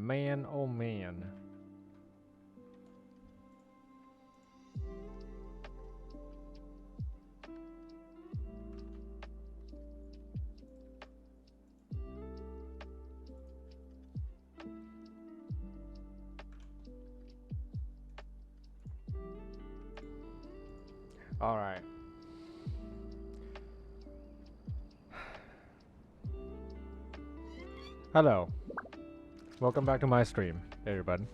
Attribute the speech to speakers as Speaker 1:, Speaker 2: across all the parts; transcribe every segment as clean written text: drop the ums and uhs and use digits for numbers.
Speaker 1: Man, oh man. All right. Hello. Welcome back to my stream, everybody.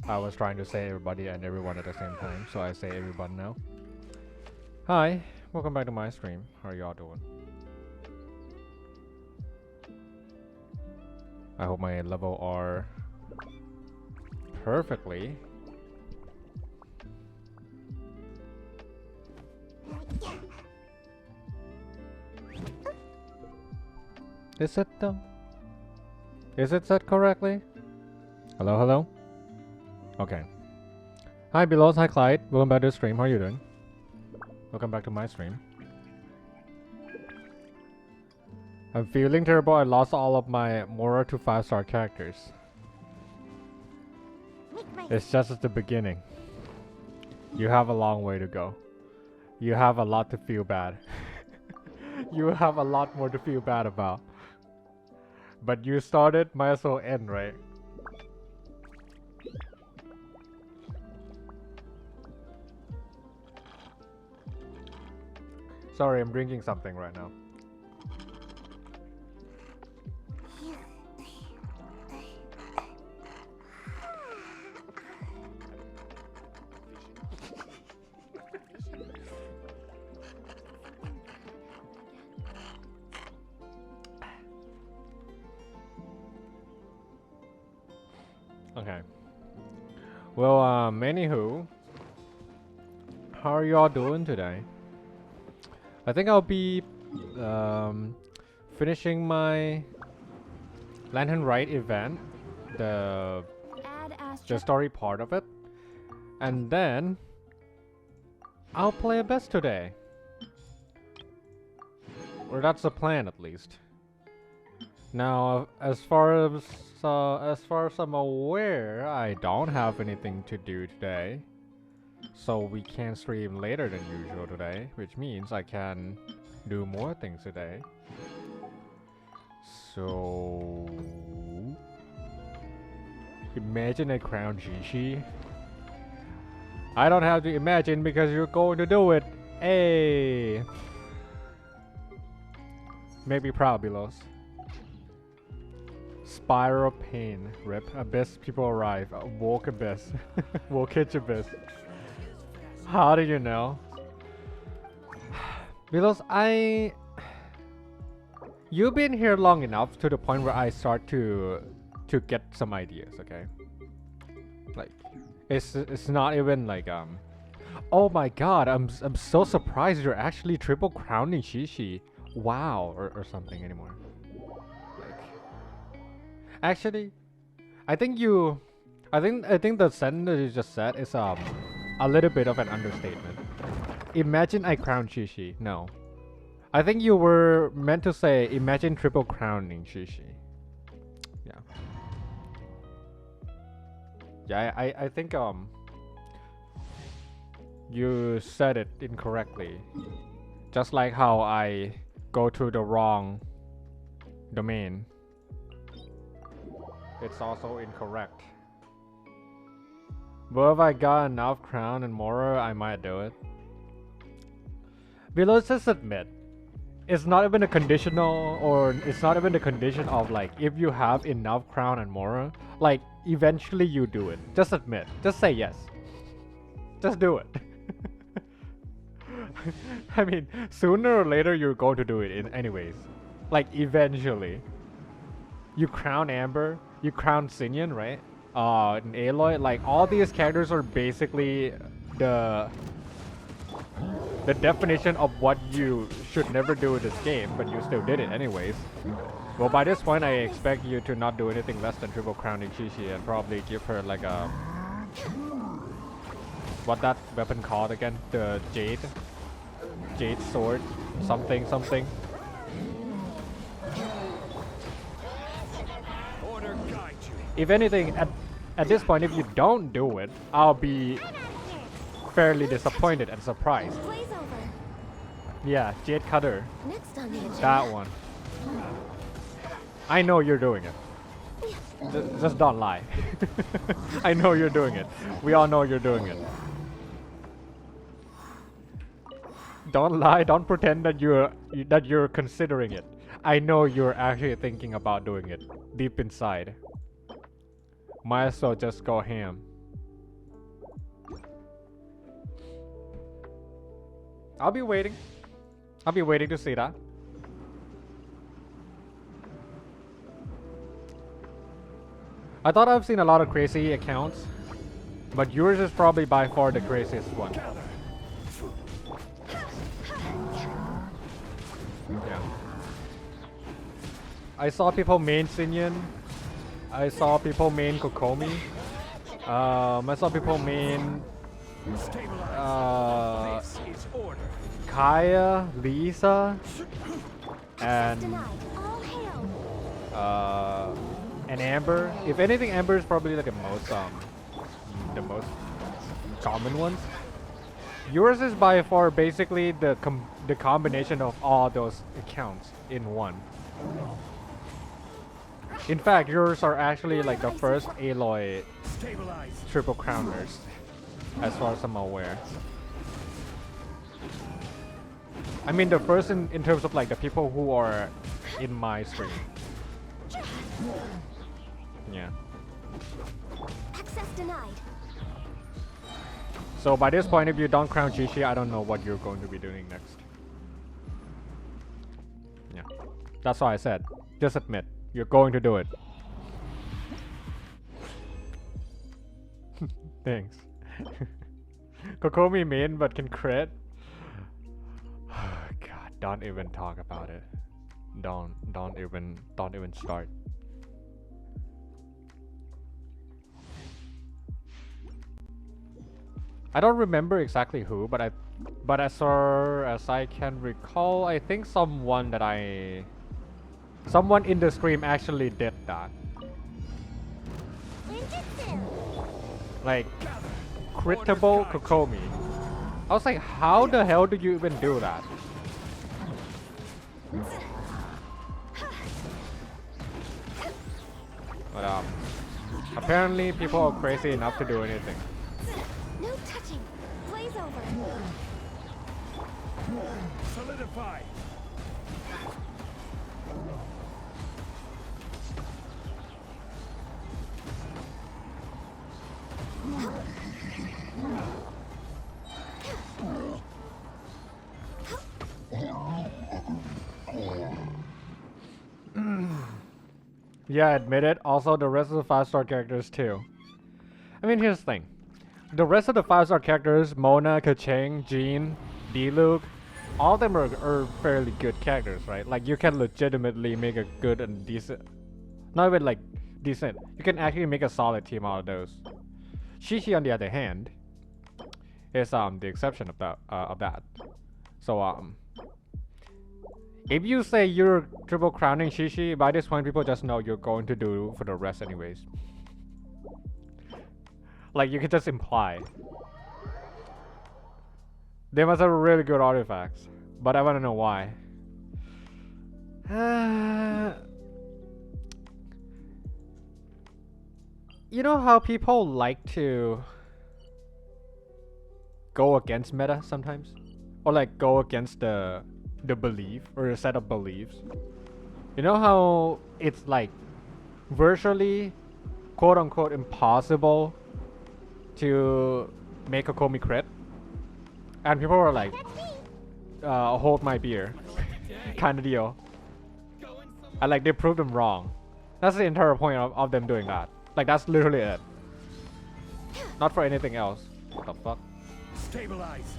Speaker 1: I was trying to say everybody and everyone at the same time, so I say everyone now. Hi, welcome back to my stream. How are y'all doing? I hope my level are perfectly. Is it though? Is it set correctly? Hello, hello? Okay. Hi Belos, hi Clyde. Welcome back to the stream. How are you doing? Welcome back to my stream. I'm feeling terrible. I lost all of my Mora to 5-star characters. It's just at the beginning. You have a long way to go. You have a lot to feel bad. You have a lot more to feel bad about. But you started, might as well end, right? Sorry, I'm drinking something right now. Okay. Well, anywho, how are y'all doing today? I think I'll be finishing my Lantern Rite event, the story part of it, and then I'll play a best today. Or that's the plan, at least. Now, as far as I'm aware, I don't have anything to do today. So we can stream later than usual today, which means I can do more things today. So imagine a crown Shishi. I don't have to imagine because you're going to do it. Hey, make me proud, Belos. Spiral pain. Rip. Abyss people arrive. Walk abyss. Walk hitch abyss. How do you know? Because you've been here long enough to the point where I start to get some ideas, okay? Like it's not even like oh my god, I'm so surprised you're actually triple crowning Shishi. Wow, or something anymore. Like actually, I think the sentence that you just said is a little bit of an understatement. Imagine I crown Shishi. No. I think you were meant to say imagine triple crowning Shishi. Yeah. Yeah, I think you said it incorrectly. Just like how I go to the wrong domain. It's also incorrect. But if I got enough crown and Mora, I might do it. But let's just admit, it's not even a conditional, or it's not even a condition of like, if you have enough crown and Mora, like, eventually you do it. Just admit. Just say yes. Just do it. I mean, sooner or later you're going to do it anyways. Like, eventually. You crown Amber, you crown Xinian, right? And Aloy, like all these characters are basically the definition of what you should never do in this game, but you still did it anyways. Well, by this point, I expect you to not do anything less than triple crowning Shishi and probably give her like a what that weapon called again? The jade sword, something. If anything, at this point, if you don't do it, I'll be fairly disappointed and surprised.
Speaker 2: Blaze over.
Speaker 1: Yeah, Jade Cutter.
Speaker 2: Next on the agenda.
Speaker 1: That one. I know you're doing it. Just don't lie. I know you're doing it. We all know you're doing it. Don't lie. Don't pretend that you're considering it. I know you're actually thinking about doing it deep inside. Might as well just go ham. I'll be waiting. I'll be waiting to see that. I thought I've seen a lot of crazy accounts, but yours is probably by far the craziest one. Yeah. I saw people main Sinyan. I saw people main Kokomi. I saw people main Kaya, Lisa, and Amber. If anything, Amber is probably like the most common ones. Yours is by far basically the combination of all those accounts in one. In fact, yours are actually like the first Aloy triple crowners, as far as I'm aware. I mean the first in terms of like the people who are in my stream. Yeah.
Speaker 2: Access denied.
Speaker 1: So by this point, if you don't crown Chi-Chi, I don't know what you're going to be doing next. Yeah. That's why I said, just admit, you're going to do it. Thanks. Kokomi main but can crit. God, don't even talk about it. Don't even start. I don't remember exactly who, but as far as I can recall, I think someone in the stream actually did that. Like critable Kokomi. I was like, how the hell do you even do that? But apparently people are crazy enough to do anything.
Speaker 2: No touching. Blaze over.
Speaker 3: Solidify.
Speaker 1: Yeah, admit it. Also, the rest of the 5-star characters too. I mean, here's the thing. The rest of the 5-star characters, Mona, Kacheng, Jean, D-Luke, all of them are fairly good characters, right? Like, you can legitimately make a good and decent... Not even, like, decent. You can actually make a solid team out of those. Chi-Chi, on the other hand, is the exception of that. So, if you say you're triple crowning Chi-Chi, by this point people just know you're going to do for the rest anyways. Like, you can just imply. They must have really good artifacts, but I want to know why. You know how people like to go against meta sometimes? Or like go against the belief or a set of beliefs. You know how it's like virtually quote unquote impossible to make a Komi crit, and people are like hold my beer kind of deal, and like they proved them wrong. That's the entire point of them doing that. Like, that's literally it, not for anything else. What the fuck?
Speaker 3: Stabilize.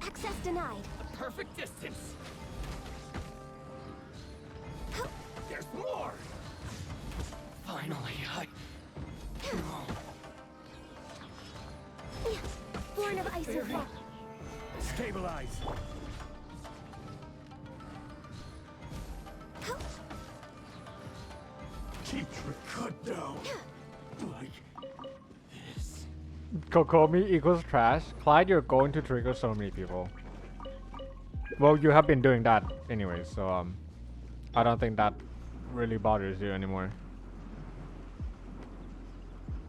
Speaker 2: Access denied.
Speaker 3: A perfect distance. There's more. Finally,
Speaker 2: Born of ice and fire.
Speaker 3: Stabilize. Keep your cut down.
Speaker 1: Kokomi equals trash. Clyde, you're going to trigger so many people. Well, you have been doing that anyway, so I don't think that really bothers you anymore.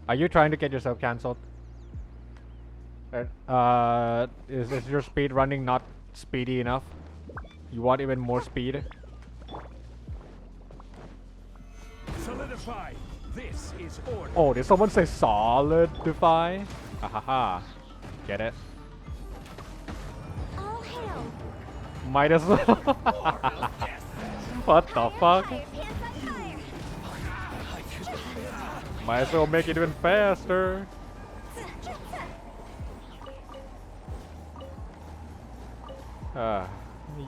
Speaker 1: Are you trying to get yourself cancelled? Is your speed running not speedy enough? You want even more speed?
Speaker 3: Solidify. This is order.
Speaker 1: Oh, did someone say solidify? Ahaha. Get it?
Speaker 2: All hail.
Speaker 1: Might as well. What the fuck?
Speaker 2: Fire, pants on fire.
Speaker 1: Might as well make it even faster.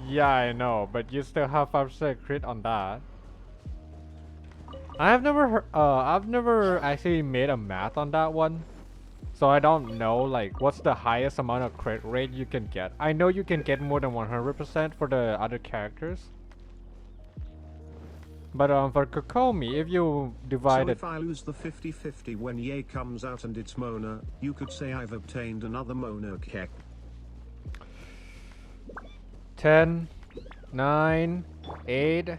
Speaker 1: Yeah, I know, but you still have 5% crit on that. I've never actually made a math on that one, so I don't know like what's the highest amount of crit rate you can get. I know you can get more than 100% for the other characters, but for Kokomi, if you divide
Speaker 4: So
Speaker 1: it,
Speaker 4: if I lose the 50-50 when Ye comes out and it's Mona, you could say I've obtained another Mona kek.
Speaker 1: 10, 9, 8,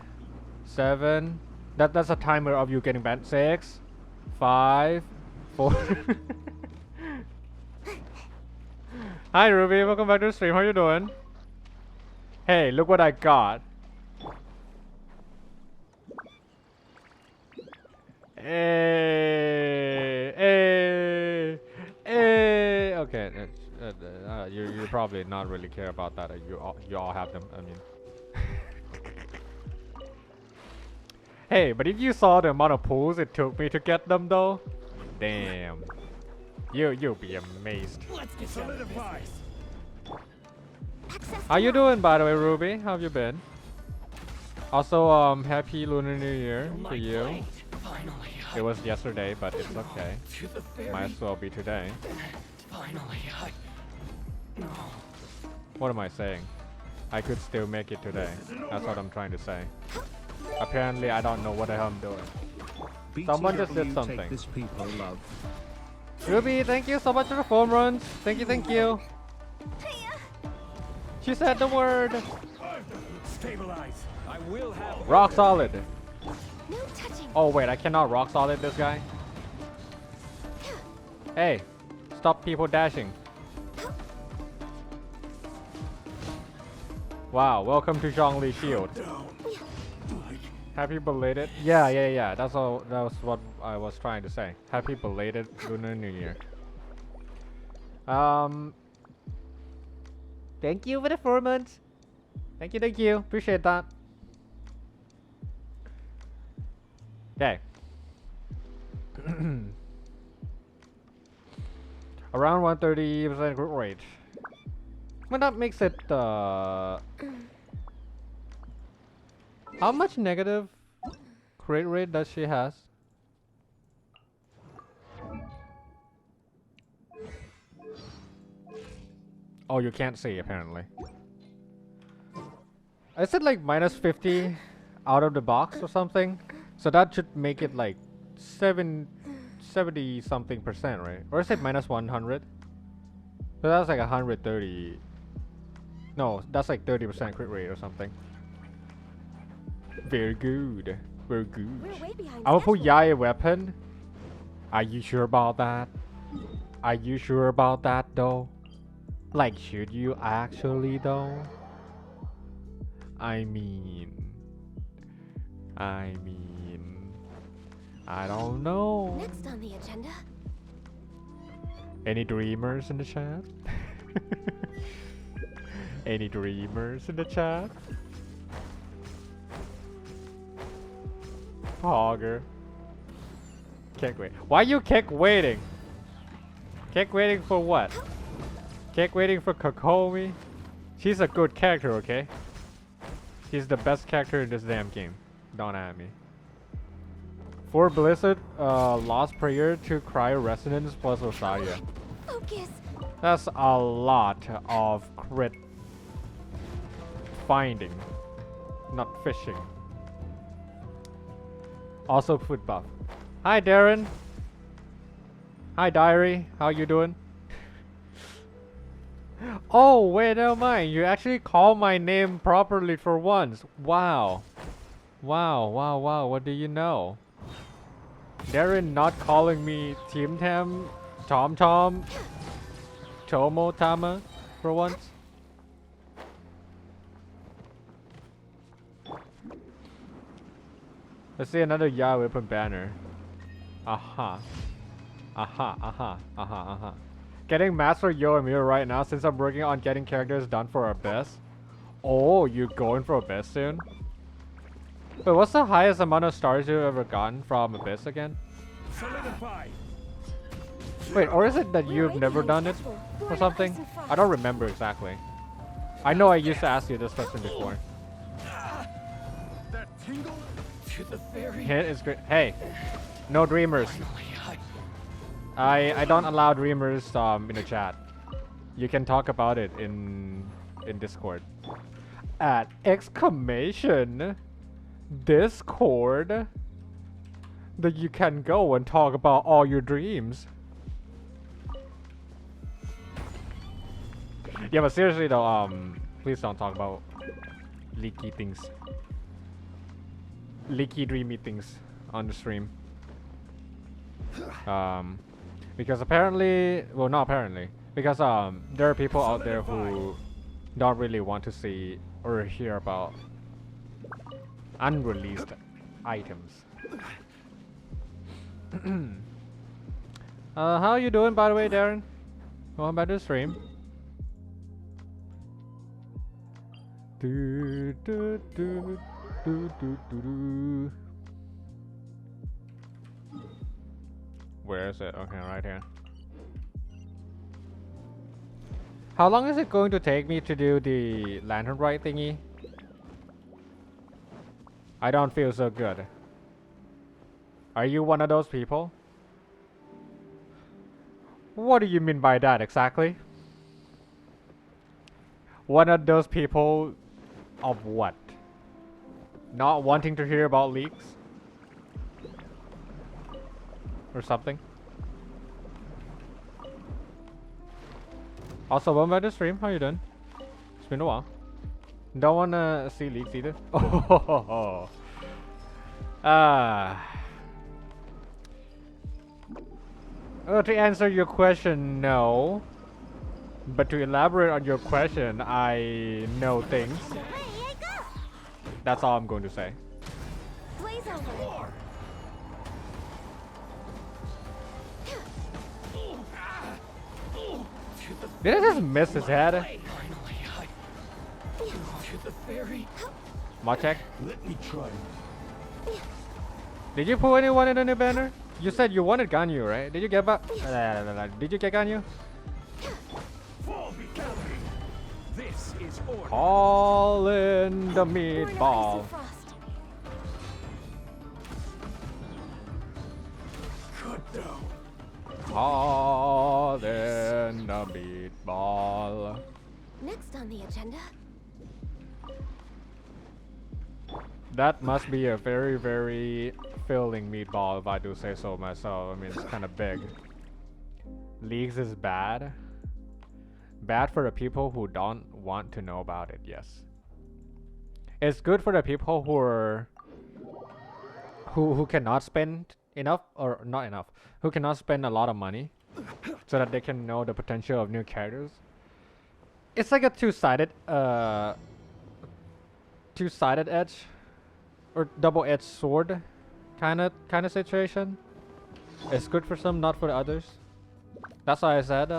Speaker 1: 7. That's a timer of you getting banned. 6, 5, 4. Hi Ruby, welcome back to the stream. How you doing? Hey, look what I got. Hey, hey, hey. Okay, you probably not really care about that. You all have them. I mean. Hey, but if you saw the amount of pulls it took me to get them though, damn. You'll be amazed.
Speaker 3: Let's get solidify.
Speaker 1: How you doing by the way, Ruby? How have you been? Also, happy Lunar New Year to you.
Speaker 3: Finally.
Speaker 1: It was yesterday, but it's okay.
Speaker 3: To the very
Speaker 1: Might as well be today.
Speaker 3: finally. No.
Speaker 1: What am I saying? I could still make it today. That's what I'm trying to say. Apparently, I don't know what the hell I'm doing. Someone just did
Speaker 4: BTW,
Speaker 1: something.
Speaker 4: Take this people love.
Speaker 1: Ruby, thank you so much for the foam runs. Thank you, thank you. She said the word.
Speaker 3: Stabilize. I will have
Speaker 1: Rock solid.
Speaker 2: No touching.
Speaker 1: Oh wait, I cannot rock solid this guy. Hey, stop people dashing. Wow, welcome to Zhongli Shield. Happy belated. Yeah. That's all. That was what I was trying to say. Happy belated Lunar New Year. Thank you for the 4 months. Thank you. Appreciate that. Okay. Around 130% crit rate. Well, that makes it how much negative crit rate does she has? Oh, you can't see apparently. Is it like minus 50 out of the box or something? So that should make it like 70 something percent, right? Or is it minus 100? So that's like 130. No, that's like 30% crit rate or something. Very good. Very good.
Speaker 2: We're way behind
Speaker 1: I will put
Speaker 2: schedule.
Speaker 1: Yai a weapon. Are you sure about that? Are you sure about that though? Like, should you actually though? I mean, I don't know.
Speaker 2: Next on the agenda.
Speaker 1: Any dreamers in the chat? Any dreamers in the chat? Hogger. Keck wait. Why you keck waiting? Keck waiting for what? Keck waiting for Kokomi? She's a good character, okay? She's the best character in this damn game. Don't at me. For Blizzard, Lost Prayer to Cryo Resonance plus Osaria.
Speaker 2: Focus.
Speaker 1: That's a lot of crit finding, not fishing. Also foot buff. Hi Darren. Hi Diary. How you doing? Oh, wait, never mind. You actually call my name properly for once. Wow. Wow. What do you know? Darren not calling me Team Tam, Tom Tom, Tomo Tama for once. Let's see another Ya weapon banner. Aha. Getting Master Yo and Mir right now since I'm working on getting characters done for our best. Oh, you going for Abyss soon? Wait, what's the highest amount of stars you've ever gotten from Abyss again?
Speaker 3: Solidify.
Speaker 1: Wait, or is it that
Speaker 2: We're
Speaker 1: you've
Speaker 2: way
Speaker 1: never
Speaker 2: behind
Speaker 1: done it
Speaker 2: schedule.
Speaker 1: or
Speaker 2: Born
Speaker 1: something?
Speaker 2: ice and frost.
Speaker 1: I don't remember exactly. I know I used to ask you this question before.
Speaker 3: That tingle to the very
Speaker 1: Hit is great. Hey, no dreamers.
Speaker 3: finally.
Speaker 1: I don't allow dreamers in the chat. You can talk about it in Discord. At exclamation Discord, that you can go and talk about all your dreams. Yeah, but seriously though, please don't talk about leaky things, leaky dreamy things on the stream. Because apparently, well, not apparently, because there are people out there who don't really want to see or hear about unreleased items. How you doing, by the way, Darren? Welcome back to the stream. Do, do, do, do, do, do, do. Where is it? Okay, right here. How long is it going to take me to do the lantern rite thingy? I don't feel so good. Are you one of those people? What do you mean by that exactly? One of those people of what? Not wanting to hear about leaks? Or something? Also, welcome back to the stream. How you doing? It's been a while. Don't wanna see leaks either. Oh, to answer your question, no. But to elaborate on your question, I know things.
Speaker 2: Away I go.
Speaker 1: That's all I'm going to say.
Speaker 2: Blaze over.
Speaker 1: Did I just miss his head?
Speaker 3: Finally, to the very.
Speaker 1: Machek?
Speaker 3: Let me try.
Speaker 1: Did you pull anyone in the new banner? You said you wanted Ganyu, right? Did you get back? Did you get Ganyu?
Speaker 3: Fall brutality. This is order.
Speaker 1: All in the
Speaker 2: Born of ice
Speaker 1: meatball.
Speaker 2: and frost.
Speaker 3: Good though.
Speaker 1: All in the meatball.
Speaker 2: Next on the agenda.
Speaker 1: That must be a very, very filling meatball if I do say so myself. I mean, it's kind of big. Leagues is bad. Bad for the people who don't want to know about it, yes. It's good for the people who are who cannot spend enough, or not enough, who cannot spend a lot of money so that they can know the potential of new characters. It's like a two-sided edge or double-edged sword kind of situation. It's good for some, not for the others. That's why I said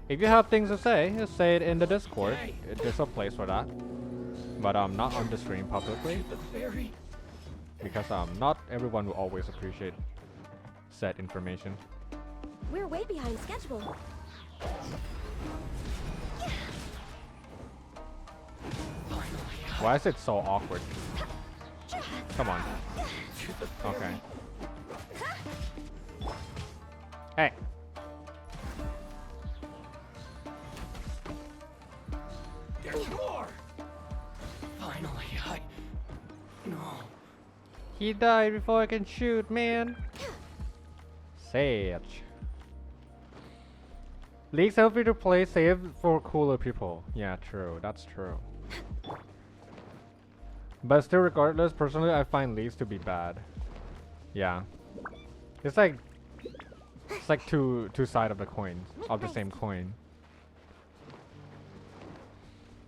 Speaker 1: if you have things to say, just say it in the Discord. There's a place for that. But not on the stream publicly.
Speaker 3: The very.
Speaker 1: Because not everyone will always appreciate said information.
Speaker 2: We're way behind schedule.
Speaker 1: Why is it so awkward? Come on. Okay. Hey.
Speaker 3: There's more. Finally, no.
Speaker 1: He died before I can shoot, man. Sage. Leagues are free to play, save for cooler people. Yeah, true. That's true. But still, regardless, personally, I find leagues to be bad. Yeah. It's like two sides of the coin, of the same coin.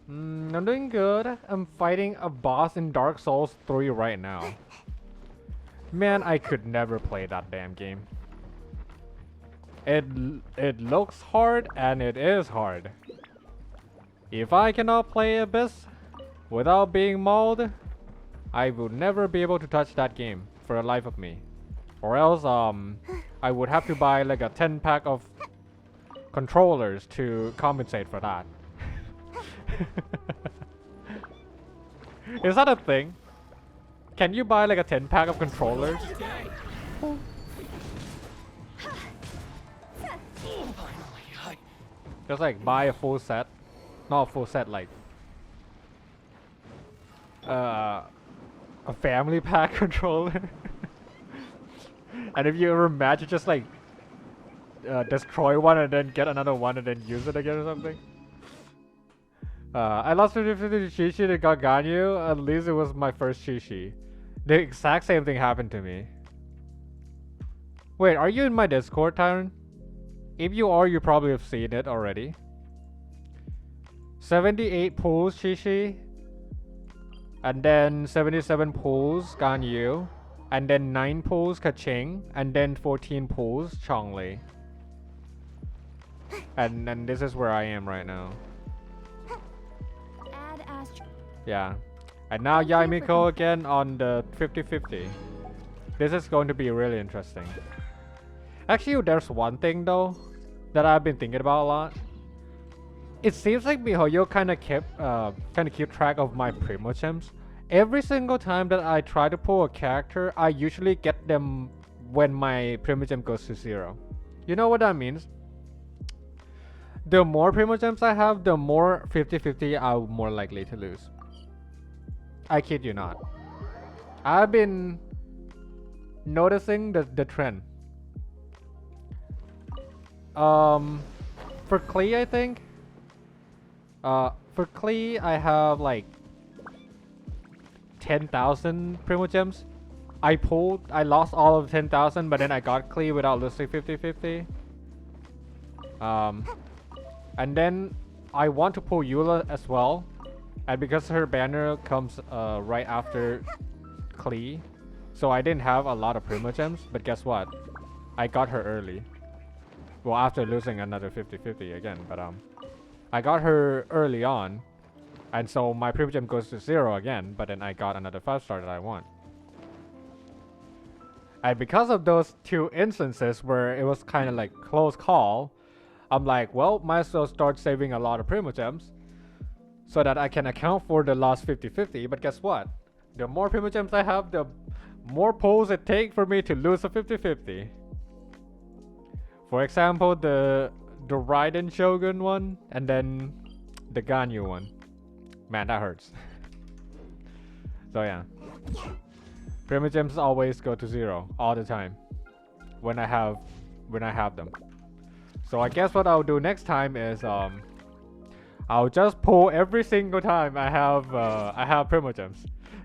Speaker 1: I'm doing good. I'm fighting a boss in Dark Souls 3 right now. Man, I could never play that damn game. It looks hard and it is hard. If I cannot play Abyss without being mauled, I will never be able to touch that game for the life of me. Or else I would have to buy like a 10-pack of controllers to compensate for that. Is that a thing? Can you buy like a 10-pack of controllers? Just like buy a full set. Not a full set, like a family pack controller. And if you ever match, you just like destroy one and then get another one and then use it again or something. I lost 50-50 to Shishi to Gaganyu. At least it was my first Shishi. The exact same thing happened to me. Wait, are you in my Discord, Tyron? If you are, you probably have seen it already. 78 pulls Shishi. And then 77 pulls Ganyu. And then 9 pulls Kaching. And then 14 pulls Chongli. And this is where I am right now. Yeah. And now Yaimiko again on the 50-50. This is going to be really interesting. Actually, there's one thing though that I've been thinking about a lot. It seems like MiHoYo kind of keep track of my Primogems. Every single time that I try to pull a character, I usually get them when my Primogem goes to 0. You know what that means? The more Primogems I have, the more 50-50 I'm more likely to lose. I kid you not. I've been noticing the trend. For Klee, I think. For Klee, I have like 10,000 Primogems. I lost all of 10,000, but then I got Klee without losing 50-50. And then I want to pull Eula as well. And because her banner comes right after Klee, so I didn't have a lot of Primogems, but guess what? I got her early. Well, after losing another 50-50 again, but I got her early on, and so my Primogem goes to 0 again, but then I got another 5-star that I want. And because of those two instances where it was kind of like close call, I'm like, well, might as well start saving a lot of Primogems so that I can account for the lost 50-50. But guess what? The more Primogems I have, the more pulls it takes for me to lose a 50-50. For example, the Raiden Shogun one, and then the Ganyu one. Man, that hurts. So yeah. Primogems always go to 0 all the time when I have them. So I guess what I'll do next time is I'll just pull every single time I have Primogems.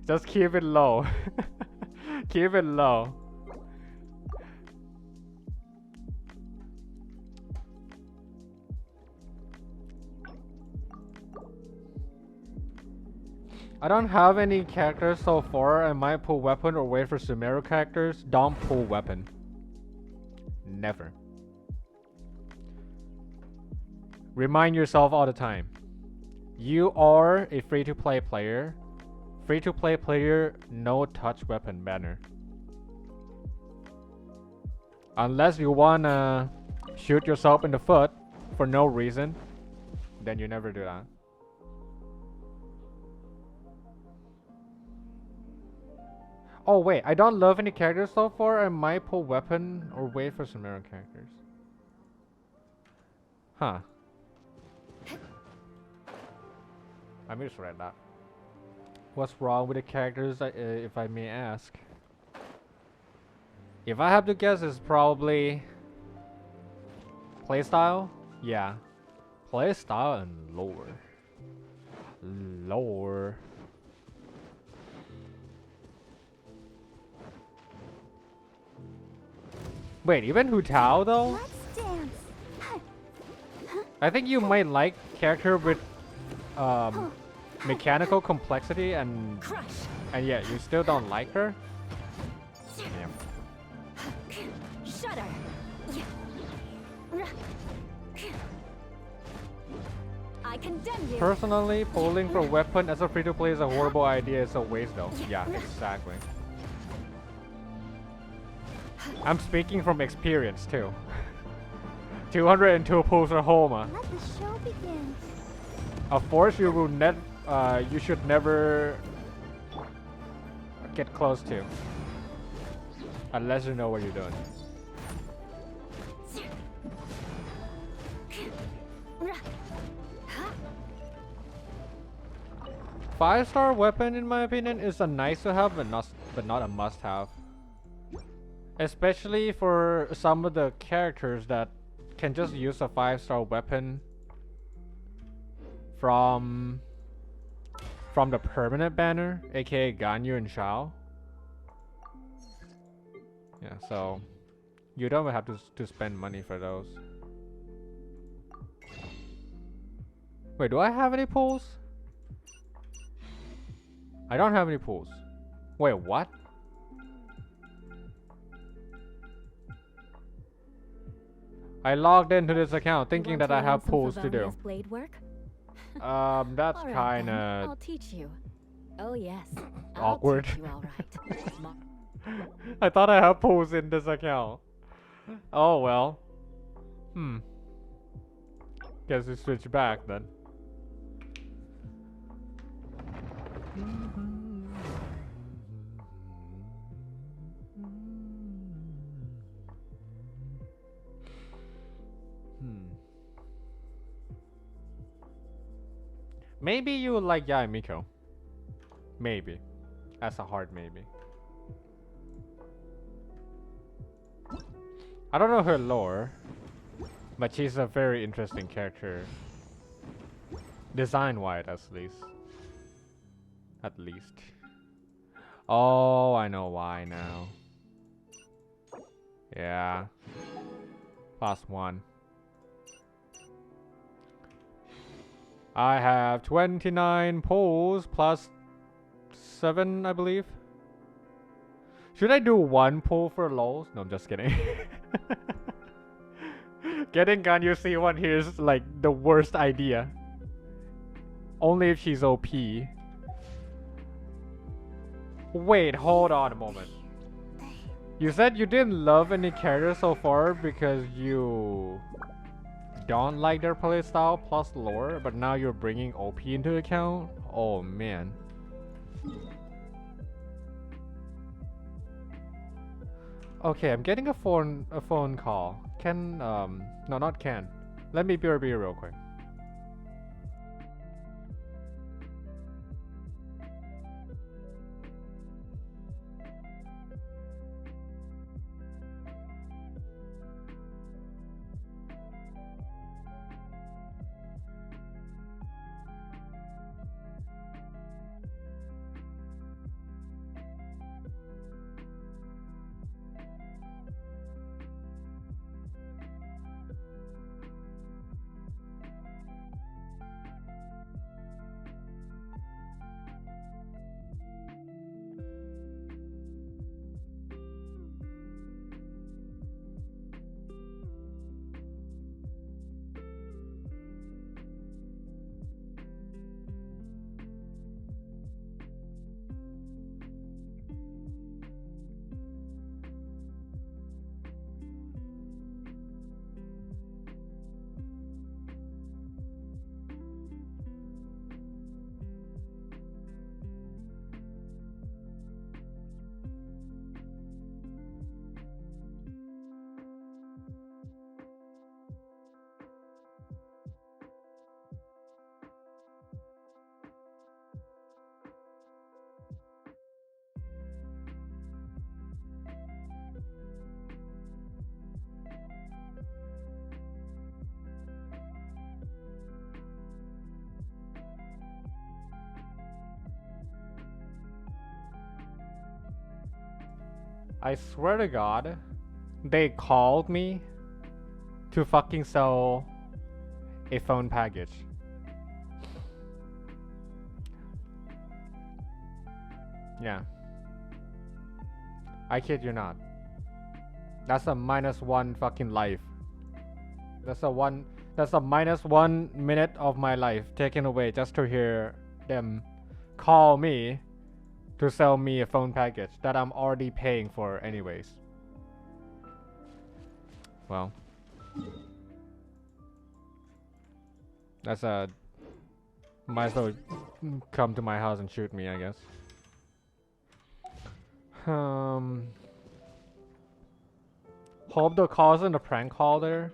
Speaker 1: Just keep it low. Keep it low. I don't have any characters so far. I might pull weapon or wait for Sumeru characters. Don't pull weapon. Never. Remind yourself all the time. You are a free-to-play player. Free-to-play player, no touch weapon banner. Unless you wanna shoot yourself in the foot for no reason, then you never do that. Oh wait, I don't love any characters so far. I might pull weapon or wait for some Sumeru characters. Huh. I misread that. What's wrong with the characters, if I may ask? If I have to guess, it's probably playstyle. Yeah. Play style and lore. Lore. Wait, even Hu Tao though?
Speaker 2: Let's dance.
Speaker 1: I think you might like character with mechanical complexity and
Speaker 2: Crush.
Speaker 1: yeah, you still don't like her? Damn.
Speaker 2: Shudder. I condemn you.
Speaker 1: Personally, pulling for weapon as a free-to-play is a horrible idea. It's a waste though. Yeah, exactly. I'm speaking from experience too. 202 pulls are Homa.
Speaker 2: Let the show begin.
Speaker 1: A force you will you should never get close to. Unless you know what you're doing. 5-star weapon, in my opinion, is a nice to have, but not a must-have. Especially for some of the characters that can just use a 5-star weapon from the permanent banner, aka Ganyu and Shao. Yeah, so you don't have to spend money for those. Wait, do I have any pulls? I don't have any pulls. Wait, what? I logged into this account thinking that I have pulls to do.
Speaker 2: Blade work?
Speaker 1: That's
Speaker 2: All right, then. I'll
Speaker 1: kinda
Speaker 2: teach you. Oh yes.
Speaker 1: awkward.
Speaker 2: I'll teach you all right.
Speaker 1: I thought I have pulls in this account. Oh well. Guess we switch back then. Maybe you would like Yae Miko. Maybe. That's a hard maybe. I don't know her lore, but she's a very interesting character. Design-wise, at least. At least. Oh, I know why now. Yeah. +1. I have 29 pulls plus 7, I believe. Should I do 1 pull for lols? No, I'm just kidding. Getting Ganyu C1 here is like the worst idea. Only if she's OP. Wait, hold on a moment. You said you didn't love any character so far because you don't like their playstyle plus lore, but now you're bringing OP into account? Oh man. Okay, I'm getting a phone call. Can no, not can. Let me BRB real quick. I swear to God, they called me to fucking sell a phone package. Yeah. I kid you not. That's a -1 fucking life. That's a -1 minute of my life taken away just to hear them call me to sell me a phone package that I'm already paying for anyways. Well, that's a might as well come to my house and shoot me, I guess. Hope the call isn't a prank call there.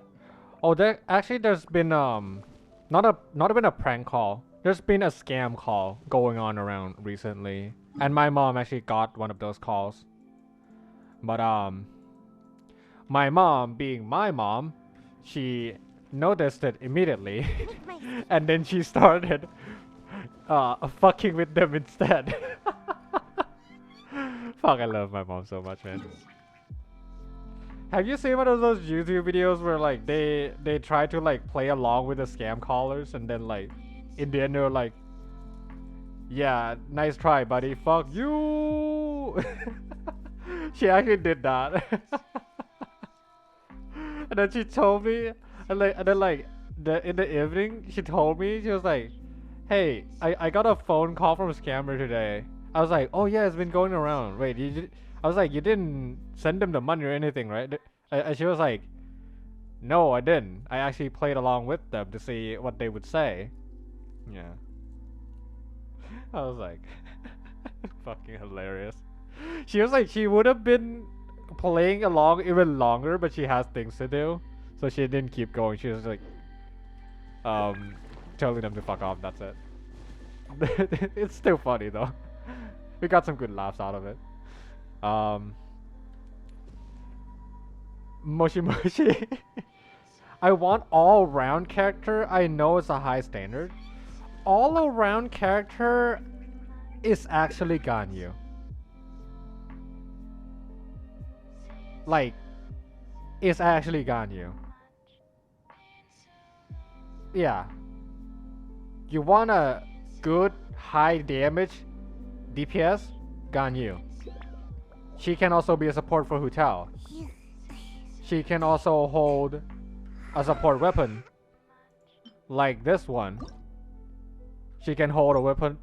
Speaker 1: Oh, there's been not been a prank call. There's been a scam call going on around recently, and my mom actually got one of those calls. But my mom, being my mom, she noticed it immediately, and then she started fucking with them instead. Fuck, I love my mom so much, man. Have you seen one of those YouTube videos where like they try to like play along with the scam callers, and then like in the end they're like, yeah, nice try, buddy, fuck you. She actually did that. And then she told me, and then in the evening she told me, she was like, hey, I got a phone call from a scammer today. I was like, oh yeah, it's been going around. Wait, I was like, you didn't send them the money or anything, right? She was like, no, I didn't. I actually played along with them to see what they would say. Yeah. I was like, fucking hilarious. She was like, she would have been playing along even longer, but she has things to do, so she didn't keep going. She was like, telling them to fuck off. That's it. It's still funny though. We got some good laughs out of it. Moshi Moshi. I want all-round character. I know it's a high standard. All-around character is actually Ganyu. Like, it's actually Ganyu. Yeah. You want a good high damage DPS? Ganyu. She can also be a support for Hu Tao. She can also hold a support weapon like this one. She can hold a weapon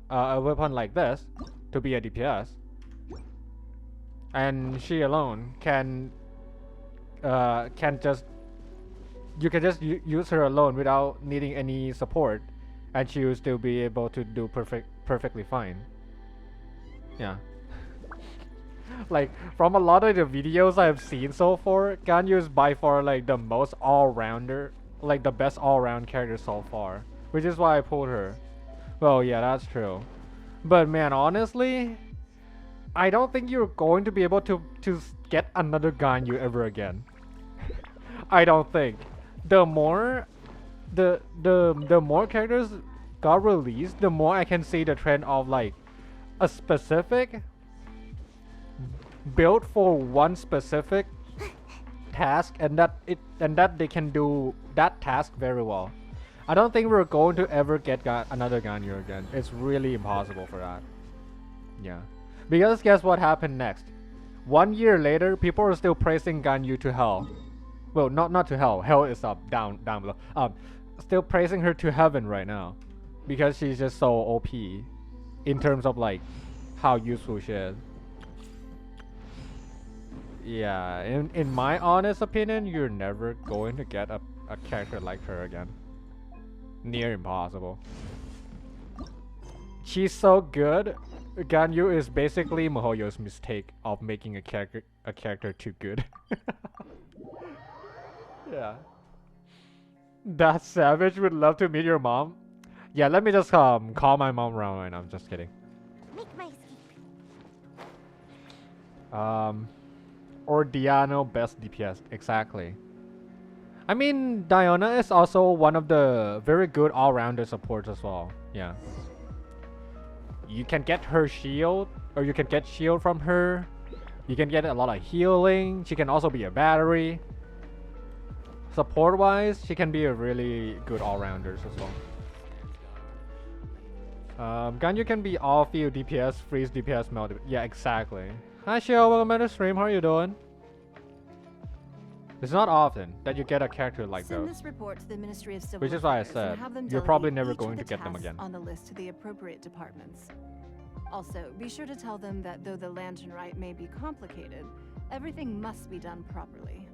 Speaker 1: like this to be a DPS, and she alone can just, you can just use her alone without needing any support, and she will still be able to do perfectly fine. Yeah. Like, from a lot of the videos I've seen so far, Ganyu is by far like the most all-rounder, like the best all-round character so far, which is why I pulled her. Well, yeah, that's true. But man, honestly, I don't think you're going to be able to get another Ganyu ever again. I don't think. The more characters got released, the more I can see the trend of like a specific built for one specific task, and that they can do that task very well. I don't think we're going to ever get another Ganyu again. It's really impossible for that. Yeah, because guess what happened next? 1 year later, people are still praising Ganyu to hell. Well, not to hell. Hell is up, down below. Still praising her to heaven right now, because she's just so OP in terms of like how useful she is. Yeah, in my honest opinion, you're never going to get a character like her again. Near impossible. She's so good. Ganyu is basically Mihoyo's mistake of making a character too good. Yeah. That savage would love to meet your mom. Yeah, let me just call my mom around right now. I'm just kidding.
Speaker 2: Make my escape.
Speaker 1: Or Diano best DPS, exactly. I mean, Diana is also one of the very good all-rounder supports as well. Yeah. You can get her shield, or you can get shield from her. You can get a lot of healing. She can also be a battery. Support wise, she can be a really good all-rounder as well. Ganyu can be all field DPS, freeze DPS, melt. Yeah, exactly. Hi Shio, welcome to the stream. How are you doing? It's not often that you get a character like
Speaker 5: Send
Speaker 1: those.
Speaker 5: this report to the Ministry of Civil
Speaker 1: Which is why I
Speaker 5: Affairs
Speaker 1: said,
Speaker 5: and have them
Speaker 1: you're probably
Speaker 5: delegate
Speaker 1: never
Speaker 5: each
Speaker 1: going
Speaker 5: of
Speaker 1: to
Speaker 5: the
Speaker 1: get them
Speaker 5: tasks
Speaker 1: again.
Speaker 5: on the list to the appropriate departments. Also, be sure to tell them that though the lantern rite may be complicated, everything must be done properly.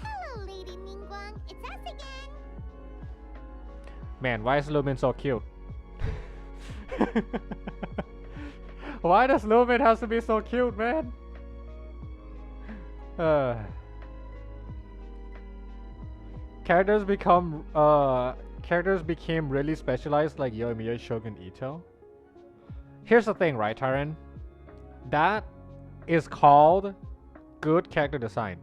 Speaker 6: Hello, Lady Ningguang. It's us again.
Speaker 1: Man, why is Lumin so cute? Why does Lumin has to be so cute, man? Characters became really specialized like Yoimiya, Shogun, Ito. Here's the thing, right, Tyron? That is called good character design.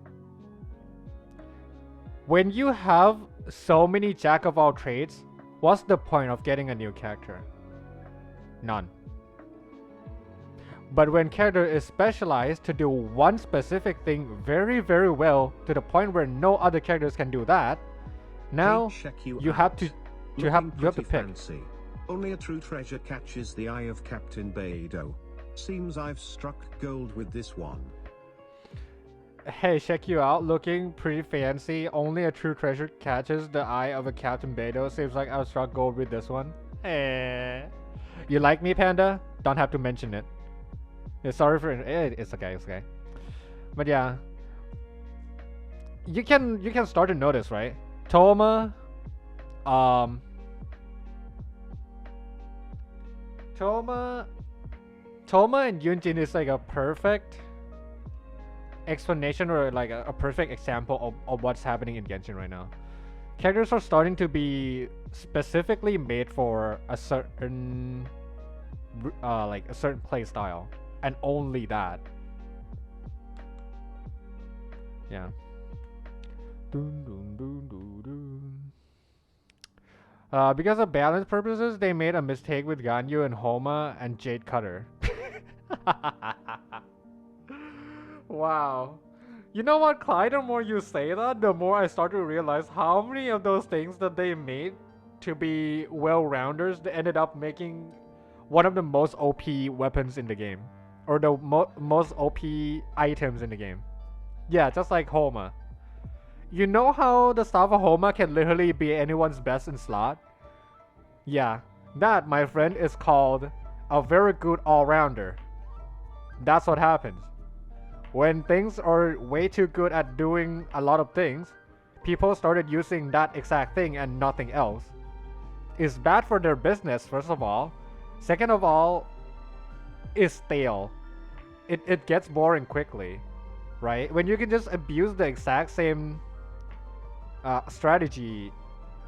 Speaker 1: When you have so many jack of all trades, what's the point of getting a new character? None. But when character is specialized to do one specific thing very, very well to the point where no other characters can do that, now you have to pick.
Speaker 4: Fancy. Only a true treasure catches the eye of Captain Beidou. Seems I've struck gold with this one.
Speaker 1: Hey, check you out, looking pretty fancy. Only a true treasure catches the eye of a Captain Beidou. Seems like I've struck gold with this one. Eh. You like me, Panda? Don't have to mention it. Yeah, sorry for it. It's okay, it's okay. But yeah, you can start to notice, right? Toma and Yunjin is like a perfect explanation or like a perfect example of what's happening in Genshin right now. Characters are starting to be specifically made for a certain like a certain play style, and only that. Yeah. Because of balance purposes, they made a mistake with Ganyu and Homa and Jade Cutter. Wow. You know what, Clyde, the more you say that, the more I start to realize how many of those things that they made to be well-rounders, they ended up making one of the most OP weapons in the game. Or the most OP items in the game. Yeah, just like Homa. You know how the staff of Homa can literally be anyone's best in slot? Yeah, that, my friend, is called a very good all-rounder. That's what happens. When things are way too good at doing a lot of things, people started using that exact thing and nothing else. It's bad for their business, first of all. Second of all, it's stale. It gets boring quickly, right? When you can just abuse the exact same strategy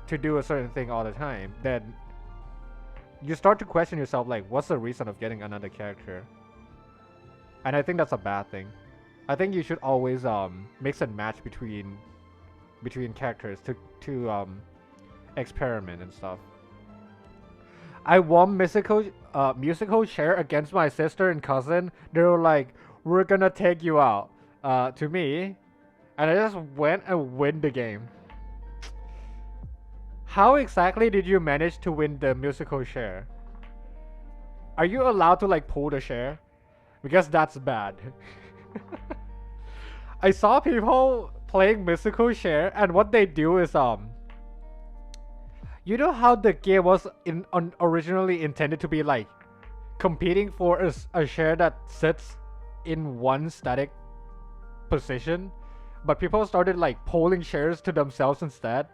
Speaker 1: to do a certain thing all the time, then you start to question yourself, like, what's the reason of getting another character? And I think that's a bad thing. I think you should always mix and match between characters to experiment and stuff. I won musical chair against my sister and cousin. They were like, "We're gonna take you out," to me, and I just went and win the game. How exactly did you manage to win the musical chair? Are you allowed to like pull the chair? Because that's bad. I saw people playing musical chair, and what they do is you know how the game was originally intended to be like competing for a chair that sits in one static position, but people started like pulling chairs to themselves instead.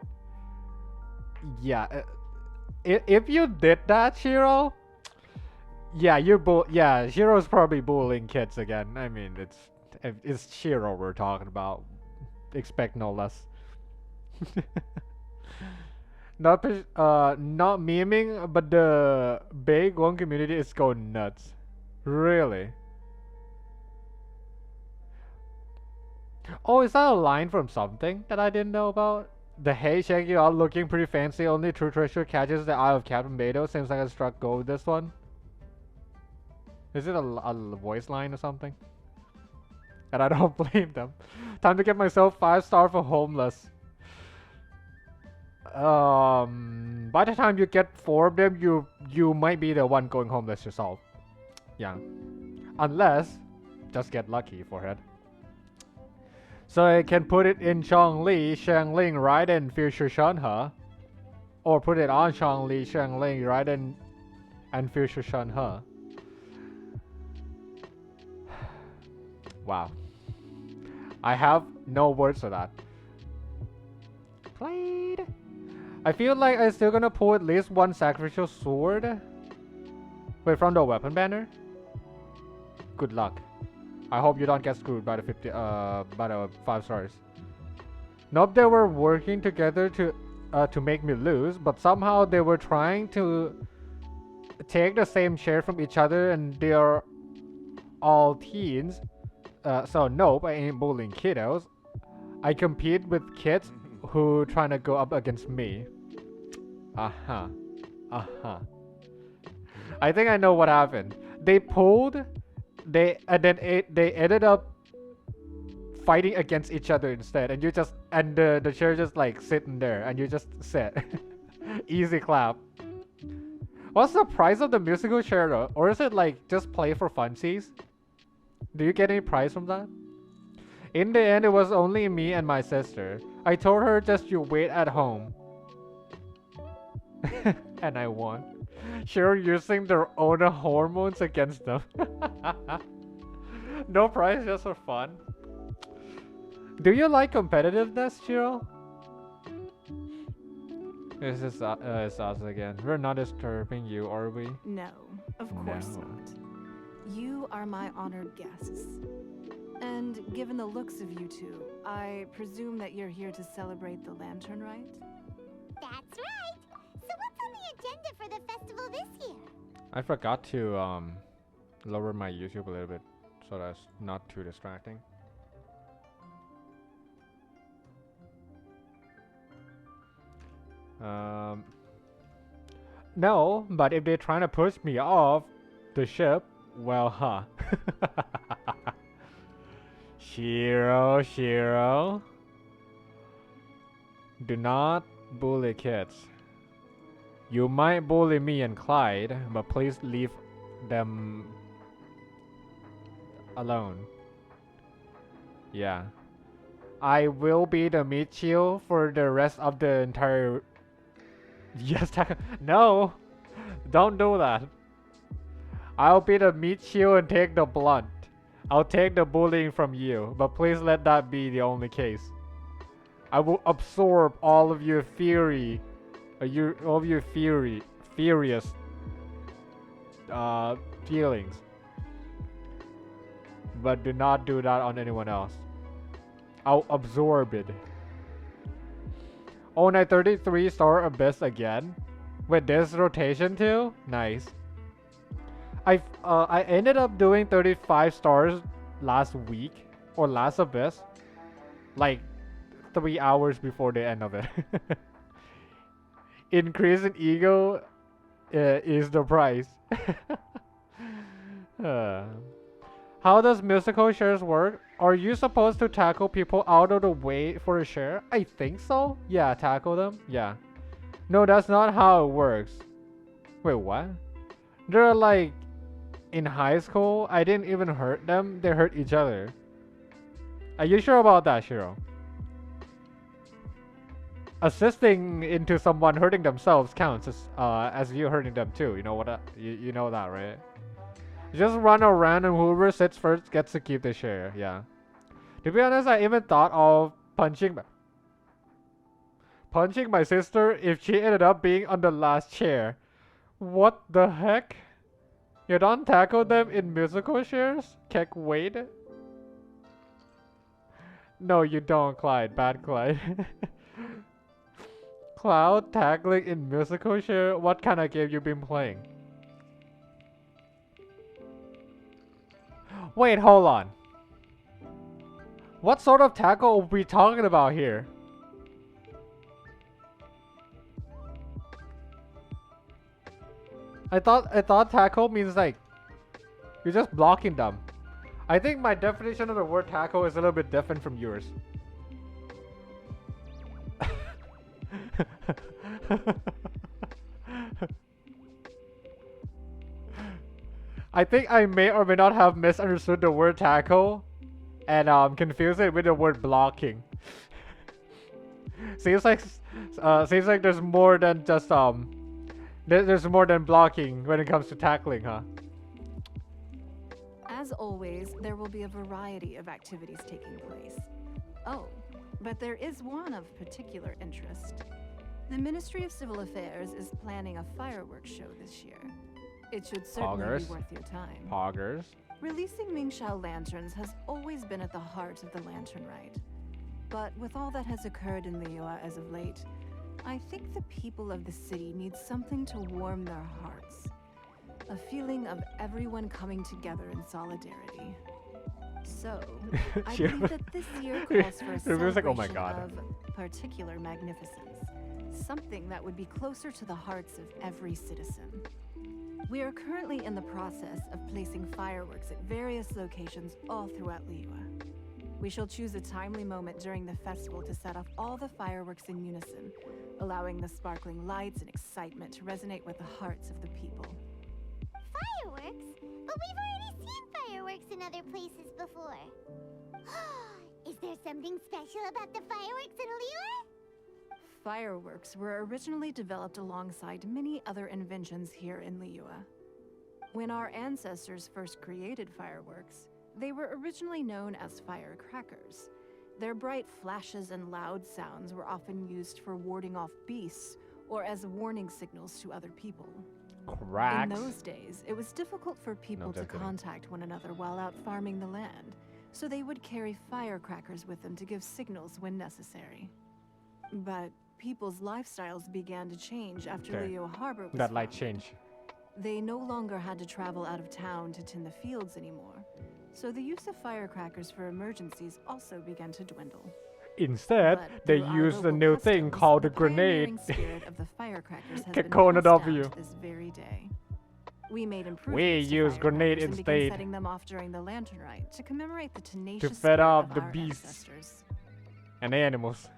Speaker 1: Yeah, if you did that, Shiro, yeah, Shiro's probably bullying kids again. I mean, it's Shiro we're talking about. Expect no less. Not memeing, but the big one community is going nuts. Really? Oh, is that a line from something that I didn't know about? The hey, check you out, looking pretty fancy. Only true treasure catches the eye of Captain Beidou. Seems like I struck gold with this one. Is it a voice line or something? And I don't blame them. Time to get myself 5-star for homeless. By the time you get 4 of them, you might be the one going homeless yourself. Yeah. Unless, just get lucky for it. So I can put it in Chongli, Shangling, Raiden, Future Shanhe. Or put it on Chongli, Shangling, Raiden, and Future Shanhe. Wow. I have no words for that. Played. I feel like I'm still gonna pull at least one sacrificial sword. Wait, from the weapon banner? Good luck. I hope you don't get screwed by the 5 stars. Nope, they were working together to make me lose, but somehow they were trying to take the same share from each other, and they are all teens. So nope, I ain't bullying kiddos. I compete with kids who trying to go up against me. Uh-huh. Uh-huh. I think I know what happened. They pulled, they ended up fighting against each other instead, and you just the chair just like sitting there, and you just sit. Easy clap. What's the price of the musical chair though? Or is it like just play for funsies? Do you get any prize from that? In the end, it was only me and my sister. I told her just you wait at home. And I won. Sure, using their own hormones against them. No prize, just for fun. Do you like competitiveness, Chiro? This is it's us again. We're not disturbing you, are we?
Speaker 5: No, of course
Speaker 1: No.
Speaker 5: not. You are my honored guests. And given the looks of you two, I presume that you're here to celebrate the lantern, right?
Speaker 6: That's right. So what's on the agenda for the festival this year?
Speaker 1: I forgot to lower my YouTube a little bit so that's not too distracting. No, but if they're trying to push me off the ship, well, huh. Shiro. Do not bully kids. You might bully me and Clyde, but please leave them alone. Yeah. I will be the meat shield for the rest of the entire... Yes, no! Don't do that. I'll be the meat shield and take the blunt. I'll take the bullying from you, but please let that be the only case. I will absorb all of your fury, all of your furious feelings. But do not do that on anyone else. I'll absorb it. Oh, and I 33 star Abyss again. With this rotation too? Nice. I ended up doing 35 stars last week. Or last Abyss. Like 3 hours before the end of it. Increase in ego is the price. How does musical shares work? Are you supposed to tackle people out of the way for a share? I think so. Yeah, tackle them. Yeah. No, that's not how it works. Wait, what? They're like in high school. I didn't even hurt them. They hurt each other. Are you sure about that, Shiro? Assisting into someone hurting themselves counts as you hurting them too. You know what? You know that, right? Just run around and whoever sits first gets to keep the share. Yeah. To be honest, I even thought of punching my sister if she ended up being on the last chair. What the heck? You don't tackle them in musical shares? Keck wait? No, you don't, Clyde. Bad Clyde. Cloud tackling in musical share? What kind of game you been playing? Wait, hold on. What sort of tackle are we talking about here? I thought tackle means like You're just blocking them. I think my definition of the word tackle is a little bit different from yours. I think I may or may not have misunderstood the word tackle and confused it with the word blocking. Seems like there's more than just there's more than blocking when it comes to tackling, huh?
Speaker 5: As always, there will be a variety of activities taking place. Oh, but there is one of particular interest. The Ministry of Civil Affairs is planning a fireworks show this year. It should certainly
Speaker 1: Poggers.
Speaker 5: be worth your time.
Speaker 1: Poggers.
Speaker 5: Releasing Mingxiao lanterns has always been at the heart of the Lantern Rite. But with all that has occurred in Liyue as of late, I think the people of the city need something to warm their hearts. A feeling of everyone coming together in solidarity. So, I believe that this year calls for a
Speaker 1: It was like, oh my
Speaker 5: celebration
Speaker 1: God.
Speaker 5: of particular magnificence. Something that would be closer to the hearts of every citizen. We are currently in the process of placing fireworks at various locations all throughout Liyue. We shall choose a timely moment during the festival to set off all the fireworks in unison, allowing the sparkling lights and excitement to resonate with the hearts of the people.
Speaker 6: Fireworks? But we've already seen fireworks in other places before. Is there something special about the fireworks in Liyue?
Speaker 5: Fireworks were originally developed alongside many other inventions here in Liyue. When our ancestors first created fireworks, they were originally known as firecrackers. Their bright flashes and loud sounds were often used for warding off beasts or as warning signals to other people.
Speaker 1: Cracks.
Speaker 5: In those days, it was difficult for people to
Speaker 1: just kidding.
Speaker 5: contact one another while out farming the land, so they would carry firecrackers with them to give signals when necessary. But people's lifestyles began to change after
Speaker 1: Okay.
Speaker 5: Liyue Harbor was
Speaker 1: That light
Speaker 5: founded.
Speaker 1: change.
Speaker 5: They no longer had to travel out of town to tend the fields anymore, so the use of firecrackers for emergencies also began to dwindle.
Speaker 1: Instead,
Speaker 5: But
Speaker 1: they
Speaker 5: through our
Speaker 1: used a
Speaker 5: local
Speaker 1: new thing
Speaker 5: customs,
Speaker 1: called a
Speaker 5: the
Speaker 1: grenade.
Speaker 5: pioneering spirit of the firecrackers has
Speaker 1: Get
Speaker 5: been
Speaker 1: Conan
Speaker 5: passed
Speaker 1: off
Speaker 5: down
Speaker 1: you.
Speaker 5: to this very day. We made
Speaker 1: We
Speaker 5: improvements to
Speaker 1: use grenade
Speaker 5: firecrackers and began
Speaker 1: instead.
Speaker 5: setting them off during the Lantern Rite to commemorate the tenacious
Speaker 1: fed
Speaker 5: spirit
Speaker 1: off
Speaker 5: of
Speaker 1: the
Speaker 5: our
Speaker 1: beasts.
Speaker 5: ancestors.
Speaker 1: And animals.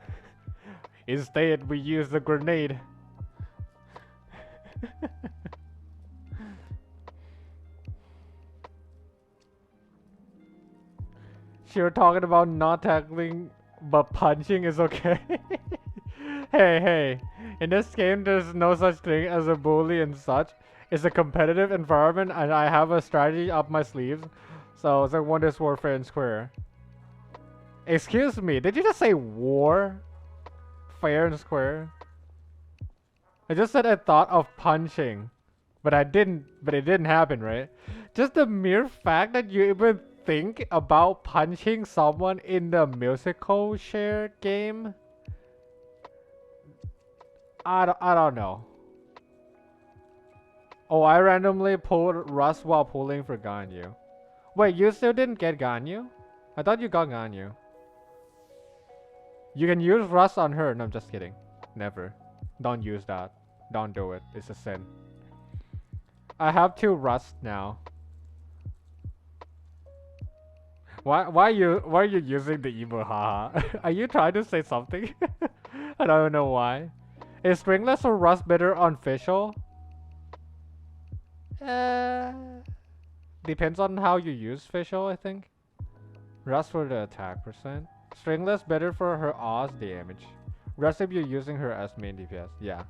Speaker 1: Instead, we use the grenade. You're talking about not tackling, but punching is okay. Hey, in this game, there's no such thing as a bully and such. It's a competitive environment, and I have a strategy up my sleeves. So it's like Wonders Warfare and Square. Excuse me, did you just say war? Fair and Square? I just said I thought of punching, but it didn't happen, right? Just the mere fact that you even think about punching someone in the musical share game? I don't know. Oh, I randomly pulled Rust while pulling for Ganyu. Wait, you still didn't get Ganyu? I thought you got Ganyu. You can use Rust on her. No, I'm just kidding. Never. Don't use that. Don't do it. It's a sin. I have 2 Rust now. Why are you using the emo haha? Are you trying to say something? I don't know why. Is stringless or Rust better on Fischl? Depends on how you use Fischl, I think. Rust for the attack percent. Stringless better for her Oz damage. Rust if you're using her as main DPS. Yeah.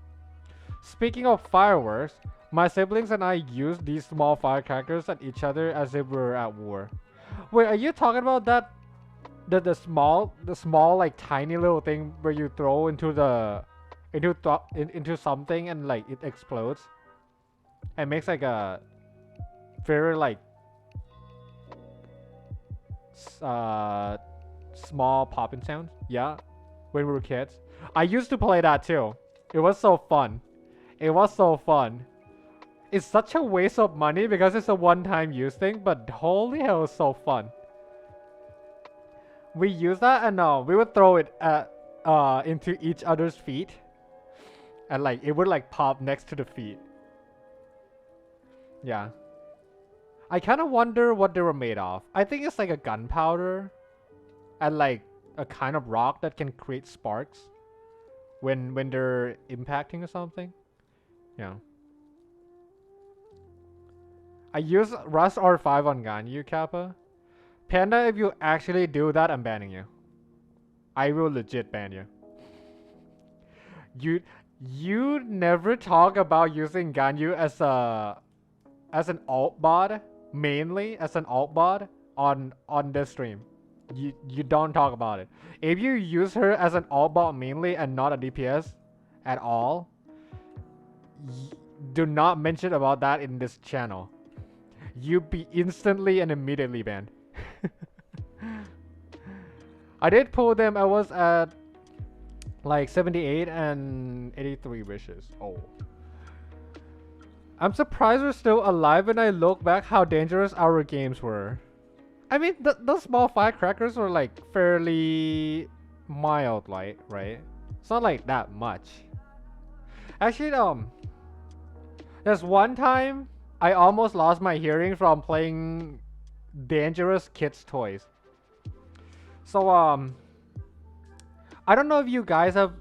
Speaker 1: Speaking of fireworks, my siblings and I used these small firecrackers at each other as if we were at war. Wait, are you talking about that? The small like tiny little thing where you throw into into something and like it explodes and makes like a very like small popping sounds. Yeah, when we were kids, I used to play that too. It was so fun. It was so fun. It's such a waste of money because it's a one-time use thing, but holy hell, it's so fun. We use that and we would throw it at into each other's feet, and like it would like pop next to the feet. Yeah. I kind of wonder what they were made of. I think it's like a gunpowder and like a kind of rock that can create sparks when they're impacting or something. Yeah. I use Rust R5 on Ganyu, Kappa. Panda, if you actually do that, I'm banning you. I will legit ban you. You never talk about using Ganyu as an alt bot, mainly as an alt bot on this stream. You don't talk about it. If you use her as an alt bot mainly and not a DPS at all, do not mention about that in this channel. You'd be instantly and immediately banned. I did pull them. I was at like 78 and 83 wishes. Oh. I'm surprised we're still alive when I look back how dangerous our games were. I mean, those small firecrackers were like fairly mild, right? It's not like that much. Actually, there's one time I almost lost my hearing from playing dangerous kids' toys. So, I don't know if you guys have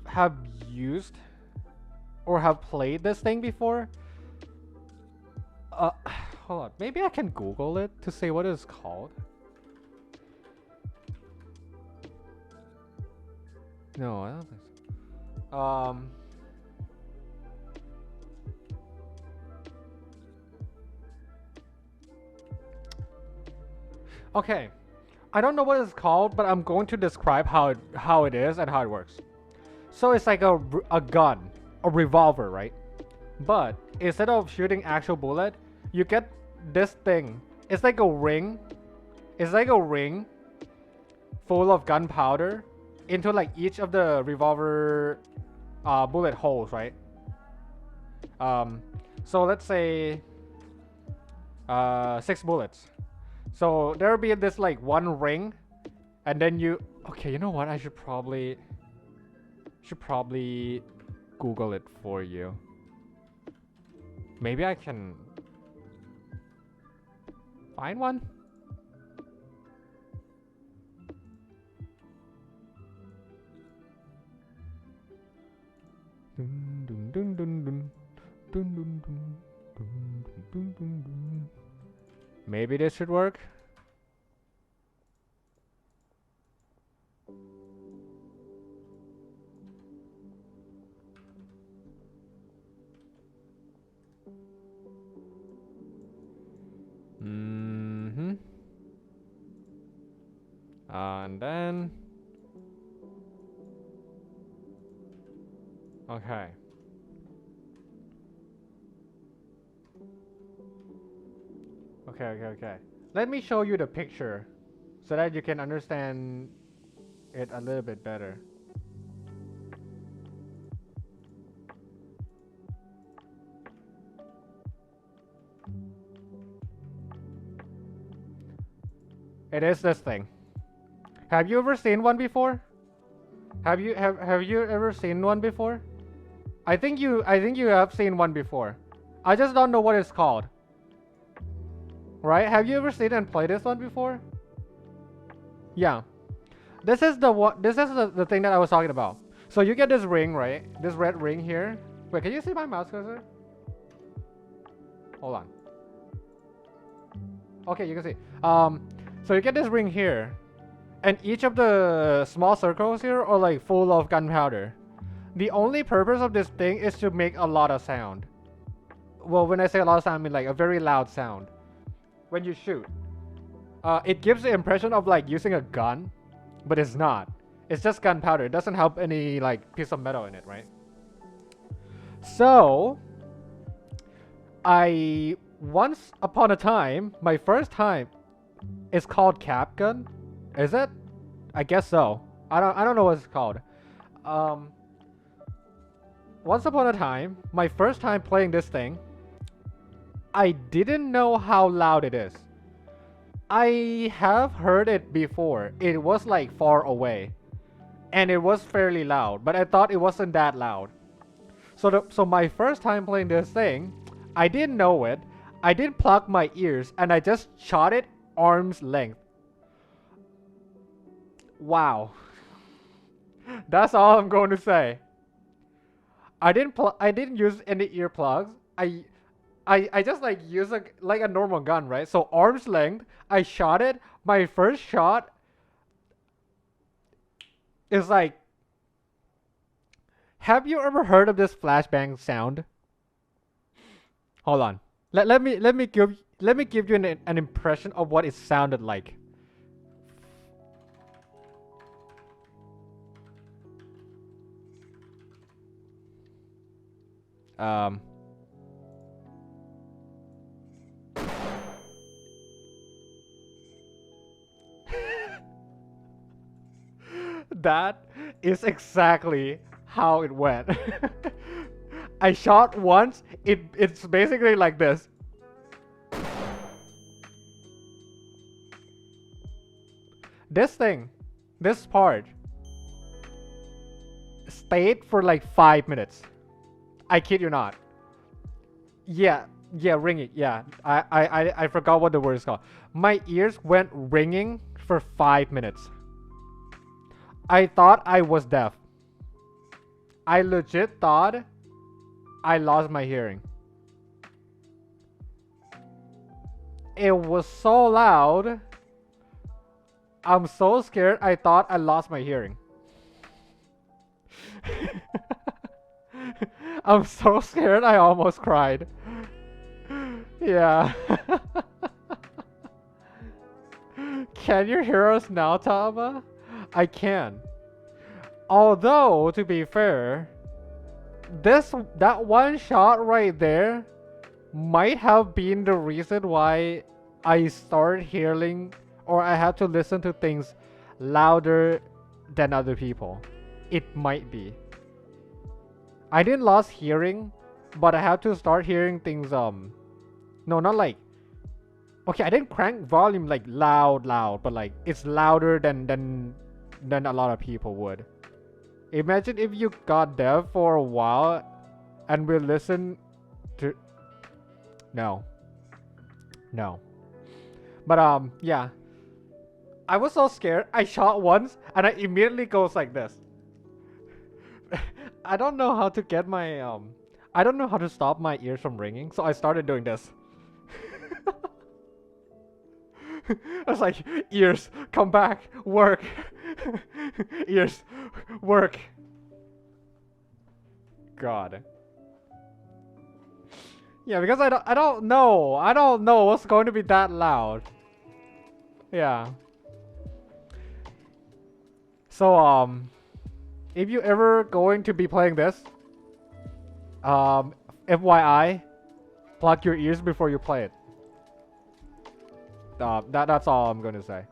Speaker 1: used or have played this thing before. Hold on. Maybe I can Google it to say what it's called. No, I don't think so. Okay. I don't know what it's called, but I'm going to describe how it is and how it works. So it's like a gun, a revolver, right? But instead of shooting actual bullet, you get this thing. It's like a ring. It's like a ring full of gunpowder into like each of the revolver bullet holes, right? So let's say 6 bullets. So there'll be this like one ring, and then you. Okay, you know what? I should probably Google it for you. Maybe I can find one. Maybe this should work. And then okay. Okay. Let me show you the picture so that you can understand it a little bit better. It is this thing. Have you ever seen one before? Have you ever seen one before? I think you have seen one before. I just don't know what it's called. Right? Have you ever seen and played this one before? Yeah. This is the one. This is the thing that I was talking about. So you get this ring, right? This red ring here. Wait, can you see my mouse cursor? Hold on. Okay, you can see. So you get this ring here, and each of the small circles here are like full of gunpowder. The only purpose of this thing is to make a lot of sound. Well, when I say a lot of sound, I mean like a very loud sound. When you shoot, it gives the impression of like using a gun, but it's not. It's just gunpowder. It doesn't have any like piece of metal in it, right? So, once upon a time, my first time, it's called cap gun. Is it? I guess so. I don't know what it's called. Once upon a time, my first time playing this thing, I didn't know how loud it is. I have heard it before. It was like far away, and it was fairly loud, but I thought it wasn't that loud. So my first time playing this thing, I didn't know it. I didn't plug my ears and I just shot it arm's length. Wow. That's all I'm going to say. I didn't use any earplugs. I just like use a normal gun, right? So arm's length, I shot it. My first shot is like, have you ever heard of this flashbang sound? Hold on. Let me give you an impression of what it sounded like. That is exactly how it went. I shot once, it's basically like this. This part stayed for like 5 minutes. I kid you not. Yeah, ringing. Yeah, I forgot what the word is called. My ears went ringing for 5 minutes. I thought I was deaf. I legit thought I lost my hearing. It was so loud. I'm so scared I thought I lost my hearing. I'm so scared I almost cried. Yeah. Can you hear us now, Tama? I can. Although, to be fair, that one shot right there might have been the reason why I started hearing, or I had to listen to things louder than other people. It might be. I didn't lose hearing, but I had to start hearing things, no, not like, okay, I didn't crank volume like loud, but like it's louder than a lot of people would. Imagine if you got deaf for a while and will listen to, no. But yeah, I was so scared. I shot once and I immediately goes like this. I don't know how to get my I don't know how to stop my ears from ringing, so I started doing this. I was like, ears, come back, work. Ears, work. God. Yeah, because I don't know what's going to be that loud. Yeah. So if you ever going to be playing this, FYI, plug your ears before you play it. That's all I'm gonna say.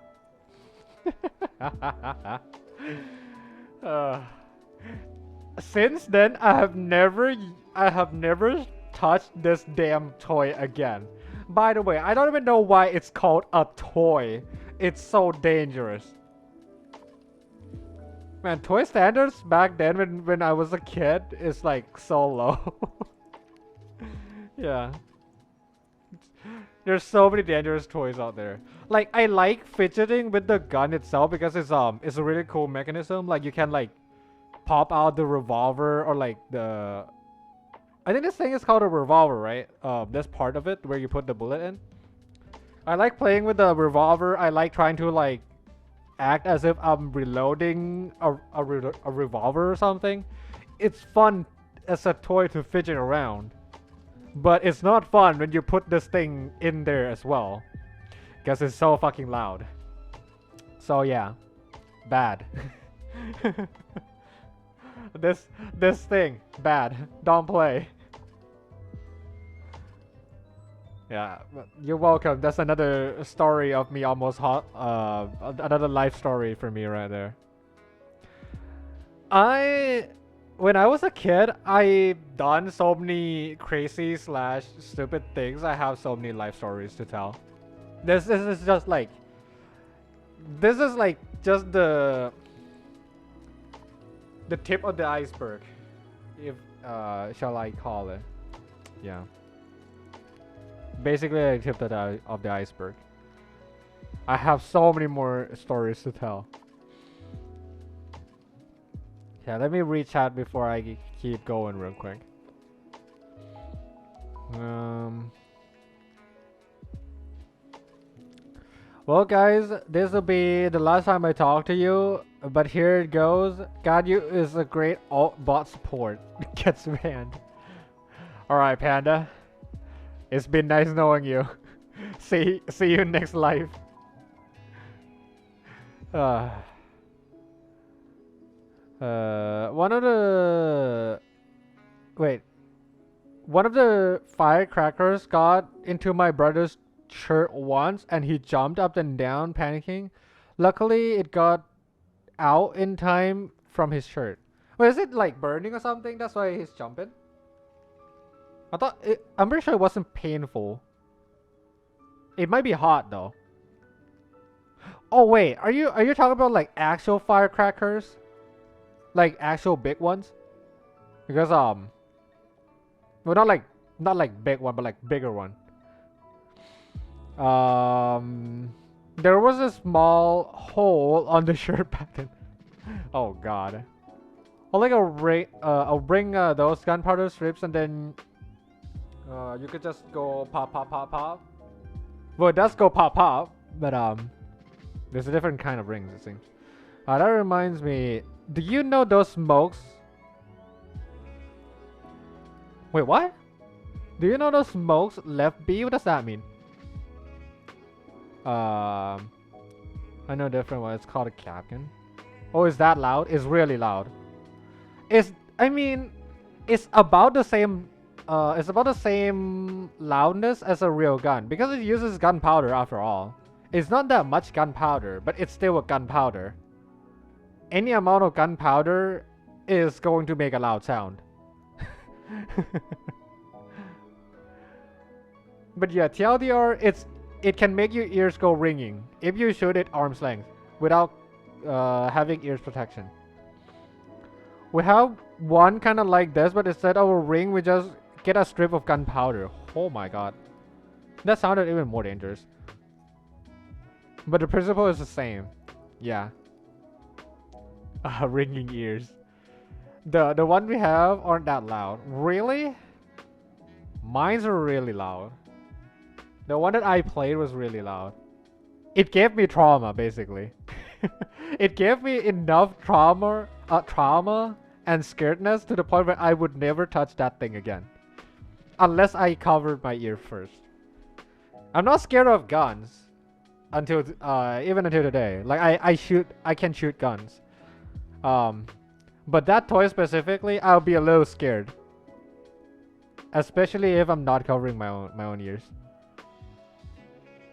Speaker 1: Since then, I have never touched this damn toy again. By the way, I don't even know why it's called a toy. It's so dangerous. Man, toy standards back then when I was a kid is like so low. Yeah. There's so many dangerous toys out there. Like, I like fidgeting with the gun itself because it's a really cool mechanism. Like, you can like pop out the revolver or like the, I think this thing is called a revolver, right? This part of it where you put the bullet in. I like playing with the revolver. I like trying to like act as if I'm reloading a revolver or something. It's fun as a toy to fidget around. But it's not fun when you put this thing in there as well. Because it's so fucking loud. So yeah. Bad. This thing. Bad. Don't play. Yeah. You're welcome. That's another story of me almost hot. Another life story for me right there. When I was a kid, I done so many crazy / stupid things. I have so many life stories to tell. This is just like, this is like just the tip of the iceberg, if shall I call it? Yeah. basically the tip of the iceberg. I have so many more stories to tell. Yeah, let me read chat before I keep going real quick. Well, guys, this will be the last time I talk to you, but here it goes. God, you is a great alt bot support. Gets banned. Alright, Panda. It's been nice knowing you. See you next life. One of the firecrackers got into my brother's shirt once and he jumped up and down panicking. Luckily it got out in time from his shirt. Wait, is it like burning or something? That's why he's jumping? I'm pretty sure it wasn't painful. It might be hot though. Oh wait, are you talking about like actual firecrackers? Like actual big ones? Because well, not like big one, but like bigger one. There was a small hole on the shirt pattern. Oh god. I'll bring those gunpowder strips and then you could just go pop pop pop pop. Well, it does go pop pop, but there's a different kind of rings it seems. That reminds me, do you know those smokes? Wait, what? Do you know those smokes left B? What does that mean? I know a different one. It's called a capkin. Oh, is that loud? It's really loud. I mean, it's about the same. It's about the same loudness as a real gun because it uses gunpowder after all. It's not that much gunpowder, but it's still a gunpowder. Any amount of gunpowder is going to make a loud sound. But yeah, TLDR, it can make your ears go ringing if you shoot it arm's length without having ears protection. We have one kind of like this, but instead of a ring, we just get a strip of gunpowder. Oh my god. That sounded even more dangerous. But the principle is the same. Yeah. Ringing ears. The one we have aren't that loud. Really? Mine's are really loud. The one that I played was really loud. It gave me trauma, basically. It gave me enough trauma and scaredness to the point where I would never touch that thing again. Unless I covered my ear first. I'm not scared of guns until even until today. Like I can shoot guns. But that toy specifically, I'll be a little scared. Especially if I'm not covering my own ears.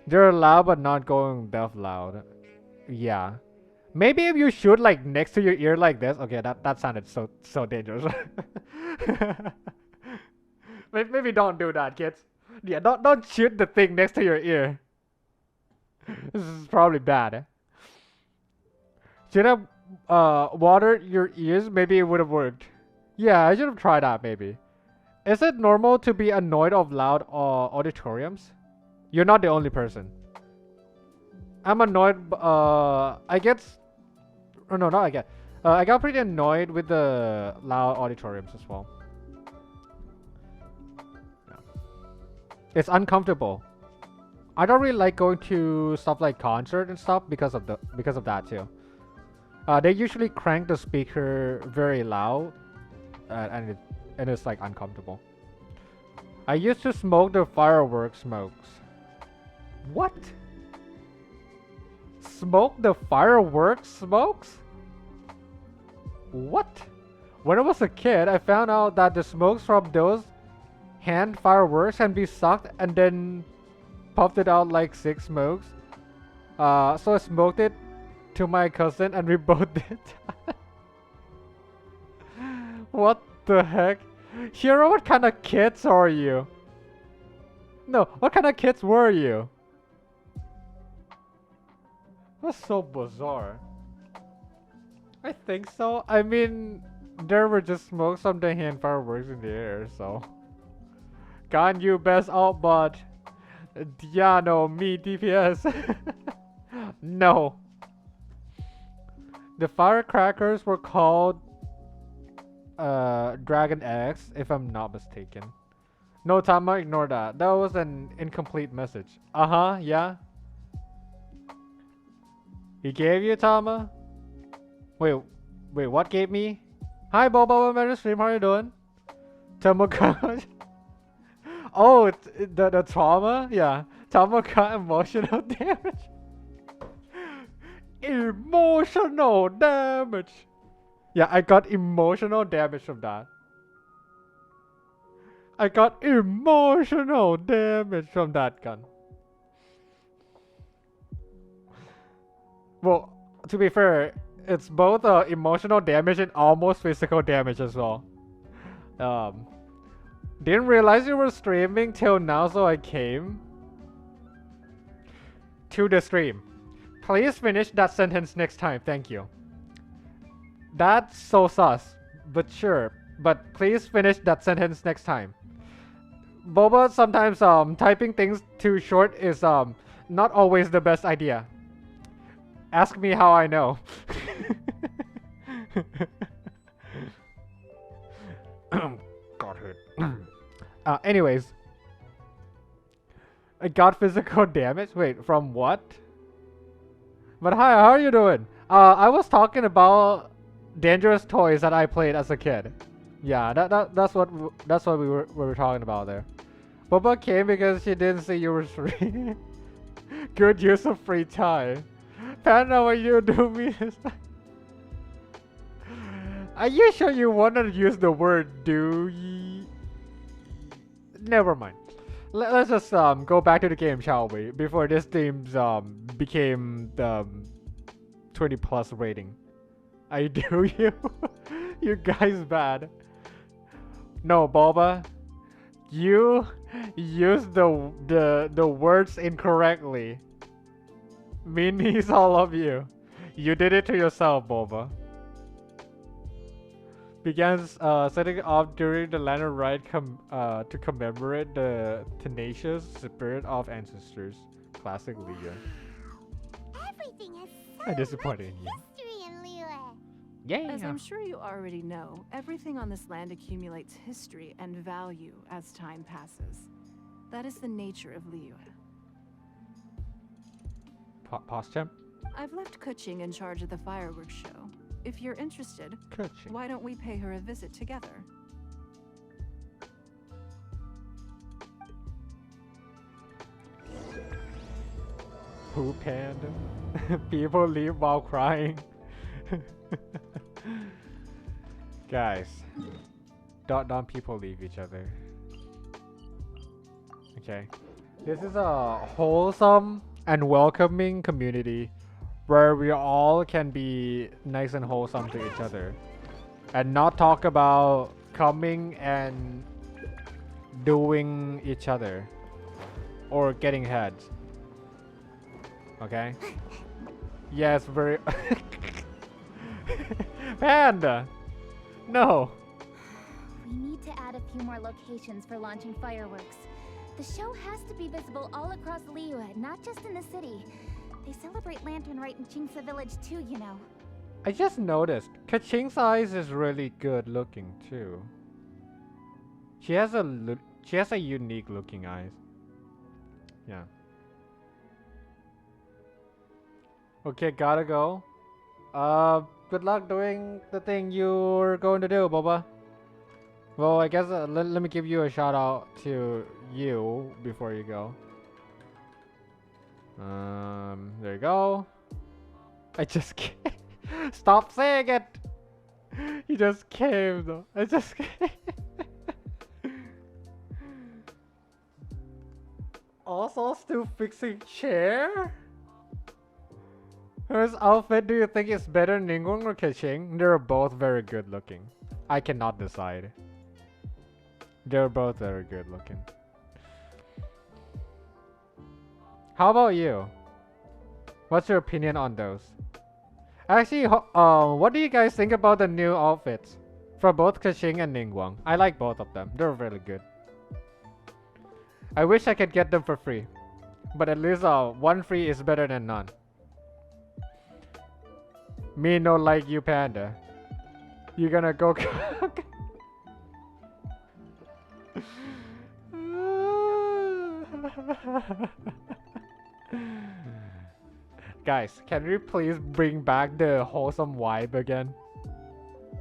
Speaker 1: They're loud but not going deaf loud. Yeah. Maybe if you shoot like next to your ear like this. Okay, that sounded so dangerous. Maybe don't do that, kids. Yeah, don't shoot the thing next to your ear. This is probably bad. Eh? Should have watered your ears? Maybe it would have worked. Yeah, I should have tried that maybe. Is it normal to be annoyed of loud auditoriums? You're not the only person. I'm annoyed. I get. Oh no, not I get. I got pretty annoyed with the loud auditoriums as well. Yeah. It's uncomfortable. I don't really like going to stuff like concert and stuff because of that too. They usually crank the speaker very loud, and it's like uncomfortable. I used to smoke the fireworks smokes. What? Smoke the fireworks smokes? What? When I was a kid, I found out that the smokes from those hand fireworks can be sucked and then puffed it out like 6 smokes. So I smoked it to my cousin and we both did. What the heck? Hero, what kind of kids are you? No, what kind of kids were you? That's so bizarre. I think so. I mean, there were just smokes from the hand fireworks in the air, so. God, you best out, but Yeah, no, me DPS. No. The firecrackers were called Dragon Eggs, if I'm not mistaken. No, Tama, ignore that. That was an incomplete message. Uh-huh, yeah. He gave you, Tama? Wait, what gave me? Hi, Bobo, I'm at stream, how you doing? Tamokun. Oh, the trauma? Yeah. Tama got emotional damage. Emotional damage. Yeah, I got emotional damage from that. I got emotional damage from that gun. Well, to be fair, it's both emotional damage and almost physical damage as well. Didn't realize you were streaming till now, so I came to the stream. Please finish that sentence next time, thank you. That's so sus, but sure. But please finish that sentence next time. Boba, sometimes typing things too short is not always the best idea. Ask me how I know. Got hurt. Anyways, I got physical damage. Wait, from what? But hi, how are you doing? I was talking about dangerous toys that I played as a kid. Yeah, that's what we were talking about there. Boba came because she didn't see you were free. Good use of free time. Panda, what you do me? Are you sure you want to use the word do ye? Never mind. Let's just go back to the game, shall we? Before this team's became the 20+ rating. I do you? You guys bad. No, Boba. You used the words incorrectly. Meanies all of you. You did it to yourself, Boba. Began setting off during the Lantern Rite to commemorate the tenacious spirit of ancestors. Classic Leah.
Speaker 6: Everything has so
Speaker 1: I'm disappointed in you.
Speaker 6: history in Liyue.
Speaker 1: Yeah.
Speaker 5: As I'm sure you already know, everything on this land accumulates history and value as time passes. That is the nature of Liyue.
Speaker 1: Pause, champ.
Speaker 5: I've left Kuching in charge of the fireworks show. If you're interested, why don't we pay her a visit together?
Speaker 1: Poo panda. People leave while crying. Guys, don't people leave each other. Okay. This is a wholesome and welcoming community where we all can be nice and wholesome to each other and not talk about coming and doing each other or getting heads. Okay? Yes, very Panda! No!
Speaker 7: We need to add a few more locations for launching fireworks. The show has to be visible all across Liyue, not just in the city. They celebrate Lantern Rite in Chingsa Village too, you know.
Speaker 1: I just noticed, Kaching's eyes is really good looking too. She has a unique looking eyes. Yeah. Okay, gotta go. Good luck doing the thing you're going to do, Boba. Well, I guess let me give you a shout out to you before you go. There you go. I just can't. Stop saying it! He just came though. I just came. Also still fixing chair? Whose outfit do you think is better, Ningguang or Keqing? They're both very good looking. I cannot decide. They're both very good looking. How about you? What's your opinion on those? Actually, what do you guys think about the new outfits for both Keqing and Ningguang? I like both of them. They're really good. I wish I could get them for free. But at least one free is better than none. Me no like you, panda. You gonna go? Guys, can we please bring back the wholesome vibe again?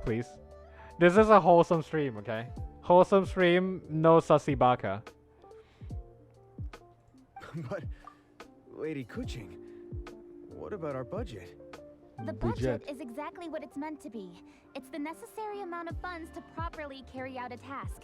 Speaker 1: Please. This is a wholesome stream, okay? Wholesome stream, no sussy baka.
Speaker 8: But, Lady Kuching, what about our budget?
Speaker 7: The budget is exactly what it's meant to be. It's the necessary amount of funds to properly carry out a task.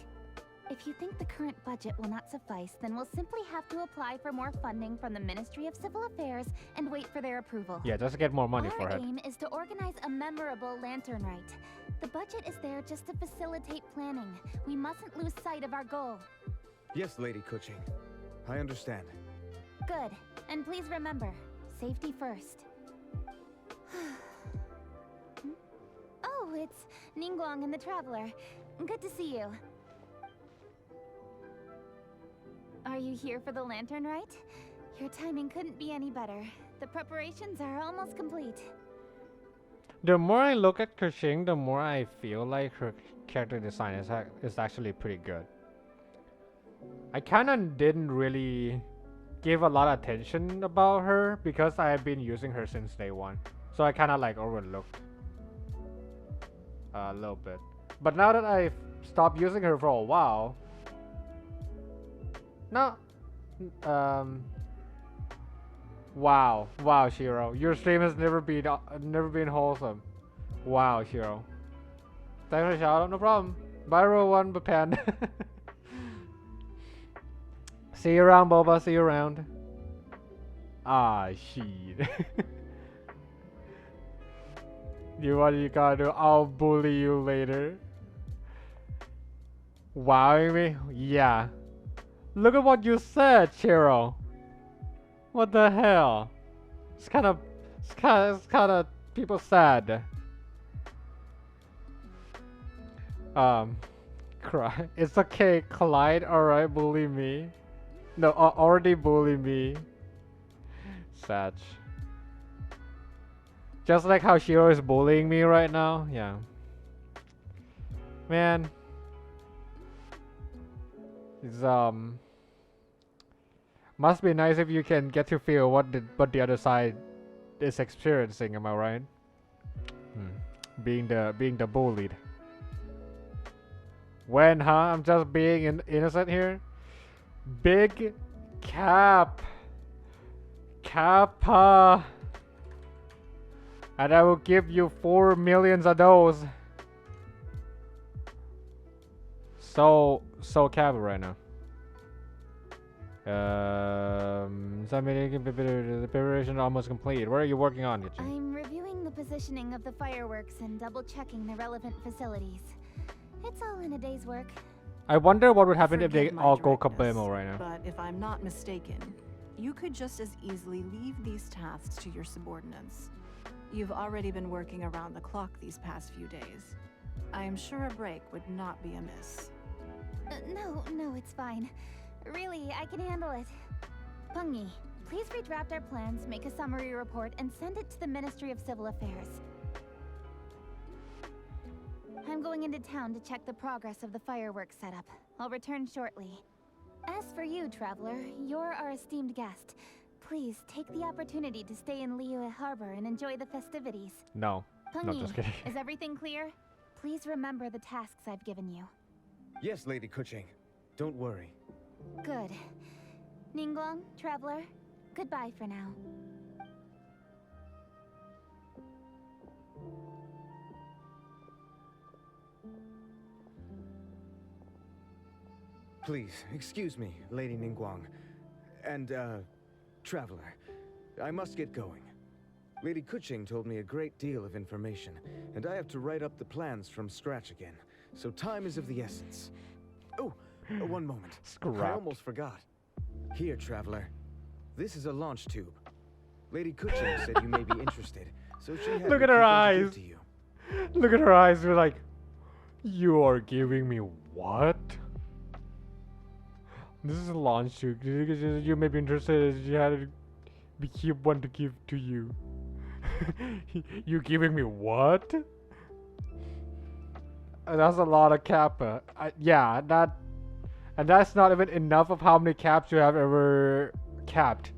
Speaker 7: If you think the current budget will not suffice, then we'll simply have to apply for more funding from the Ministry of Civil Affairs and wait for their approval.
Speaker 1: Yeah, just get more money for
Speaker 7: Our
Speaker 1: it.
Speaker 7: aim is to organize a memorable lantern rite. The budget is there just to facilitate planning. We mustn't lose sight of our goal.
Speaker 8: Yes, Lady Kuching. I understand.
Speaker 7: Good. And please remember, safety first. Oh, it's Ningguang and the Traveler. Good to see you. Are you here for the lantern rite? Your timing couldn't be any better. The preparations are almost complete.
Speaker 1: The more I look at Kersing, the more I feel like her character design is actually pretty good. I kinda didn't really give a lot of attention about her because I have been using her since day one. So I kinda like overlooked a little bit. But now that I've stopped using her for a while, wow, Shiro, your stream has never been wholesome. Wow, Shiro. Thanks for the shout out, no problem. Bye, Rowan, Bapan. See you around, Boba. See you around. Ah, shit. What you gotta do? I'll bully you later. Wowing me? Yeah. Look at what you said, Chiro. What the hell? It's kind of people sad. Cry. It's okay, Clyde. Alright, bully me. No, already bully me. Sad. Just like how Shiro is bullying me right now. Yeah. Man. It's must be nice if you can get to feel what the other side is experiencing. Am I right? Being the bullied. When, huh? I'm just being innocent here. Big cap. Kappa. And I will give you 4 million of those. So Kappa right now. The preparation almost complete. What are you working on, Kitchen?
Speaker 7: I'm reviewing the positioning of the fireworks and double-checking the relevant facilities. It's all in a day's work.
Speaker 1: I wonder what would happen if they
Speaker 5: Forgive my
Speaker 1: all go
Speaker 5: directness,
Speaker 1: kablamo right now.
Speaker 5: But if I'm not mistaken, you could just as easily leave these tasks to your subordinates. You've already been working around the clock these past few days. I am sure a break would not be amiss.
Speaker 7: No, it's fine. Really, I can handle it. Pungi, please redraft our plans, make a summary report, and send it to the Ministry of Civil Affairs. I'm going into town to check the progress of the fireworks setup. I'll return shortly. As for you, Traveler, you're our esteemed guest. Please take the opportunity to stay in Liyue Harbor and enjoy the festivities.
Speaker 1: No,
Speaker 7: Pungi,
Speaker 1: just kidding.
Speaker 7: is everything clear? Please remember the tasks I've given you.
Speaker 8: Yes, Lady Kuching. Don't worry.
Speaker 7: Good. Ningguang, Traveler, goodbye for now.
Speaker 8: Please, excuse me, Lady Ningguang. And, Traveler. I must get going. Lady Kuching told me a great deal of information, and I have to write up the plans from scratch again. So time is of the essence. Oh, one moment. I
Speaker 1: Scrap.
Speaker 8: almost forgot. Here, Traveler. This is a launch tube. Lady Kuching said you may be interested, so she had
Speaker 1: Look
Speaker 8: me
Speaker 1: at her
Speaker 8: keep
Speaker 1: eyes.
Speaker 8: introduced to you.
Speaker 1: Look at her eyes. We're like, you are giving me what? This is a launch too. You may be interested. You had we keep one to give to you. You giving me what? That's a lot of kappa. Yeah, and that's not even enough of how many caps you have ever capped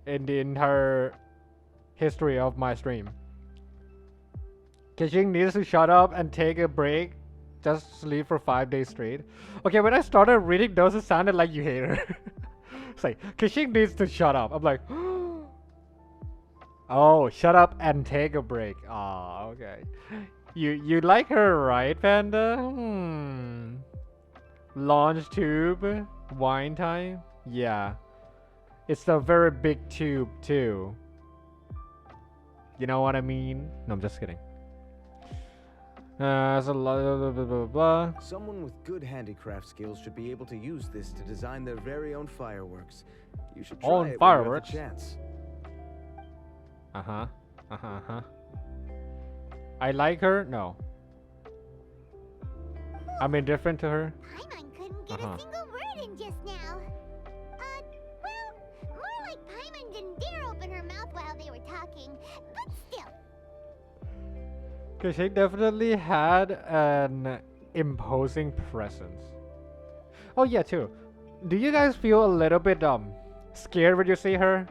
Speaker 1: in the entire history of my stream. Kishing needs to shut up and take a break. Just sleep for 5 days straight. Okay, when I started reading those, it sounded like you hate her. It's like, Kishing needs to shut up. I'm like, oh, shut up and take a break. Ah, okay. You like her, right, Panda? Launch tube, wine time. Yeah, it's a very big tube too. You know what I mean? No, I'm just kidding. It's a lot of blah, blah, blah.
Speaker 8: Someone with good handicraft skills should be able to use this to design their very own fireworks. You should try
Speaker 1: Own
Speaker 8: it
Speaker 1: fireworks?
Speaker 8: when you have the chance.
Speaker 1: I like her? No. I'm indifferent to her?
Speaker 6: Paimon couldn't get a single word in just now. Well, more like Paimon didn't dare open her mouth while they were talking, but still.
Speaker 1: Because she definitely had an imposing presence. Oh yeah, too. Do you guys feel a little bit scared when you see her?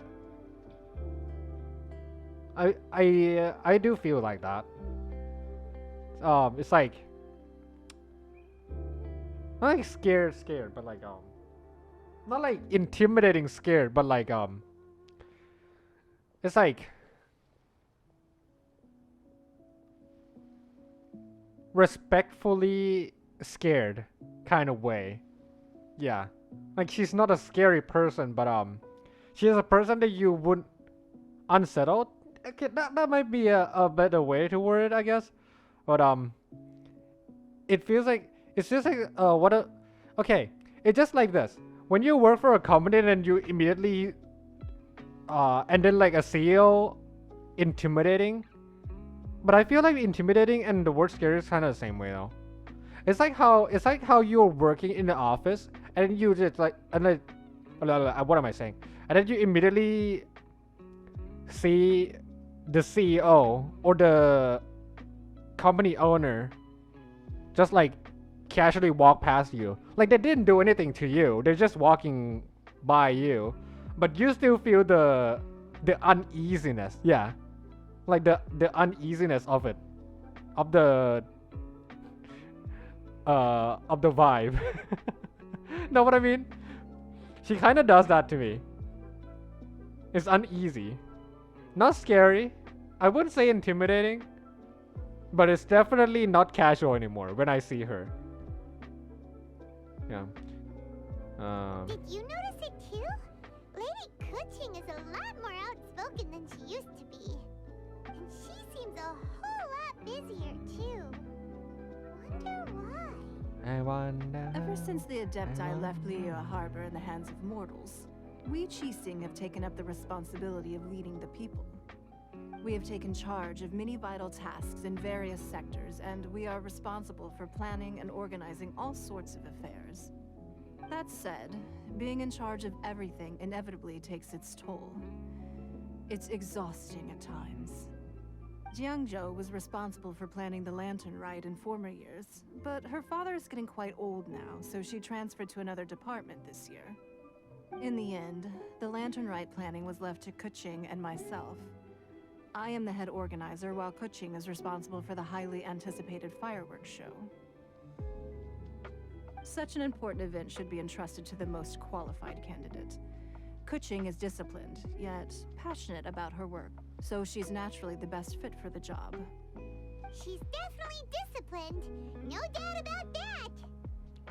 Speaker 1: I do feel like that. It's like not like scared, but like not like intimidating scared, but like it's like respectfully scared kind of way. Yeah, like she's not a scary person, but she's a person that you would unsettled. Okay, that might be a better way to word it, I guess. But it feels like it's just like okay, it's just like this. When you work for a company and you immediately and then like a CEO intimidating. But I feel like intimidating and the word scary is kind of the same way though. It's like how you're working in the office and then you just like what am I saying? And then you immediately see the CEO or the company owner just like casually walk past you. Like they didn't do anything to you. They're just walking by you. But you still feel the uneasiness. Yeah. Like the uneasiness of it. Of the vibe. Know what I mean? She kind of does that to me. It's uneasy. Not scary. I wouldn't say intimidating. But it's definitely not casual anymore when I see her. Yeah.
Speaker 6: Did you notice it too? Lady Kuching is a lot more outspoken than she used to be. And she seems a whole lot busier too. Wonder why?
Speaker 1: I wonder.
Speaker 5: Ever since the Adepti left Liyue Harbor in the hands of mortals, we Qixing have taken up the responsibility of leading the people. We have taken charge of many vital tasks in various sectors, and we are responsible for planning and organizing all sorts of affairs. That said, being in charge of everything inevitably takes its toll. It's exhausting at times. Jiangzhou was responsible for planning the Lantern Rite in former years, but her father is getting quite old now, so she transferred to another department this year. In the end, the Lantern Rite planning was left to Kuching and myself. I am the head organizer, while Kuching is responsible for the highly anticipated fireworks show. Such an important event should be entrusted to the most qualified candidate. Kuching is disciplined, yet passionate about her work, so she's naturally the best fit for the job.
Speaker 6: She's definitely disciplined. No doubt about that.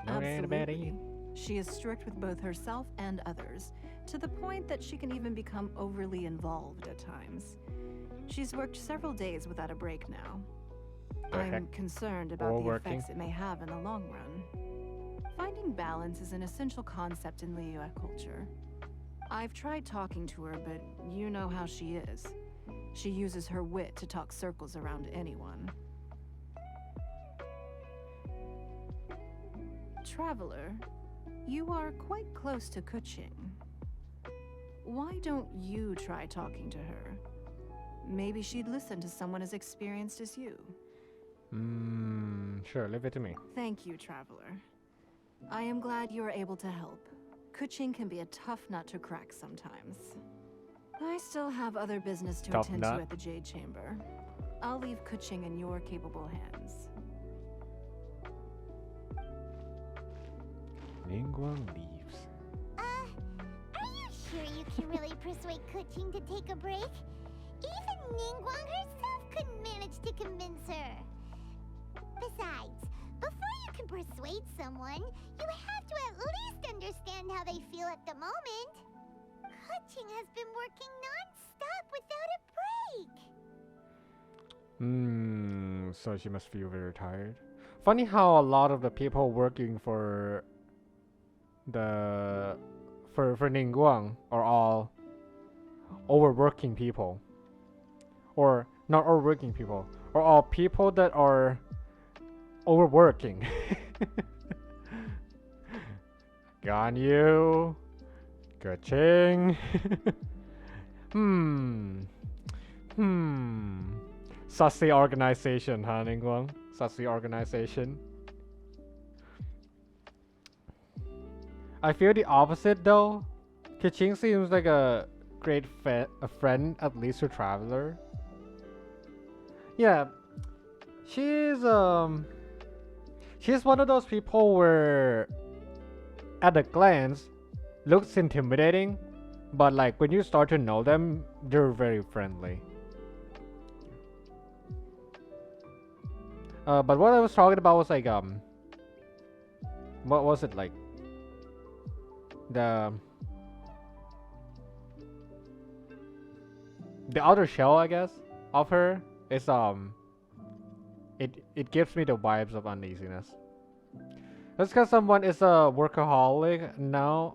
Speaker 5: Absolutely. She is strict with both herself and others, to the point that she can even become overly involved at times. She's worked several days without a break now. I'm concerned about the effects it may have in the long run. Finding balance is an essential concept in Liyue culture. I've tried talking to her, but you know how she is. She uses her wit to talk circles around anyone. Traveler, You are quite close to Kuching. Why don't you try talking to her? Maybe she'd listen to someone as experienced as you.
Speaker 1: Sure, leave it to me.
Speaker 5: Thank you, Traveler. I am glad you are able to help. Kuching can be a tough nut to crack sometimes. I still have other business to
Speaker 1: Tough
Speaker 5: attend
Speaker 1: nut?
Speaker 5: to at the Jade Chamber. I'll leave Kuching in your capable hands.
Speaker 1: Ningguang leaves.
Speaker 6: Are you sure you can really persuade Kuching to take a break? Even Ningguang herself couldn't manage to convince her. Besides, before you can persuade someone, you have to at least understand how they feel at the moment. Kuching has been working non-stop without a break.
Speaker 1: So she must feel very tired. Funny how a lot of the people working for Ningguang are all overworking people. Or not overworking people, or all people that are overworking. Ganyu, Kuching. Sussy organization, huh, Ningguang? Sussy organization. I feel the opposite though. Kuching seems like a great friend, at least to Traveler. Yeah, she's one of those people where at a glance looks intimidating, but like when you start to know them, they're very friendly. But what I was talking about was like what was it like? The outer shell, I guess, of her is it gives me the vibes of uneasiness. That's because someone is a workaholic. Now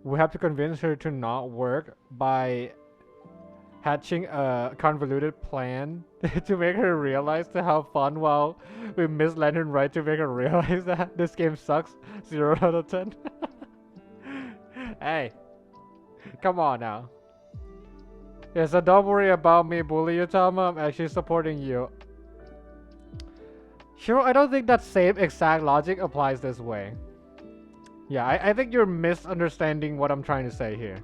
Speaker 1: we have to convince her to not work by hatching a convoluted plan to make her realize to have fun while we miss Lantern Right to make her realize that this game sucks 0 out of 10. Hey, come on now. Yeah, so don't worry about me, bully you, Tama. I'm actually supporting you. Sure, I don't think that same exact logic applies this way. Yeah, I think you're misunderstanding what I'm trying to say here.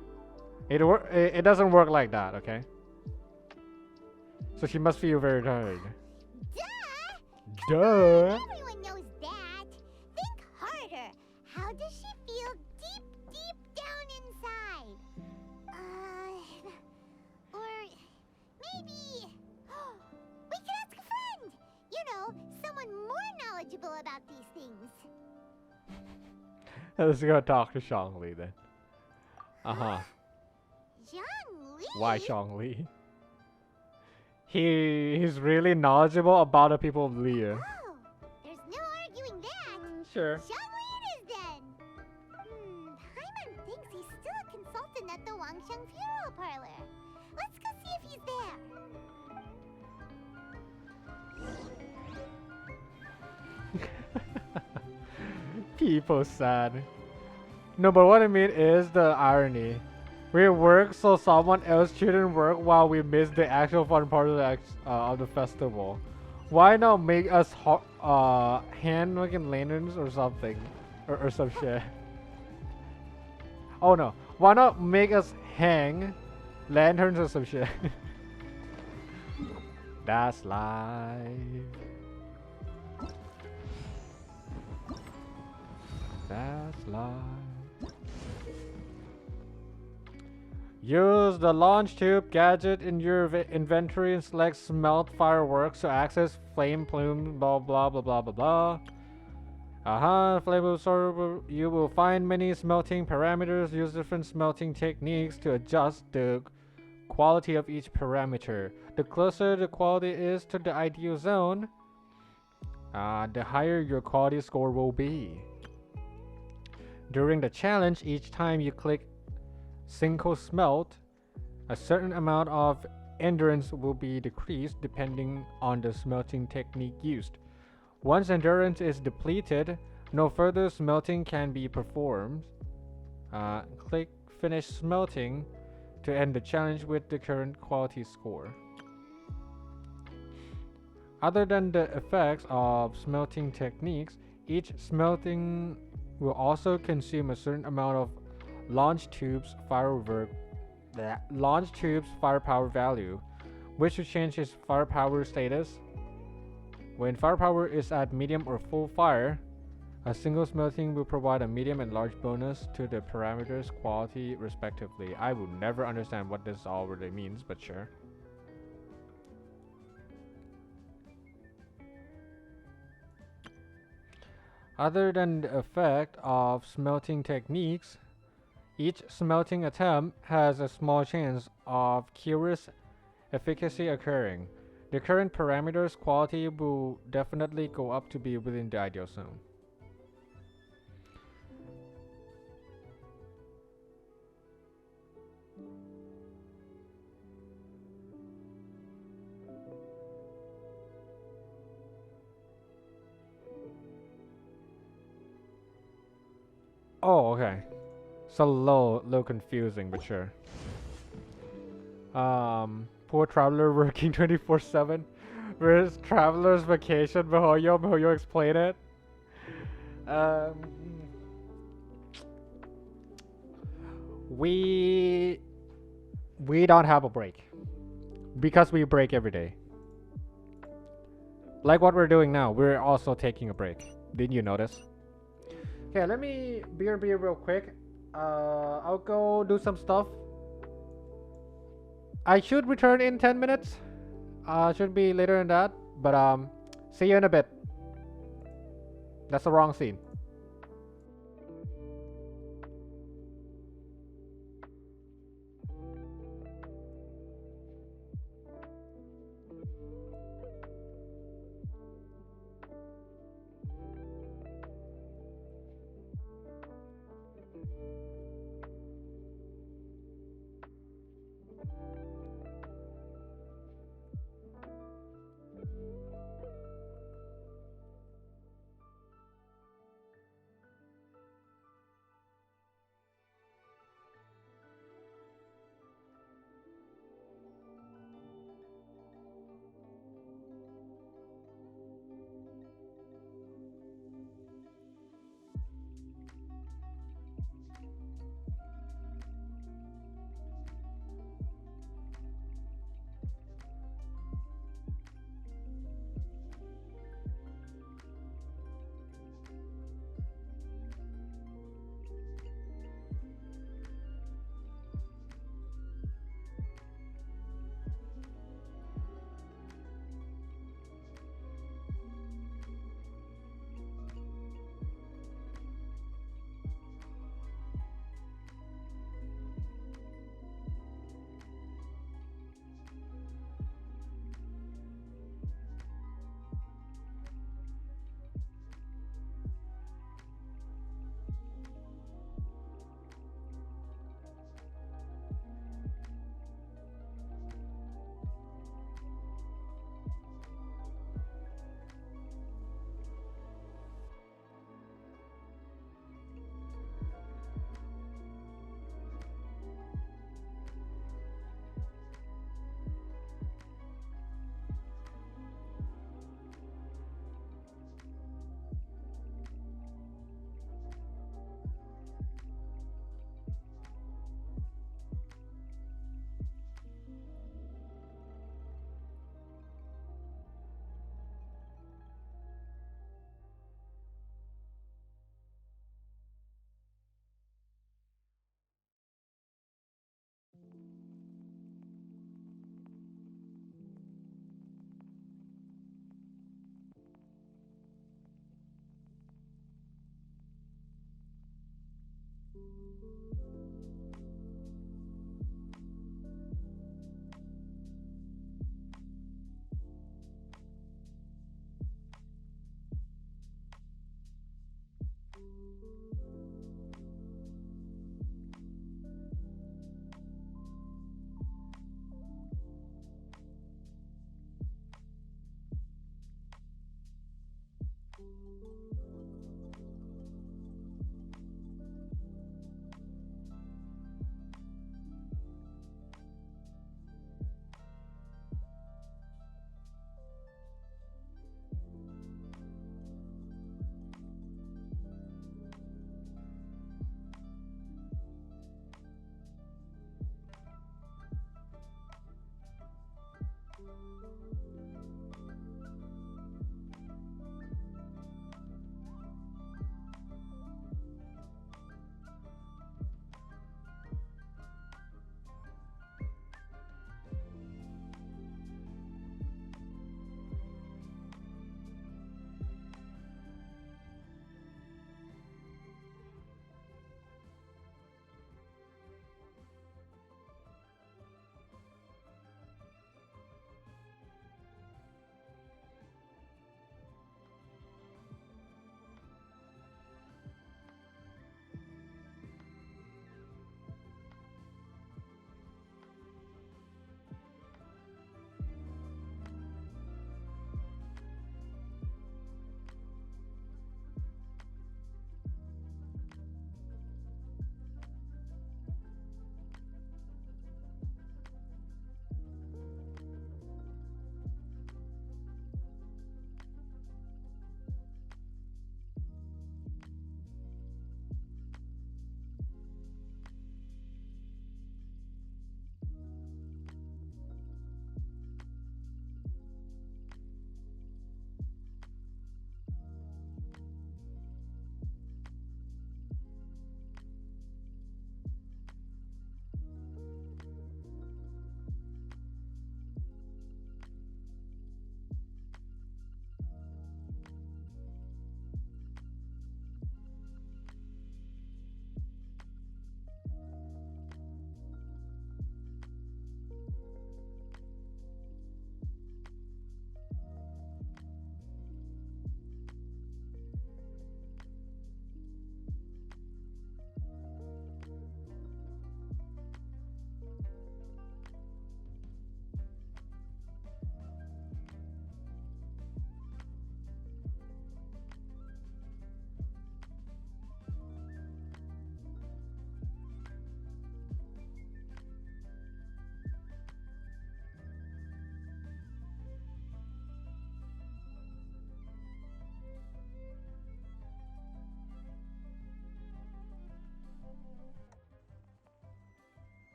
Speaker 1: It doesn't work like that, okay? So she must feel very tired.
Speaker 6: Duh!
Speaker 1: Duh!
Speaker 6: Everyone knows that. Think harder. How does she feel deep down inside? Or maybe we could ask a friend. You know, someone more knowledgeable about these things.
Speaker 1: Let's go talk to Shangli then. Uh-huh.
Speaker 6: Zhang Li?
Speaker 1: Why Shangli? He's really knowledgeable about the people of Leah.
Speaker 6: Oh, there's no arguing that.
Speaker 1: Sure.
Speaker 6: Zhang Li it is then. Paimon thinks he's still a consultant at the Wangsheng Funeral Parlor. Let's go see if he's there.
Speaker 1: People sad. No, but what I mean is the irony. We work so someone else shouldn't work while we miss the actual fun part of the festival. Why not make us hand making lanterns or something, or some shit? Oh no! Why not make us hang lanterns or some shit? That's life. That's life. Use the launch tube gadget in your inventory and select smelt fireworks to access flame plume, blah blah blah blah blah blah. Flame absorber. You will find many smelting parameters. Use different smelting techniques to adjust the quality of each parameter. The closer the quality is to the ideal zone, the higher your quality score will be. During the challenge, each time you click single smelt, a certain amount of endurance will be decreased depending on the smelting technique used. Once endurance is depleted, No further smelting can be performed. Click Finish Smelting to end the challenge with the current quality score. Other than the effects of smelting techniques, each smelting will also consume a certain amount of launch tube's firepower value, which will change its firepower status. When firepower is at medium or full fire, a single smelting will provide a medium and large bonus to the parameters quality respectively. I will never understand what this all really means, but sure. Other than the effect of smelting techniques, each smelting attempt has a small chance of curious efficacy occurring. The current parameters quality will definitely go up to be within the ideal zone. Oh, okay. It's a little confusing, but sure. Poor traveler working 24/7. Where's traveler's vacation? Mihoyo, explain it. Um, we don't have a break because we break every day. Like what we're doing now, we're also taking a break. Didn't you notice? Okay, let me beer real quick. I'll go do some stuff. I should return in 10 minutes. Should be later than that, but see you in a bit. That's the wrong scene.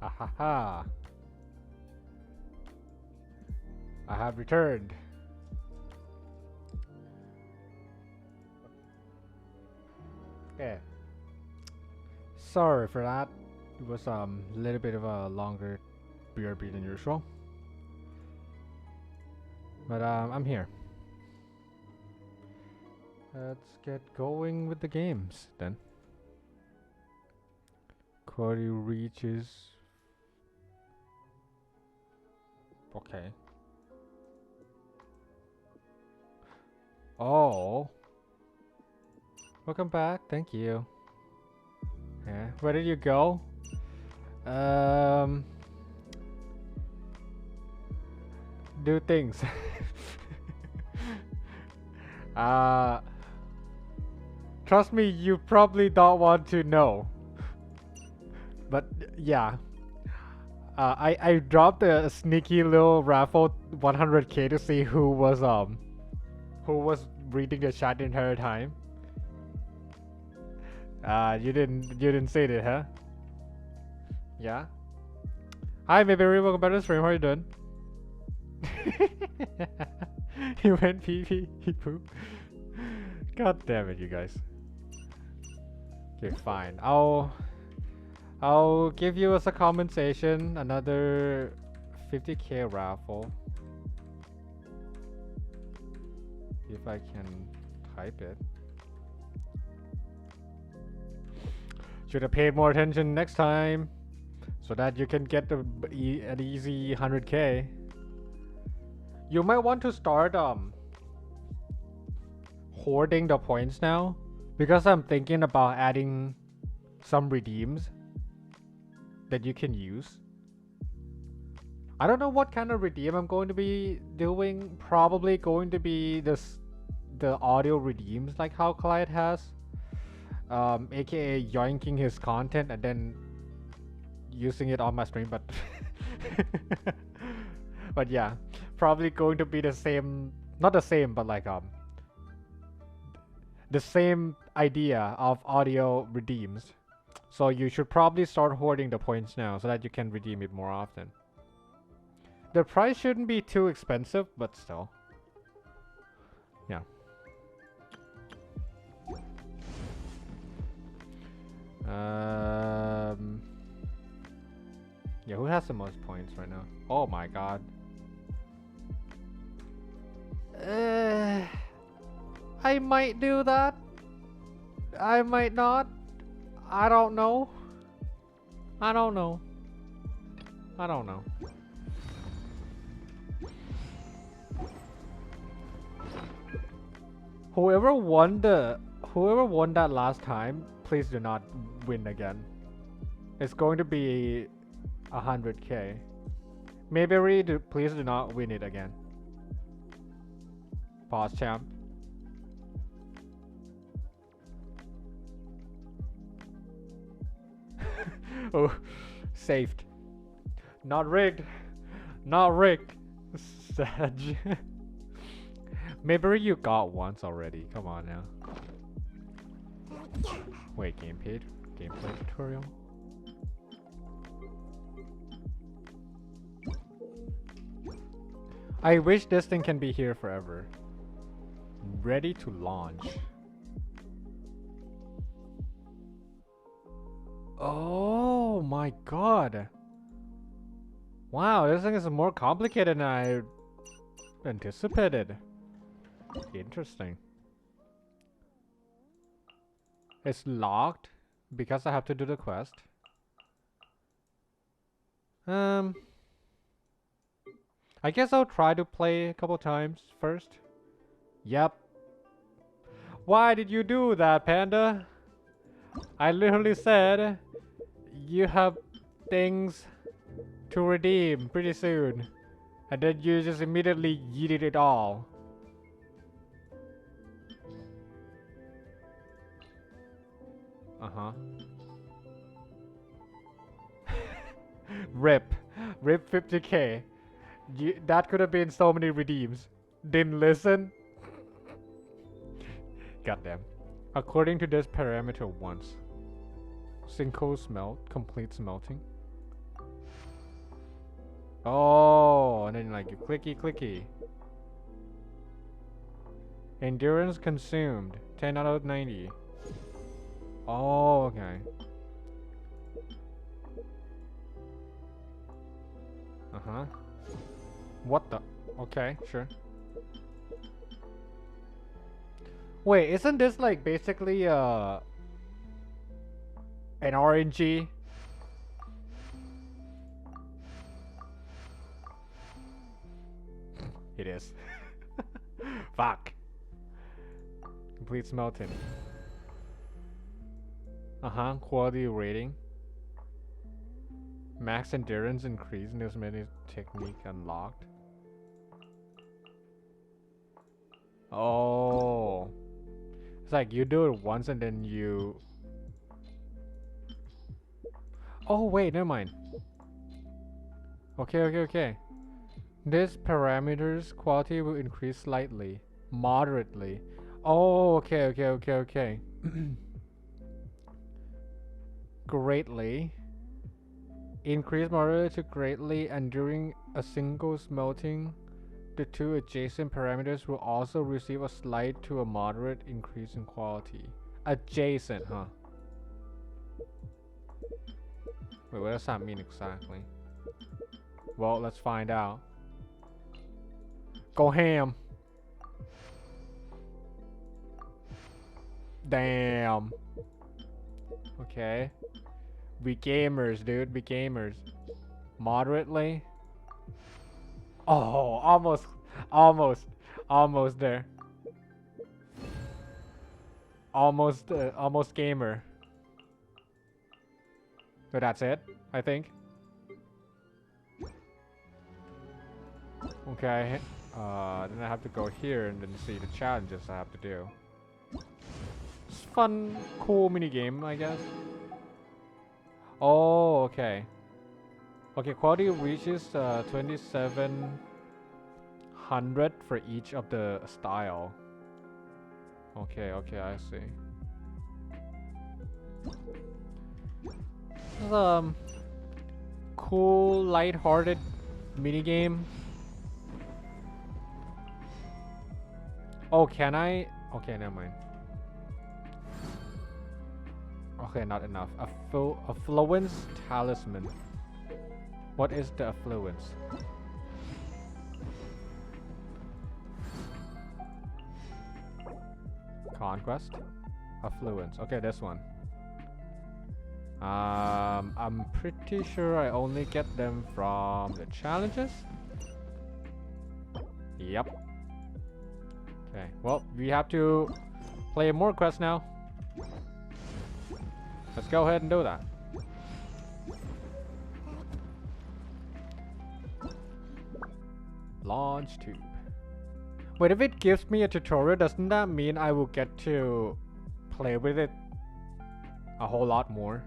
Speaker 1: Ha ha ha. I have returned. Yeah. Sorry for that. It was a little bit of a longer BRB than usual. But I'm here. Let's get going with the games then. Quality reaches. Okay. Oh. Welcome back. Thank you. Yeah. Where did you go? Do things. Trust me, you probably don't want to know. But yeah. I dropped a sneaky little raffle 100k to see who was reading the chat the entire time. You didn't see it, huh? Yeah. Hi, Mayberry, welcome back to the stream. How are you doing? He went pee pee, he poop. God damn it, you guys. Okay, fine. I'll give you as a compensation another 50k raffle. If I can type it. Should have paid more attention next time, so that you can get an easy 100k. You might want to start hoarding the points now, because I'm thinking about adding some redeems that you can use. I don't know what kind of redeem I'm going to be doing. Probably going to be the audio redeems like how Clyde has, aka yoinking his content and then using it on my stream, but but yeah, probably going to be the same, not the same, but like the same idea of audio redeems. So you should probably start hoarding the points now so that you can redeem it more often. The price shouldn't be too expensive, but still. Yeah. Yeah, who has the most points right now? Oh my god. I might do that. I might not. I don't know. I don't know. I don't know. Whoever won that last time, please do not win again. It's going to be 100k. Maybe please do not win it again. Pause, champ. Oh, saved. Not rigged. Not rigged. Sag. Maybe you got once already. Come on now. Wait, gameplay tutorial. I wish this thing can be here forever. Ready to launch. Oh my god. Wow, this thing is more complicated than I anticipated. Interesting. It's locked because I have to do the quest. I guess I'll try to play a couple times first. Yep. Why did you do that, Panda? I literally said you have things to redeem pretty soon, and then you just immediately yeeted it all. Uh-huh. Rip 50k. That could have been so many redeems. Didn't listen. Goddamn. According to this parameter once. Single smelt, complete smelting. Oh, and then like you clicky clicky. Endurance consumed 10 out of 90. Oh, okay. Uh-huh. What the? Okay, sure. Wait, isn't this like basically an RNG? It is. Fuck. Complete smelting. Uh-huh, quality rating. Max endurance increase, there's many technique unlocked. Oh. It's like you do it once and then you... Oh wait, never mind. Okay. This parameter's quality will increase slightly. Moderately. Oh, okay. Greatly. Increase moderately to greatly, and during a single smelting, the two adjacent parameters will also receive a slight to a moderate increase in quality. Adjacent, huh? Wait, what does that mean exactly? Well, let's find out. Go ham. Damn. Okay. Be gamers, dude. Be gamers. Moderately. Oh, almost there. Almost gamer. So that's it, I think. Okay. Then I have to go here and then see the challenges I have to do. It's fun, cool mini game, I guess. Oh, okay. Okay, quality reaches 2700 for each of the style. Okay, I see. This is cool, light-hearted mini game. Oh, can I? Okay, never mind. Okay, not enough. Affluence talisman. What is the affluence? Conquest? Affluence. Okay, this one. I'm pretty sure I only get them from the challenges. Yep. Okay, well, we have to play more quests now. Let's go ahead and do that. Launch tube. Wait, if it gives me a tutorial, doesn't that mean I will get to play with it a whole lot more?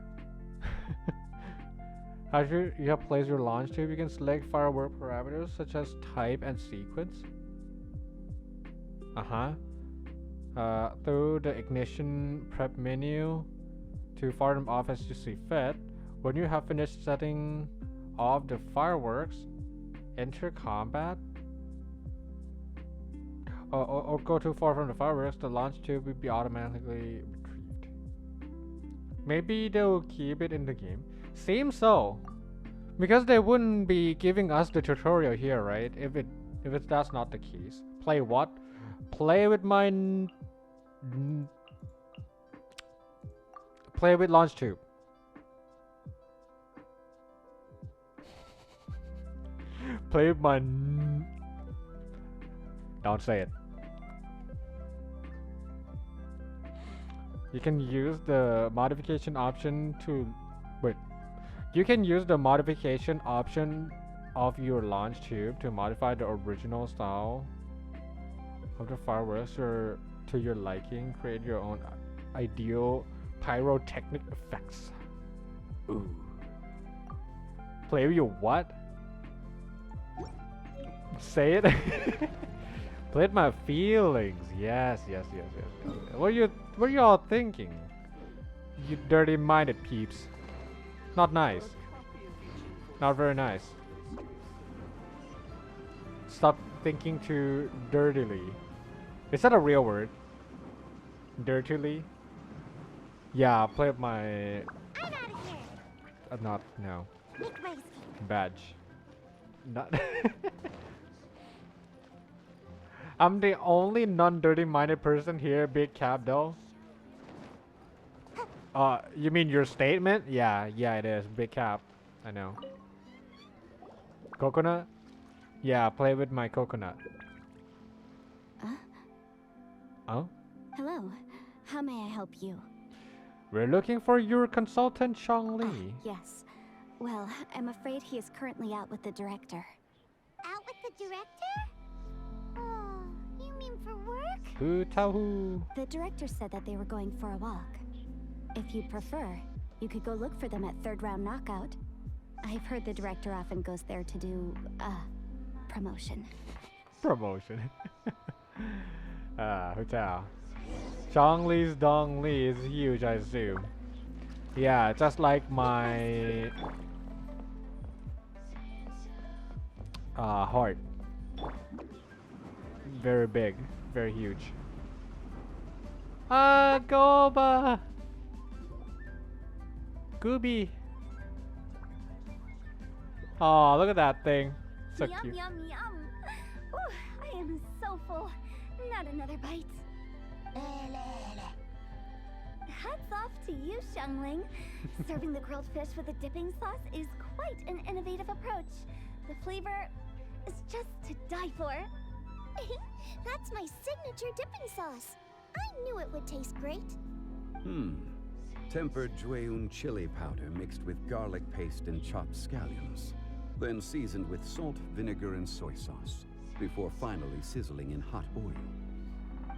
Speaker 1: After you have placed your launch tube, you can select firework parameters such as type and sequence. Through the ignition prep menu to fire them off as you see fit. When you have finished setting off the fireworks, enter combat. Or go too far from the fireworks, the launch tube will be automatically retrieved. Maybe they'll keep it in the game. Seems so, because they wouldn't be giving us the tutorial here, right? If that's not the case. Play what? Play with my play with launch tube. Play with my don't say it. You can use the modification option to wait. You can use the modification option of your launch tube to modify the original style of the fireworks or to your liking. Create your own ideal pyrotechnic effects. Ooh. Play with your what? Say it. Play with my feelings. Yes. What are you all thinking? You dirty-minded peeps. Not nice. Not very nice. Stop thinking too dirtily. Is that a real word? Dirtily? Yeah, play up my
Speaker 6: I'm out of here.
Speaker 1: not no
Speaker 6: Make my escape.
Speaker 1: badge. Not. I'm the only non-dirty minded person here, Big Cap though. You mean your statement? Yeah, it is. Big Cap. I know. Coconut? Yeah, play with my coconut. Oh?
Speaker 2: Hello. How may I help you?
Speaker 1: We're looking for your consultant, Shang Li.
Speaker 2: Yes. Well, I'm afraid he is currently out with the director.
Speaker 6: Out with the director? Oh, you mean for work?
Speaker 1: Who tell who?
Speaker 2: The director said that they were going for a walk. If you prefer, you could go look for them at third round knockout. I've heard the director often goes there to do, promotion.
Speaker 1: Promotion. Who tell? Shang Li's Dong Li is huge, I assume. Yeah, just like my heart. Very big, very huge. Goba! Gooby! Oh, look at that thing. So
Speaker 7: yum,
Speaker 1: cute.
Speaker 7: yum, yum. Ooh, I am so full. Not another bite. Hats off to you, Xiangling. Serving the grilled fish with a dipping sauce is quite an innovative approach. The flavor is just to die for.
Speaker 6: That's my signature dipping sauce. I knew it would taste great.
Speaker 9: Tempered Jueyun chili powder mixed with garlic paste and chopped scallions. Then seasoned with salt, vinegar, and soy sauce, before finally sizzling in hot oil.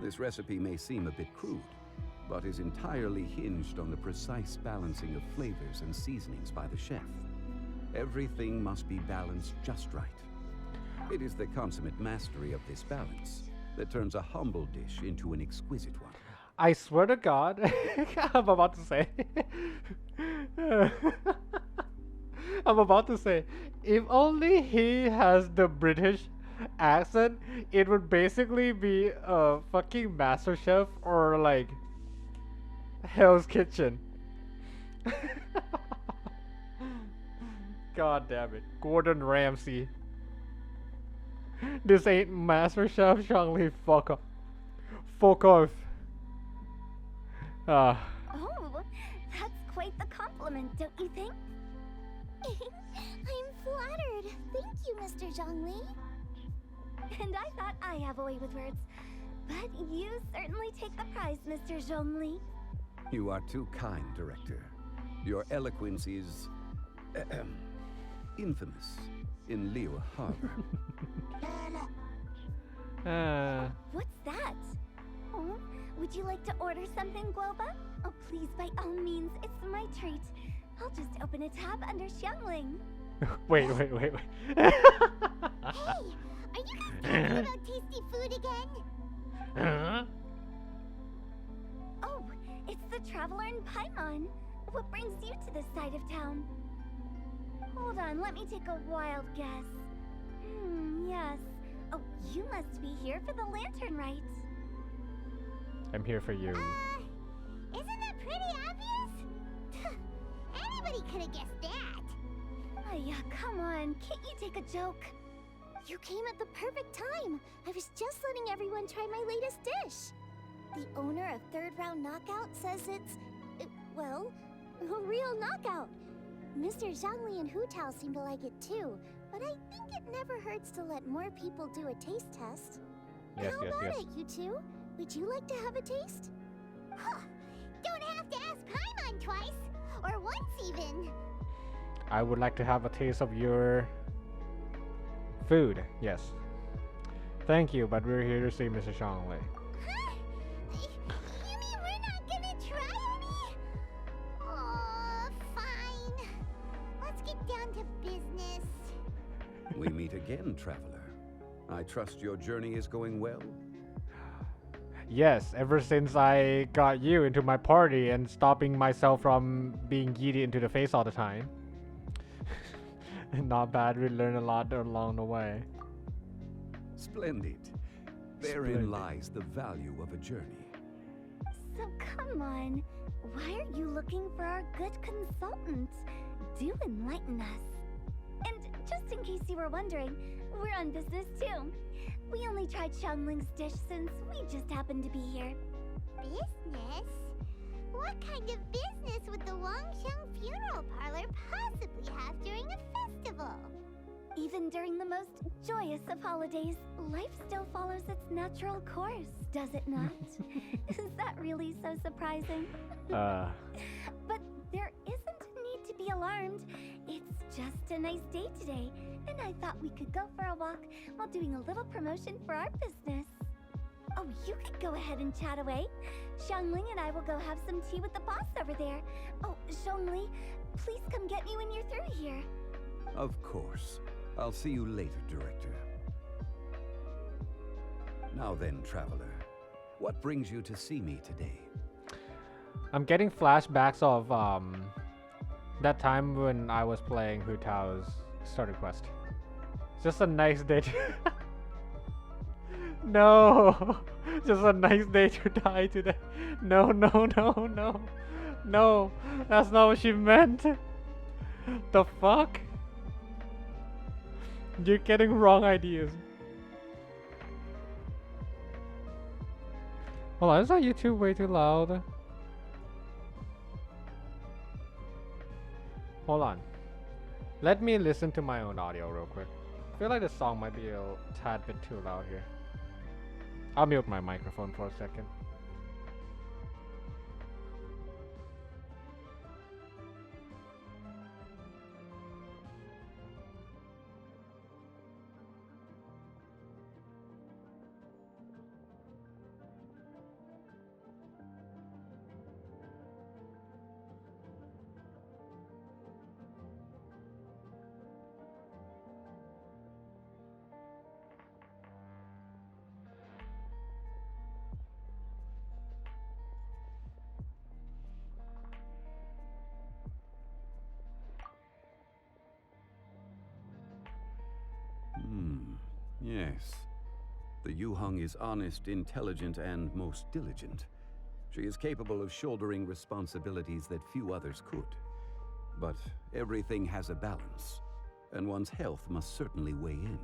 Speaker 9: This recipe may seem a bit crude, but is entirely hinged on the precise balancing of flavors and seasonings by the chef. Everything must be balanced just right. It is the consummate mastery of this balance that turns a humble dish into an exquisite one.
Speaker 1: I swear to God, I'm about to say. I'm about to say, if only he has the British accent, it would basically be a fucking Master Chef or like Hell's Kitchen. God damn it, Gordon Ramsay. This ain't Master Chef, Shang Li. Fuck off. Fuck off.
Speaker 7: Oh, that's quite the compliment, don't you think?
Speaker 6: I'm flattered. Thank you, Mr. Zhongli.
Speaker 7: And I thought I have a way with words. But you certainly take the prize, Mr. Zhongli.
Speaker 9: You are too kind, Director. Your eloquence is infamous in Liu Harbor.
Speaker 7: What's that? Oh, would you like to order something, Guoba? Oh, please, by all means, it's my treat. I'll just open a tab under Xiangling.
Speaker 1: Wait.
Speaker 6: Hey, are you guys talking about tasty food again?
Speaker 7: Oh, it's the Traveler in Paimon. What brings you to this side of town? Hold on, let me take a wild guess. Yes. Oh, you must be here for the lantern rite.
Speaker 1: I'm here for you.
Speaker 6: Isn't that pretty obvious? Anybody could have guessed that.
Speaker 7: Yeah, come on, can't you take a joke?
Speaker 6: You came at the perfect time. I was just letting everyone try my latest dish. The owner of Third Round Knockout says it's, well, a real knockout. Mr. Zhangli and Hu Tao seem to like it too, but I think it never hurts to let more people do a taste test.
Speaker 1: Yes,
Speaker 6: How
Speaker 1: yes,
Speaker 6: about
Speaker 1: yes.
Speaker 6: it, you two? Would you like to have a taste? Huh. Don't have to ask Paimon twice, or once even.
Speaker 1: I would like to have a taste of your food. Yes. Thank you, but we're here to see Mr. Shang Li.
Speaker 6: Huh? You mean we're not gonna try any? Oh, fine. Let's get down to business.
Speaker 9: We meet again, Traveler. I trust your journey is going well?
Speaker 1: Yes, ever since I got you into my party and stopping myself from being yeeted into the face all the time. Not bad, we learned a lot along the way.
Speaker 9: Splendid. Therein lies the value of a journey.
Speaker 2: So come on, why are you looking for our good consultant? Do enlighten us. And just in case you were wondering, we're on business too. We only tried Xiangling's dish since we just happened to be here.
Speaker 6: Business? What kind of business would the Wangxiang funeral parlor possibly have during a festival?
Speaker 2: Even during the most joyous of holidays, life still follows its natural course, does it not? Is that really so surprising? But there isn't need to be alarmed. It's just a nice day today, and I thought we could go for a walk while doing a little promotion for our business. Oh, you could go ahead and chat away. Xiangling and I will go have some tea with the boss over there. Oh, Zhongli, please come get me when you're through here.
Speaker 9: Of course. I'll see you later, Director. Now then, Traveler. What brings you to see me today?
Speaker 1: I'm getting flashbacks of that time when I was playing Hu Tao's starter quest. It's just a nice day to No! Just a nice day to die today. No, no, no, no. No, that's not what she meant. The fuck? You're getting wrong ideas. Hold on, is that YouTube way too loud? Hold on. Let me listen to my own audio real quick. I feel like the song might be a tad bit too loud here. I'll mute my microphone for a second.
Speaker 9: Yes. The Yuheng is honest, intelligent, and most diligent. She is capable of shouldering responsibilities that few others could. But everything has a balance, and one's health must certainly weigh in.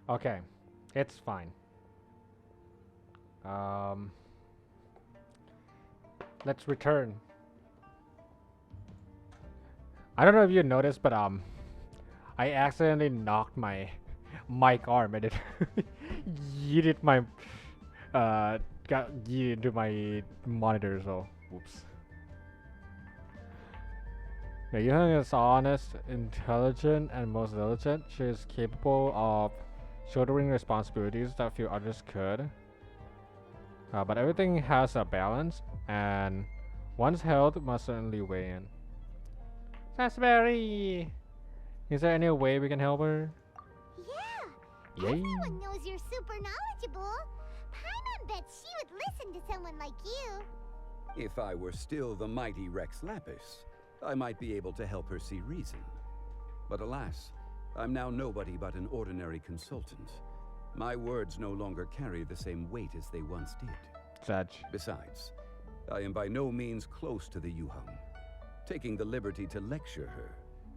Speaker 1: Okay, it's fine. Let's return. I don't know if you noticed, but I accidentally knocked my mic arm and it yeeted my got yeeted into my monitor. So, whoops. The Yuheng is honest, intelligent, and most diligent. She is capable of shouldering responsibilities that few others could. But everything has a balance, and one's health must certainly weigh in. Sasberry! Is there any way we can help her?
Speaker 6: Yeah!
Speaker 1: Yay!
Speaker 6: Everyone knows you're super knowledgeable. Paimon bets she would listen to someone like you.
Speaker 9: If I were still the mighty Rex Lapis, I might be able to help her see reason. But alas, I'm now nobody but an ordinary consultant. My words no longer carry the same weight as they once did.
Speaker 1: Such.
Speaker 9: Besides, I am by no means close to the Yuheng. Taking the liberty to lecture her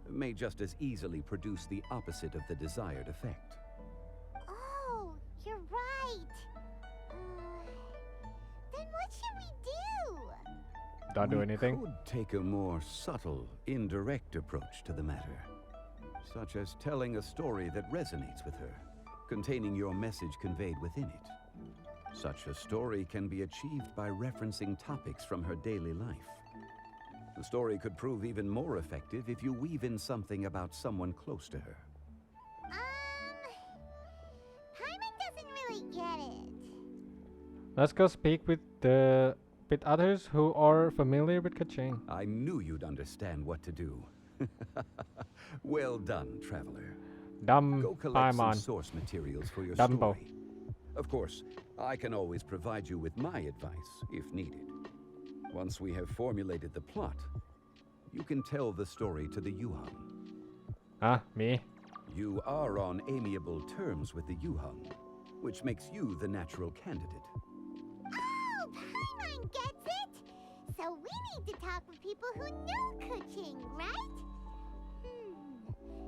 Speaker 9: may just as easily produce the opposite of the desired effect.
Speaker 6: Oh, you're right. Then what should we do?
Speaker 1: Don't do anything.
Speaker 9: We could take a more subtle, indirect approach to the matter, such as telling a story that resonates with her, containing your message conveyed within it. Such a story can be achieved by referencing topics from her daily life. The story could prove even more effective if you weave in something about someone close to her.
Speaker 6: Paimon doesn't really get it.
Speaker 1: Let's go speak with others who are familiar with Kaching.
Speaker 9: I knew you'd understand what to do. Well done, Traveler.
Speaker 1: Dumb
Speaker 9: Go collect some
Speaker 1: Paimon.
Speaker 9: source materials for your
Speaker 1: Dumbo.
Speaker 9: story. Of course, I can always provide you with my advice, if needed. Once we have formulated the plot, you can tell the story to the Yuhang.
Speaker 1: Huh? Me?
Speaker 9: You are on amiable terms with the Yuhang, which makes you the natural candidate.
Speaker 6: Oh, Paimon gets it! So we need to talk with people who know Kuching, right?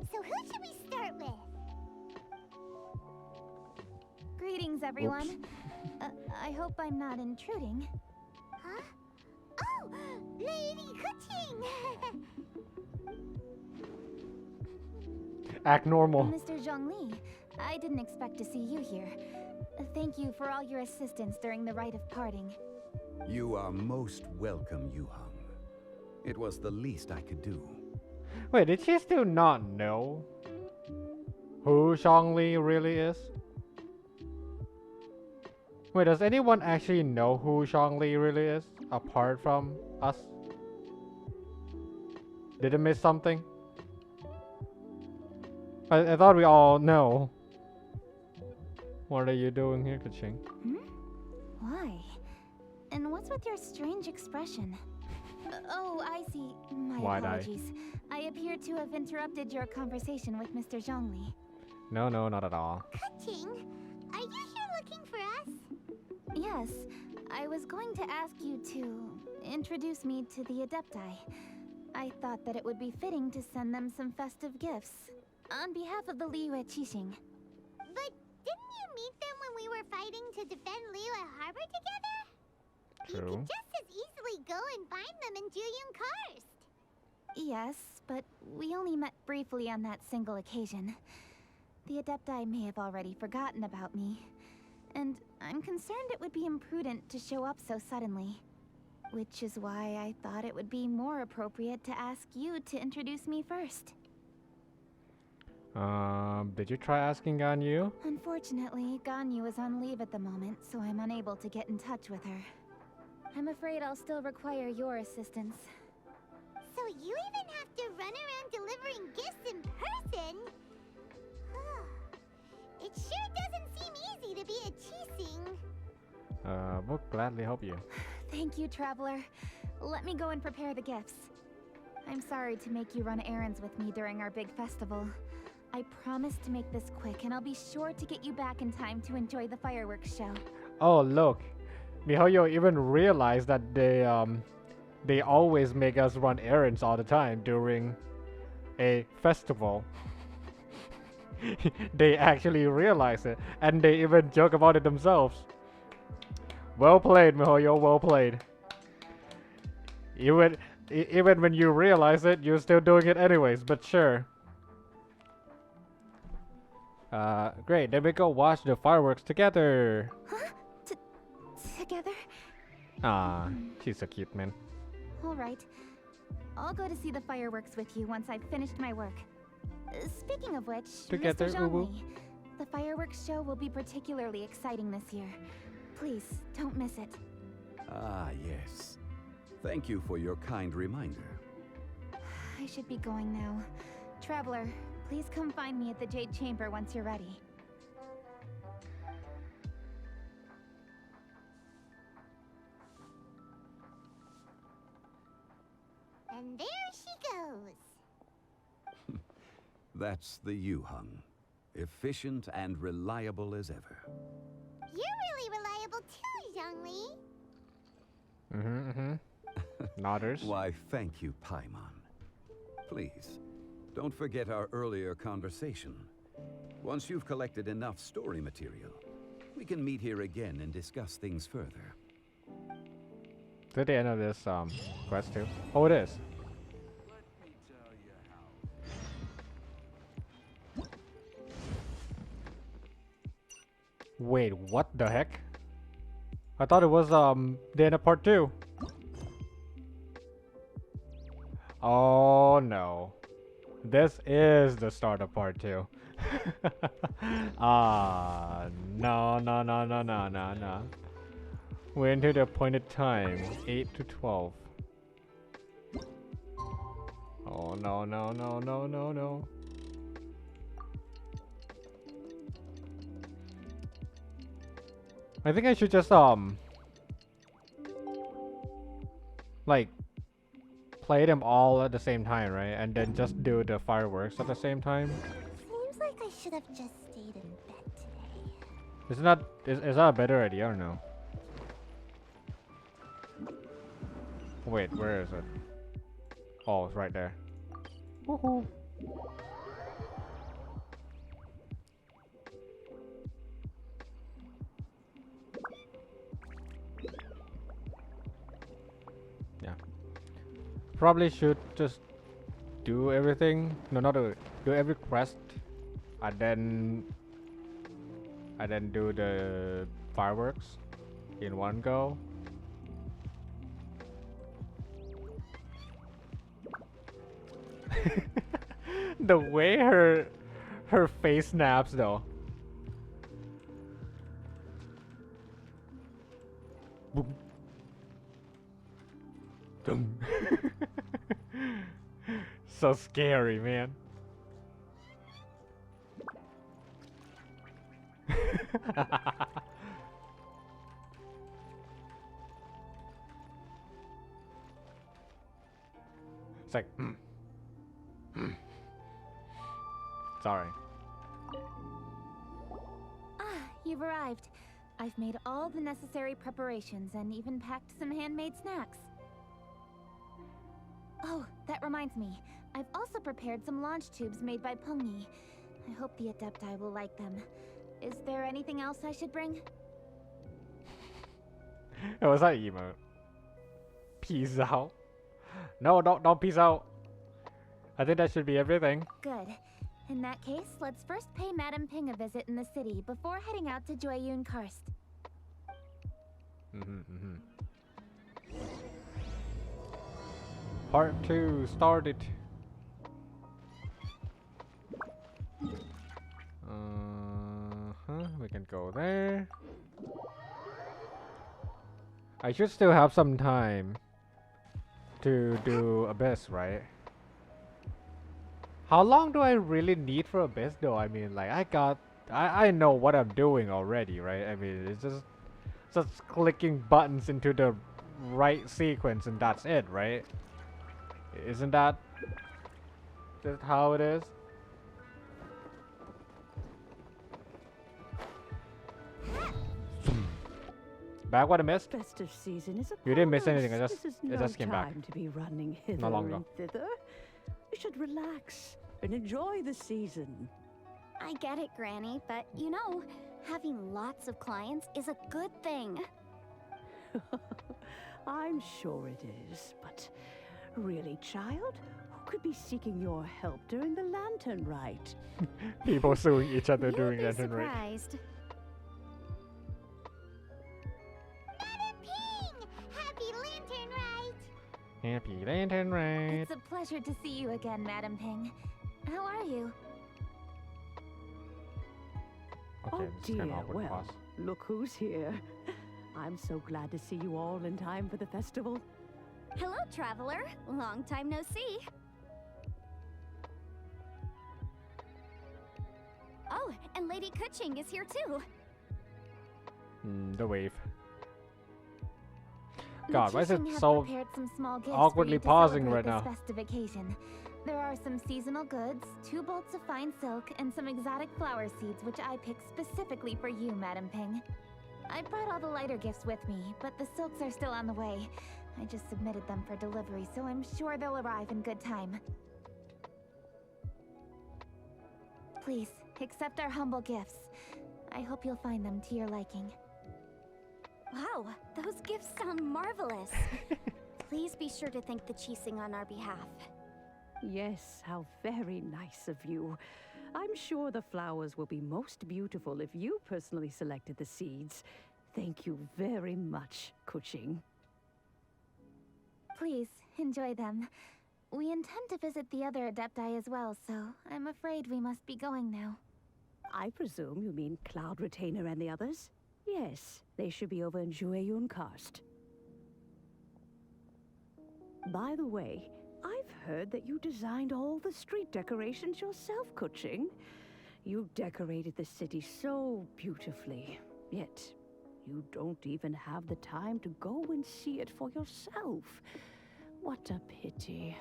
Speaker 6: So who should we start with?
Speaker 7: Greetings, everyone. I hope I'm not intruding.
Speaker 6: Huh? Oh, Lady Kuching!
Speaker 1: Act normal.
Speaker 7: Mr. Zhongli, I didn't expect to see you here. Thank you for all your assistance during the rite of parting.
Speaker 9: You are most welcome, Yuhang. It was the least I could do.
Speaker 1: Wait, did she still not know who Zhongli really is? Wait, does anyone actually know who Zhongli really is, apart from us? Did I miss something? I thought we all know. What are you doing here, Kuching?
Speaker 7: Why? And what's with your strange expression? Oh, I see. My apologies. I appear to have interrupted your conversation with Mr. Zhongli.
Speaker 1: No, not at all.
Speaker 6: Kuching, are you here looking for us?
Speaker 7: Yes, I was going to ask you to introduce me to the Adepti. I thought that it would be fitting to send them some festive gifts. On behalf of the Liyue Qixing.
Speaker 6: But didn't you meet them when we were fighting to defend Liyue Harbor together?
Speaker 1: True.
Speaker 6: You could just as easily go and find them in Juyun Karst.
Speaker 7: Yes, but we only met briefly on that single occasion. The Adepti may have already forgotten about me. And I'm concerned it would be imprudent to show up so suddenly. Which is why I thought it would be more appropriate to ask you to introduce me first.
Speaker 1: Did you try asking Ganyu?
Speaker 7: Unfortunately, Ganyu is on leave at the moment, so I'm unable to get in touch with her. I'm afraid I'll still require your assistance.
Speaker 6: So you even have to run around delivering gifts in person? It sure doesn't seem easy to be a Qixing.
Speaker 1: We'll gladly help you.
Speaker 7: Thank you, Traveler. Let me go and prepare the gifts. I'm sorry to make you run errands with me during our big festival. I promise to make this quick, and I'll be sure to get you back in time to enjoy the fireworks show.
Speaker 1: Oh, look. MiHoYo even realized that they always make us run errands all the time during a festival. They actually realize it, and they even joke about it themselves. Well played, MiHoYo, well played. Even when you realize it, you're still doing it anyways, but sure. Great, then we go watch the fireworks together.
Speaker 7: Huh? Together?
Speaker 1: Ah, she's so cute, man.
Speaker 7: Alright. I'll go to see the fireworks with you once I've finished my work. Speaking of which,
Speaker 1: Together,
Speaker 7: Mr.
Speaker 1: Uwu.
Speaker 7: Zhongli, the fireworks show will be particularly exciting this year. Please, don't miss it.
Speaker 9: Ah, yes. Thank you for your kind reminder.
Speaker 7: I should be going now. Traveler, please come find me at the Jade Chamber once you're ready.
Speaker 6: And there she goes.
Speaker 9: That's the Yuhang. Efficient and reliable as ever.
Speaker 6: You're really reliable too, Zhongli.
Speaker 1: Nodders.
Speaker 9: Why, thank you, Paimon. Please, don't forget our earlier conversation. Once you've collected enough story material, we can meet here again and discuss things further.
Speaker 1: Is it the end of this quest too? Oh, it is. Wait, what the heck? I thought it was the end of part 2. Oh no. This is the start of part 2. No. We're into the appointed time, 8 to 12. Oh no. I think I should just like play them all at the same time, right? And then just do the fireworks at the same time.
Speaker 6: Seems like I should have just stayed in bed today.
Speaker 1: Is that a better idea or no? Wait, where is it? Oh, it's right there. Woohoo! Yeah. Probably should just do everything. No, not do every quest, and then do the fireworks in one go. The way her face snaps though. Boom. Dum. So scary, man. It's like, Sorry.
Speaker 7: Ah, you've arrived. I've made all the necessary preparations and even packed some handmade snacks. Oh, that reminds me. I've also prepared some launch tubes made by Pungi. I hope the Adepti will like them. Is there anything else I should bring?
Speaker 1: It was that emote. Peace out. No, don't peace out. I think that should be everything.
Speaker 7: Good. In that case, let's first pay Madame Ping a visit in the city before heading out to Joyun Karst.
Speaker 1: Part 2 started. We can go there. I should still have some time to do Abyss, right? How long do I really need for Abyss though? I mean, like, I know what I'm doing already, right? I mean, it's just clicking buttons into the right sequence and that's it, right? Isn't that just how it is? Back what I missed?
Speaker 10: Festive season is
Speaker 1: You didn't miss
Speaker 10: upon
Speaker 1: anything.
Speaker 10: us. This is
Speaker 1: It
Speaker 10: no
Speaker 1: just came back.
Speaker 10: time to be running hither
Speaker 1: Not long ago.
Speaker 10: and thither. You should relax and enjoy the season.
Speaker 2: I get it, Granny, but you know, having lots of clients is a good thing.
Speaker 10: I'm sure it is, but really, child, who could be seeking your help during the lantern rite?
Speaker 1: People suing each other
Speaker 2: You'll
Speaker 1: during
Speaker 2: be
Speaker 1: that rate.
Speaker 2: surprised.
Speaker 6: Madam Ping! Happy Lantern Rite!
Speaker 1: Happy Lantern Rite.
Speaker 7: It's a pleasure to see you again, Madame Ping. How are you?
Speaker 1: Okay,
Speaker 10: Oh
Speaker 1: this is kind
Speaker 10: dear,
Speaker 1: of awkward
Speaker 10: well,
Speaker 1: pause.
Speaker 10: look who's here. I'm so glad to see you all in time for the festival.
Speaker 2: Hello, traveler. Long time no see. Oh, and Lady Kuching is here too.
Speaker 1: The wave. God, why is it
Speaker 7: Magician has
Speaker 1: so
Speaker 7: prepared some small gifts
Speaker 1: awkwardly
Speaker 7: for you to
Speaker 1: pausing
Speaker 7: celebrate
Speaker 1: right
Speaker 7: this
Speaker 1: now?
Speaker 7: festive occasion. There are some seasonal goods, 2 bolts of fine silk, and some exotic flower seeds which I picked specifically for you, Madam Ping. I brought all the lighter gifts with me, but the silks are still on the way. I just submitted them for delivery, so I'm sure they'll arrive in good time. Please, accept our humble gifts. I hope you'll find them to your liking.
Speaker 2: Wow, those gifts sound marvelous. Please be sure to thank the Chising on our behalf.
Speaker 10: Yes, how very nice of you. I'm sure the flowers will be most beautiful if you personally selected the seeds. Thank you very much, Kuching.
Speaker 7: Please, enjoy them. We intend to visit the other Adepti as well, so I'm afraid we must be going now.
Speaker 10: I presume you mean Cloud Retainer and the others? Yes, they should be over in Joyun Karst. By the way, I've heard that you designed all the street decorations yourself, Kuching. You decorated the city so beautifully, yet You don't even have the time to go and see it for yourself. What a pity.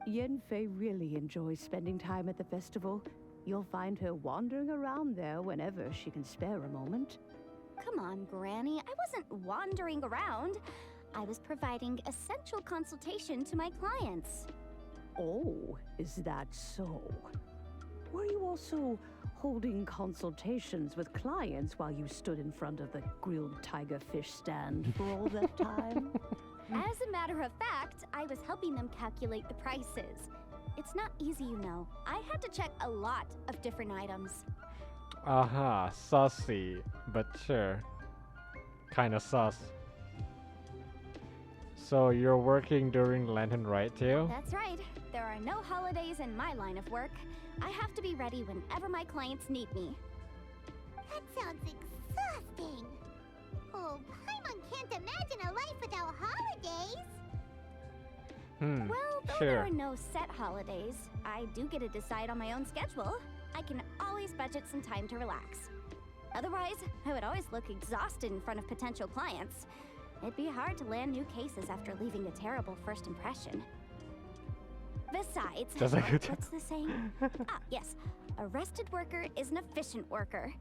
Speaker 10: Yenfei really enjoys spending time at the festival. You'll find her wandering around there whenever she can spare a moment.
Speaker 2: Come on, Granny. I wasn't wandering around. I was providing essential consultation to my clients.
Speaker 10: Oh, is that so? Were you also holding consultations with clients while you stood in front of the grilled tiger fish stand for all that time?
Speaker 2: As a matter of fact, I was helping them calculate the prices. It's not easy, you know. I had to check a lot of different items.
Speaker 1: Aha, sussy, but sure. Kinda sus. So you're working during Lantern Rite too?
Speaker 2: That's right. There are no holidays in my line of work. I have to be ready whenever my clients need me.
Speaker 6: That sounds exhausting. Oh, Paimon can't imagine a life without holidays.
Speaker 2: Well, though
Speaker 1: sure.
Speaker 2: there are no set holidays, I do get to decide on my own schedule. I can always budget some time to relax. Otherwise, I would always look exhausted in front of potential clients. It'd be hard to land new cases after leaving a terrible first impression. Besides,
Speaker 1: Just like
Speaker 2: what's the saying? Ah, yes. A rested worker is an efficient worker.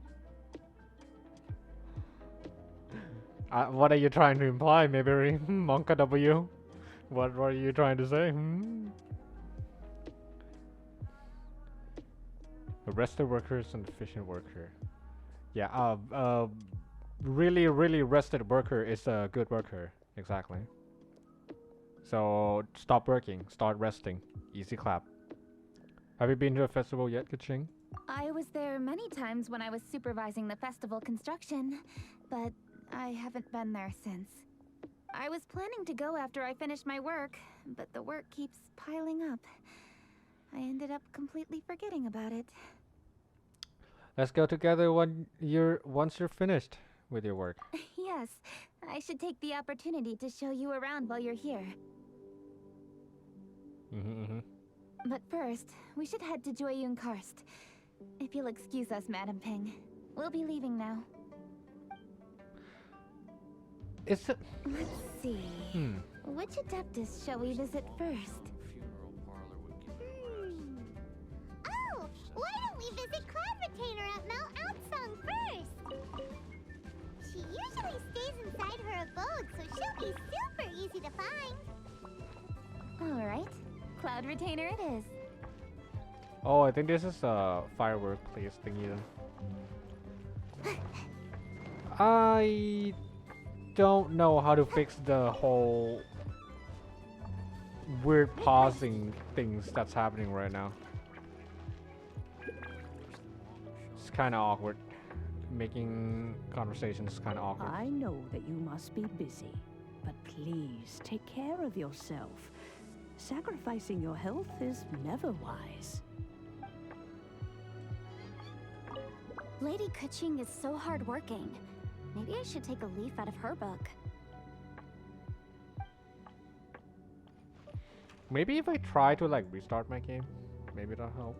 Speaker 1: What are you trying to imply, maybe Monka W? What are you trying to say? A rested worker is an efficient worker. Yeah, really rested worker is a good worker. Exactly. So stop working, start resting. Easy clap. Have you been to a festival yet, Kaching?
Speaker 7: I was there many times when I was supervising the festival construction, but I haven't been there since. I was planning to go after I finished my work, but the work keeps piling up. I ended up completely forgetting about it.
Speaker 1: Let's go together once you're finished with your work.
Speaker 7: Yes, I should take the opportunity to show you around while you're here. But first, we should head to Joyun Karst. If you'll excuse us, Madam Ping. We'll be leaving now.
Speaker 1: Is it?
Speaker 7: Let's see. Which Adeptus shall we visit first?
Speaker 6: Oh, why don't we visit Cloud Retainer at Mount Outsong first? She usually stays inside her abode, so she'll be super easy to find.
Speaker 7: Alright, Cloud Retainer it is.
Speaker 1: Oh, I think this is a firework place thingy then. I don't know how to fix the whole weird pausing things that's happening right now. It's kind of awkward. Making conversations kind of awkward.
Speaker 10: I know that you must be busy, but please take care of yourself. Sacrificing your health is never wise.
Speaker 2: Lady Kuching is so hardworking. Maybe I should take a leaf out of her book.
Speaker 1: Maybe if I try to like restart my game, maybe that'll help.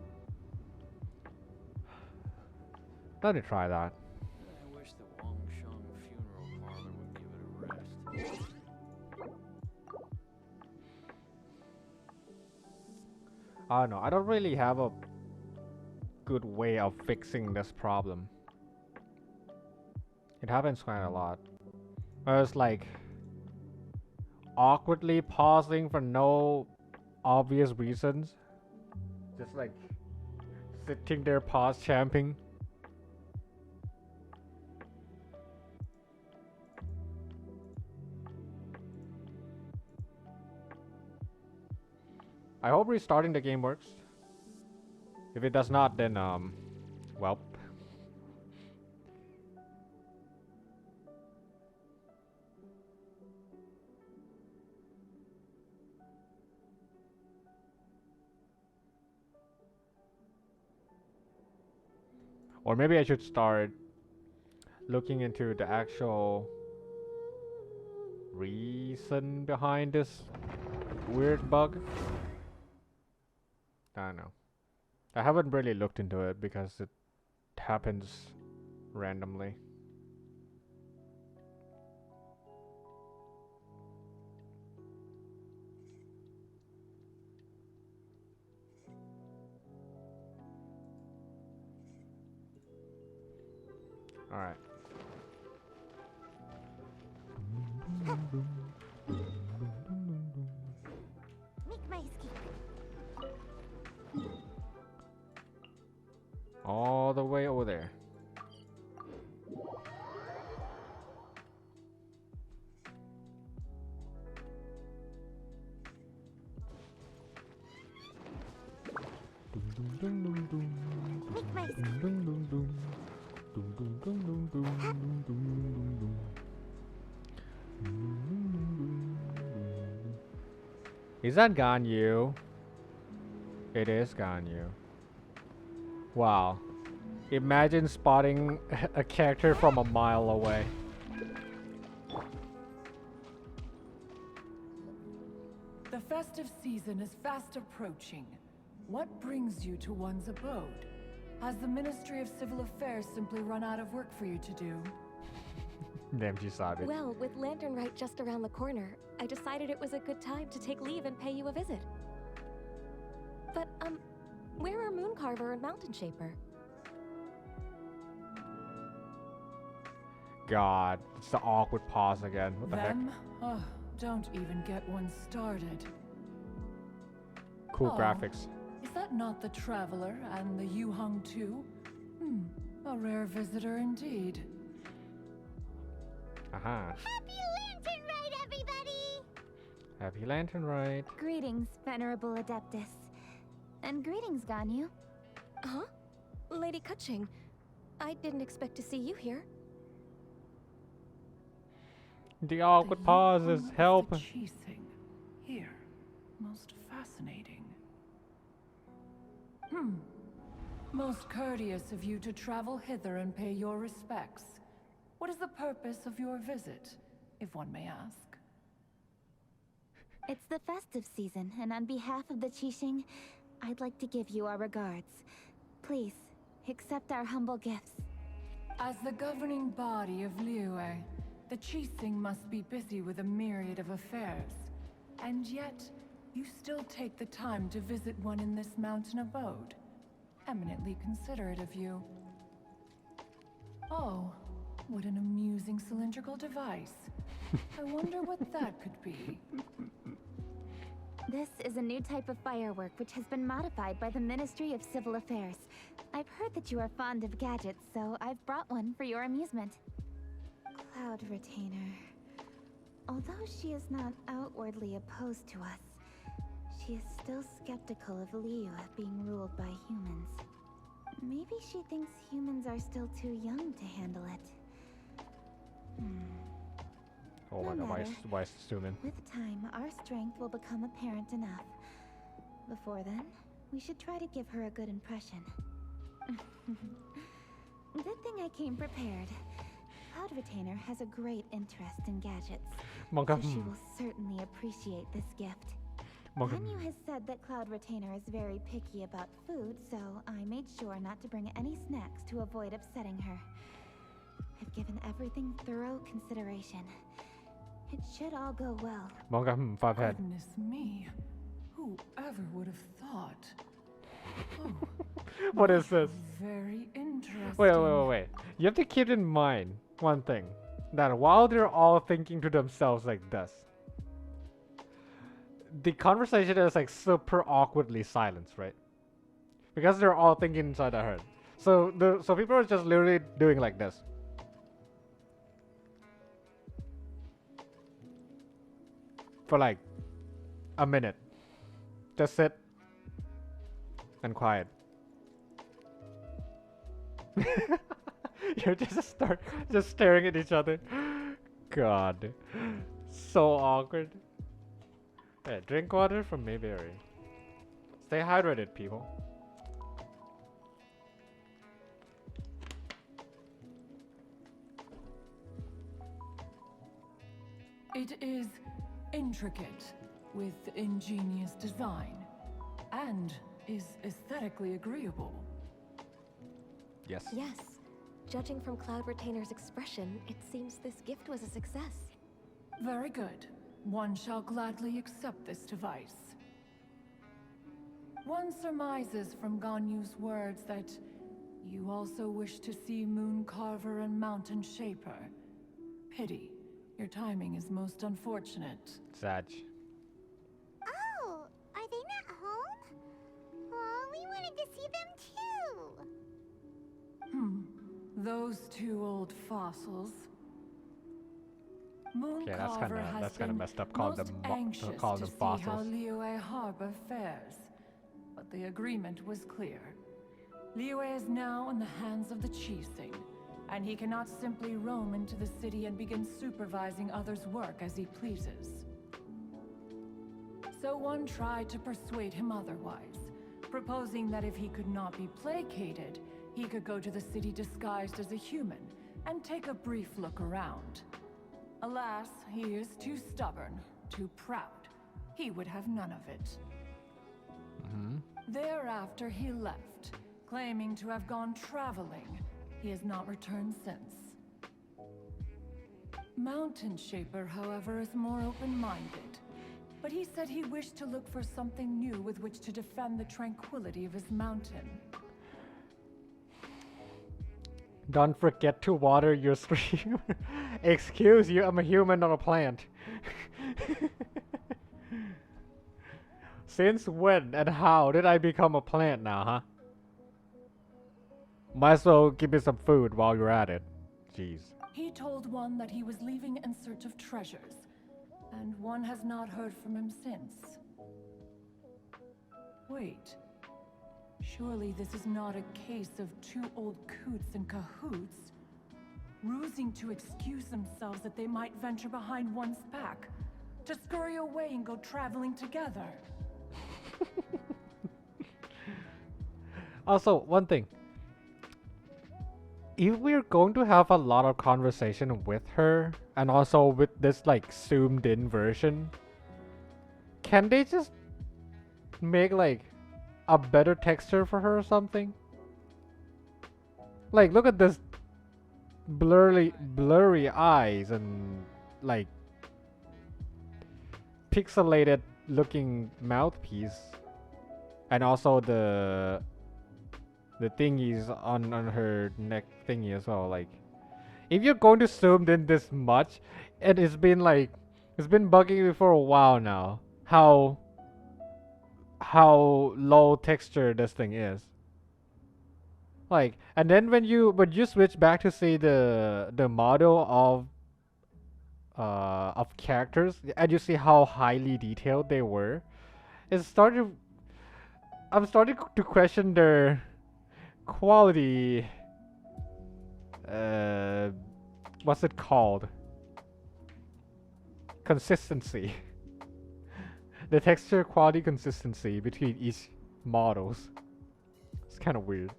Speaker 1: Let me try that.
Speaker 11: I wish the Wangsheng funeral parlor would give it a rest.
Speaker 1: I don't know. I don't really have a good way of fixing this problem. It happens quite a lot. I was like awkwardly pausing for no obvious reasons. Just like sitting there pause champing. I hope restarting the game works. If it does not, then well. Or maybe I should start looking into the actual reason behind this weird bug. I don't know. I haven't really looked into it because it happens randomly. All right.
Speaker 6: Make my escape.
Speaker 1: All the way over there.
Speaker 6: Make my escape.
Speaker 1: Is that Ganyu? It is Ganyu. Wow. Imagine spotting a character from a mile away.
Speaker 12: The festive season is fast approaching. What brings you to one's abode? Has the Ministry of Civil Affairs simply run out of work for you to do?
Speaker 1: Damn, she saw it.
Speaker 13: Well, with Lantern Rite just around the corner, I decided it was a good time to take leave and pay you a visit. But, where are Mooncarver and Mountain Shaper?
Speaker 1: God, it's the awkward pause again. What the heck?
Speaker 12: Them? Oh, don't even get one started.
Speaker 1: Cool
Speaker 12: Oh,
Speaker 1: graphics.
Speaker 12: Is that not the Traveler and the Yuhung too? A rare visitor indeed.
Speaker 1: Aha.
Speaker 6: Happy Lantern Rite, everybody!
Speaker 1: Happy Lantern Rite.
Speaker 7: Greetings, Venerable Adeptus. And greetings, Ganyu.
Speaker 13: Huh? Lady Kutching, I didn't expect to see you here.
Speaker 1: The awkward pauses help.
Speaker 12: Cheesing. Here. Most fascinating. Most courteous of you to travel hither and pay your respects. What is the purpose of your visit, if one may ask?
Speaker 7: It's the festive season, and on behalf of the Qixing, I'd like to give you our regards. Please, accept our humble gifts.
Speaker 12: As the governing body of Liyue, the Qixing must be busy with a myriad of affairs. And yet, you still take the time to visit one in this mountain abode. Eminently considerate of you. Oh, what an amusing cylindrical device. I wonder what that could be.
Speaker 7: This is a new type of firework which has been modified by the Ministry of Civil Affairs. I've heard that you are fond of gadgets, so I've brought one for your amusement. Cloud Retainer. Although she is not outwardly opposed to us, she is still skeptical of Liyue being ruled by humans. Maybe she thinks humans are still too young to handle it.
Speaker 1: Oh
Speaker 7: No
Speaker 1: my god,
Speaker 7: matter.
Speaker 1: why is zoom in?
Speaker 7: With time, our strength will become apparent enough. Before then, we should try to give her a good impression. Good thing I came prepared. Cloud Retainer has a great interest in gadgets,
Speaker 1: Monka,
Speaker 7: so she will certainly appreciate this gift.
Speaker 1: Monka.
Speaker 7: Ganyu has said that Cloud Retainer is very picky about food, so I made sure not to bring any snacks to avoid upsetting her. I've given everything thorough consideration. It should all go well.
Speaker 1: Monka, 5 head.
Speaker 12: Goodness me. Whoever would have thought? Oh,
Speaker 1: What is this?
Speaker 12: very interesting.
Speaker 1: Wait. You have to keep in mind one thing. That while they're all thinking to themselves like this, the conversation is like super awkwardly silenced, right? Because they're all thinking inside their head. So people are just literally doing like this. For like a minute. Just sit and quiet. You're just staring at each other. God. So awkward. Hey, drink water from Mayberry. Stay hydrated, people.
Speaker 12: It is intricate, with ingenious design, and is aesthetically agreeable.
Speaker 1: Yes.
Speaker 13: Yes. Judging from Cloud Retainer's expression, it seems this gift was a success.
Speaker 12: Very good. One shall gladly accept this device. One surmises from Ganyu's words that You also wish to see Moon Carver and Mountain Shaper. Pity. Your timing is most unfortunate.
Speaker 1: Sag.
Speaker 6: Oh, are they not home? Oh, we wanted to see them too.
Speaker 12: Those two old fossils. Moon
Speaker 1: Okay,
Speaker 12: Carver has
Speaker 1: that's kinda
Speaker 12: been
Speaker 1: messed up. Call
Speaker 12: most
Speaker 1: them
Speaker 12: anxious
Speaker 1: call
Speaker 12: to
Speaker 1: them
Speaker 12: see how
Speaker 1: fossils.
Speaker 12: Liyue Harbor fares, but the agreement was clear. Liyue is now in the hands of the Qixing, and he cannot simply roam into the city and begin supervising others' work as he pleases. So one tried to persuade him otherwise, proposing that if he could not be placated, he could go to the city disguised as a human and take a brief look around. Alas, he is too stubborn, too proud. He would have none of it. Thereafter, he left, claiming to have gone traveling. He has not returned since. Mountain Shaper, however, is more open-minded. But he said he wished to look for something new with which to defend the tranquility of his mountain.
Speaker 1: Don't forget to water your stream. Excuse you, I'm a human, not a plant. Since when and how did I become a plant now, huh? Might as well give me some food while you're at it. Jeez.
Speaker 12: He told one that he was leaving in search of treasures, and one has not heard from him since. Wait. Surely this is not a case of two old coots in cahoots, rusing to excuse themselves that they might venture behind one's back, to scurry away and go traveling together.
Speaker 1: Also, one thing. If we're going to have a lot of conversation with her, and also with this like zoomed in version, can they just make like a better texture for her or something? Like, look at this blurry eyes and like pixelated looking mouthpiece, and also the thingies on her neck thingy as well. Like, if you're going to zoom in this much, and it's been bugging me for a while now how low texture this thing is. Like, and then when you switch back to see the model of characters, and you see how highly detailed they were, I'm starting to question their quality. What's it called? Consistency. The texture quality consistency between each models. It's kind of weird.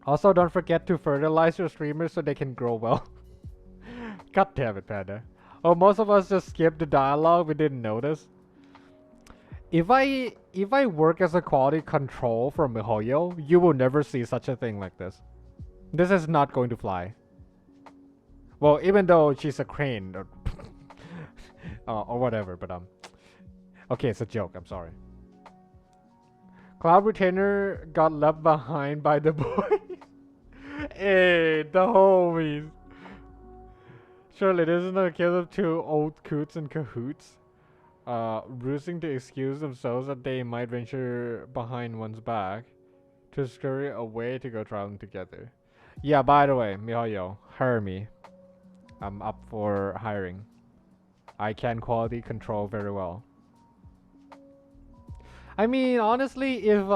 Speaker 1: Also, don't forget to fertilize your streamers so they can grow well. God damn it, Panda. Oh, most of us just skipped the dialogue. We didn't notice. If I work as a quality control for MiHoYo, you will never see such a thing like this. This is not going to fly. Well, even though she's a crane or whatever, but okay, it's a joke. I'm sorry. Cloud Retainer got left behind by the boys. Hey, the homies. Surely this is not a case of two old coots in cahoots, rusing to excuse themselves that they might venture behind one's back, to scurry away to go traveling together. Yeah, by the way, MiHoYo, hire me. I'm up for hiring. I can quality control very well. I mean, honestly, if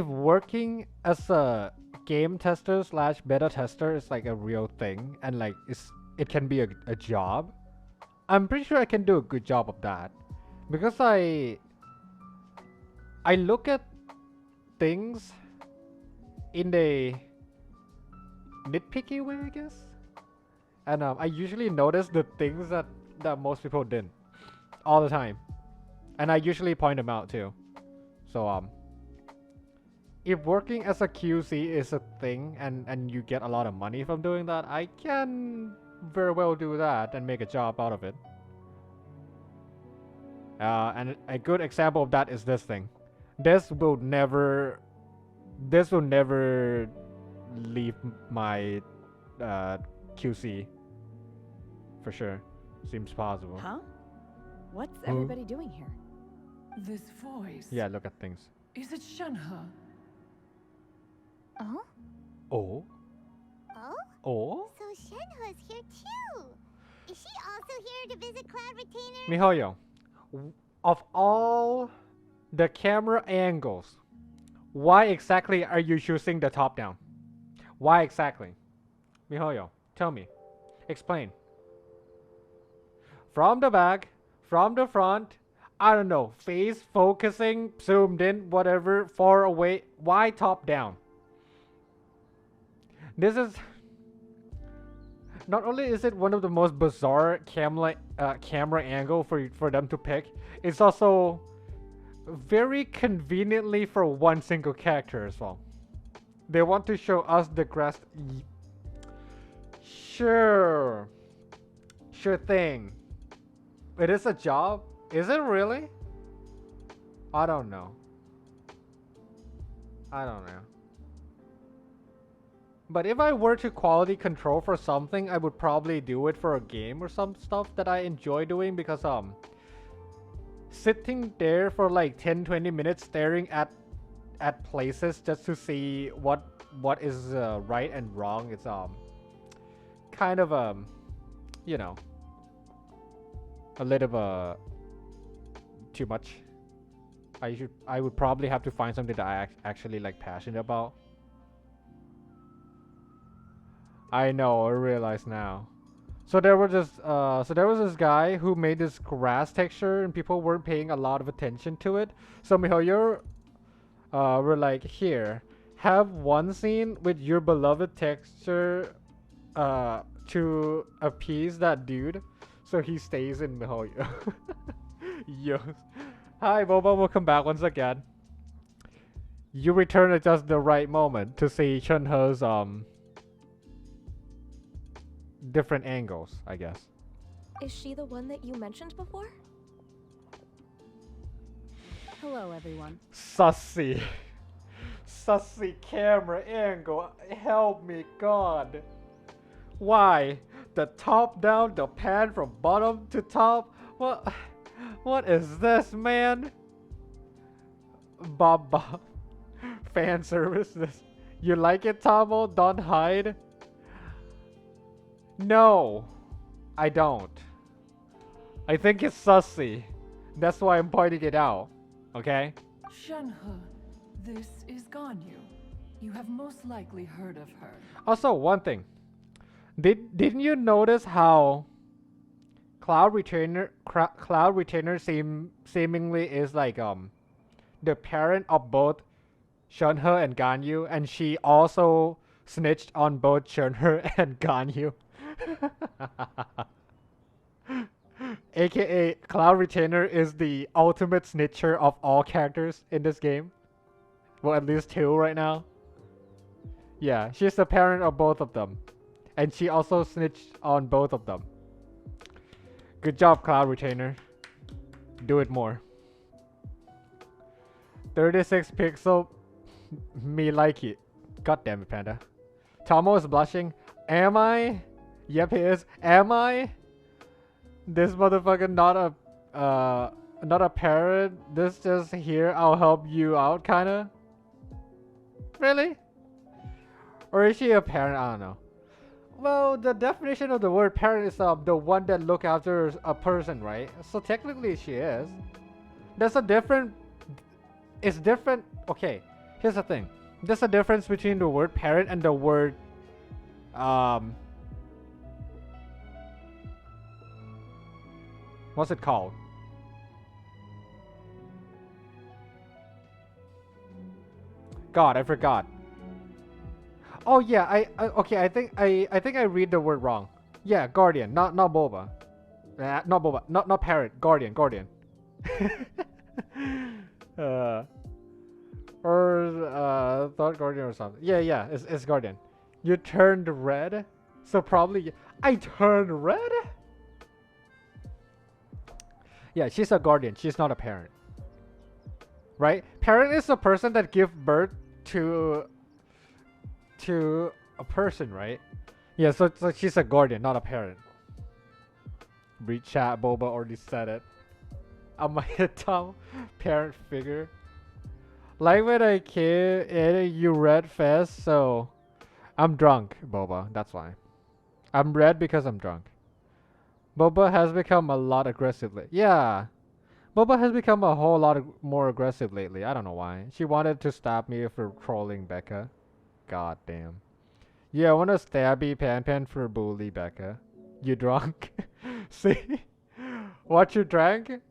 Speaker 1: working as a game tester slash beta tester is like a real thing, and like it can be a job, I'm pretty sure I can do a good job of that, because I look at things in a nitpicky way, I guess. And I usually notice the things that most people didn't all the time. And I usually point them out too. So if working as a QC is a thing and you get a lot of money from doing that, I can very well do that and make a job out of it. And a good example of that is this thing. This will never leave my QC for sure. Seems possible.
Speaker 14: Huh? What's everybody doing here?
Speaker 12: This voice.
Speaker 1: Yeah, look at things.
Speaker 12: Is it Shenhe?
Speaker 2: Oh?
Speaker 1: Oh?
Speaker 6: Oh?
Speaker 1: Oh?
Speaker 6: So Shenhe's here too. Is she also here to visit Cloud Retainer?
Speaker 1: Mihoyo, of all the camera angles, why exactly are you choosing the top down? Why exactly? Mihoyo, tell me. Explain. From the back, from the front, I don't know, face focusing, zoomed in, whatever, far away. Why top down? This is... Not only is it one of the most bizarre camera angle for them to pick, it's also very conveniently for one single character as well. They want to show us the grass. Sure thing. It is a job. Is it really? I don't know. But if I were to quality control for something, I would probably do it for a game or some stuff that I enjoy doing, because sitting there for like 10-20 minutes staring at places just to see what is right and wrong, it's kind of you know, a little too much. I would probably have to find something that I actually like passionate about. I know, I realize now. So there was this guy who made this grass texture and people weren't paying a lot of attention to it. So Mihoyo were like, here, have one scene with your beloved texture to appease that dude, so he stays in Mihoyo. Yo. Hi Boba, welcome back once again. You return at just the right moment to see Chunho's different angles, I guess.
Speaker 13: Is she the one that you mentioned before?
Speaker 14: Hello, everyone.
Speaker 1: Sussy camera angle. Help me, God. Why? The top down, the pan from bottom to top? What is this, man? Bob. Fan service. You like it, Tamo? Don't hide. No, I don't. I think it's sussy. That's why I'm pointing it out. Okay?
Speaker 12: Shenhe, this is Ganyu. You have most likely heard of her.
Speaker 1: Also, one thing. Didn't you notice how Cloud Retainer seemingly is like the parent of both Shenhe and Ganyu, and she also snitched on both Shenhe and Ganyu. AKA Cloud Retainer is the ultimate snitcher of all characters in this game. Well, at least two right now. Yeah, she's the parent of both of them. And she also snitched on both of them. Good job, Cloud Retainer. Do it more. 36 pixel. Me like it. God damn it, Panda. Tomo is blushing. Am I? Yep, he is. Am I? This motherfucker not a parent. This just here, I'll help you out, kinda. Really? Or is she a parent? I don't know. Well, the definition of the word parent is the one that look after a person, right? So technically she is. There's a different... It's different... Okay, here's the thing. There's a difference between the word parent and the word... What's it called? God, I forgot. Oh yeah, okay. I think I read the word wrong. Yeah, guardian, not boba. Not boba, not parrot. Guardian. Or thought guardian or something. Yeah, it's guardian. You turned red, so probably I turned red. Yeah, she's a guardian. She's not a parent. Right? Parent is the person that give birth to a person, right? Yeah, so she's a guardian, not a parent. Breach chat, Boba already said it. I'm a dumb parent figure. Like when I kid, you read fast, so I'm drunk, Boba. That's why. I'm red because I'm drunk. Boba has become a lot aggressive Yeah. Boba has become a whole lot more aggressive lately. I don't know why. She wanted to stab me for trolling Becca. God damn. Yeah, I want to stab you, Pan for bully Becca. You drunk? See? What you drank?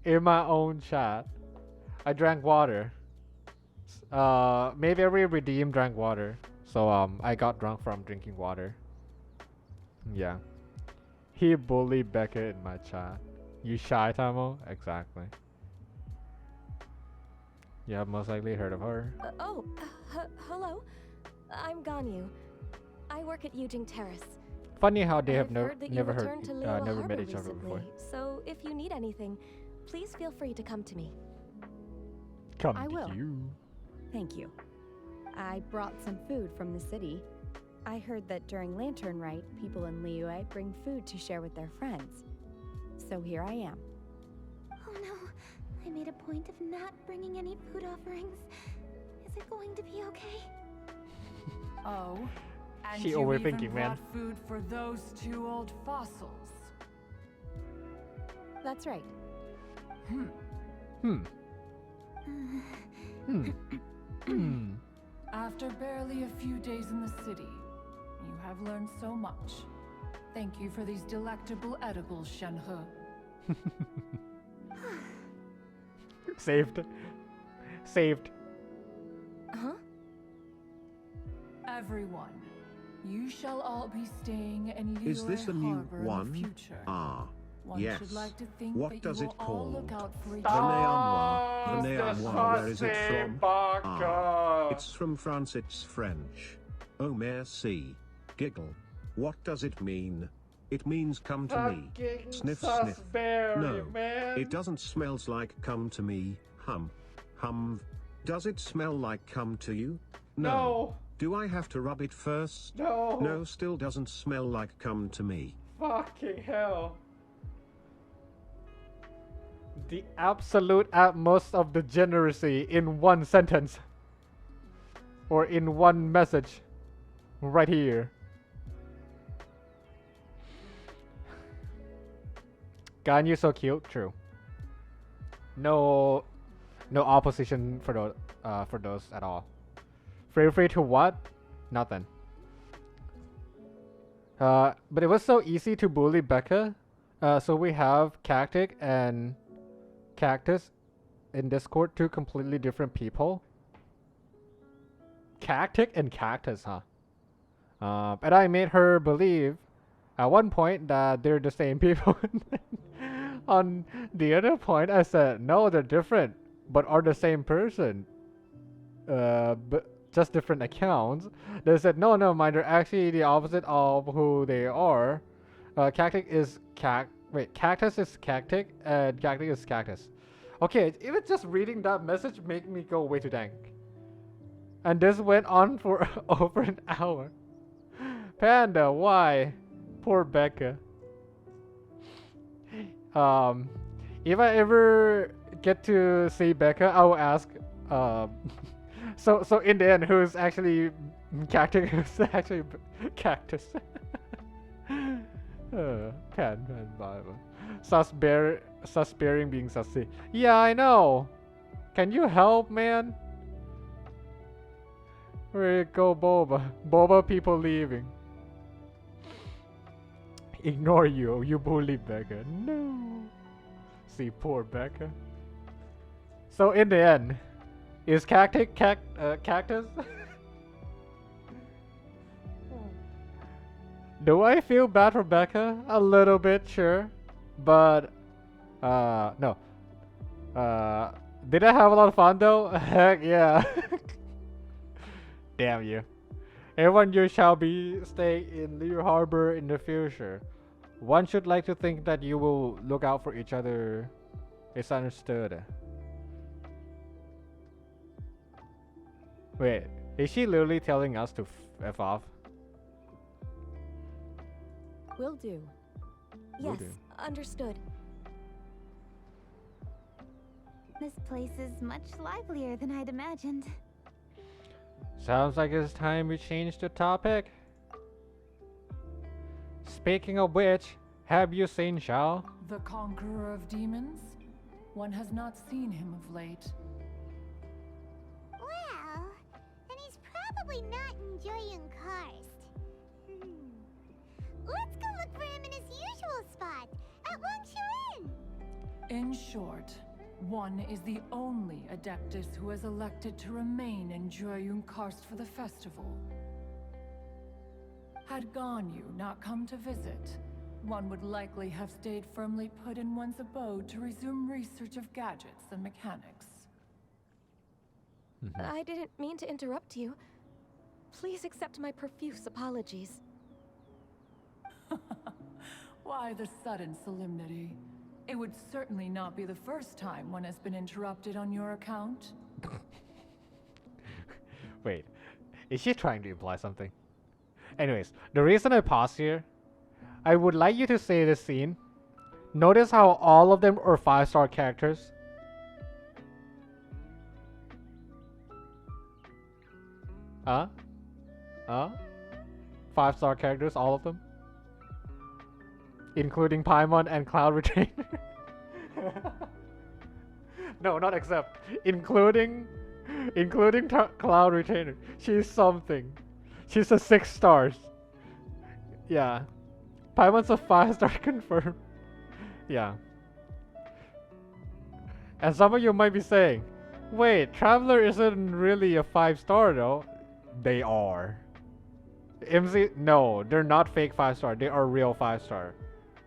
Speaker 1: In my own chat. I drank water. Maybe every redeem drank water. So I got drunk from drinking water. Yeah. He bullied Becca in my chat. You shy, Tamo? Exactly. You have most likely heard of her.
Speaker 13: Hello. I'm Ganyu. I work at Yujing Terrace.
Speaker 1: Funny how they have
Speaker 13: never
Speaker 1: met each other before.
Speaker 13: So if you need anything, please feel free to come to me.
Speaker 14: I will. Thank you. I brought some food from the city. I heard that during Lantern Rite, people in Liyue bring food to share with their friends. So here I am.
Speaker 2: Oh no, I made a point of not bringing any food offerings. Is it going to be okay?
Speaker 12: Oh, and
Speaker 1: She
Speaker 12: you
Speaker 1: overthinking,
Speaker 12: even
Speaker 1: man.
Speaker 12: brought food for those two old fossils.
Speaker 14: That's right.
Speaker 12: After barely a few days in the city, you have learned so much. Thank you for these delectable edibles, Shenhe.
Speaker 1: Saved. Saved.
Speaker 13: Huh?
Speaker 12: Everyone, you shall all be staying in Liyue
Speaker 4: Is this a new
Speaker 12: Harbor in
Speaker 4: one?
Speaker 12: the future.
Speaker 4: Ah,
Speaker 12: One
Speaker 4: yes.
Speaker 12: should like to think
Speaker 4: What
Speaker 12: that
Speaker 4: does
Speaker 12: you
Speaker 4: it
Speaker 12: will all
Speaker 4: called?
Speaker 12: look out for each
Speaker 4: The Néanmois. The Néanmois, where is it from? Ah, it's from France, it's French. Oh merci. Giggle. What does it mean? It means come to me. Sniff sniff. No, it doesn't smells like come to me. Hum. Hum. Does it smell like come to you? No. Do I have to rub it first?
Speaker 1: No.
Speaker 4: No, still doesn't smell like come to me.
Speaker 1: Fucking hell. The absolute utmost of degeneracy in one sentence. Or in one message. Right here. Ganyu so cute, true. No opposition for those at all. Feel free to what? Nothing. But it was so easy to bully Becca. So we have Cactic and Cactus in Discord, two completely different people. Cactic and Cactus, huh? And I made her believe at one point that they're the same people. On the other point, I said, no, they're different, but are the same person. But just different accounts. They said, no, mind, they're actually the opposite of who they are. Cactic is Cactus is Cactic, and Cactic is Cactus. Okay, even just reading that message make me go way too dank. And this went on for over an hour. Panda, why? Poor Becca. If I ever get to see Becca, I will ask. So in the end, who's actually Cactus? Who's actually Cactus? Pan Bible. Sus bearing being sussy. Yeah, I know. Can you help, man? Where you go, Boba? Boba people leaving. Ignore you. You bully Becca. No. See, poor Becca. So in the end, is Cactus? Do I feel bad for Becca? A little bit, sure. But, no. Did I have a lot of fun though? Heck yeah. Damn you. Everyone, you shall be staying in Liyue Harbor in the future. One should like to think that you will look out for each other It's understood. Wait, is she literally telling us to F off?
Speaker 14: Will do.
Speaker 13: Yes, understood.
Speaker 7: This place is much livelier than I'd imagined.
Speaker 1: Sounds like it's time we change the topic. Speaking of which, have you seen Shao?
Speaker 12: The conqueror of demons? One has not seen him of late.
Speaker 6: Well, then he's probably not enjoying Karst. Let's go look for him in his usual spot, at Wangshu Inn.
Speaker 12: In short, one is the only Adeptus who has elected to remain in Joyun Karst for the festival. Had Ganyu not come to visit, one would likely have stayed firmly put in one's abode to resume research of gadgets and mechanics.
Speaker 13: I didn't mean to interrupt you. Please accept my profuse apologies.
Speaker 12: Why the sudden solemnity? It would certainly not be the first time one has been interrupted on your account.
Speaker 1: Wait, is she trying to imply something? Anyways, the reason I pause here, I would like you to say this scene. Notice how all of them are 5-star characters. Huh? 5-star characters, all of them? Including Paimon and Cloud Retainer. No, not except. Including Cloud Retainer. She's something. She's a 6 stars. Yeah. Paimon's a 5-star confirmed. Yeah. And some of you might be saying, wait, Traveler isn't really a 5-star though. They are. MC, no, they're not fake 5-star. They are real 5-star.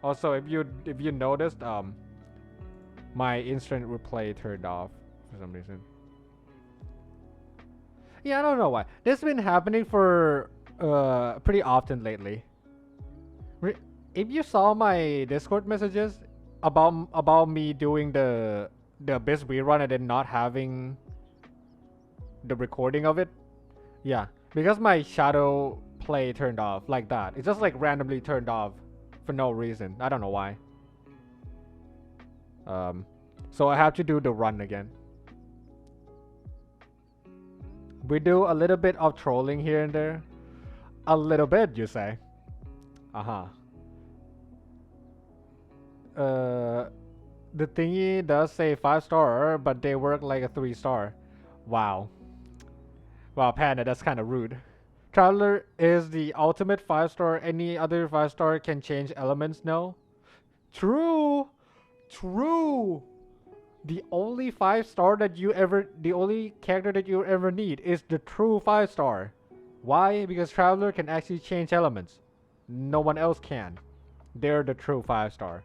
Speaker 1: Also, if you noticed, my instant replay turned off for some reason. Yeah, I don't know why. This has been happening for pretty often lately. If you saw my Discord messages about me doing the Abyss rerun and then not having the recording of it, yeah, because my shadow play turned off like that. It just like randomly turned off for no reason. I don't know why. So I have to do the run again. We do a little bit of trolling here and there. A little bit, you say? The thingy does say 5-star, but they work like a 3-star. Wow. Wow, Panda, that's kind of rude. Traveler is the ultimate 5-star. Any other 5-star can change elements? No. True. True. The only 5-star the only character that you ever need is the true 5-star. Why? Because Traveler can actually change elements. No one else can. They're the true 5-star.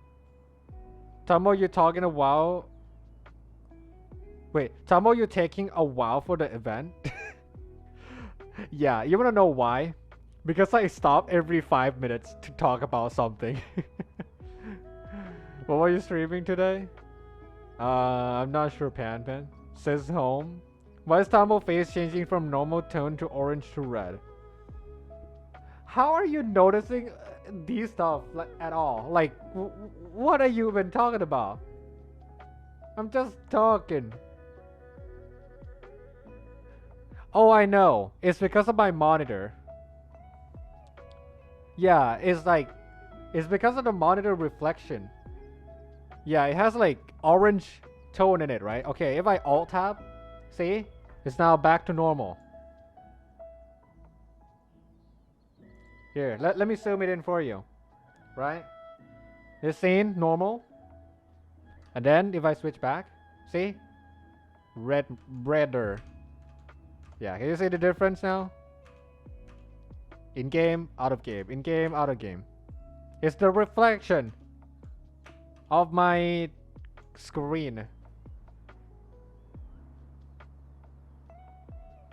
Speaker 1: Tamo, you're talking a while. Wait, Tamo, you're taking a while for the event? Yeah, you wanna know why? Because I stop every 5 minutes to talk about something. What were you streaming today? I'm not sure, Pan. Says home. Why is Tamo face changing from normal tone to orange to red? How are you noticing these stuff at all? Like, what are you even talking about? I'm just talking. Oh, I know. It's because of my monitor. Yeah, it's because of the monitor reflection. Yeah, it has like orange tone in it, right? Okay, if I alt tab, see? It's now back to normal. Here, let me zoom it in for you. Right? This scene, normal. And then if I switch back, see? Redder. Yeah, can you see the difference now? In game, out of game. In game, out of game. It's the reflection of my screen.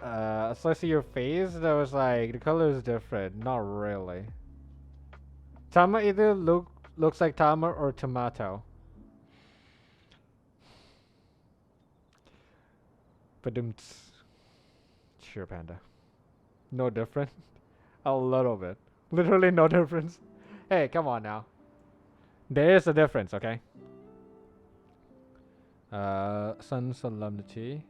Speaker 1: So I see your face, that was like, the color is different. Not really. Tama either looks like Tama or Tomato. But sure, Panda. No difference. A little bit. Literally no difference. Hey, come on now. There is a difference, okay? Sun Solemnity.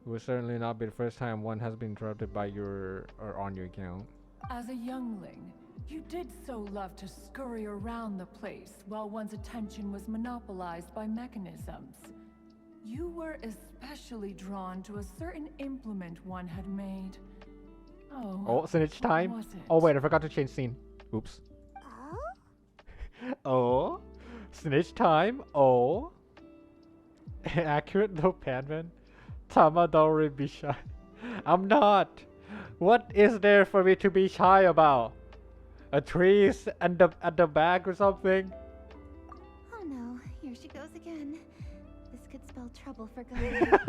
Speaker 1: It will certainly not be the first time one has been interrupted by your or on your account.
Speaker 12: As a youngling, you did so love to scurry around the place while one's attention was monopolized by mechanisms. You were especially drawn to a certain implement one had made.
Speaker 1: Oh, snitch time? Oh wait, I forgot to change scene. Oops. Oh? Snitch time? Oh? Accurate though, Panman? Tama, don't be shy. I'm not. What is there for me to be shy about? A tree and at the back or something?
Speaker 7: Oh no, here she goes again. This could spell trouble for God.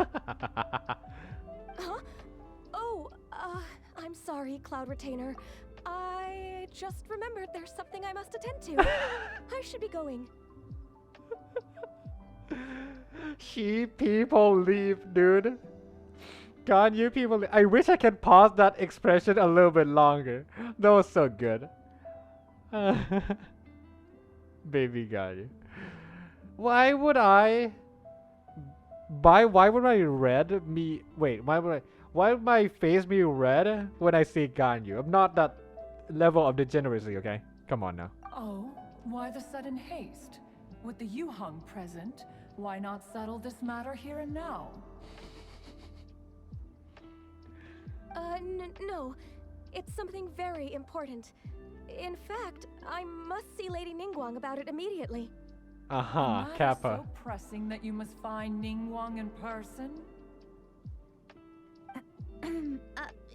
Speaker 13: Huh? Oh, I'm sorry, Cloud Retainer. I just remembered there's something I must attend to. I should be going.
Speaker 1: She people leave, dude. Can't you people leave? I wish I could pause that expression a little bit longer. That was so good. Baby guy. Why would I red me wait, why would my face be red when I see Ganyu? I'm not that level of degeneracy, okay? Come on now.
Speaker 12: Oh, why the sudden haste? With the Yuhang present, why not settle this matter here and now?
Speaker 13: No. It's something very important. In fact, I must see Lady Ningguang about it immediately.
Speaker 1: Kappa.
Speaker 12: So pressing that you must find Ningguang in person?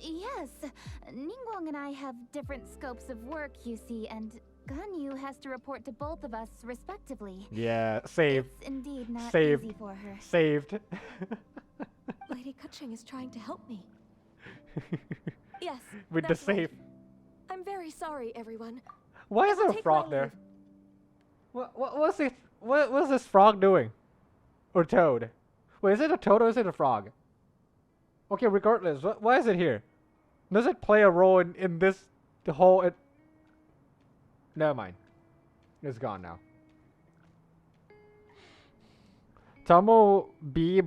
Speaker 7: Yes. Ningguang and I have different scopes of work, you see, and Ganyu has to report to both of us respectively.
Speaker 1: Yeah, saved.
Speaker 7: It's indeed not
Speaker 1: saved.
Speaker 7: easy for her.
Speaker 1: Saved.
Speaker 13: Lady Kuching is trying to help me. Yes.
Speaker 1: With the save.
Speaker 13: Right. I'm very sorry, everyone.
Speaker 1: Why is there a frog there? What's it? What's this frog doing? Or toad? Wait, is it a toad or is it a frog? Okay, regardless, why is it here? Does it play a role in this, the whole, never mind. It's gone now. Tamo B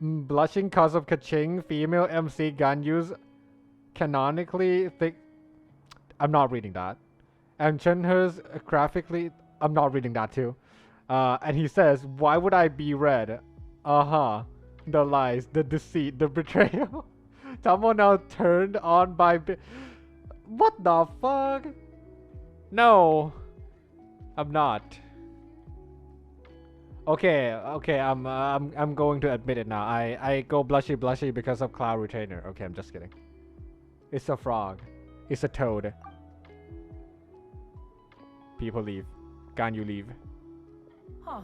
Speaker 1: blushing cause of Kaching, female MC Ganyu's canonically thick. I'm not reading that. And Chenher's graphically, I'm not reading that too. And he says, why would I be red? The lies, the deceit, the betrayal. Tamo now turned on by what the fuck? No, I'm not. Okay, I'm going to admit it now. I go blushy because of Cloud Retainer. Okay, I'm just kidding. It's a frog. It's a toad. People leave. Ganyu leave.
Speaker 12: Huh.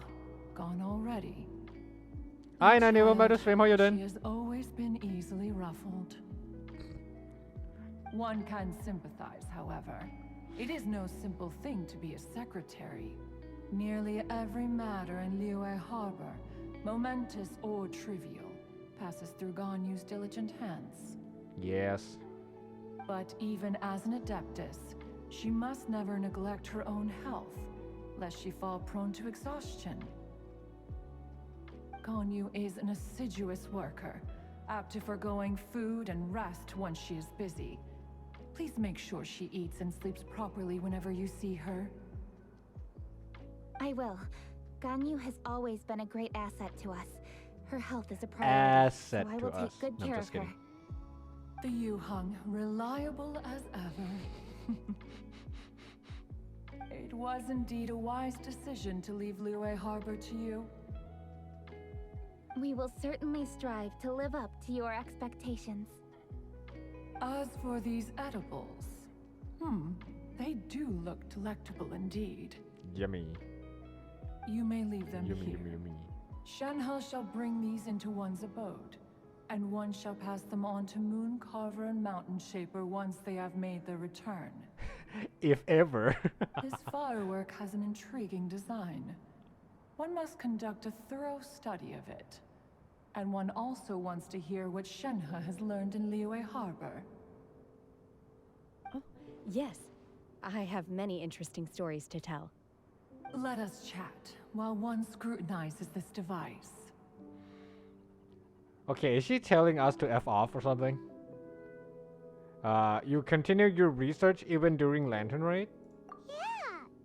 Speaker 12: Gone already.
Speaker 1: Hi, Nani. Welcome back to stream. How you doing?
Speaker 12: She has always been easily ruffled. One can sympathize, however. It is no simple thing to be a secretary. Nearly every matter in Liyue Harbor, momentous or trivial, passes through Ganyu's diligent hands.
Speaker 1: Yes.
Speaker 12: But even as an adeptus, she must never neglect her own health, lest she fall prone to exhaustion. Ganyu is an assiduous worker, apt to forgoing food and rest once she is busy. Please make sure she eats and sleeps properly whenever you see her.
Speaker 7: I will. Ganyu has always been a great asset to us. Her health is a priority,
Speaker 1: Asset
Speaker 7: so I will
Speaker 1: to
Speaker 7: take
Speaker 1: us.
Speaker 7: good
Speaker 1: No,
Speaker 7: care
Speaker 1: just
Speaker 7: of her.
Speaker 1: kidding.
Speaker 12: The Yuhang, reliable as ever. It was indeed a wise decision to leave Liyue Harbor to you.
Speaker 7: We will certainly strive to live up to your expectations.
Speaker 12: As for these edibles, they do look delectable indeed.
Speaker 1: Yummy.
Speaker 12: You may leave them
Speaker 1: Yummy,
Speaker 12: here.
Speaker 1: yummy, yummy.
Speaker 12: Shanhe shall bring these into one's abode, and one shall pass them on to Moon Carver and Mountain Shaper once they have made their return.
Speaker 1: If ever.
Speaker 12: This firework has an intriguing design. One must conduct a thorough study of it. And one also wants to hear what Shenhe has learned in Liyue Harbor.
Speaker 14: Oh, yes. I have many interesting stories to tell.
Speaker 12: Let us chat while one scrutinizes this device.
Speaker 1: Okay, is she telling us to F off or something? You continue your research even during Lantern Raid?
Speaker 6: Yeah,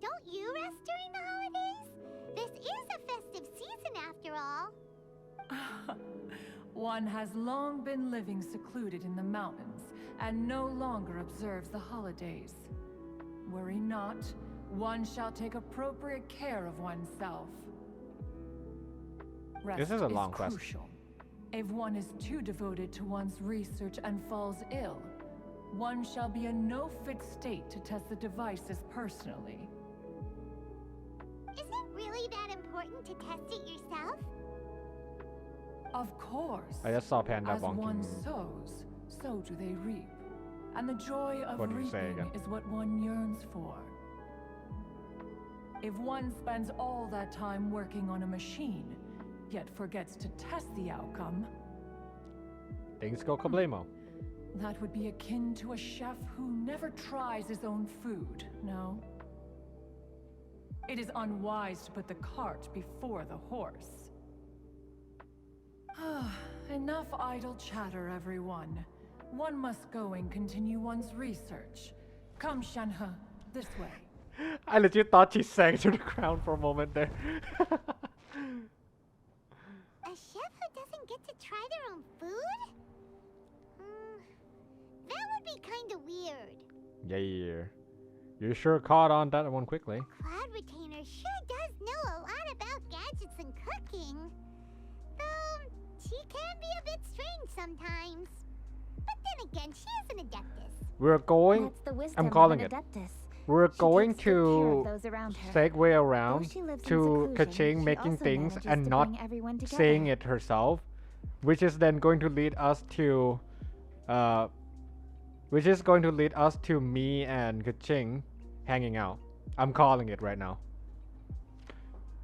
Speaker 6: don't you rest during the holidays? This is a festive season after all.
Speaker 12: One has long been living secluded in the mountains and no longer observes the holidays. Worry not, one shall take appropriate care of oneself. Rest
Speaker 1: This is a long quest.
Speaker 12: crucial. If one is too devoted to one's research and falls ill, one shall be in no fit state to test the devices personally.
Speaker 6: Is it really that important to test it yourself?
Speaker 12: Of course.
Speaker 1: I just saw Panda
Speaker 12: As
Speaker 1: bonking.
Speaker 12: one sows, so do they reap. And the joy of
Speaker 1: What did you say
Speaker 12: reaping
Speaker 1: again?
Speaker 12: is what one yearns for. If one spends all that time working on a machine, yet forgets to test the outcome,
Speaker 1: Things go kablamo.
Speaker 12: that would be akin to a chef who never tries his own food, no? It is unwise to put the cart before the horse. Enough idle chatter, everyone. One must go and continue one's research. Come, Shenhe, this way.
Speaker 1: I legit thought she sank to the ground for a moment there.
Speaker 6: A chef who doesn't get to try their own food? That would be kinda weird.
Speaker 1: Yeah. You sure caught on that one quickly.
Speaker 6: Cloud Retainer sure does know a lot about gadgets and cooking. Though, she can be a bit strange sometimes. But then again, she is an Adeptus.
Speaker 1: We're going...
Speaker 7: That's the wisdom
Speaker 1: I'm calling
Speaker 7: of
Speaker 1: it.
Speaker 7: an Adeptus.
Speaker 1: We're
Speaker 7: She
Speaker 1: going
Speaker 7: takes good care
Speaker 1: to
Speaker 7: of those around her.
Speaker 1: segue around
Speaker 7: Though she lives in
Speaker 1: to
Speaker 7: seclusion,
Speaker 1: Kaching
Speaker 7: she
Speaker 1: making
Speaker 7: also
Speaker 1: things
Speaker 7: manages
Speaker 1: and
Speaker 7: to
Speaker 1: not
Speaker 7: bring everyone together.
Speaker 1: saying it herself, which is then going to lead us to me and Kaching hanging out. I'm calling it right now.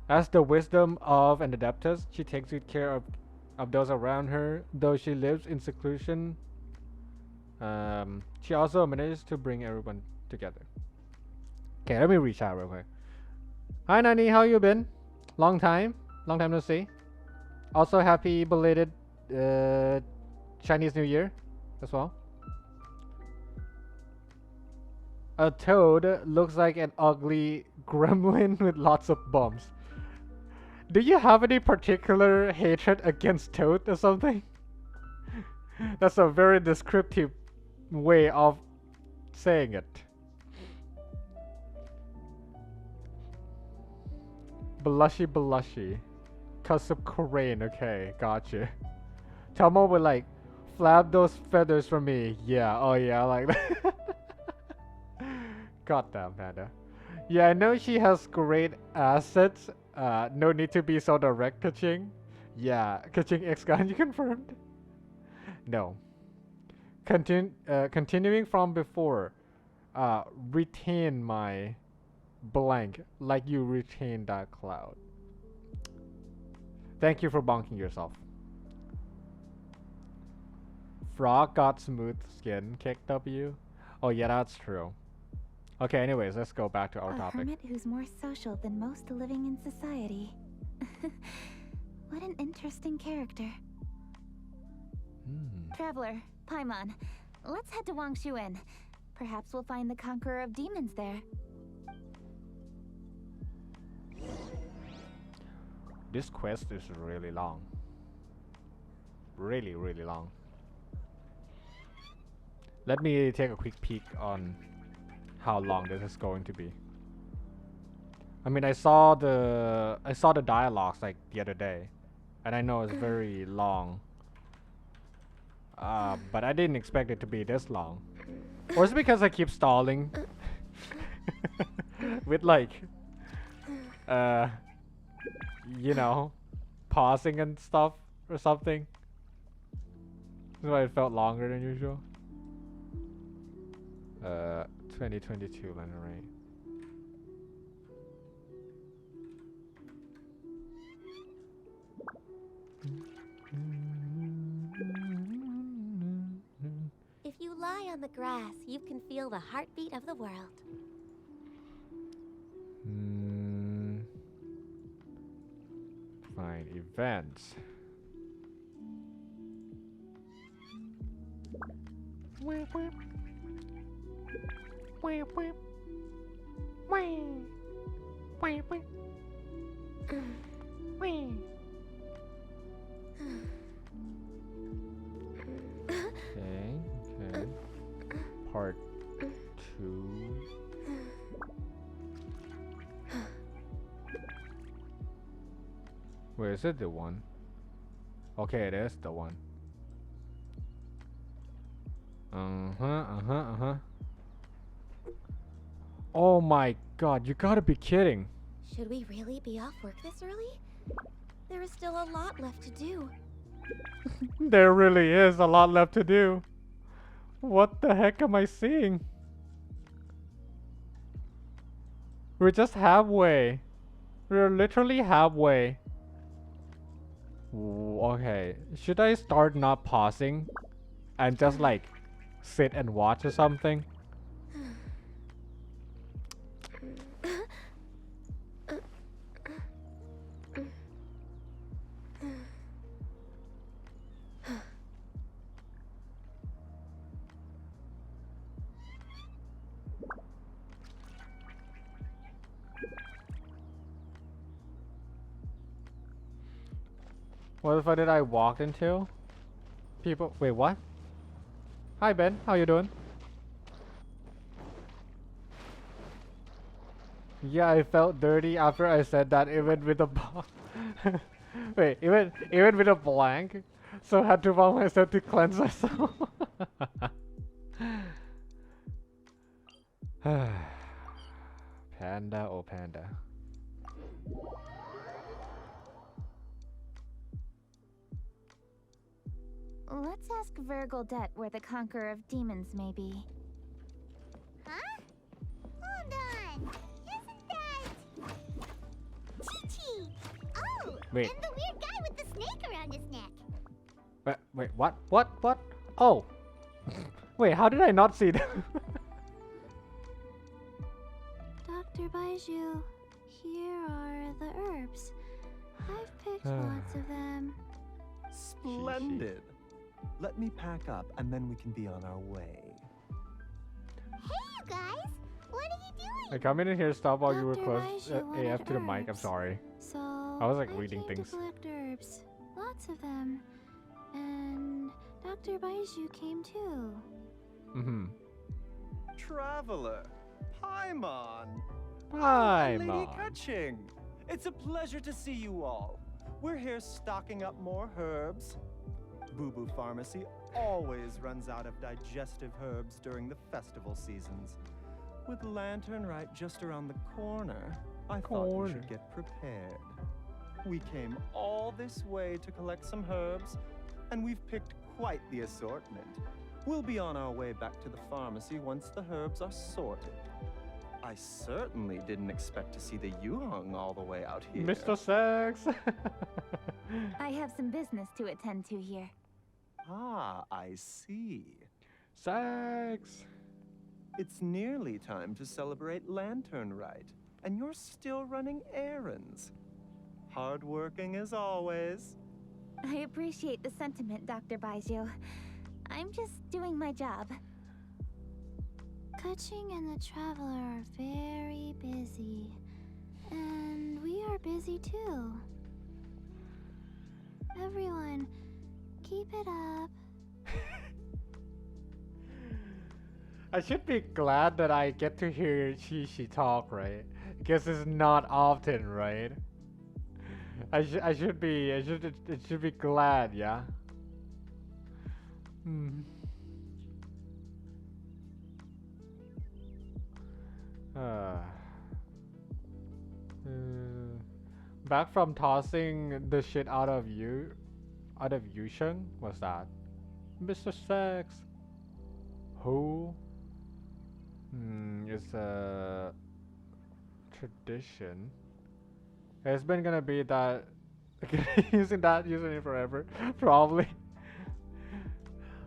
Speaker 1: As the wisdom of an Adeptus, she takes good care of those around her, though she lives in seclusion. She also manages to bring everyone together. Okay, let me reach out real quick. Hi Nani, how you been? Long time no see. Also happy belated Chinese New Year as well. A toad looks like an ugly gremlin with lots of bumps. Do you have any particular hatred against toad or something? That's a very descriptive way of saying it. Blushy. Cause of Korean, okay, gotcha. Tomo would like flap those feathers for me. Yeah, oh yeah, like that. Goddamn Panda. Yeah, I know she has great assets. No need to be so direct, Kaching. Yeah, Kaching X Gun, you confirmed? No. Continuing from before. Retain my blank like you retain that cloud. Thank you for bonking yourself. Frog got smooth skin kicked W. Oh yeah, that's true. Okay, anyways, let's go back to our topic.
Speaker 7: A hermit who's more social than most living in society. What an interesting character. Traveler, Paimon, let's head to Wangshuin. Perhaps we'll find the conqueror of demons there.
Speaker 1: This quest is really long. Really long. Let me take a quick peek on how long this is going to be. I mean, I saw the dialogues like the other day, and I know it's very long. But I didn't expect it to be this long. Or is it because I keep stalling with like, you know, pausing and stuff or something? That's why it felt longer than usual. 2022 Lantern Raid.
Speaker 13: If you lie on the grass, you can feel the heartbeat of the world.
Speaker 1: Fine, events. Okay. Part 2. Wait, is it the one? Okay, it is the one. Oh my god, you gotta be kidding.
Speaker 13: Should we really be off work this early? There is still a lot left to do.
Speaker 1: There really is a lot left to do. What the heck am I seeing? We're just halfway. We're literally halfway. Okay, should I start not pausing and just like sit and watch or something? What if I walked into people? Wait, what? Hi Ben, how you doing? Yeah, I felt dirty after I said that, even with a wait, even with a blank. So I had to allow myself to cleanse myself. Panda, oh panda.
Speaker 7: Let's ask Vergildet where the Conqueror of Demons may be.
Speaker 6: Huh? Hold on. Isn't that... Chi-Chi? Oh,
Speaker 1: Wait.
Speaker 6: and the weird guy with the snake around his neck.
Speaker 1: Wait, what? What? Oh! Wait, how did I not see that?
Speaker 2: Dr. Baiju, here are the herbs. I've picked lots of them.
Speaker 15: Splendid. Let me pack up and then we can be on our way.
Speaker 6: Hey, you guys! What are you doing?
Speaker 1: I come in here, stop while you were
Speaker 2: Dr.
Speaker 1: close
Speaker 2: Baiju wanted
Speaker 1: AF to the mic. I'm
Speaker 2: herbs.
Speaker 1: sorry.
Speaker 2: So
Speaker 1: I was like reading
Speaker 2: came
Speaker 1: things.
Speaker 2: to collect herbs. Lots of them. And Dr. Baiju came too.
Speaker 1: Mm-hmm.
Speaker 15: Traveler, Paimon.
Speaker 1: Paimon.
Speaker 15: Lady Kuching. It's a pleasure to see you all. We're here stocking up more herbs. Boo Boo Pharmacy always runs out of digestive herbs during the festival seasons. With Lantern Rite just around the corner, I thought you should get prepared. We came all this way to collect some herbs, and we've picked quite the assortment. We'll be on our way back to the pharmacy once the herbs are sorted. I certainly didn't expect to see the Yuheng all the way out here.
Speaker 1: Mr. Sex!
Speaker 7: I have some business to attend to here.
Speaker 15: Ah, I see.
Speaker 1: Sex!
Speaker 15: It's nearly time to celebrate Lantern Rite, and you're still running errands. Hardworking as always.
Speaker 7: I appreciate the sentiment, Dr. Baiju. I'm just doing my job.
Speaker 2: Kuching and the Traveler are very busy. And we are busy too. Everyone, keep it up.
Speaker 1: I should be glad that I get to hear she talk, right? Because it's not often, right? I should be glad, yeah. Back from tossing the shit out of Yusheng, what's that? Mr. Sex. Who? It's a tradition. It's been gonna be that using that username forever, probably.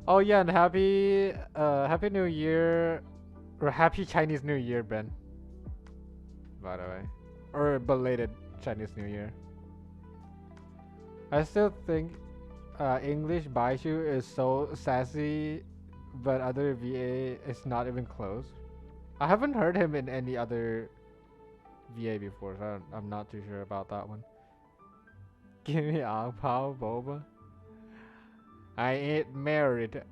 Speaker 1: Oh yeah, and happy New Year, or happy Chinese New Year, Ben. By the way, or belated Chinese New Year. I still think English Baishu is so sassy, but other VA is not even close. I haven't heard him in any other VA before, so I'm not too sure about that one. Give me Ang Pao Boba. I ain't married.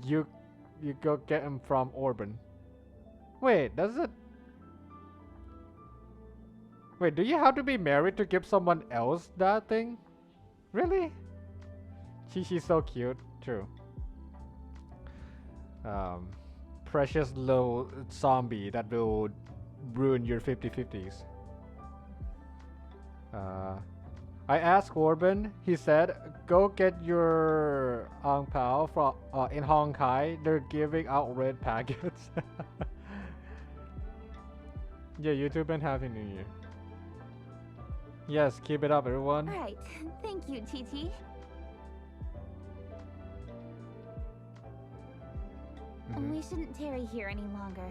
Speaker 1: You go get him from Orban. Wait, does it? Wait, do you have to be married to give someone else that thing? Really? She's so cute. True. Precious little zombie that will ruin your 50-50s. I asked Corbin. He said, "Go get your Ang Pao from in Hong Kai. They're giving out red packets." Yeah, YouTube and Happy New Year. Yes, keep it up, everyone.
Speaker 7: Alright, thank you, Chi-Chi. We shouldn't tarry here any longer.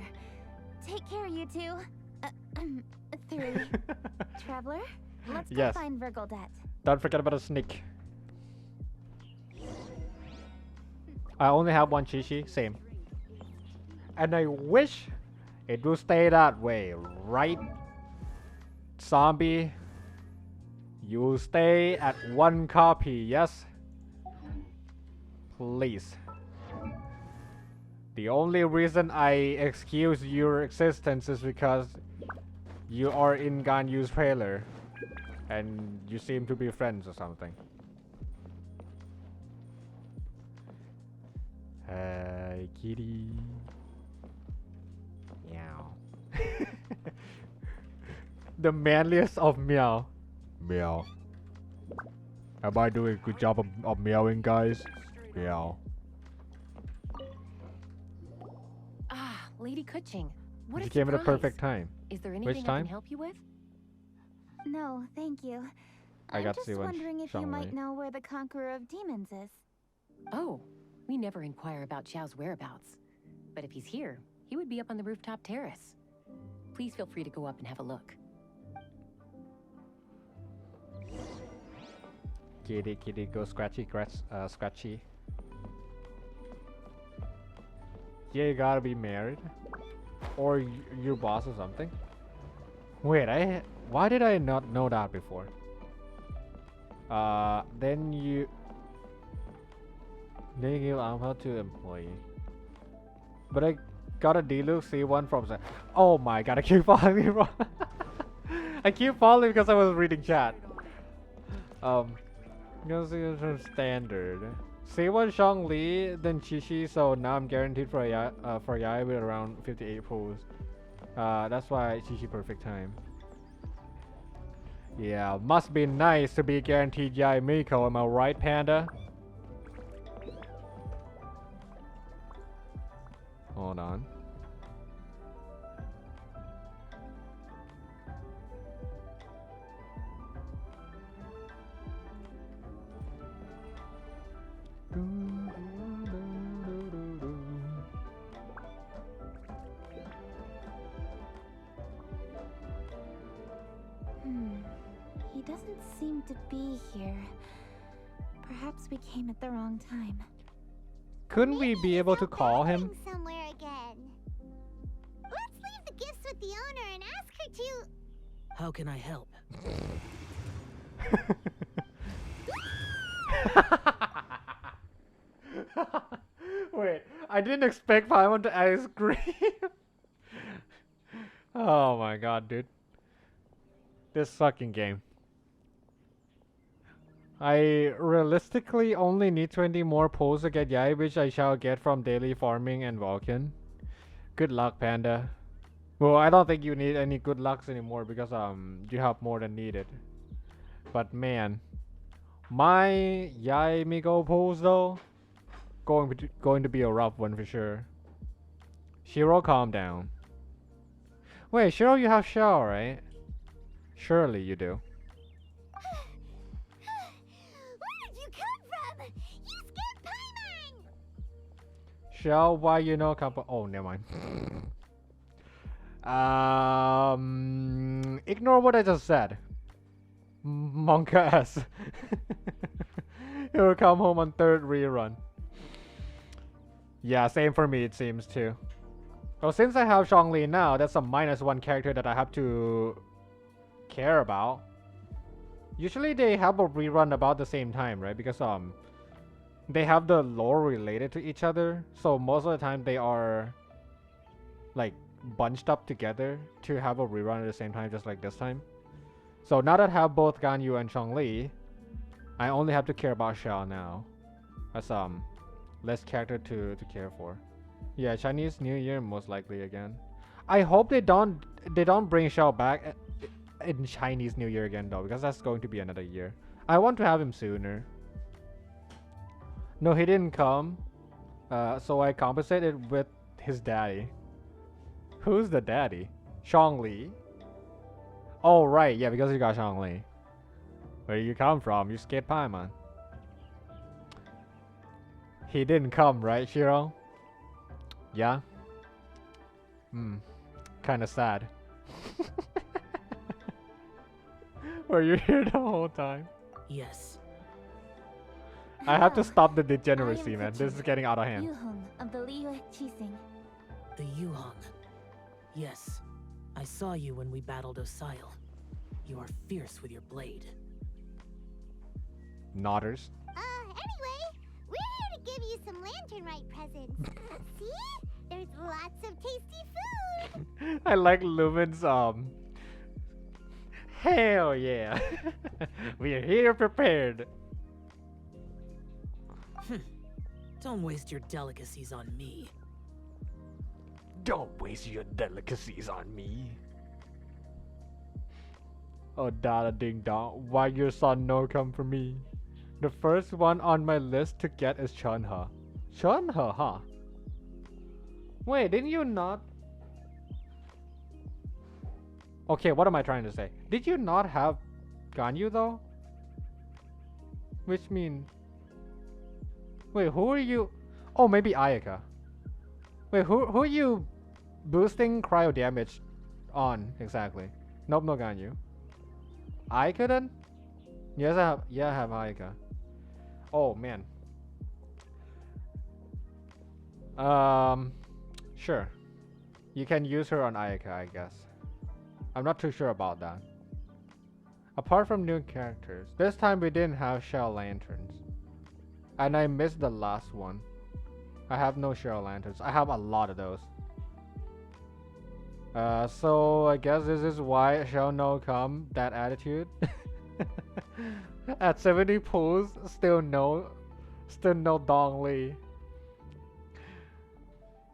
Speaker 7: Take care, you two. 3. Traveler, let's go
Speaker 1: Yes.
Speaker 7: find Virgildet.
Speaker 1: Don't forget about a sneak. I only have one Chi-Chi, same. And I wish it will stay that way, right? Zombie, you stay at 1 copy, yes? Please. The only reason I excuse your existence is because you are in Ganyu's trailer and you seem to be friends or something. Hey, kitty. Meow. The manliest of meow. Meow. Am I doing a good job of meowing, guys? Meow.
Speaker 16: Ah, Lady Kuching. What
Speaker 1: You
Speaker 16: a
Speaker 1: came at a
Speaker 16: surprise.
Speaker 1: perfect time.
Speaker 16: Is there
Speaker 1: Which
Speaker 16: anything I
Speaker 1: time?
Speaker 16: can help you with?
Speaker 7: No, thank you.
Speaker 1: I
Speaker 7: I'm
Speaker 1: got to
Speaker 7: just
Speaker 1: see one
Speaker 7: wondering if you might
Speaker 1: Shangwei.
Speaker 7: know where the Conqueror of Demons is.
Speaker 16: Oh, we never inquire about Xiao's whereabouts. But if he's here, he would be up on the rooftop terrace. Please feel free to go up and have a look.
Speaker 1: Kitty, go scratchy, scratchy. Yeah, you gotta be married, or your boss or something. Wait, why did I not know that before? Then you give alpha to employee. But I got a deluxe C1 from. Oh my god, I keep falling wrong. I keep falling because I was reading chat. Because it's from standard. C1 Shang Li, then Chi-Chi, so now I'm guaranteed for Yai with around 58 pulls. That's why Chi-Chi perfect time. Yeah, must be nice to be guaranteed Yai Miko, am I right, Panda? Hold on.
Speaker 7: He doesn't seem to be here. Perhaps we came at the wrong time.
Speaker 1: Couldn't we be able to call him?
Speaker 6: Somewhere again. Let's leave the gifts with the owner and ask her to.
Speaker 17: How can I help?
Speaker 1: Wait, I didn't expect Paimon to ice cream. Oh my god, dude. This fucking game. I realistically only need 20 more pulls to get Yai, which I shall get from daily farming and Vulcan. Good luck, Panda. Well, I don't think you need any good lucks anymore because you have more than needed. But man, my Yai Migo pulls though, going to be a rough one for sure. Shiro, calm down. Wait, Shiro, you have Shao, right? Surely you do.
Speaker 6: Where did you come from? You scared Paimon!
Speaker 1: Shell, why you know couple? Oh, never mind. Ignore what I just said. Monka ass. He'll come home on 3rd rerun. Yeah, same for me, it seems too. Well, since I have Zhongli now, that's a -1 character that I have to care about. Usually they have a rerun about the same time, right? Because they have the lore related to each other, so most of the time they are like bunched up together to have a rerun at the same time, just like this time. So now that I have both Ganyu and Zhongli, I only have to care about Xiao now. That's less character to care for. Yeah, Chinese New Year most likely again. I hope they don't bring Xiao back in Chinese New Year again though, because that's going to be another year. I want to have him sooner. No, he didn't come. So I compensated with his daddy. Who's the daddy? Zhongli. Oh right, yeah, because you got Zhongli. Where you come from? You skate pie, man. He didn't come, right, Shiro? Yeah? Kinda sad. Were you here the whole time?
Speaker 17: Yes.
Speaker 1: I have to stop the degeneracy, man. This is getting out of hand.
Speaker 7: Yuhong of the Liyue Qixing.
Speaker 17: The Yuhong. Yes. I saw you when we battled Osile. You are fierce with your blade.
Speaker 1: Nodders.
Speaker 6: Anyway, we're here to give you some Lantern Rite presents. See? There's lots of tasty food.
Speaker 1: I like Lumen's hell yeah. We are here prepared.
Speaker 17: Don't waste your delicacies on me.
Speaker 1: Don't waste your delicacies on me. Oh, Dada Ding Dong, why your son no come for me? The first one on my list to get is Chunha. Chunha, huh? Wait, didn't you not? Okay, what am I trying to say? Did you not have Ganyu though? Which mean... Wait, who are you? Oh, maybe Ayaka. Wait, who are you boosting cryo damage on exactly? Nope, no Ganyu. Ayaka then? Yes, I have Ayaka. Oh man. Sure. You can use her on Ayaka, I guess. I'm not too sure about that. Apart from new characters, this time we didn't have shell lanterns. And I missed the last one. I have no shell lanterns. I have a lot of those. So I guess this is why shall no come, that attitude. At 70 pulls, still no Dong Li.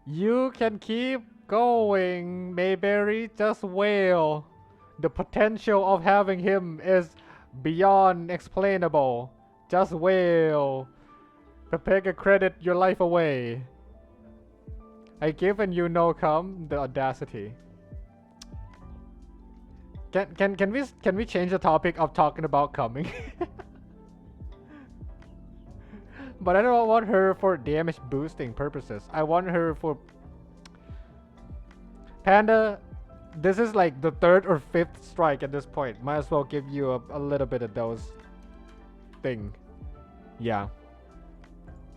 Speaker 1: You can keep going, Mayberry, just wail. The potential of having him is beyond explainable. Just wail. Prepare to credit your life away. I given you no come the audacity. Can we change the topic of talking about coming? But I don't want her for damage boosting purposes. I want her for Panda. This is like the 3rd or 5th strike at this point. Might as well give you a little bit of those thing. Yeah.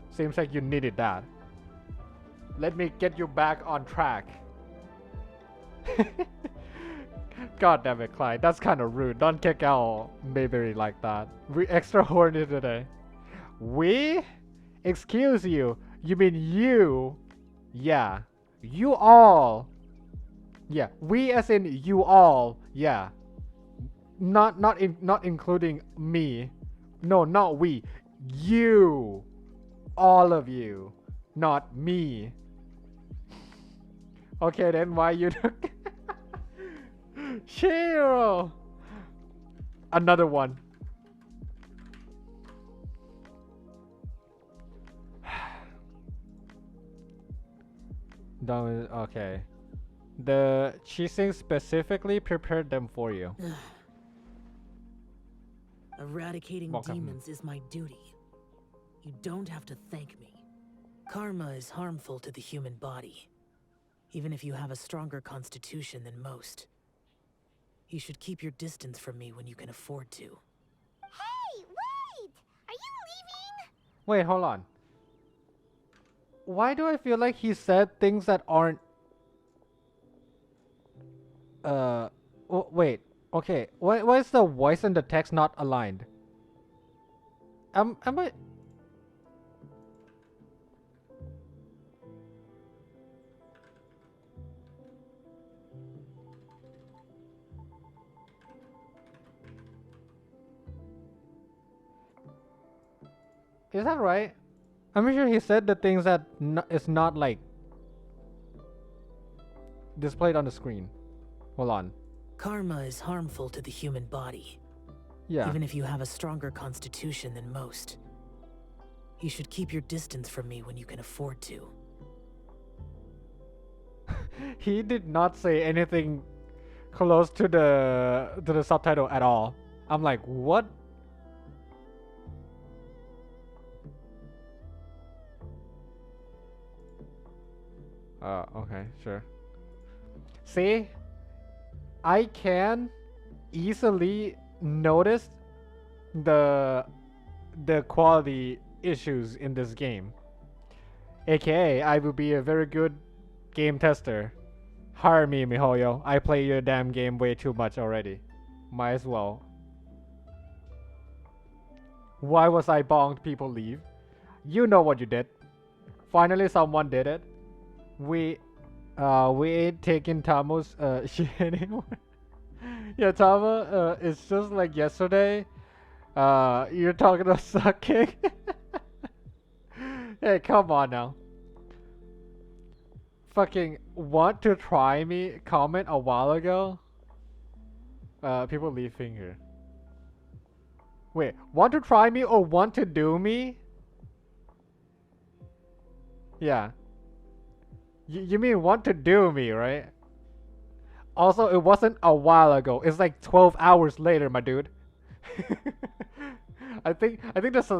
Speaker 1: Seems like you needed that. Let me get you back on track. God damn it, Clyde. That's kind of rude. Don't kick out Mayberry like that. We extra horny today. We? Excuse you. You mean you? Yeah. You all. Yeah. We as in you all. Yeah. Not including me. No, not we. You. All of you. Not me. Okay then, why you took Shiro? Another one. Okay. The Qixing specifically prepared them for you.
Speaker 17: Eradicating
Speaker 1: Welcome.
Speaker 17: demons is my duty. You don't have to thank me. Karma is harmful to the human body, even if you have a stronger constitution than most. You should keep your distance from me when you can afford to.
Speaker 6: Hey, wait! Are you leaving?
Speaker 1: Wait, hold on. Why do I feel like he said things that aren't... wait. Okay. Why is the voice and the text not aligned? Am I... Is that right? I'm sure he said the things that is not like displayed on the screen. Hold on.
Speaker 17: Karma is harmful to the human body.
Speaker 1: Yeah.
Speaker 17: Even if you have a stronger constitution than most. You should keep your distance from me when you can afford to.
Speaker 1: He did not say anything close to the subtitle at all. I'm like, what? Okay, sure. See? I can easily notice the quality issues in this game. AKA, I will be a very good game tester. Hire me, MiHoYo. I play your damn game way too much already. Might as well. Why was I bonged people leave? You know what you did. Finally someone did it. We ain't taking Tamo's shit anymore. Yeah, Tamo, it's just like yesterday. You're talking about sucking. Hey, come on now. Fucking want to try me comment a while ago. People leaving here. Wait, want to try me or want to do me? Yeah. You mean want to do me, right? Also, it wasn't a while ago. It's like 12 hours later, my dude. I think there's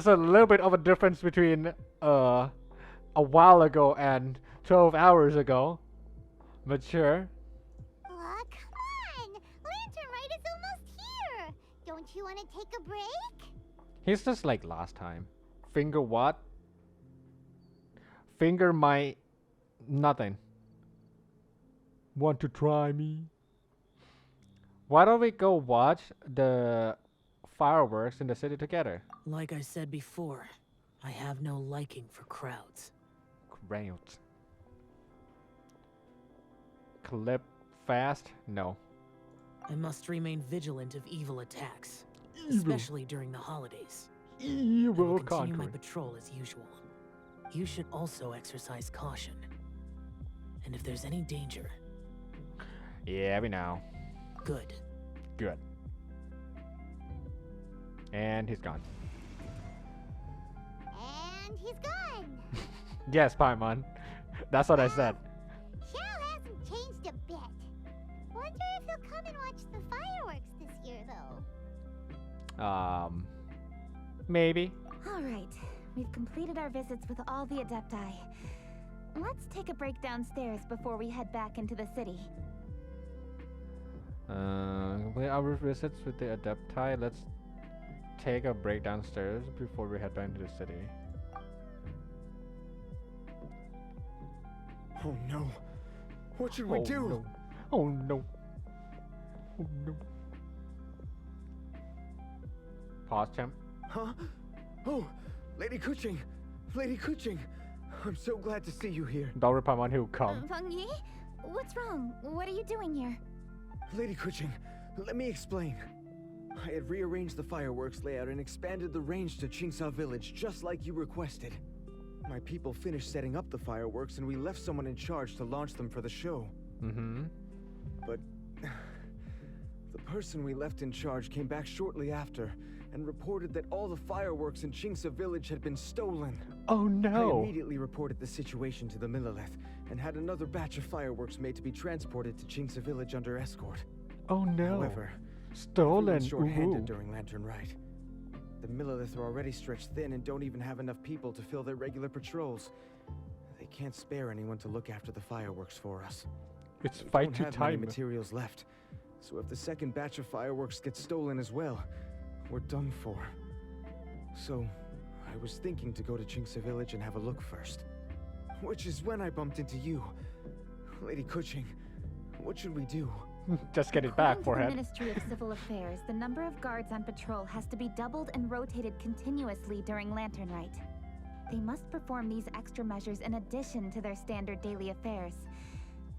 Speaker 1: a little bit of a difference between a while ago and 12 hours ago. But sure.
Speaker 6: Aw, come on! Lantern Rite is almost here! Don't you want to take a break?
Speaker 1: He's just like last time. Finger what? Finger my... nothing. Want to try me? Why don't we go watch the fireworks in the city together?
Speaker 17: Like I said before, I have no liking for crowds.
Speaker 1: Crowds. Clip fast? No.
Speaker 17: I must remain vigilant of evil attacks, especially during the holidays.
Speaker 1: Evil
Speaker 17: I will continue my
Speaker 1: country.
Speaker 17: patrol as usual. You should also exercise caution. And if there's any danger...
Speaker 1: Yeah, we know.
Speaker 17: Good.
Speaker 1: Good. And he's gone.
Speaker 6: And he's gone!
Speaker 1: Yes, Paimon. That's what I said.
Speaker 6: Xiao hasn't changed a bit. Wonder if he'll come and watch the fireworks this year, though.
Speaker 1: Maybe.
Speaker 7: Alright, we've completed our visits with all the Adepti. Let's take a break downstairs before we head back into the city.
Speaker 1: Complete our visits with the Adepti. Let's take a break downstairs before we head back into the city.
Speaker 8: Oh no. What should we do?
Speaker 1: No. Oh no. Oh no. Pause, champ.
Speaker 8: Huh? Oh, Lady Kuching! Lady Kuching! I'm so glad to see you here.
Speaker 1: Don't reply on who come.
Speaker 7: Feng Yi? What's wrong? What are you doing here?
Speaker 8: Lady Kuching, let me explain. I had rearranged the fireworks layout and expanded the range to Qingsa Village just like you requested. My people finished setting up the fireworks and we left someone in charge to launch them for the show.
Speaker 1: Mm-hmm.
Speaker 8: But the person we left in charge came back shortly after and reported that all the fireworks in Qingsa Village had been stolen.
Speaker 1: Oh no!
Speaker 8: I immediately reported the situation to the Millelith and had another batch of fireworks made to be transported to Qingsa Village under escort.
Speaker 1: Oh no!
Speaker 8: However,
Speaker 1: stolen.
Speaker 8: short-handed during Lantern Rite. The Millilith are already stretched thin and don't even have enough people to fill their regular patrols. They can't spare anyone to look after the fireworks for us.
Speaker 1: It's
Speaker 8: They
Speaker 1: fight
Speaker 8: don't
Speaker 1: to
Speaker 8: have many
Speaker 1: time.
Speaker 8: materials left. So if the second batch of fireworks gets stolen as well, we're done for. So, I was thinking to go to Jinxa Village and have a look first. Which is when I bumped into you. Lady Kuching, what should we do?
Speaker 1: Just get it back,
Speaker 7: According to
Speaker 1: forehead.
Speaker 7: the Ministry of Civil Affairs, the number of guards on patrol has to be doubled and rotated continuously during Lantern Rite. They must perform these extra measures in addition to their standard daily affairs.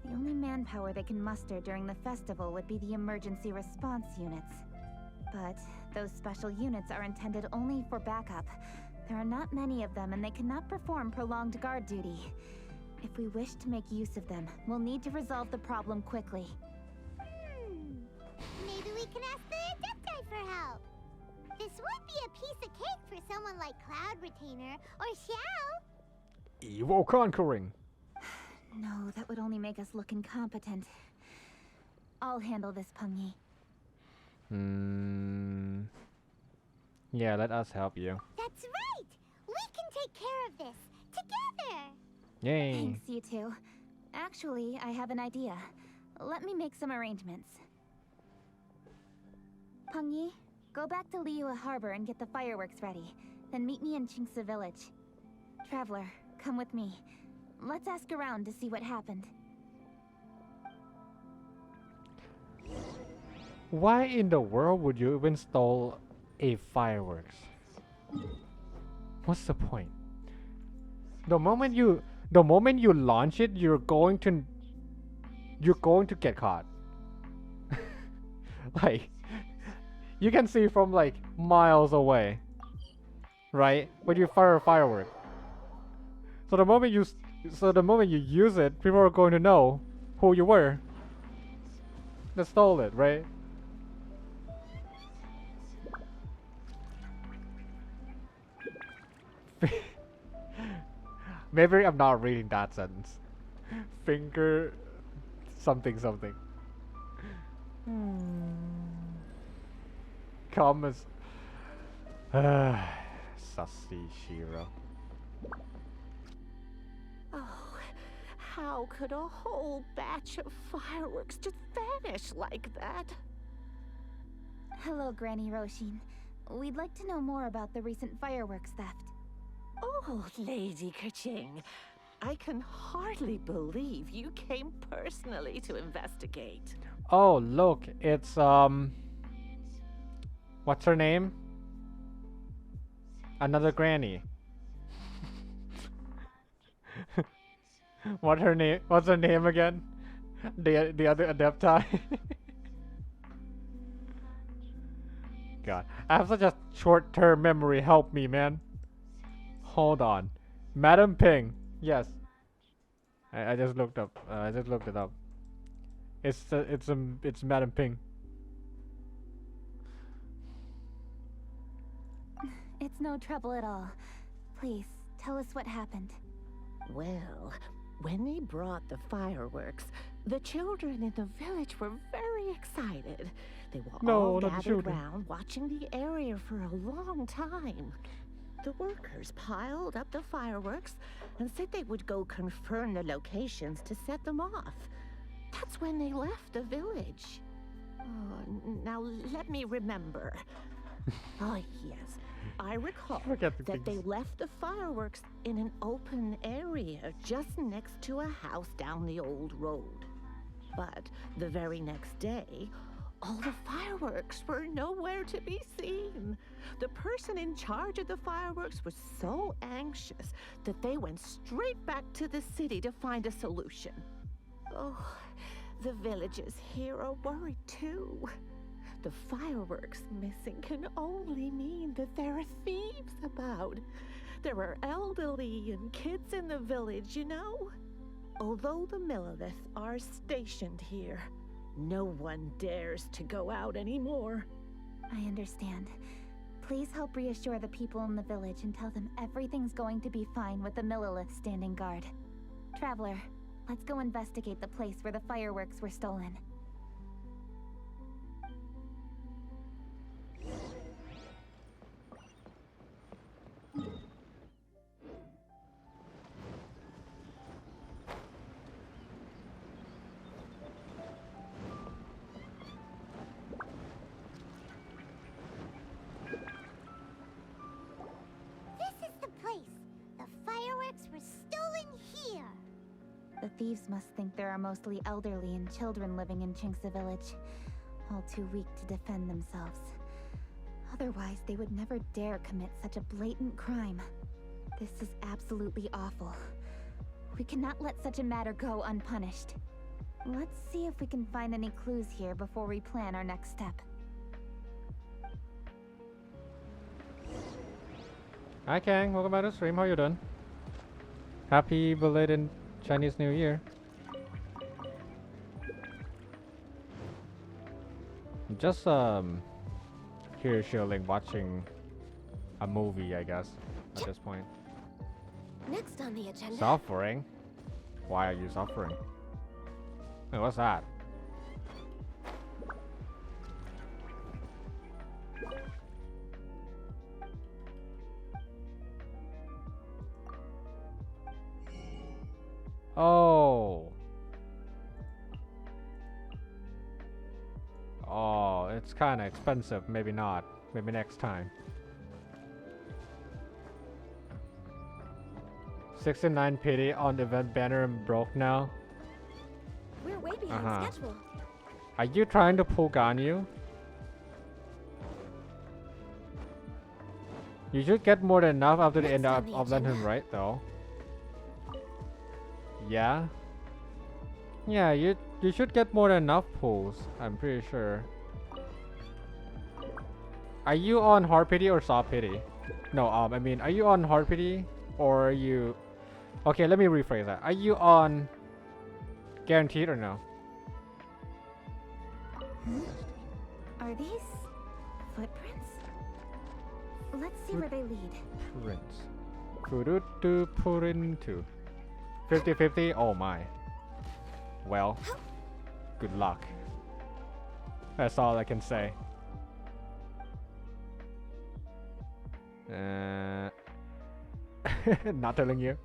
Speaker 7: The only manpower they can muster during the festival would be the emergency response units. But those special units are intended only for backup. There are not many of them, and they cannot perform prolonged guard duty. If we wish to make use of them, we'll need to resolve the problem quickly.
Speaker 6: Maybe we can ask the Adepti for help. This would be a piece of cake for someone like Cloud Retainer or Xiao.
Speaker 1: Evil conquering.
Speaker 7: No, that would only make us look incompetent. I'll handle this, Pengyi.
Speaker 1: Yeah, let us help you.
Speaker 6: That's right! We can take care of this together!
Speaker 1: Yay.
Speaker 7: Thanks, you two. Actually, I have an idea. Let me make some arrangements. Pengyi, go back to Liyue Harbor and get the fireworks ready. Then meet me in Jinxa Village. Traveler, come with me. Let's ask around to see what happened.
Speaker 1: Why in the world would you even install a fireworks? What's the point? The moment you launch it, you're going to get caught. Like, you can see from like miles away, right? When you fire a firework. So the moment you use it, people are going to know who you were that stole it, right? Maybe I'm not reading that sentence. Finger something something. Come as Sussy Shiro.
Speaker 18: Oh, how could a whole batch of fireworks just vanish like that?
Speaker 7: Hello, Granny Roshin. We'd like to know more about the recent fireworks theft.
Speaker 18: Oh, Lady Kuching, I can hardly believe you came personally to investigate.
Speaker 1: Oh, look, it's what's her name? Another granny. What's her name again? The other Adepti. God, I have such a short-term memory. Help me, man. Hold on, Madam Ping. Yes, I just looked up. I just looked it up. It's Madam Ping.
Speaker 7: It's no trouble at all. Please, tell us what happened.
Speaker 18: Well, when they brought the fireworks, the children in the village were very excited. They were all gathered round watching the area for a long time. The workers piled up the fireworks and said they would go confirm the locations to set them off. That's when they left the village. Oh, now let me remember. Oh, yes. I recall that they left the fireworks in an open area just next to a house down the old road. But the very next day, all the fireworks were nowhere to be seen. The person in charge of the fireworks was so anxious that they went straight back to the city to find a solution. Oh, the villagers here are worried too. The fireworks missing can only mean that there are thieves about. There are elderly and kids in the village, you know? Although the Millilith are stationed here, no one dares to go out anymore.
Speaker 7: I understand. Please help reassure the people in the village and tell them everything's going to be fine with the Millilith standing guard. Traveler, let's go investigate the place where the fireworks were stolen. The thieves must think there are mostly elderly and children living in Chinxa village, all too weak to defend themselves. Otherwise, they would never dare commit such a blatant crime. This is absolutely awful. We cannot let such a matter go unpunished. Let's see if we can find any clues here before we plan our next step.
Speaker 1: Hi Kang, welcome back to the stream. How you doing? Happy belated Chinese New Year. Just here chilling, watching a movie, I guess, at this point.
Speaker 13: Next on the agenda.
Speaker 1: Suffering? Why are you suffering? Hey, what's that? Oh. Oh, it's kind of expensive. Maybe not. Maybe next time. 69 pity on event banner and broke now.
Speaker 13: We're way behind schedule.
Speaker 1: Are you trying to pull Ganyu? You should get more than enough after the end of Lantern, right? Though. Yeah. Yeah, you should get more than enough pulls. I'm pretty sure. Are you on hard pity or soft pity? No, I mean, are you on hard pity or are you? Okay, let me rephrase that. Are you on guaranteed or no?
Speaker 7: Are these footprints? Let's see where they lead.
Speaker 1: Prints. Furutu Purintu. 50-50? Oh my. Well, good luck. That's all I can say. Not telling you.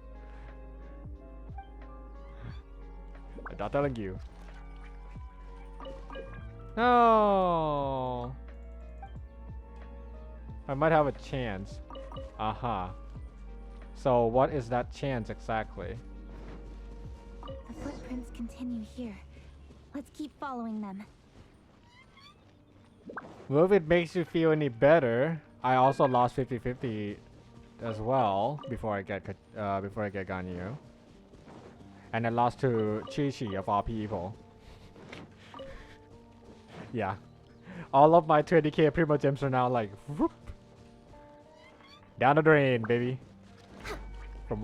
Speaker 1: Not telling you. No. I might have a chance. So what is that chance exactly?
Speaker 7: The footprints continue here. Let's keep following them.
Speaker 1: Well, if it makes you feel any better, I also lost 50-50 as well before I get Ganyu. And I lost to Chi-Chi of all people. Yeah. All of my 20k Primo Gems are now like whoop, down the drain, baby. From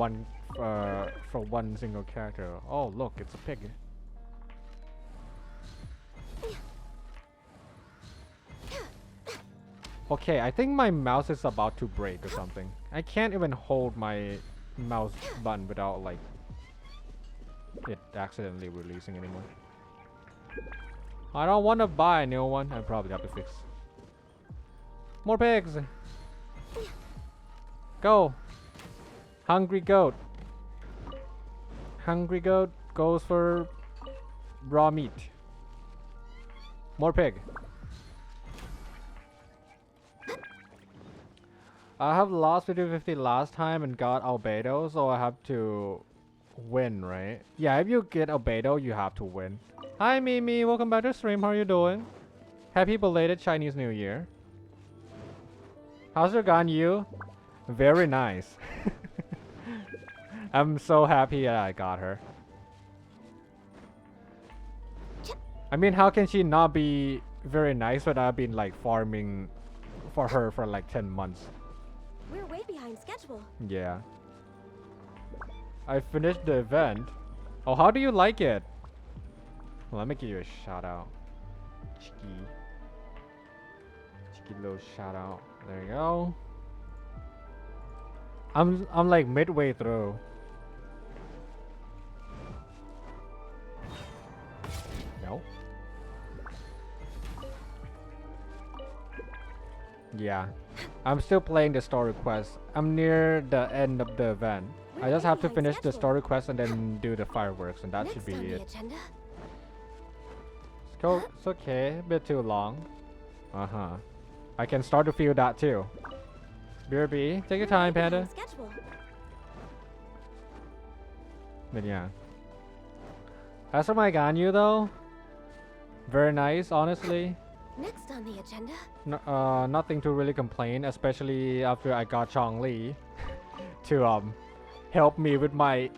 Speaker 1: one single character. Oh look, it's a pig. Okay, I think my mouse is about to break or something. I can't even hold my mouse button without like it accidentally releasing anymore. I don't want to buy a new one. I probably have to fix. More pigs. Go. Hungry goat. Hungry goat goes for raw meat. More pig. I have lost 50-50 last time and got albedo, so I have to win, right? Yeah, if you get albedo, you have to win. Hi Mimi, welcome back to stream. How are you doing? Happy belated Chinese New Year. How's your Ganyu? Very nice. I'm so happy that I got her. I mean, how can she not be very nice when I've been like farming for her for like 10 months?
Speaker 13: We're way behind schedule.
Speaker 1: Yeah. I finished the event. Oh, how do you like it? Well, let me give you a shout out. Cheeky little shout out. There you go. I'm like midway through. No. Yeah. I'm still playing the story quest. I'm near the end of the event. I just have to finish the story quest and then do the fireworks, and that should be it. It's okay, a bit too long. I can start to feel that too. BRB, take your time, Panda. But yeah. As for my Ganyu though, very nice, honestly.
Speaker 13: Next on the agenda.
Speaker 1: Nothing to really complain, especially after I got Chong-Li to help me with my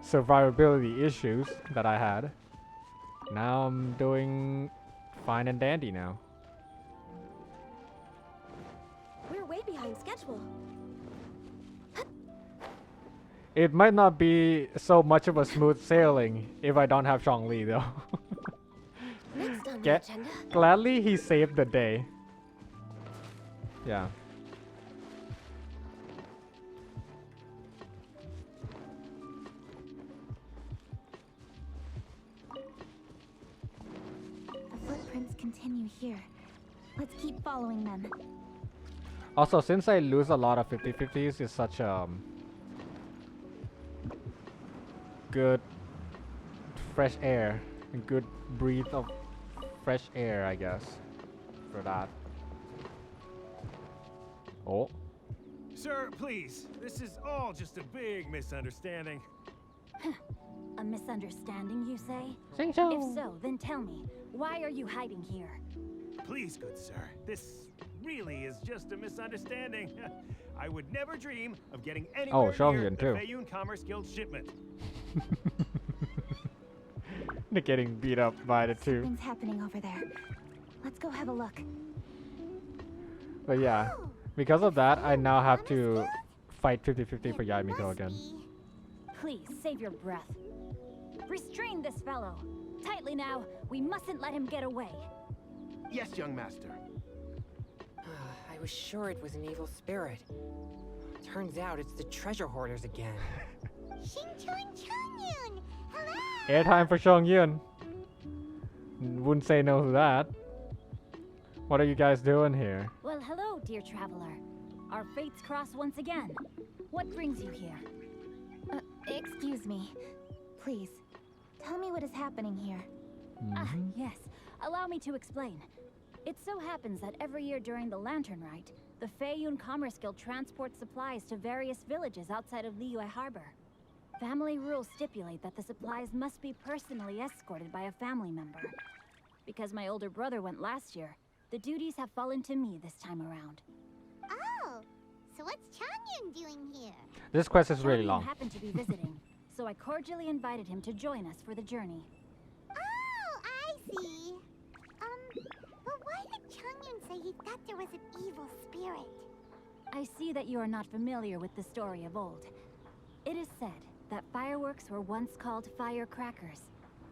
Speaker 1: survivability issues that I had. Now I'm doing fine and dandy now.
Speaker 13: We're way behind schedule.
Speaker 1: It might not be so much of a smooth sailing if I don't have Chong-Li though.
Speaker 13: Next on the agenda.
Speaker 1: Gladly he saved the day. Yeah.
Speaker 7: The footprints continue here. Let's keep following them.
Speaker 1: Also, since I lose a lot of 50-50s, it's such good fresh air, a good breath of fresh air, I guess, for that. Oh.
Speaker 3: Sir, please. This is all just a big misunderstanding.
Speaker 7: A misunderstanding, you say?
Speaker 1: Think so.
Speaker 7: If so, then tell me, why are you hiding here?
Speaker 3: Please, good sir. This really is just a misunderstanding. I would never dream of getting anywhere near the Feiyun Commerce Guild shipment.
Speaker 1: They're getting beat up by the two.
Speaker 7: Something's happening over there. Let's go have a look.
Speaker 1: But yeah, because of that, I now have to fight 50-50 for Yaimiko again.
Speaker 7: Please, save your breath. Restrain this fellow. Tightly now. We mustn't let him get away.
Speaker 3: Yes, young master.
Speaker 19: I was sure it was an evil spirit. Turns out it's the treasure hoarders again.
Speaker 6: Xingqiu hello!
Speaker 1: Airtime for Xiong-Yun. Wouldn't say no to that. What are you guys doing here?
Speaker 7: Well, hello, dear traveler. Our fates cross once again. What brings you here? Excuse me. Please, tell me what is happening here. Yes. Allow me to explain. It so happens that every year during the Lantern Rite, the Feiyun Commerce Guild transports supplies to various villages outside of Liyue Harbor. Family rules stipulate that the supplies must be personally escorted by a family member. Because my older brother went last year, the duties have fallen to me this time around.
Speaker 6: Oh, so what's Changyun doing here?
Speaker 1: This quest is really
Speaker 7: Changyun
Speaker 1: long.
Speaker 7: happened to be visiting, so I cordially invited him to join us for the journey.
Speaker 6: Oh, I see. But why did Changyun say he thought there was an evil spirit?
Speaker 7: I see that you are not familiar with the story of old. It is said that fireworks were once called firecrackers,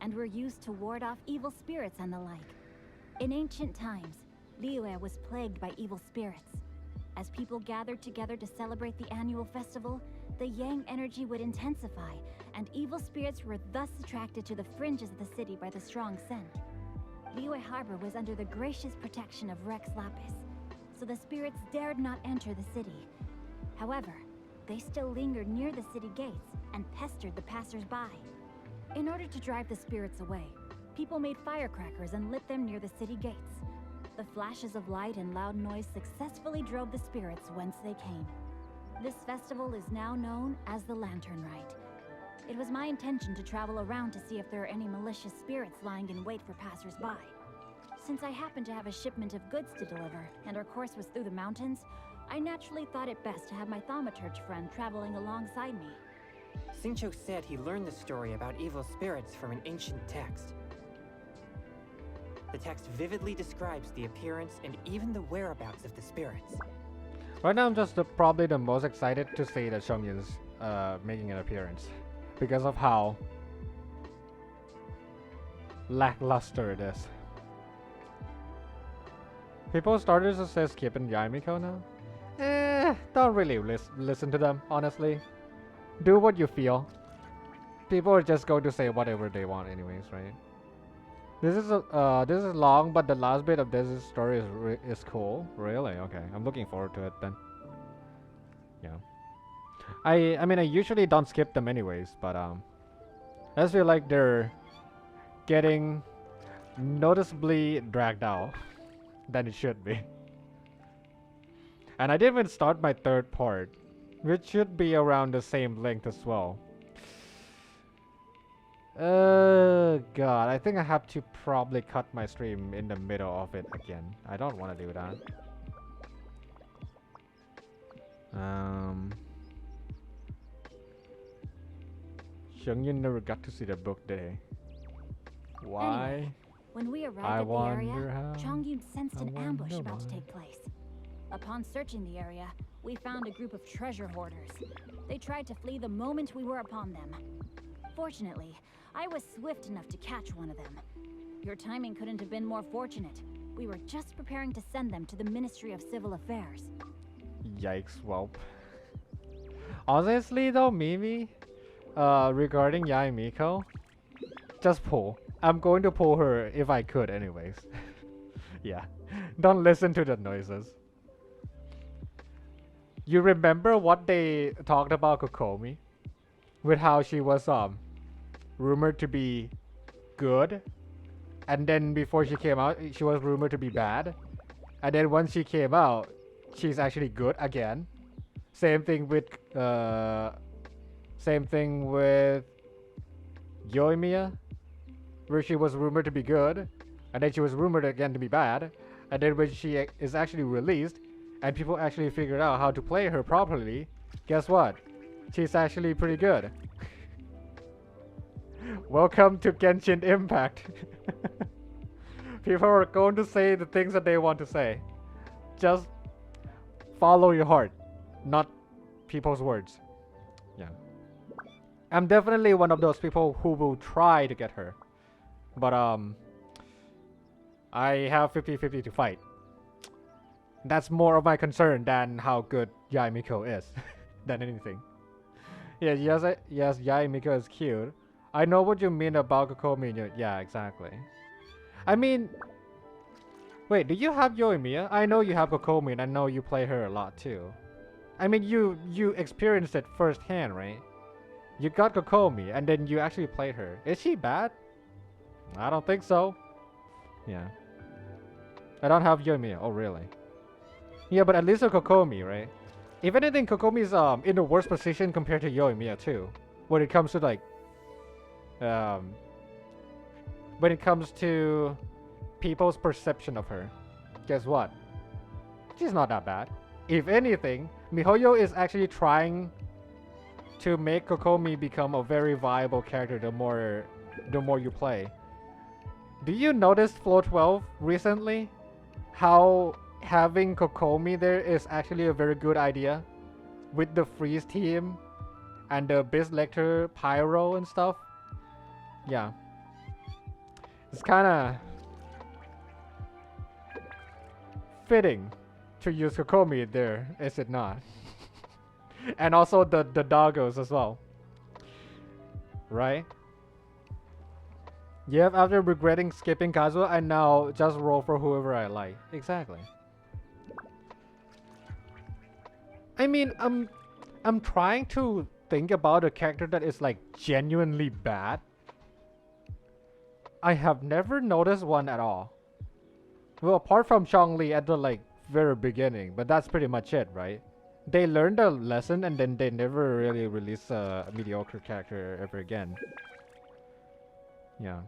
Speaker 7: and were used to ward off evil spirits and the like. In ancient times, Liyue was plagued by evil spirits. As people gathered together to celebrate the annual festival, the yang energy would intensify, and evil spirits were thus attracted to the fringes of the city by the strong scent. Liyue Harbor was under the gracious protection of Rex Lapis, so the spirits dared not enter the city. However, they still lingered near the city gates and pestered the passers-by. In order to drive the spirits away, people made firecrackers and lit them near the city gates. The flashes of light and loud noise successfully drove the spirits whence they came. This festival is now known as the Lantern Rite. It was my intention to travel around to see if there are any malicious spirits lying in wait for passers-by. Since I happened to have a shipment of goods to deliver, and our course was through the mountains, I naturally thought it best to have my thaumaturge friend traveling alongside me.
Speaker 19: Xingqiu said he learned the story about evil spirits from an ancient text. The text vividly describes the appearance and even the whereabouts of the spirits.
Speaker 1: Right now I'm just probably the most excited to see that Xiong-Yun's making an appearance. Because of how lackluster it is. People started to say Skip and Yaimiko now. Don't really listen to them, honestly. Do what you feel. People are just going to say whatever they want anyways, right? This is long, but the last bit of this story is cool. Really? Okay, I'm looking forward to it then. Yeah. I mean, I usually don't skip them anyways, but I just feel like they're getting noticeably dragged out than it should be. And I didn't even start my third part, which should be around the same length as well. God, I think I have to probably cut my stream in the middle of it again. I don't want to do that. Xiangyun never got to see the book day. Why?
Speaker 7: Anyway, when we arrived at the area, Chongyun sensed an ambush about to take place. Upon searching the area, we found a group of treasure hoarders. They tried to flee the moment we were upon them. Fortunately, I was swift enough to catch one of them. Your timing couldn't have been more fortunate. We were just preparing to send them to the Ministry of Civil Affairs.
Speaker 1: Yikes, whelp. Honestly though, Mimi, regarding Yae Miko, just pull. I'm going to pull her if I could anyways. Yeah, don't listen to the noises. You remember what they talked about Kokomi? With how she was rumored to be good, and then before she came out she was rumored to be bad, and then once she came out she's actually good again. Same thing with Yoimiya, where she was rumored to be good and then she was rumored again to be bad, and then when she is actually released and people actually figured out how to play her properly, guess what? She's actually pretty good. Welcome to Genshin Impact. People are going to say the things that they want to say. Just follow your heart, not people's words. Yeah. I'm definitely one of those people who will try to get her. But I have 50-50 to fight. That's more of my concern than how good Yae Miko is than anything. Yes, Yae Miko is cute. I know what you mean about Kokomi. Yeah, exactly. I mean, wait, do you have Yoimiya? I know you have Kokomi and I know you play her a lot too. I mean, you experienced it firsthand, right? You got Kokomi and then you actually played her. Is she bad? I don't think so. Yeah. I don't have Yoimiya. Oh, really? Yeah, but at least a Kokomi, right? If anything, Kokomi is in a worse position compared to Yoimiya too, when it comes to like, when it comes to people's perception of her. Guess what? She's not that bad. If anything, MiHoYo is actually trying to make Kokomi become a very viable character the more you play. Do you notice Floor 12 recently? How having Kokomi there is actually a very good idea with the Freeze team and the Biz Lecter Pyro and stuff. Yeah. It's kinda fitting to use Kokomi there, is it not? And also the doggos as well. Right? Yep, after regretting skipping Kazuha, I now just roll for whoever I like. Exactly. I mean, I'm trying to think about a character that is like genuinely bad. I have never noticed one at all. Well, apart from Zhongli at the like very beginning, but that's pretty much it, right? They learned a lesson and then they never really release a mediocre character ever again. Yeah.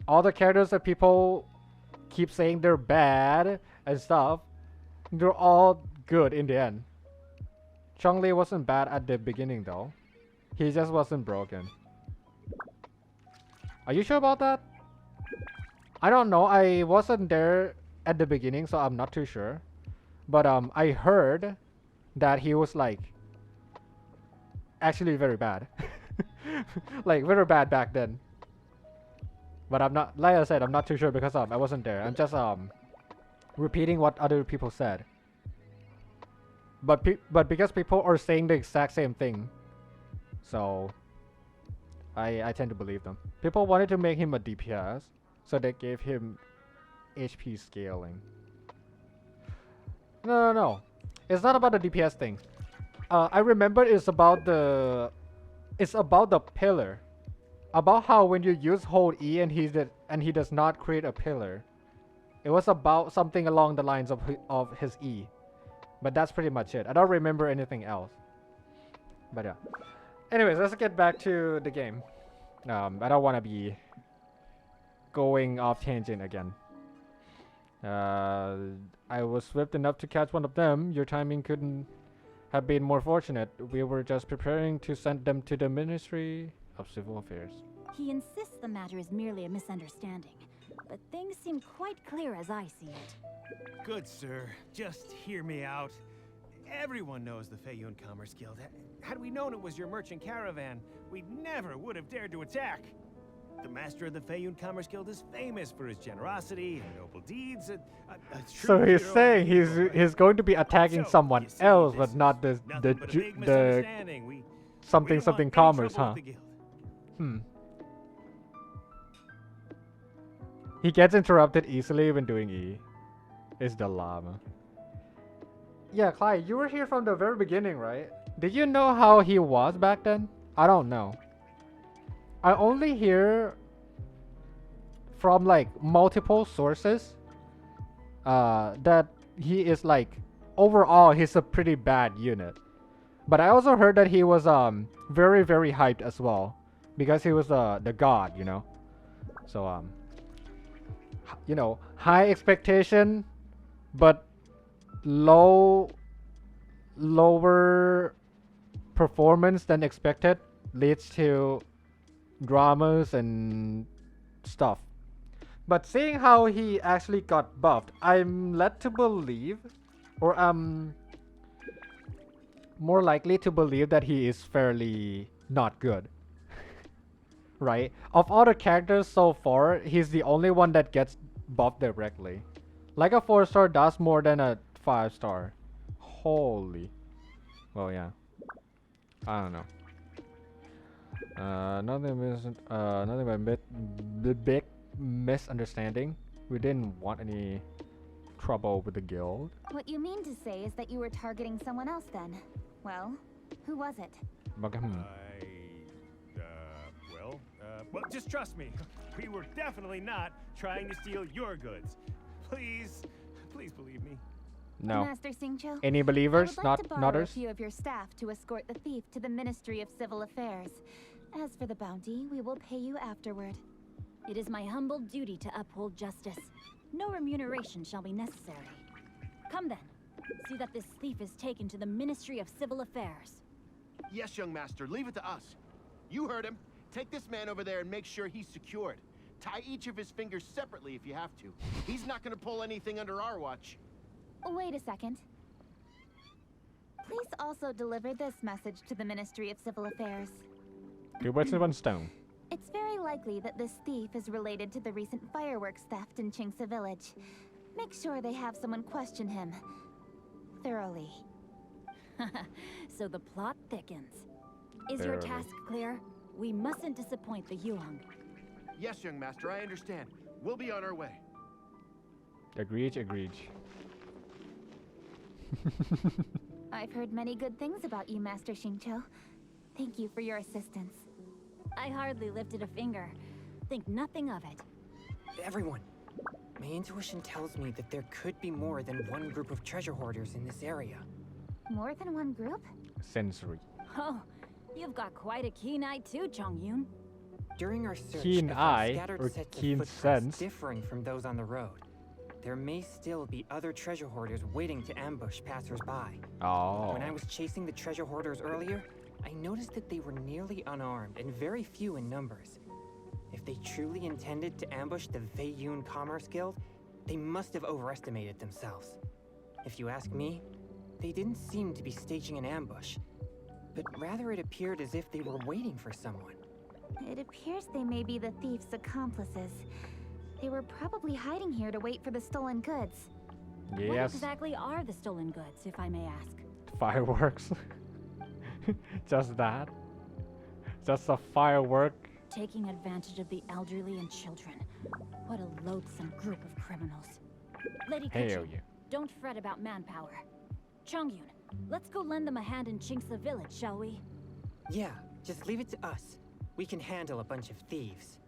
Speaker 1: All the characters that people keep saying they're bad and stuff, they're all good in the end. Zhongli wasn't bad at the beginning though. He just wasn't broken. Are you sure about that? I don't know. I wasn't there at the beginning, so I'm not too sure. But I heard that he was like actually very bad. Like very bad back then. But I'm not, like I said, I'm not too sure because I wasn't there. I'm just repeating what other people said. But because people are saying the exact same thing, so I tend to believe them. People wanted to make him a DPS, so they gave him HP scaling. No. It's not about the DPS thing. I remember it's about the pillar. About how when you use hold E and he does not create a pillar. It was about something along the lines of his E. But that's pretty much it. I don't remember anything else. But yeah. Anyways, let's get back to the game. I don't want to be going off tangent again. I was swift enough to catch one of them. Your timing couldn't have been more fortunate. We were just preparing to send them to the Ministry of Civil Affairs.
Speaker 20: He insists the matter is merely a misunderstanding, but things seem quite clear as I see it.
Speaker 3: Good, sir. Just hear me out. Everyone knows the Feiyun Commerce Guild. Had we known it was your merchant caravan, we never would have dared to attack. The master of the Feiyun Commerce Guild is famous for his generosity and noble deeds.
Speaker 1: So he's saying he's going to be attacking someone else, but not the something commerce, huh? He gets interrupted easily when doing E. It's the llama. Yeah, Clyde, you were here from the very beginning, right? Did you know how he was back then? I don't know. I only hear from like multiple sources that he is like overall he's a pretty bad unit. But I also heard that he was very hyped as well because he was the god, you know. So you know, high expectation but lower performance than expected leads to dramas and stuff. But seeing how he actually got buffed, I'm led to believe, or I'm more likely to believe that he is fairly not good. Right? Of all the characters so far, he's the only one that gets buffed directly. Like a 4-star does more than a 5-star. Holy. Well, yeah. I don't know. Nothing but the big misunderstanding. We didn't want any trouble with the guild.
Speaker 7: What you mean to say is that you were targeting someone else then? Well, who was it?
Speaker 3: Well, just trust me. We were definitely not trying to steal your goods. Please believe me.
Speaker 1: No.
Speaker 7: Master Xingqiu,
Speaker 1: Any believers?
Speaker 7: I would like to borrow
Speaker 1: Notters?
Speaker 7: a few of your staff to escort the thief to the Ministry of Civil Affairs. As for the bounty, we will pay you afterward.
Speaker 20: It is my humble duty to uphold justice. No remuneration shall be necessary. Come then. See that this thief is taken to the Ministry of Civil Affairs.
Speaker 21: Yes, young master. Leave it to us. You heard him. Take this man over there and make sure he's secured. Tie each of his fingers separately if you have to. He's not going to pull anything under our watch.
Speaker 7: Wait a second. Please also deliver this message to the Ministry of Civil Affairs.
Speaker 1: Good words in one stone.
Speaker 7: It's very likely that this thief is related to the recent fireworks theft in Qingce Village. Make sure they have someone question him thoroughly.
Speaker 20: So the plot thickens. Is your task clear? We mustn't disappoint the Yuang.
Speaker 21: Yes, young master, I understand. We'll be on our way.
Speaker 1: Agreed.
Speaker 7: I've heard many good things about you, Master Xingqiu. Thank you for your assistance.
Speaker 20: I hardly lifted a finger. Think nothing of it.
Speaker 19: Everyone, my intuition tells me that there could be more than one group of treasure hoarders in this area.
Speaker 7: More than one group?
Speaker 1: Sensory.
Speaker 20: Oh, you've got quite a keen eye too, Chongyun.
Speaker 19: During our search,
Speaker 1: Keen
Speaker 19: I found
Speaker 1: eye
Speaker 19: scattered
Speaker 1: or
Speaker 19: sets
Speaker 1: keen
Speaker 19: of footprints
Speaker 1: sense?
Speaker 19: differing from those on the road. There may still be other treasure hoarders waiting to ambush passers-by.
Speaker 1: Oh.
Speaker 19: When I was chasing the treasure hoarders earlier, I noticed that they were nearly unarmed and very few in numbers. If they truly intended to ambush the Feiyun Commerce Guild, they must have overestimated themselves. If you ask me, they didn't seem to be staging an ambush, but rather it appeared as if they were waiting for someone.
Speaker 7: It appears they may be the thief's accomplices. They were probably hiding here to wait for the stolen goods.
Speaker 1: Yes.
Speaker 20: What exactly are the stolen goods, if I may ask?
Speaker 1: Fireworks. Just that. Just a firework.
Speaker 20: Taking advantage of the elderly and children. What a loathsome group of criminals. Lady
Speaker 1: Hell
Speaker 20: Kuchi,
Speaker 1: yeah.
Speaker 20: don't fret about manpower. Chongyun, let's go lend them a hand in Qingce Village, shall we?
Speaker 19: Yeah, just leave it to us. We can handle a bunch of thieves.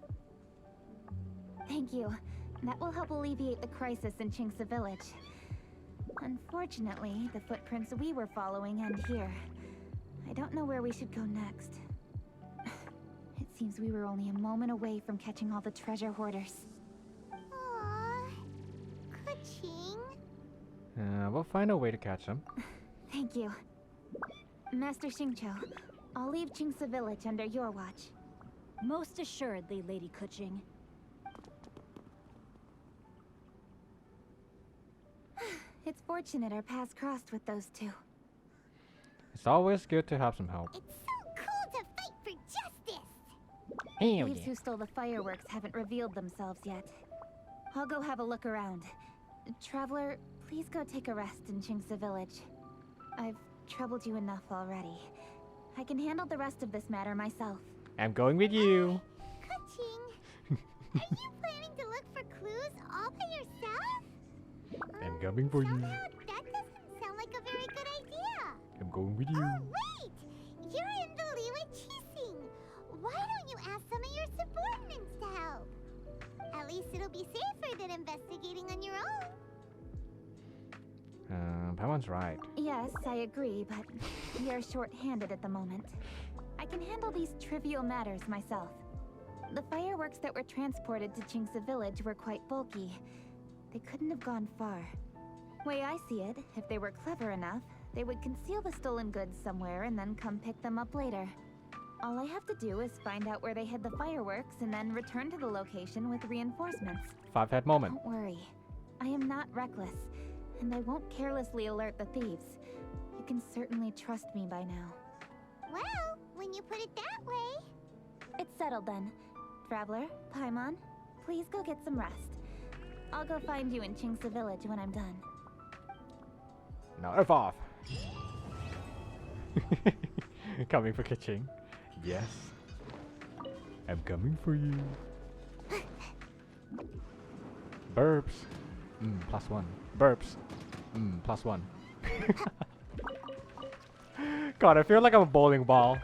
Speaker 7: Thank you. That will help alleviate the crisis in Qingce Village. Unfortunately, the footprints we were following end here. I don't know where we should go next. Seems we were only a moment away from catching all the treasure hoarders.
Speaker 6: Aww. Kuching.
Speaker 1: We'll find a way to catch them.
Speaker 7: Thank you. Master Xingqiu, I'll leave Qingce Village under your watch.
Speaker 20: Most assuredly, Lady Kuching.
Speaker 7: It's fortunate our paths crossed with those two.
Speaker 1: It's always good to have some help.
Speaker 6: It's so cool to fight for justice!
Speaker 7: Thieves who stole the fireworks haven't revealed themselves yet. I'll go have a look around. Traveler, please go take a rest in Qingce Village. I've troubled you enough already. I can handle the rest of this matter myself.
Speaker 1: I'm going with you.
Speaker 6: Kuching, are you planning to look for clues all by yourself?
Speaker 1: I'm coming for you.
Speaker 6: Somehow that doesn't sound like a very good idea.
Speaker 1: I'm going with you.
Speaker 6: Oh, wait! You're in the Liyue Qixing. Why don't you ask some of your subordinates to help? At least it'll be safer than investigating on your own.
Speaker 1: Paimon's right.
Speaker 7: Yes, I agree, but we are short-handed at the moment. I can handle these trivial matters myself. The fireworks that were transported to Qingce Village were quite bulky. They couldn't have gone far. Way I see it, if they were clever enough, they would conceal the stolen goods somewhere and then come pick them up later. All I have to do is find out where they hid the fireworks and then return to the location with reinforcements.
Speaker 1: Five-head moment.
Speaker 7: Don't worry. I am not reckless, and I won't carelessly alert the thieves. You can certainly trust me by now.
Speaker 6: Well, when you put it that way...
Speaker 7: It's settled then. Traveler, Paimon, please go get some rest. I'll go find you in Qingce Village when I'm done.
Speaker 1: Now F off. Coming for Kuching. Yes. I'm coming for you. Burps. +1. Burps. +1. God, I feel like I'm a bowling ball.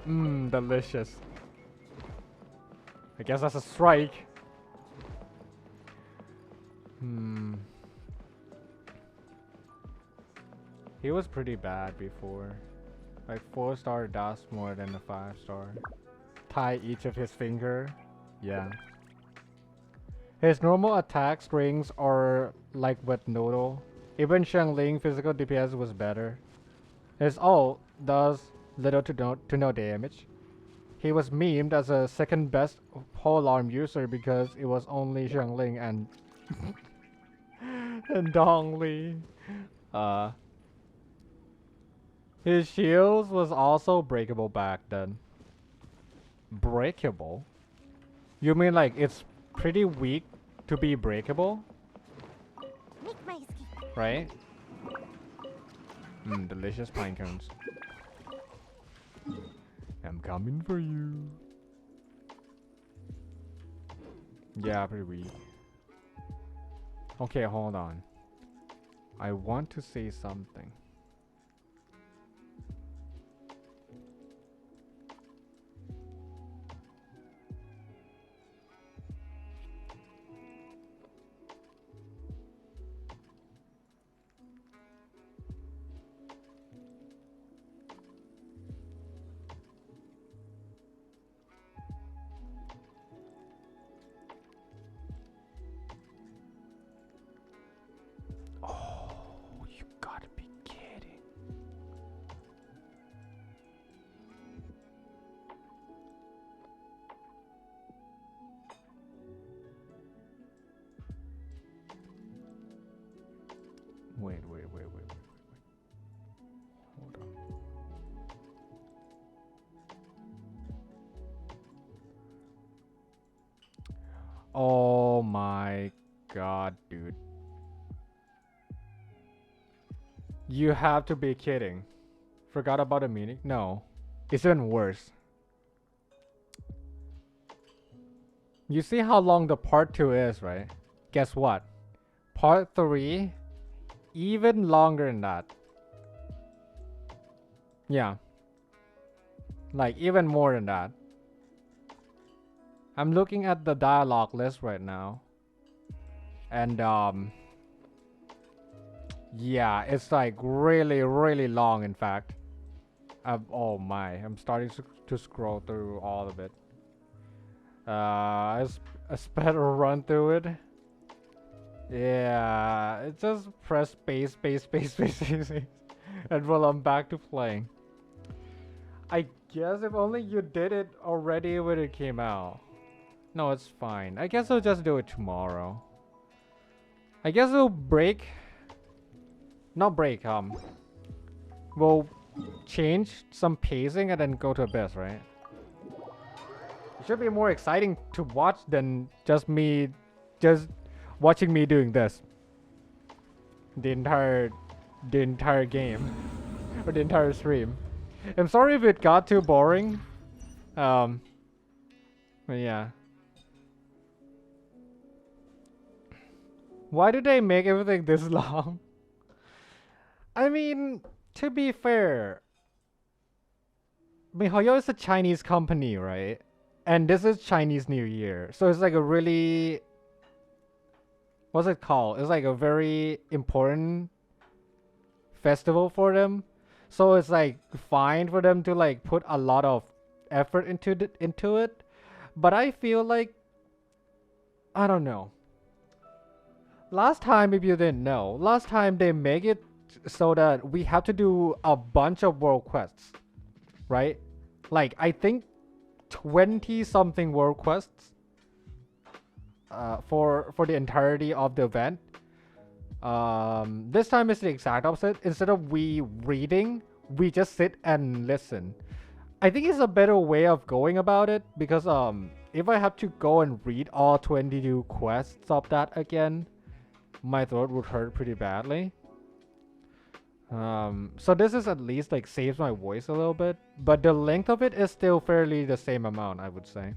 Speaker 1: Delicious. I guess that's a strike. He was pretty bad before. Like 4-star dust more than a 5-star. Tie each of his finger. Yeah. His normal attack strings are like with Noodle. Even Xiangling physical DPS was better. His ult does little to no damage. He was memed as a second best polearm user because it was only Xiangling and and Dongli. His shields was also breakable back then. Breakable? You mean like it's pretty weak to be breakable? Right? Delicious pine cones. I'm coming for you. Yeah, pretty weak. Okay, hold on. I want to say something. Wait. Hold on. Oh my god, dude. You have to be kidding. Forgot about the meaning? No. It's even worse. You see how long the part 2 is, right? Guess what? Part 3, even longer than that. Yeah. Like, even more than that. I'm looking at the dialogue list right now. And, yeah, it's like really, really long, in fact. Oh my, I'm starting to scroll through all of it. I sped a run through it. Yeah, it just press space, space, space, space, space, space. And well, I'm back to playing. I guess if only you did it already when it came out. No, it's fine. I guess I'll just do it tomorrow. I guess we'll break. Not break, we'll change some pacing and then go to Abyss, right? It should be more exciting to watch than just watching me doing this. The entire game. Or the entire stream. I'm sorry if it got too boring. But yeah. Why do they make everything this long? I mean, to be fair, MiHoYo is a Chinese company, right? And this is Chinese New Year. So it's like a really... What's it called? It's like a very important festival for them. So it's like fine for them to like put a lot of effort into it. But I feel like... I don't know. Last time, if you didn't know, last time they make it so that we have to do a bunch of world quests, right? Like, I think 20 something world quests for the entirety of the event. This time is the exact opposite. Instead of we reading, we just sit and listen. I think it's a better way of going about it because if I have to go and read all 22 quests of that again, my throat would hurt pretty badly. So this is at least like saves my voice a little bit, but the length of it is still fairly the same amount, I would say.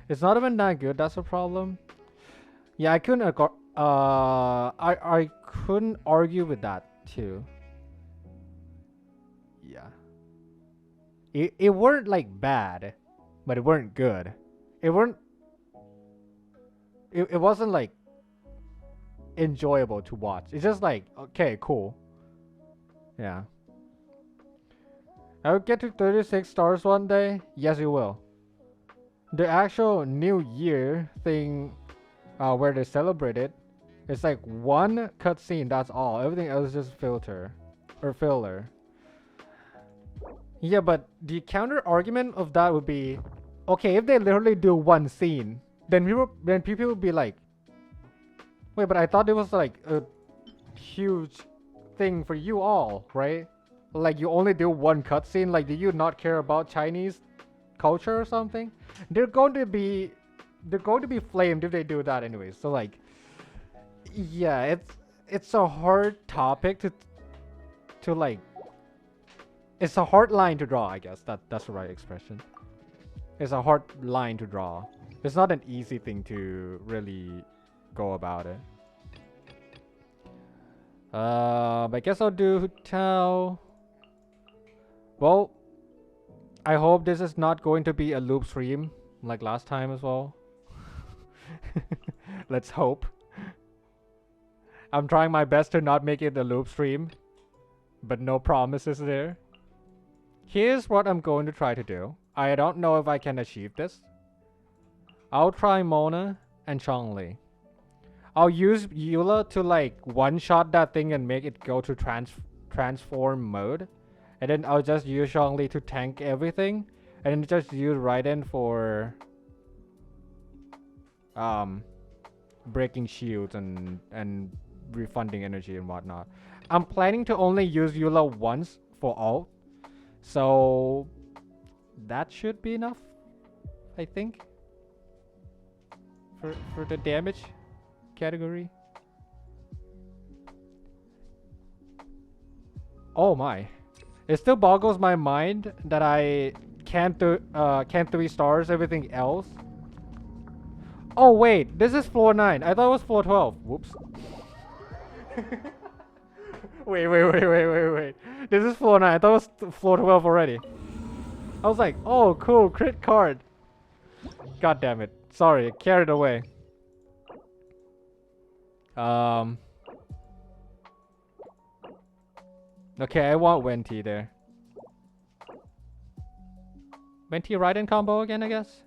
Speaker 1: It's not even that good, that's a problem. Yeah, I couldn't I couldn't argue with that too. Yeah. It weren't like bad, but it weren't good. It wasn't like enjoyable to watch. It's just like, okay, cool. Yeah. I'll get to 36 stars one day. Yes, you will. The actual New Year thing, where they celebrate it, it's like one cutscene. That's all. Everything else is just filler. Yeah, but the counter argument of that would be, okay, if they literally do one scene, then people would be like, wait, but I thought it was like a huge thing for you all, right? Like you only do one cutscene. Like, do you not care about Chinese culture or something? They're going to be flamed if they do that anyway. So like, yeah, it's a hard topic to like. It's a hard line to draw, I guess. That's the right expression. It's a hard line to draw. It's not an easy thing to really go about it. I guess I'll do hotel. Well, I hope this is not going to be a loop stream like last time as well. Let's hope. I'm trying my best to not make it a loop stream, but no promises there. Here's what I'm going to try to do. I don't know if I can achieve this. I'll try Mona and Chongli. I'll use Eula to like one-shot that thing and make it go to transform mode. And then I'll just use Chongli to tank everything. And then just use Raiden for breaking shields and refunding energy and whatnot. I'm planning to only use Eula once for ult. So that should be enough, I think. For the damage category. Oh my. It still boggles my mind that I can't 3 stars everything else. Oh wait, this is floor 9. I thought it was floor 12. Whoops. Wait. This is floor 9. I thought it was floor 12 already. I was like, oh cool, crit card. God damn it. Sorry, carried away. Okay, I want Wenti there. Venti Raiden combo again, I guess.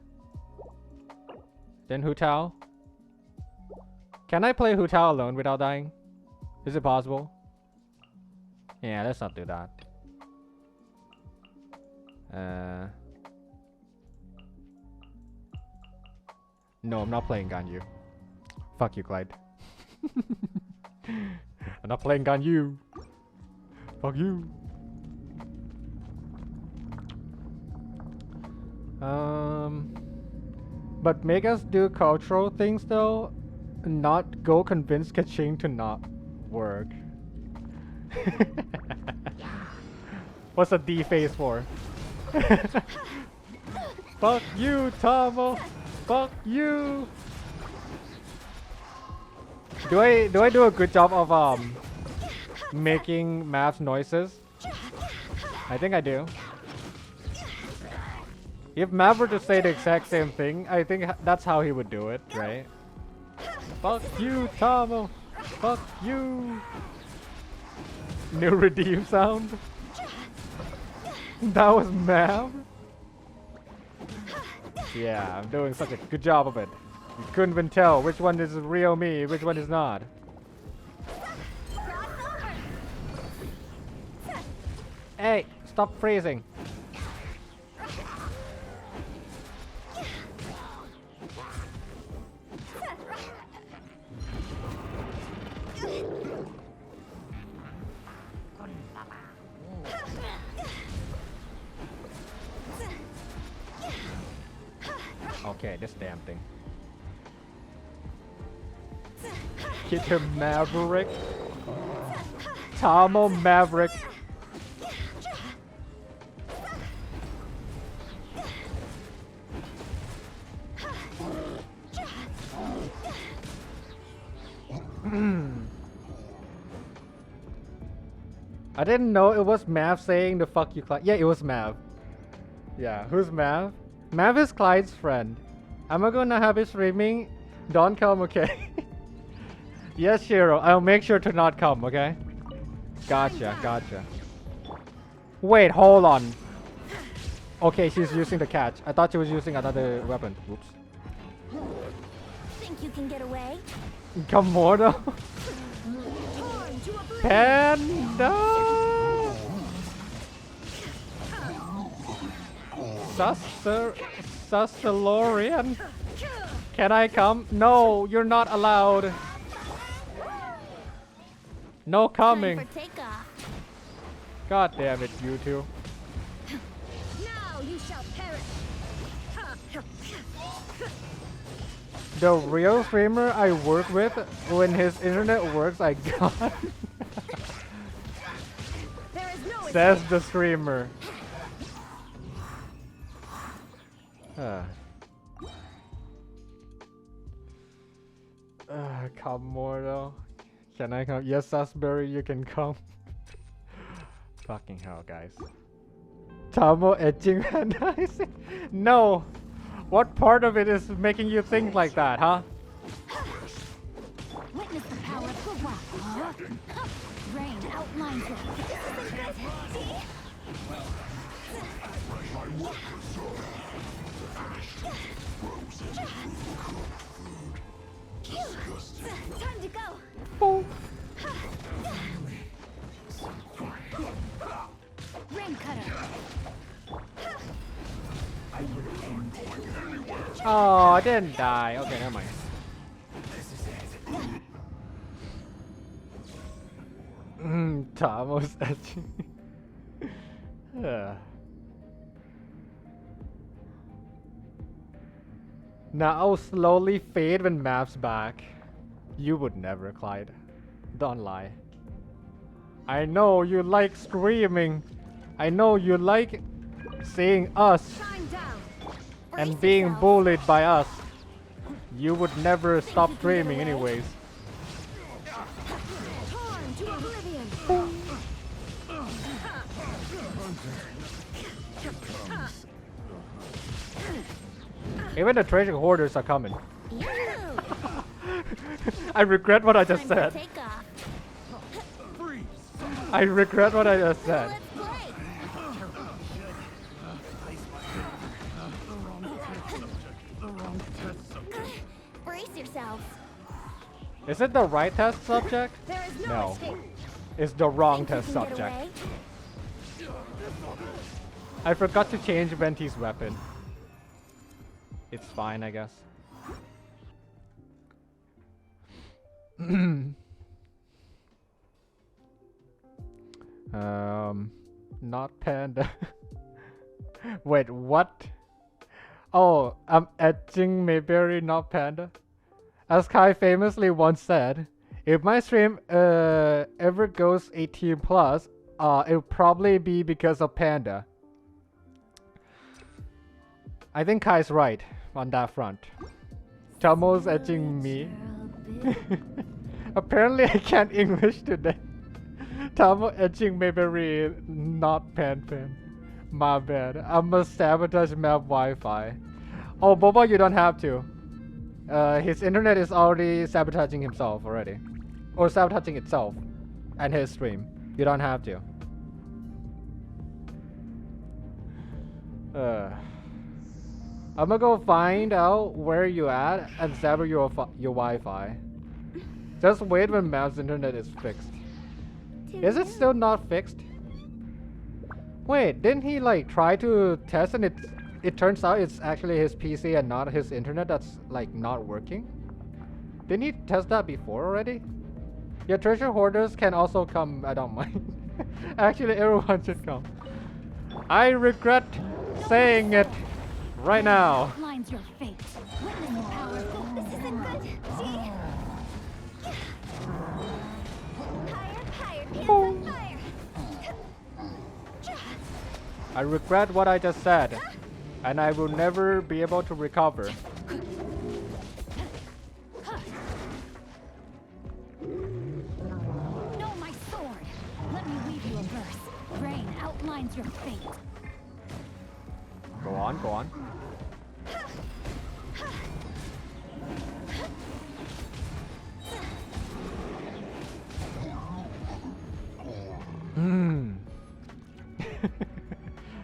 Speaker 1: Then Hu Tao. Can I play Hu Tao alone without dying? Is it possible? Yeah, let's not do that. No, I'm not playing Ganyu. Fuck you, Clyde. I'm not playing Ganyu. Fuck you. But make us do cultural things though, not go convince Kaching to not work. What's a D face for? Fuck you, Tamo. Fuck you. Do I do a good job of making math noises? I think I do. If Mav were to say the exact same thing, I think that's how he would do it, right? Fuck you, Tamo. Fuck you. New redeem sound. That was Mav. Yeah, I'm doing such a good job of it. You couldn't even tell which one is real me, which one is not. Hey, stop freezing. Okay, this damn thing. Get him, Maverick. Tamo Maverick. I didn't know it was Mav saying the fuck you Clyde. Yeah, it was Mav. Yeah, who's Mav? Mav is Clyde's friend. Am I gonna have it streaming? Don't come, okay? Yes, Shiro, I'll make sure to not come, okay? Gotcha, gotcha. Wait, hold on. Okay, she's using the catch. I thought she was using another weapon. Oops.
Speaker 2: Think you can get away?
Speaker 1: Komodo? Panda! Sussalorian? Can I come? No, you're not allowed. No coming. God damn it, you two.
Speaker 2: Now you shall perish.
Speaker 1: The real streamer I work with, when his internet works, I got. Says the streamer. Komodo. Can I come? Yes, Sasbury, you can come. Fucking hell, guys. Tamo etching hands. No! What part of it is making you think like that, huh?
Speaker 2: Witness the power of the rock. Rain outlines it. Time to go.
Speaker 1: Oh.
Speaker 2: Rain cutter.
Speaker 1: Oh, I didn't die. Okay, never mind. Tamo's etching. Now I'll slowly fade when Mav's back. You would never, Clyde. Don't lie. I know you like screaming. I know you like seeing us and being bullied by us. You would never stop dreaming anyways. Even the treasure hoarders are coming. I regret what I just said. I regret what I just said.
Speaker 2: yourselves.
Speaker 1: Is it the right test subject?
Speaker 2: There is
Speaker 1: No.
Speaker 2: escape.
Speaker 1: It's the wrong
Speaker 2: Think you
Speaker 1: test
Speaker 2: can get
Speaker 1: subject.
Speaker 2: away?
Speaker 1: I forgot to change Venti's weapon. It's fine, I guess. Not panda. Wait, what? Oh, I'm etching Mayberry, not panda. As Kai famously once said, if my stream ever goes 18 plus, it'll probably be because of panda. I think Kai's right on that front. Tamo's etching me. Apparently I can't English today. Tamo etching Mayberry, not pan. My bad. I must sabotage map Wi-Fi. Oh, Boba, you don't have to. His internet is already sabotaging himself already. Or sabotaging itself and his stream. You don't have to. I'm gonna go find out where you at and sabotage your Wi-Fi. Just wait when Mav's internet is fixed. Is it still not fixed? Wait, didn't he like try to test and it turns out it's actually his PC and not his internet that's like not working? Didn't he test that before already? Yeah, treasure hoarders can also come, I don't mind. Actually, everyone should come. I regret saying it right now.
Speaker 2: Lines your fate. Witness the power. This isn't good. See? Higher, hands on fire.
Speaker 1: I regret what I just said, and I will never be able to recover.
Speaker 20: No, my sword. Let me weave you a verse. Rain outlines your fate.
Speaker 1: Go on, go on.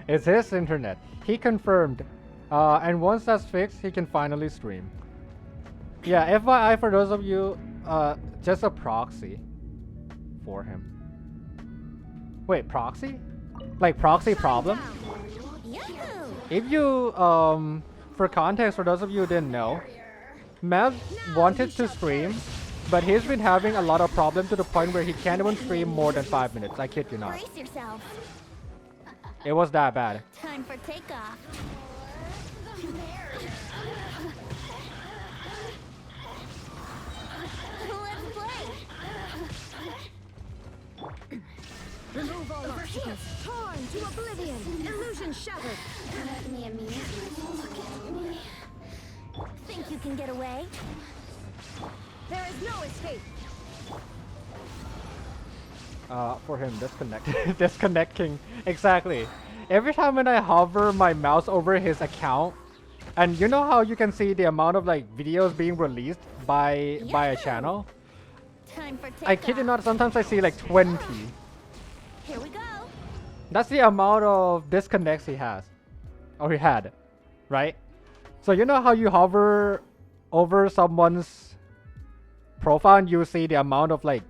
Speaker 1: It's his internet. He confirmed. And once that's fixed, he can finally stream. Yeah, FYI for those of you, just a proxy for him. Wait, proxy? Like proxy problem? If you, for context, for those of you who didn't know, Mav wanted to stream, but he's been having a lot of problems to the point where he can't even stream more than 5 minutes. I kid you not.
Speaker 2: Brace yourself.
Speaker 1: It was that bad.
Speaker 2: Time for takeoff. Let's play.
Speaker 6: Remove all obstacles. Torn to oblivion. Illusion shattered.
Speaker 2: Let me look at me. Think you can get away?
Speaker 6: There is no escape.
Speaker 1: For him, disconnect. Disconnecting. Exactly. Every time when I hover my mouse over his account, and you know how you can see the amount of like videos being released by a channel?
Speaker 2: Time for takeoff.
Speaker 1: I kid you not, sometimes I see like 20.
Speaker 2: Here we go.
Speaker 1: That's the amount of disconnects he has. Or he had. Right? So you know how you hover over someone's profile and you see the amount of like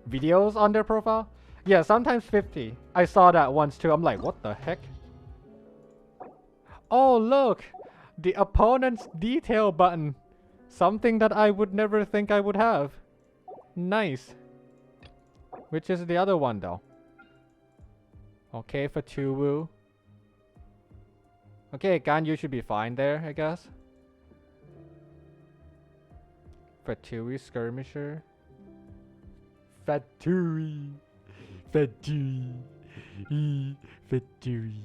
Speaker 1: videos on their profile? Yeah, sometimes 50. I saw that once too. I'm like, what the heck? Oh, look! The opponent's detail button. Something that I would never think I would have. Nice. Which is the other one though? Okay, for Tuwu. Okay, Gan, you should be fine there, I guess. Fatui Skirmisher. Fatui. Fatui. Fatui.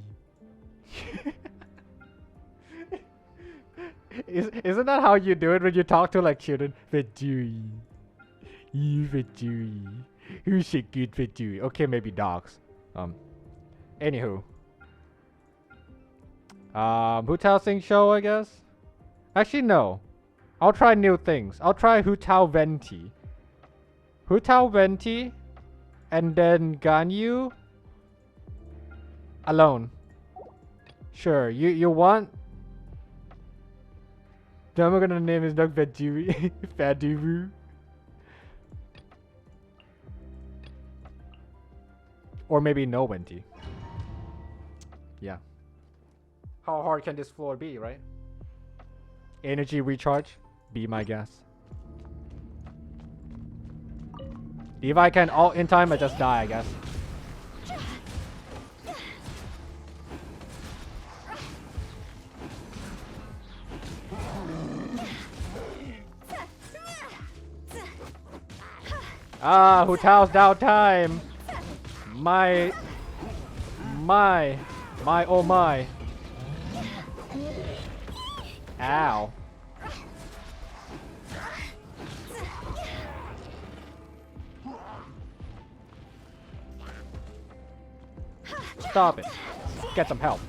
Speaker 1: Isn't that how you do it when you talk to like children? Fatui. Fatui. Who's a good Fatui? Okay, maybe dogs. Anywho. Hu Tao Sing Show, I guess? Actually, no. I'll try new things. I'll try Hu Tao Venti. Hu Tao Venti. And then Ganyu. Alone. Sure, you want Then we're gonna name his dog Veggie. Fadivu. Or maybe no Wendy. Yeah. How hard can this floor be, right? Energy recharge? Be my guess. If I can ult in time, I just die, I guess. Ah, Hu Tao's down time. My, oh my. Ow. Stop it. Get some help.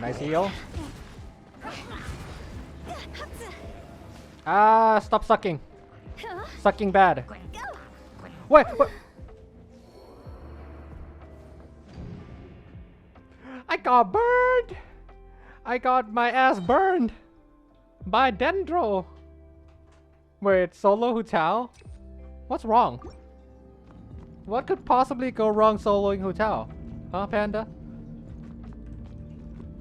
Speaker 1: Nice heal. Ah, stop sucking. Sucking bad. Wait, what? I got burned. I got my ass burned by Dendro. Wait, solo Hu Tao? What's wrong? What could possibly go wrong soloing Hu Tao? Huh, Panda?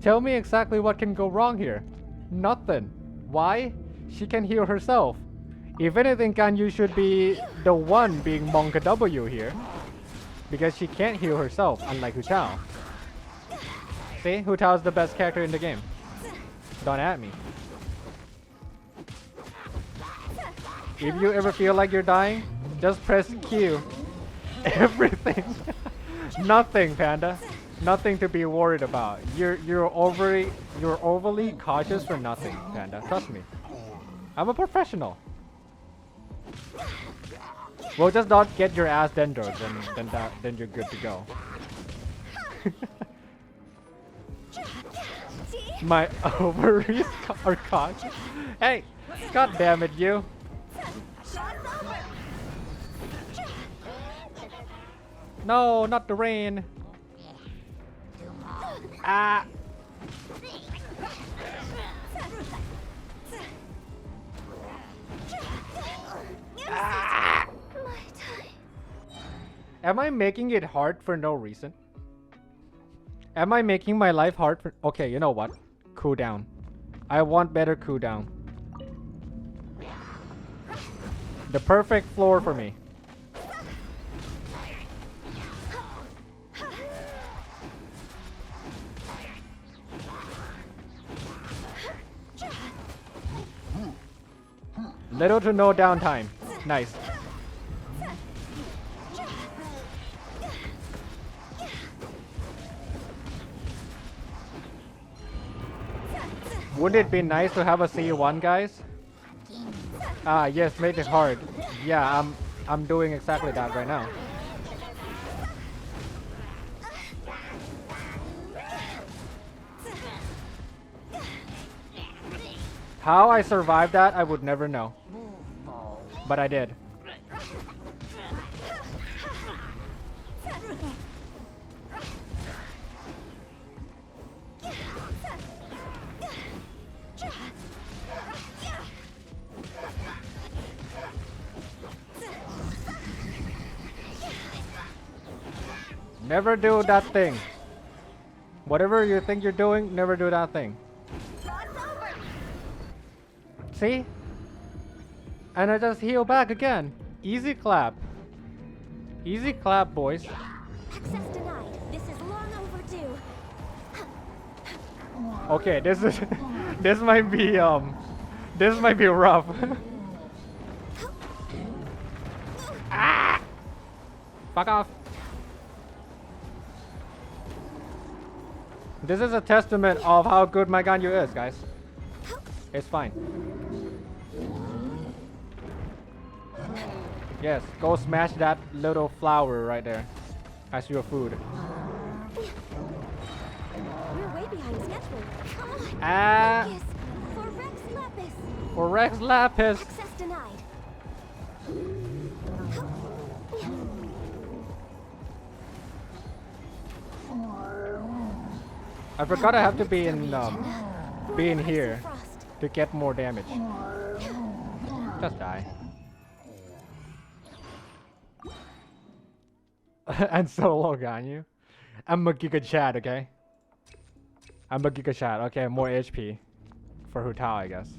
Speaker 1: Tell me exactly what can go wrong here. Nothing. Why? She can heal herself. If anything, Ganyu should be the one being Monka W here. Because she can't heal herself, unlike Hu Tao. See? Hu Tao's the best character in the game. Don't at me. If you ever feel like you're dying, just press Q. Everything. Nothing, Panda. Nothing to be worried about. You're overly cautious for nothing, Panda. Trust me. I'm a professional. Well, just don't get your ass dendered, then you're good to go. My ovaries are cautious. Hey, god damn it, you. No, not the rain. Ah. Ah. Am I making it hard for no reason? Am I making my life hard for... Okay, you know what? Cooldown. I want better cooldown. The perfect floor for me. Little to no downtime. Nice. Wouldn't it be nice to have a C1, guys? Ah, yes, make it hard. Yeah, I'm doing exactly that right now. How I survived that, I would never know. But I did. Never do that thing. Whatever you think you're doing, never do that thing. See? And I just heal back again. Easy clap. Easy clap, boys.
Speaker 2: Access denied. This is long overdue.
Speaker 1: Okay, this is this might be rough. Ah! Fuck off. This is a testament of how good my Ganyu is, guys. It's fine. Yes, go smash that little flower right there as your food.
Speaker 2: We're way behind schedule. Come on.
Speaker 1: Ah.
Speaker 2: Focus. For Rex Lapis.
Speaker 1: For Rex Lapis.
Speaker 2: Access denied.
Speaker 1: I forgot I have to be in here to get more damage. Just die. And solo Ganyu. I'm a Giga Chad, okay? I'm a Giga Chad. Okay, more HP for Hu Tao, I guess.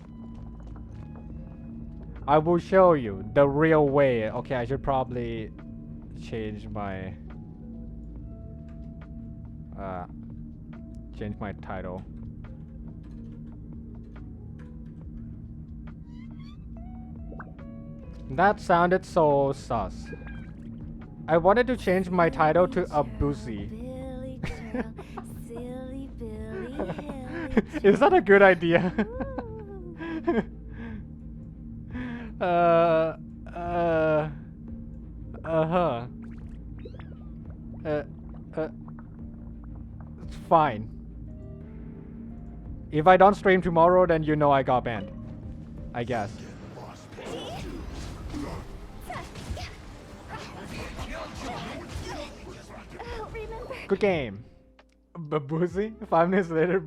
Speaker 1: I will show you the real way. Okay, I should probably change my title. That sounded so sus. I wanted to change my title to Abusi. Is that a good idea? It's fine. If I don't stream tomorrow, then you know I got banned. I guess. Good game. Babuzi? 5 minutes later.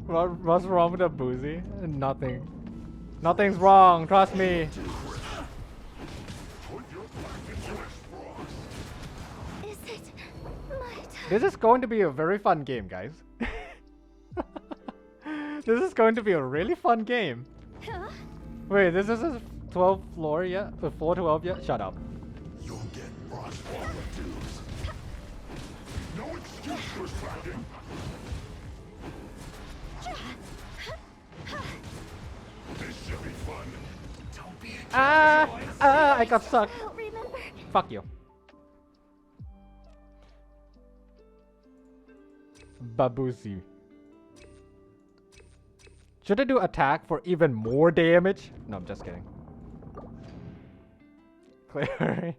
Speaker 1: What's wrong with Babuzi? Nothing. Nothing's wrong, trust me. This is going to be a very fun game, guys. This is going to be a really fun game. Wait, this is a 12th floor yet? The floor 12 yet? Shut up.
Speaker 5: You'll get crossfire dudes. No excuse for slacking. This should be fun. Don't be
Speaker 1: I got sucked. Fuck you. Babuzi. Should I do attack for even more damage? No, I'm just kidding. Clear.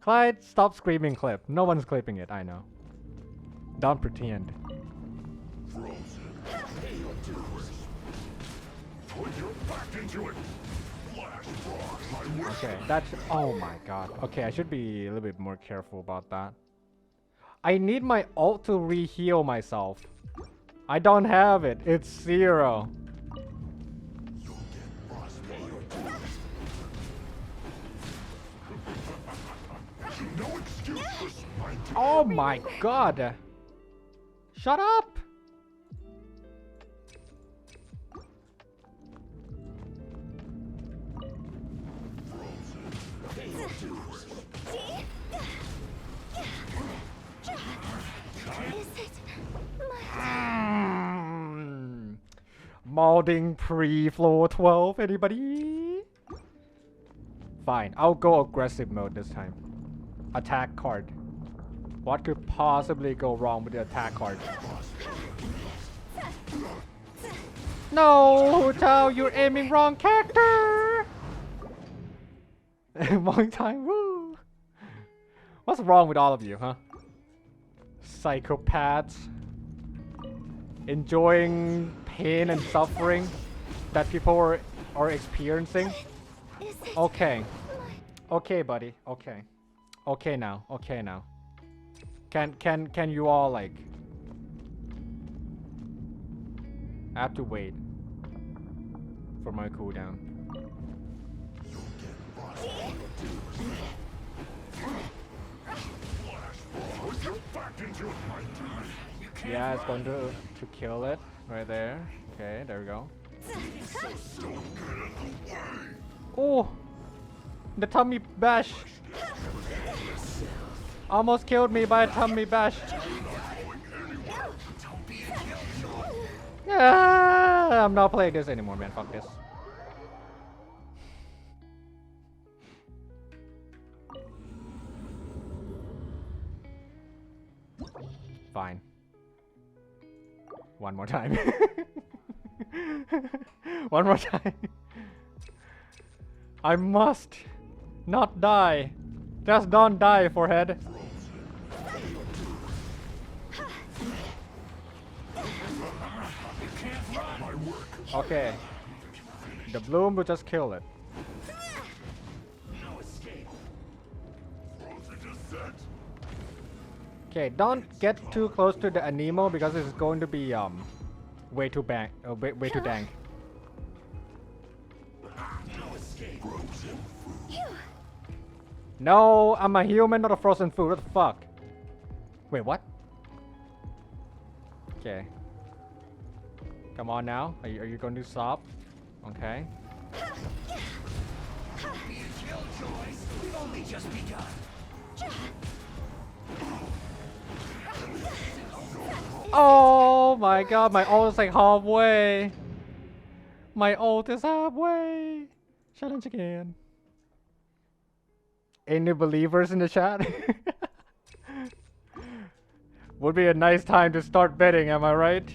Speaker 1: Clyde, stop screaming clip. No one's clipping it, I know. Don't pretend. Okay, that's... Oh my god. Okay, I should be a little bit more careful about that. I need my ult to re-heal myself. I don't have it. It's 0. Oh my god. Shut up. Modding pre-floor 12, anybody? Fine, I'll go aggressive mode this time. Attack card. What could possibly go wrong with the attack card? No, Tao, you're aiming wrong character! Long time, woo! What's wrong with all of you, huh? Psychopaths. Enjoying pain and suffering that people are experiencing. Okay. Okay, buddy. Okay. Okay now. Okay now. Can you all like... I have to wait for my cooldown. Yeah, it's going to kill it right there. Okay, there we go. Oh, the tummy bash. Almost killed me by a tummy bash. Ah, I'm not playing this anymore, man. Fuck this. Fine. One more time. One more time. I must not die. Just don't die, forehead. Okay. The bloom will just kill it. Okay, don't get too close to the Anemo because it's going to be way too bang, way too dank. No, I'm a human, not a frozen food. What the fuck? Wait, what? Okay. Come on now. Are you going to stop? Okay.
Speaker 5: We've only just begun.
Speaker 1: Oh my god, my ult is like halfway. My ult is halfway. Challenge again. Any believers in the chat? Would be a nice time to start betting, am I right?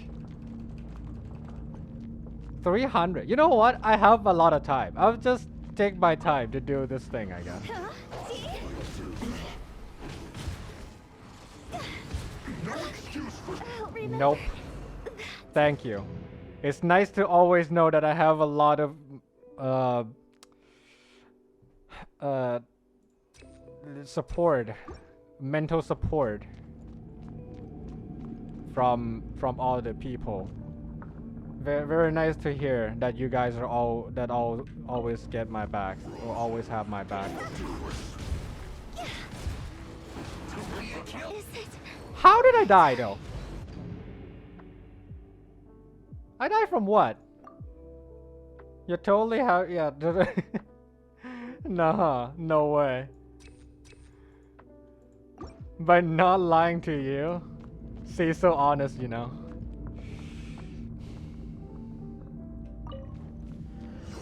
Speaker 1: 300. You know what? I have a lot of time. I'll just take my time to do this thing, I guess. Nope. Thank you. It's nice to always know that I have a lot of support, mental support from all the people. Very, very nice to hear that you guys are always get my back or always have my back. How did I die though? I died from what? You totally have, yeah. Nah, no way. By not lying to you. See, so honest, you know.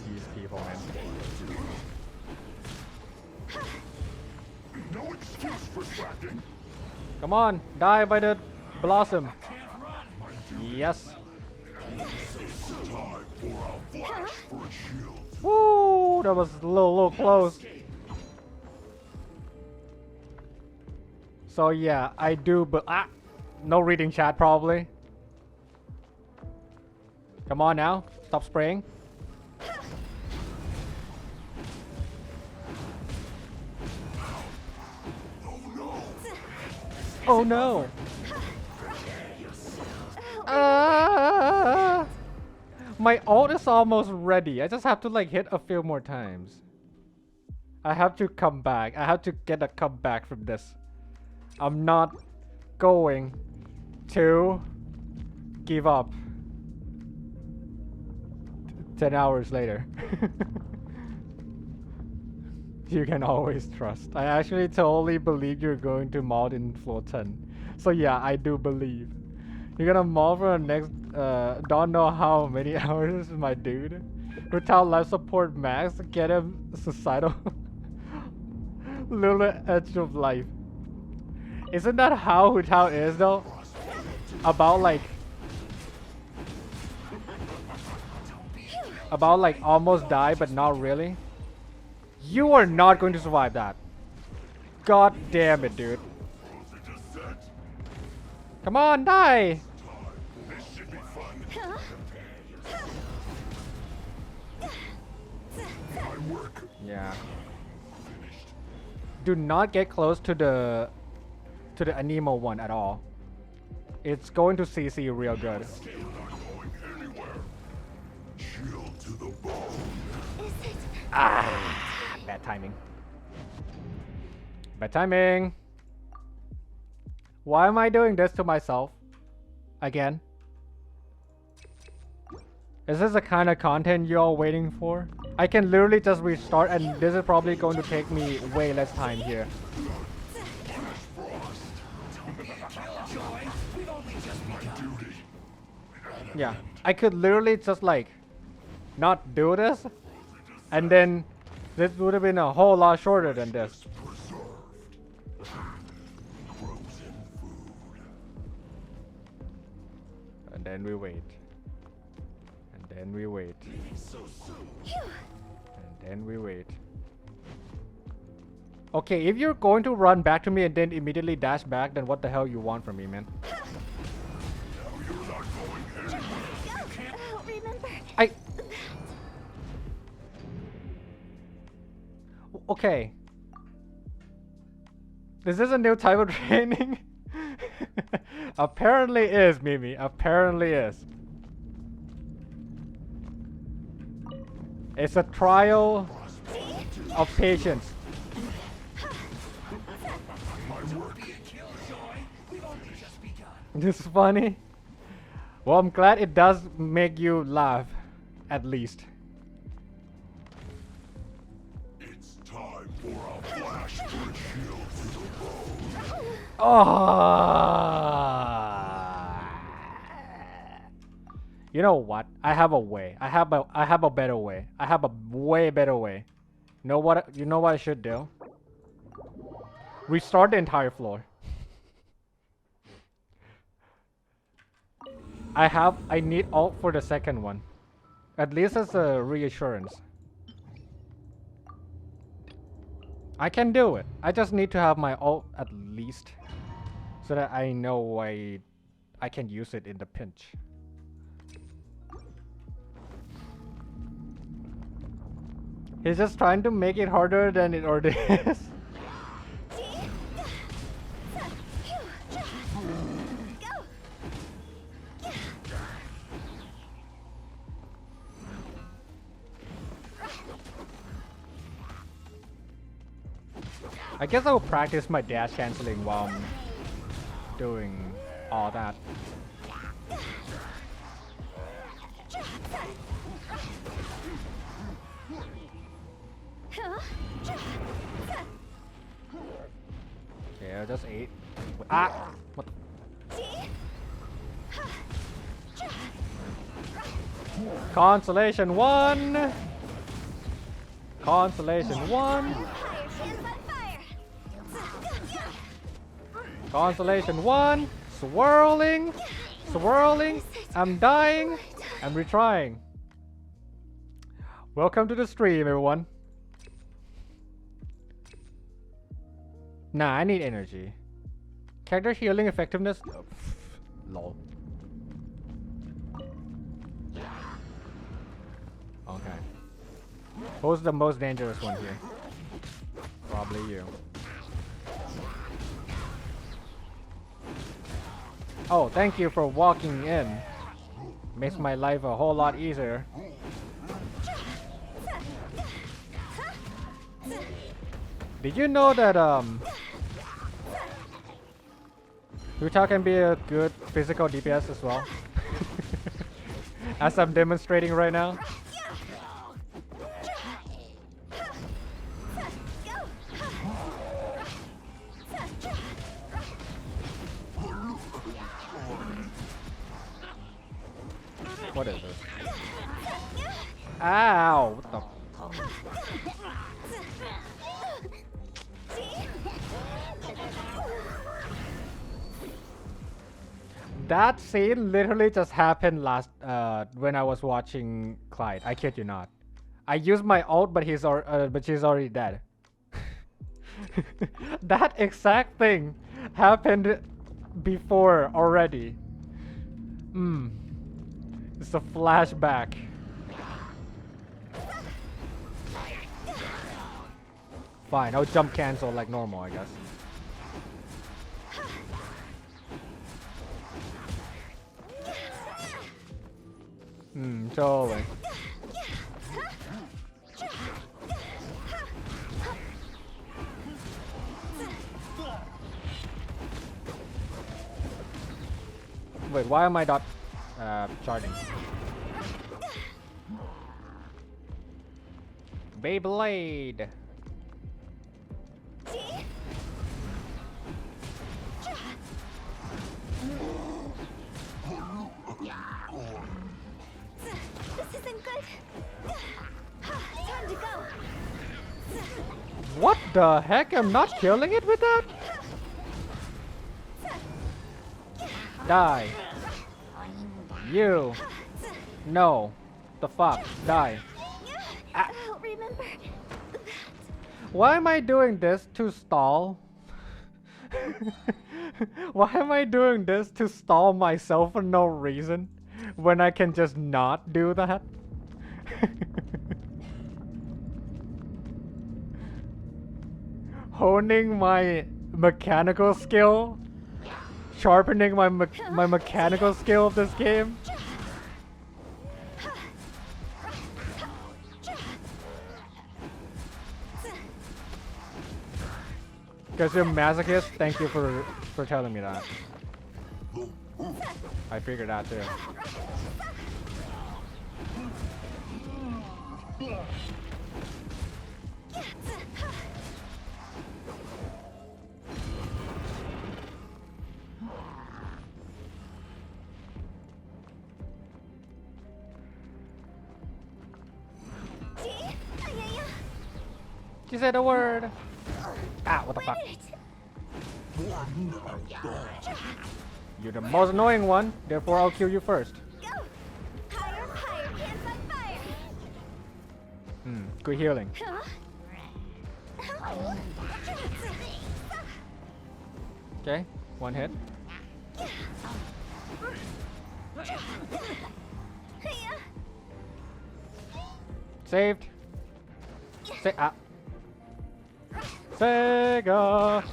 Speaker 1: These people, man.
Speaker 5: No excuse for slacking.
Speaker 1: Come on, die by the blossom. Yes. Woo, that was a little close. So yeah, I do, but no reading chat probably. Come on now, stop spraying. Oh no! My ult is almost ready. I just have to like hit a few more times. I have to come back. I have to get a comeback from this. I'm not going to give up 10 hours later. You can always trust. I actually totally believe you're going to mod in floor 10. So yeah, I do believe. You're gonna mod for the next, don't know how many hours, my dude. Without life support max, get him suicidal. Little edge of life. Isn't that how Hutao is though? About like almost die but not really? You are not going to survive that. God damn it, dude. Come on, die! Yeah. Do not get close to the Anemo one at all. It's going to CC real good. Ah, bad timing. Bad timing. Why am I doing this to myself? Again? Is this the kind of content you're all waiting for? I can literally just restart and this is probably going to take me way less time here. Yeah, I could literally just like not do this and then this would have been a whole lot shorter than this. And then we wait. And then we wait. And then we wait. Okay, if you're going to run back to me and then immediately dash back, then what the hell you want from me, man? Okay. Is this a new type of training? Apparently is, Mimi. Apparently is. It's a trial of patience. This is funny. Well, I'm glad it does make you laugh, at least.
Speaker 5: It's time for a flash bridge shield to the road.
Speaker 1: Oh. You know what? I have a way. I have a better way. I have a way better way. You know what I should do? Restart the entire floor. I need ult for the second one. At least as a reassurance. I can do it. I just need to have my ult at least. So that I know I can use it in the pinch. He's just trying to make it harder than it already is. I guess I will practice my dash canceling while I'm doing all that. Okay, I just ate. Ah! What the? Consolation 1! Consolation 1! Consolation 1! Swirling! Swirling! I'm dying! I'm retrying. Welcome to the stream, everyone. Nah, I need energy. Character healing effectiveness? Oh, lol. Okay. Who's the most dangerous one here? Probably you. Oh, thank you for walking in. Makes my life a whole lot easier. Did you know that Utah can be a good physical DPS as well? As I'm demonstrating right now. What is this? Ow! What the? That scene literally just happened last when I was watching Clyde. I kid you not. I used my ult, but she's already dead. That exact thing happened before already. It's a flashback. Fine, I'll jump cancel like normal, I guess. Totally. Wait, why am I not charging? Beyblade!
Speaker 2: This isn't good. Time to go.
Speaker 1: What the heck? I'm not killing it with that? Die. You. No. The fuck? Die.
Speaker 2: I don't remember.
Speaker 1: Why am I doing this to stall? Why am I doing this to stall myself for no reason when I can just not do that? Honing my mechanical skill sharpening my my mechanical skill of this game. Because you're masochist, thank you for telling me that. I figured that too. She said a word. Ah, what the fuck? You're the most annoying one, therefore I'll kill you first. Good healing. Okay, one hit. Saved. Ah. Sega.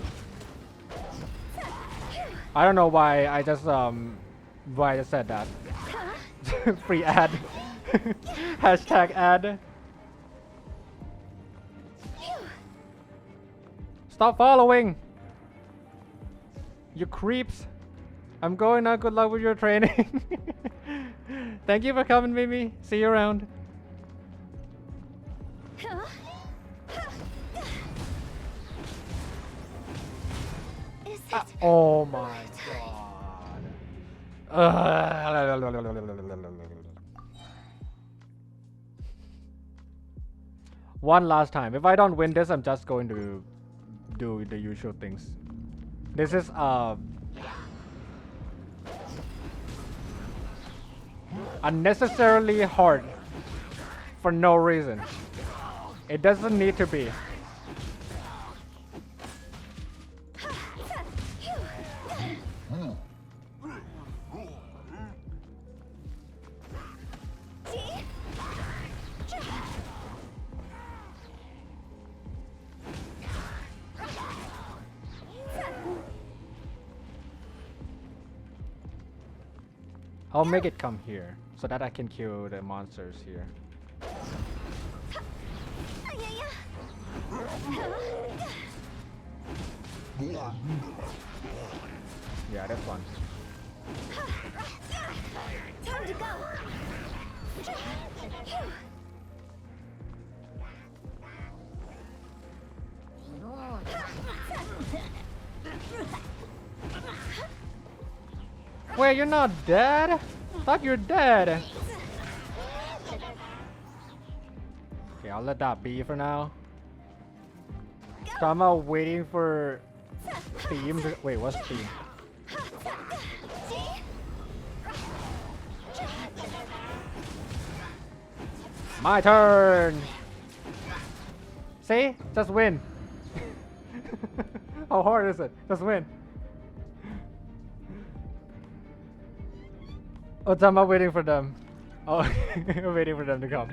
Speaker 1: I don't know why I just said that. Free ad. Hashtag ad. Stop following. You creeps. I'm going now. Good luck with your training. Thank you for coming, Mimi. See you around. Oh my god. One last time. If I don't win this, I'm just going to do the usual things. This is unnecessarily hard for no reason. It doesn't need to be. I'll make it come here so that I can kill the monsters here. Yeah, that's one.
Speaker 2: Time to go.
Speaker 1: Wait, you're not dead? Thought you're dead. Okay, I'll let that be for now. So I'm out waiting for theme. Wait, what's theme? My turn. See? Just win. How hard is it? Just win. Oh, I'm waiting for them. Oh, I'm waiting for them to come.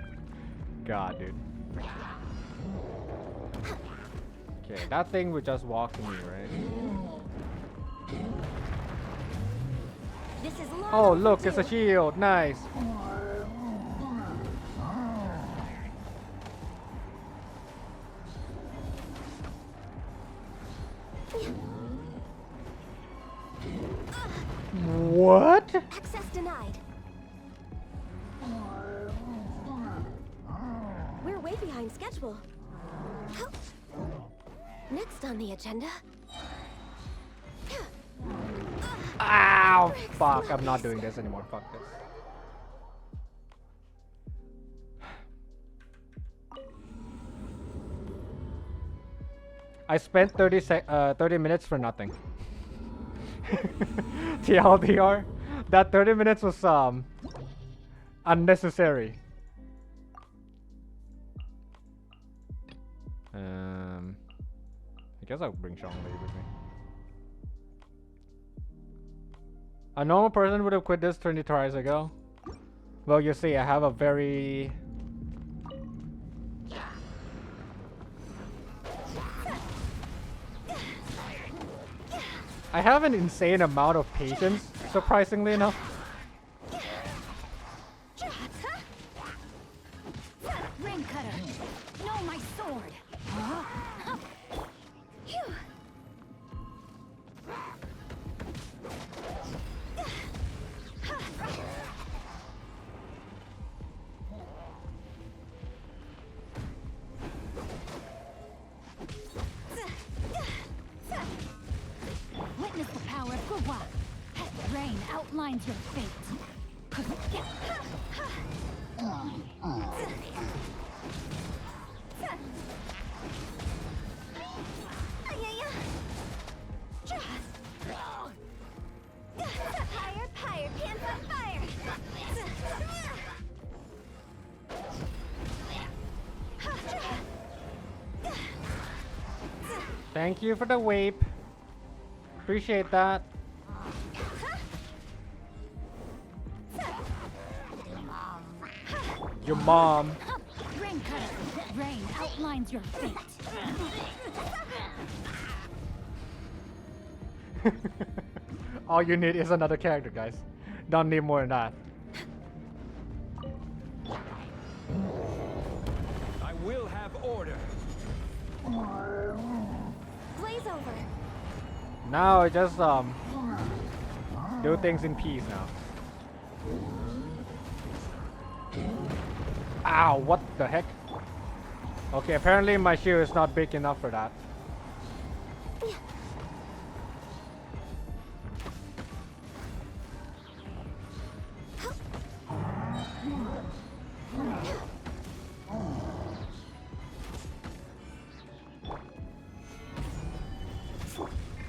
Speaker 1: God, dude. Okay, that thing would just walk to me, right? Oh, look, it's a shield. Nice. What?
Speaker 13: Access denied. We're way behind schedule. Next on the agenda.
Speaker 1: Ow! Fuck, I'm not doing this anymore. Fuck this. I spent 30 minutes for nothing. TLDR, that 30 minutes was unnecessary. I guess I'll bring Zhongli with me. A normal person would have quit this 20 tries ago. Well, you see, I have a very... I have an insane amount of patience, surprisingly enough.
Speaker 20: Rain cutter. No, my sword. Witness the power of Gua. Rain outlines your fate.
Speaker 2: Fire, fire, pants on fire!
Speaker 1: Thank you for the whip. Appreciate that. Your mom.
Speaker 20: Rain cutter. Rain outlines your fate.
Speaker 1: All you need is another character, guys. Don't need more than that.
Speaker 9: I will have order.
Speaker 2: Blaze over.
Speaker 1: Now just do things in peace now. Ow, what the heck? Okay, apparently my shield is not big enough for that.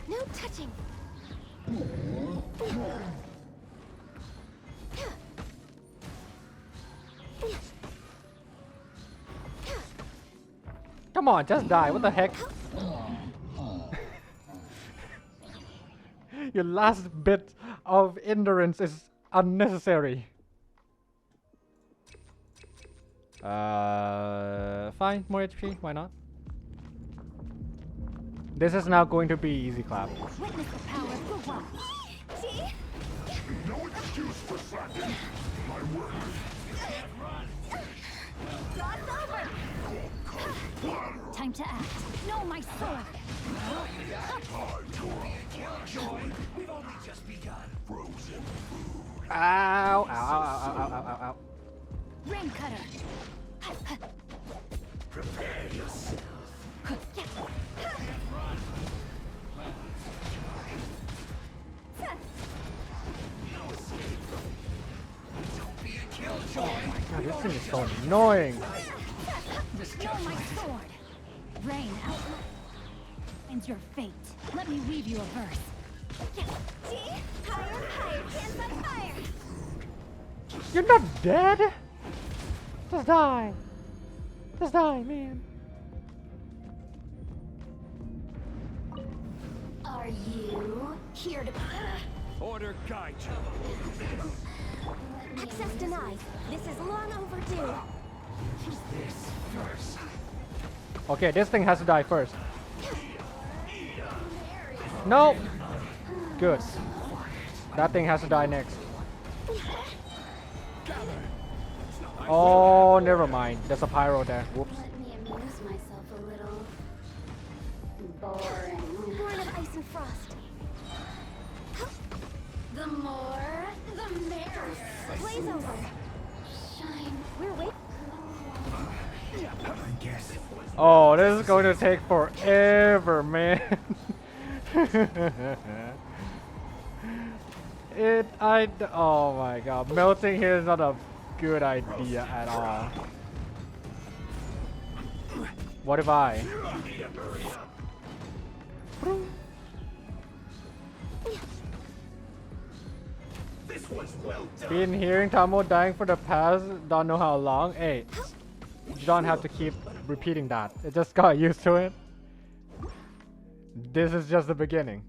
Speaker 2: No touching.
Speaker 1: Come on, just die. What the heck? Your last bit of endurance is unnecessary. Fine, more HP, why not? This is now going to be easy clap.
Speaker 20: Witness the power of Gua.
Speaker 5: No excuse for slacking. My work.
Speaker 20: Time to act. No, my sword.
Speaker 5: We've only just begun. Frozen food.
Speaker 1: Ow, ow, ow, ow, ow, ow, ow, ow.
Speaker 20: Rain cutter.
Speaker 5: Prepare yourself.
Speaker 1: Oh my god, this thing is so annoying.
Speaker 20: No, my sword. Rain outlines your fate. Let me weave you a verse.
Speaker 2: Higher, pants on fire!
Speaker 1: You're not dead? Just die. Just die, man.
Speaker 20: Are you here to...
Speaker 9: Order guide you.
Speaker 2: Access denied. This is long overdue.
Speaker 5: This first.
Speaker 1: Okay, this thing has to die first. No! Good. That thing has to die next. Oh, never mind. There's a pyro there. Whoops.
Speaker 2: Let me amuse myself a little. Boring. Born of ice and frost. The more, the merrier. Blaze over. Shine. We're waiting.
Speaker 5: I guess it was.
Speaker 1: Oh, this is going to take forever, man. Oh my god. Melting here is not a good idea at all. What if I?
Speaker 5: This was well done.
Speaker 1: Been hearing Tamo dying for the past don't know how long. Hey, you don't have to keep repeating that. It just got used to it. This is just the beginning.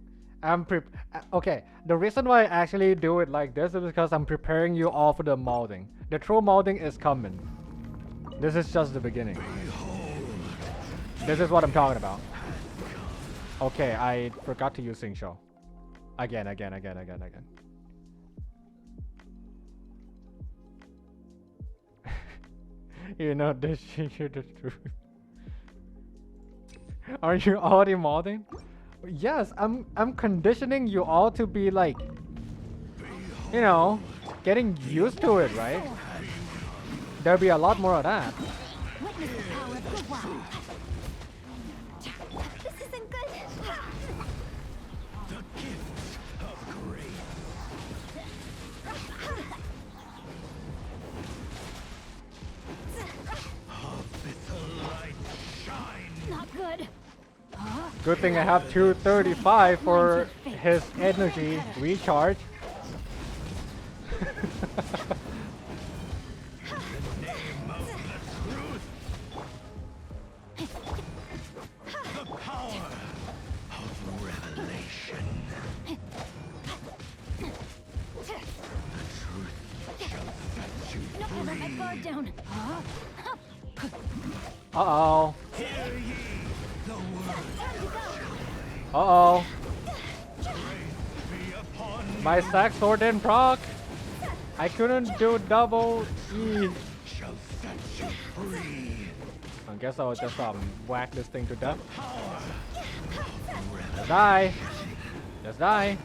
Speaker 1: Okay, the reason why I actually do it like this is because I'm preparing you all for the molding. The true molding is coming. This is just the beginning. This is what I'm talking about. Okay, I forgot to use Sing Show. Again. You know this shit, the truth. Are you already modding? Yes, I'm conditioning you all to be like, you know, getting used to it, right? There'll be a lot more of that.
Speaker 2: This isn't good.
Speaker 5: The gift of grace.
Speaker 20: Not good.
Speaker 1: Good thing I have 235 for his energy recharge.
Speaker 5: The power of revelation. The truth shall set you
Speaker 20: No, I let my guard down.
Speaker 1: Uh-oh.
Speaker 5: Hear ye the word.
Speaker 1: Uh-oh. My sack sword didn't proc. I couldn't do double E.
Speaker 5: Shall set you free.
Speaker 1: I guess I'll just whack this thing to death. Just die. Just die.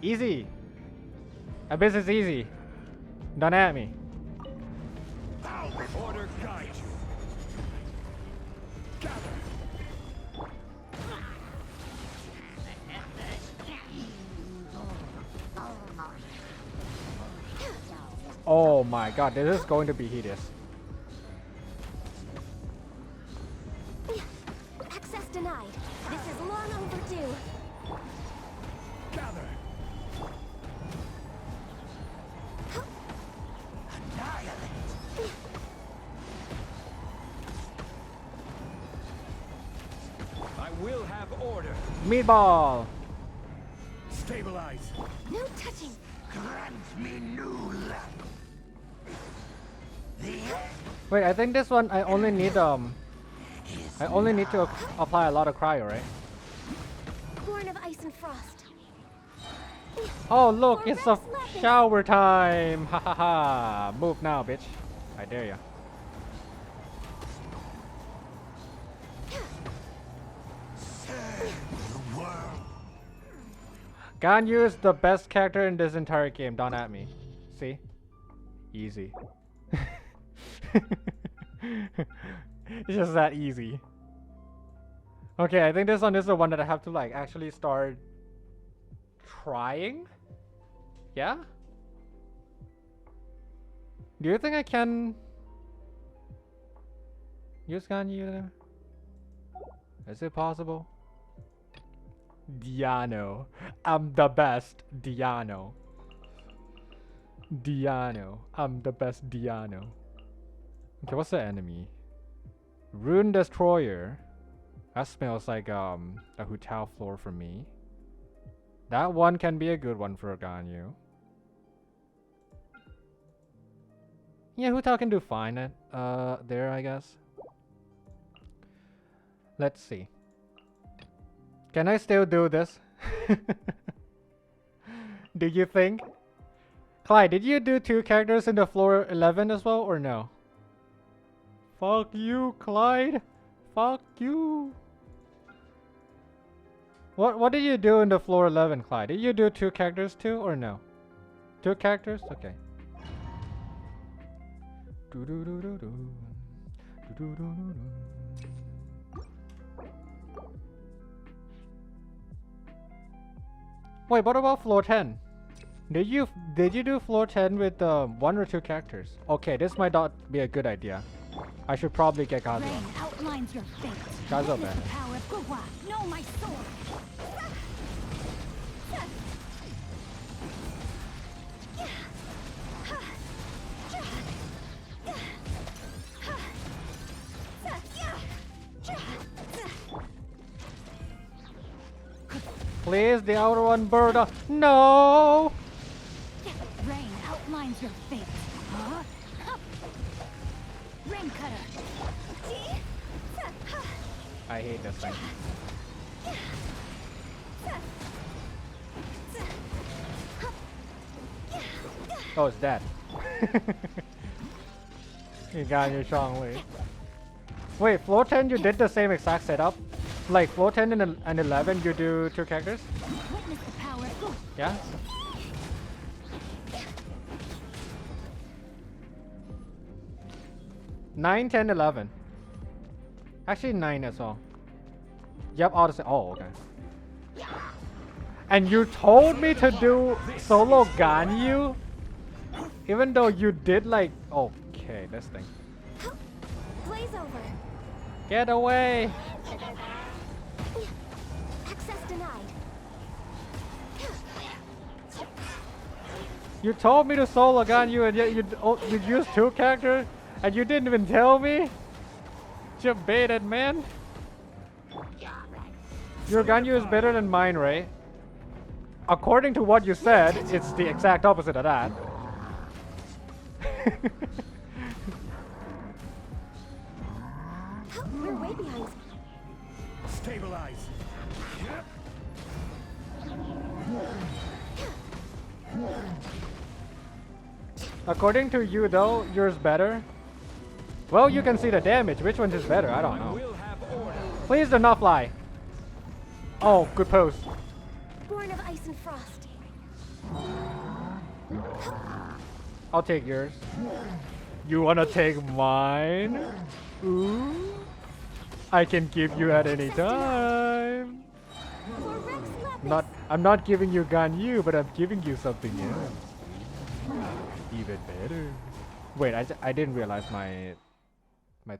Speaker 1: Easy. Abyss is easy. Don't at me.
Speaker 9: Order guide you. Gather.
Speaker 1: Oh my god, this is going to be hideous.
Speaker 2: Access denied. This is long overdue.
Speaker 9: Gather. I will have order.
Speaker 1: Meatball.
Speaker 9: Stabilize.
Speaker 2: No touching.
Speaker 5: Grant me new luck.
Speaker 1: Wait, I think this one I only need to apply a lot of cryo, right?
Speaker 2: Born of ice and frost.
Speaker 1: Oh look, it's a shower time! Ha ha ha! Move now, bitch. I dare ya. Ganyu is the best character in this entire game, don't at me. See? Easy. It's just that easy. Okay, I think this one is the one that I have to like actually start trying. Yeah? Do you think I can use Ganyu there? Is it possible? Diano. I'm the best Diano. Diano. I'm the best Diano. Okay, what's the enemy? Rune Destroyer. That smells like a hotel floor for me. That one can be a good one for Ganyu. Yeah, Huta can do fine at there, I guess. Let's see. Can I still do this? Do you think? Clyde, did you do 2 characters in the floor 11 as well, or no? Fuck you, Clyde. Fuck you. What did you do in the floor 11, Clyde? Did you do 2 characters too, or no? 2 characters? Okay. Wait, what about floor 10? Did you do floor 10 with 1 or 2 characters? Okay, this might not be a good idea. I should probably get Kazuha.
Speaker 20: Rain outlines your fate.
Speaker 1: Kazuha
Speaker 20: Witness
Speaker 1: better.
Speaker 20: the power of Guhua. Know my sword.
Speaker 1: Please, the outer one bird. No!
Speaker 20: Rain outlines your fate. Rain cutter.
Speaker 1: I hate this thing. Oh, it's dead. You got your strongly. Wait, floor 10 you did the same exact setup? Like floor 10 and 11 you do 2 characters? Yeah? Nine, 10, 11. Actually 9 as well. Yep, all the same. Oh, okay. And you told me to do solo Ganyu? Even though you did like... Okay, this thing.
Speaker 2: Blaze over.
Speaker 1: Get away!
Speaker 2: Access denied.
Speaker 1: You told me to solo Ganyu and yet you used 2 characters? And you didn't even tell me? You baited, man. Your Ganyu is better than mine, right? According to what you said, it's the exact opposite of that.
Speaker 2: We're way behind.
Speaker 9: Stabilize.
Speaker 1: According to you though, yours better. Well, you can see the damage. Which one is better? I don't know. Please do not fly. Oh, good pose.
Speaker 2: Born of ice and frost.
Speaker 1: I'll take yours. You wanna take mine? Ooh. I can give you at any time. I'm not giving you Ganyu, but I'm giving you something else. Even better. Wait, I didn't realize my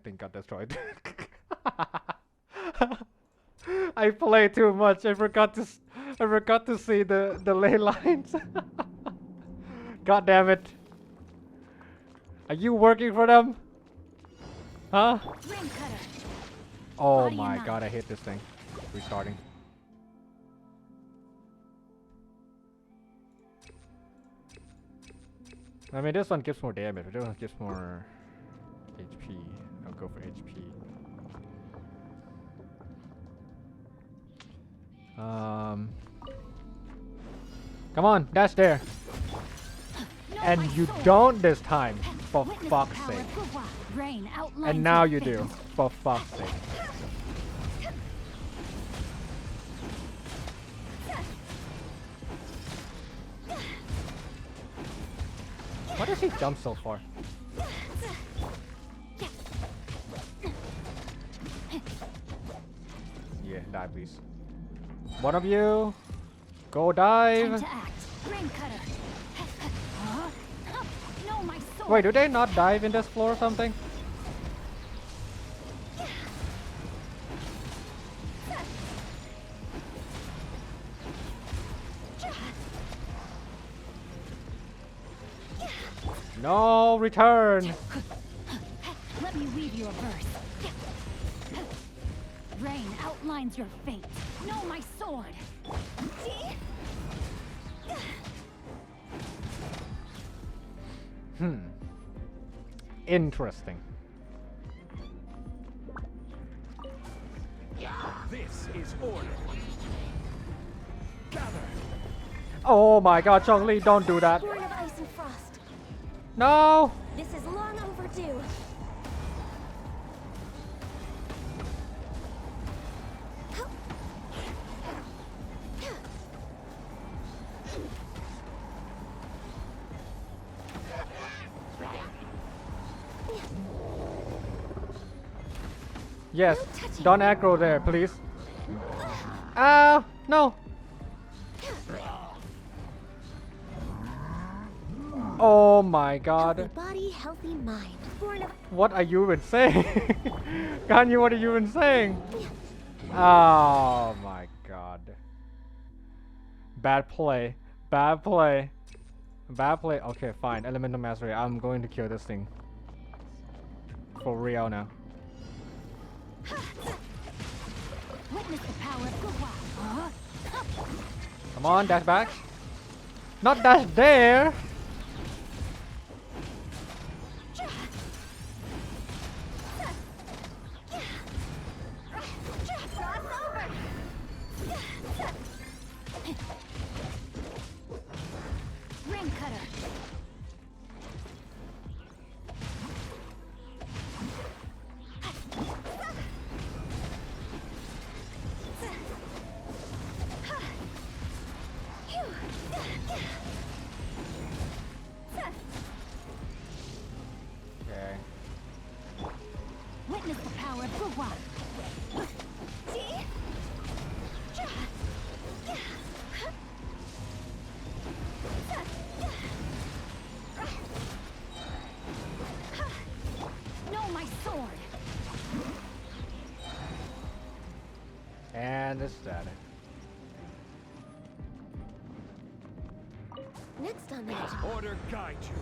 Speaker 1: thing got destroyed. I played too much. I forgot to see the ley lines. God damn it. Are you working for them? Huh? Oh my god, I hate this thing. Restarting. I mean, this one gives more damage, but this one gives more HP. I'll go for HP. Come on, dash there. And you don't this time, for fuck's sake. And now you do, for fuck's sake. Why does he jump so far? Yeah, die please. One of you, go dive. Wait, do they not dive in this floor or something? No, return.
Speaker 20: Let me weave you a verse. Rain outlines your fate. Know my sword.
Speaker 1: Interesting.
Speaker 9: This is order. Gather.
Speaker 1: Oh my god, Chong-Li, don't do that.
Speaker 2: Born of ice and frost.
Speaker 1: No!
Speaker 2: This is long overdue.
Speaker 1: Yes, don't aggro there, please. No. Oh my god.
Speaker 2: Healthy body, healthy mind. Born of...
Speaker 1: What are you even saying? Ganyu, what are you even saying? Oh my god. Bad play. Bad play. Bad play. Okay, fine. Elemental mastery. I'm going to kill this thing. For real now.
Speaker 20: Witness the power of Guhua.
Speaker 1: Come on, dash back. Not dash there.
Speaker 20: power of Gugwa. No, my sword.
Speaker 1: And it's dead.
Speaker 13: Next on that.
Speaker 9: Order guide you.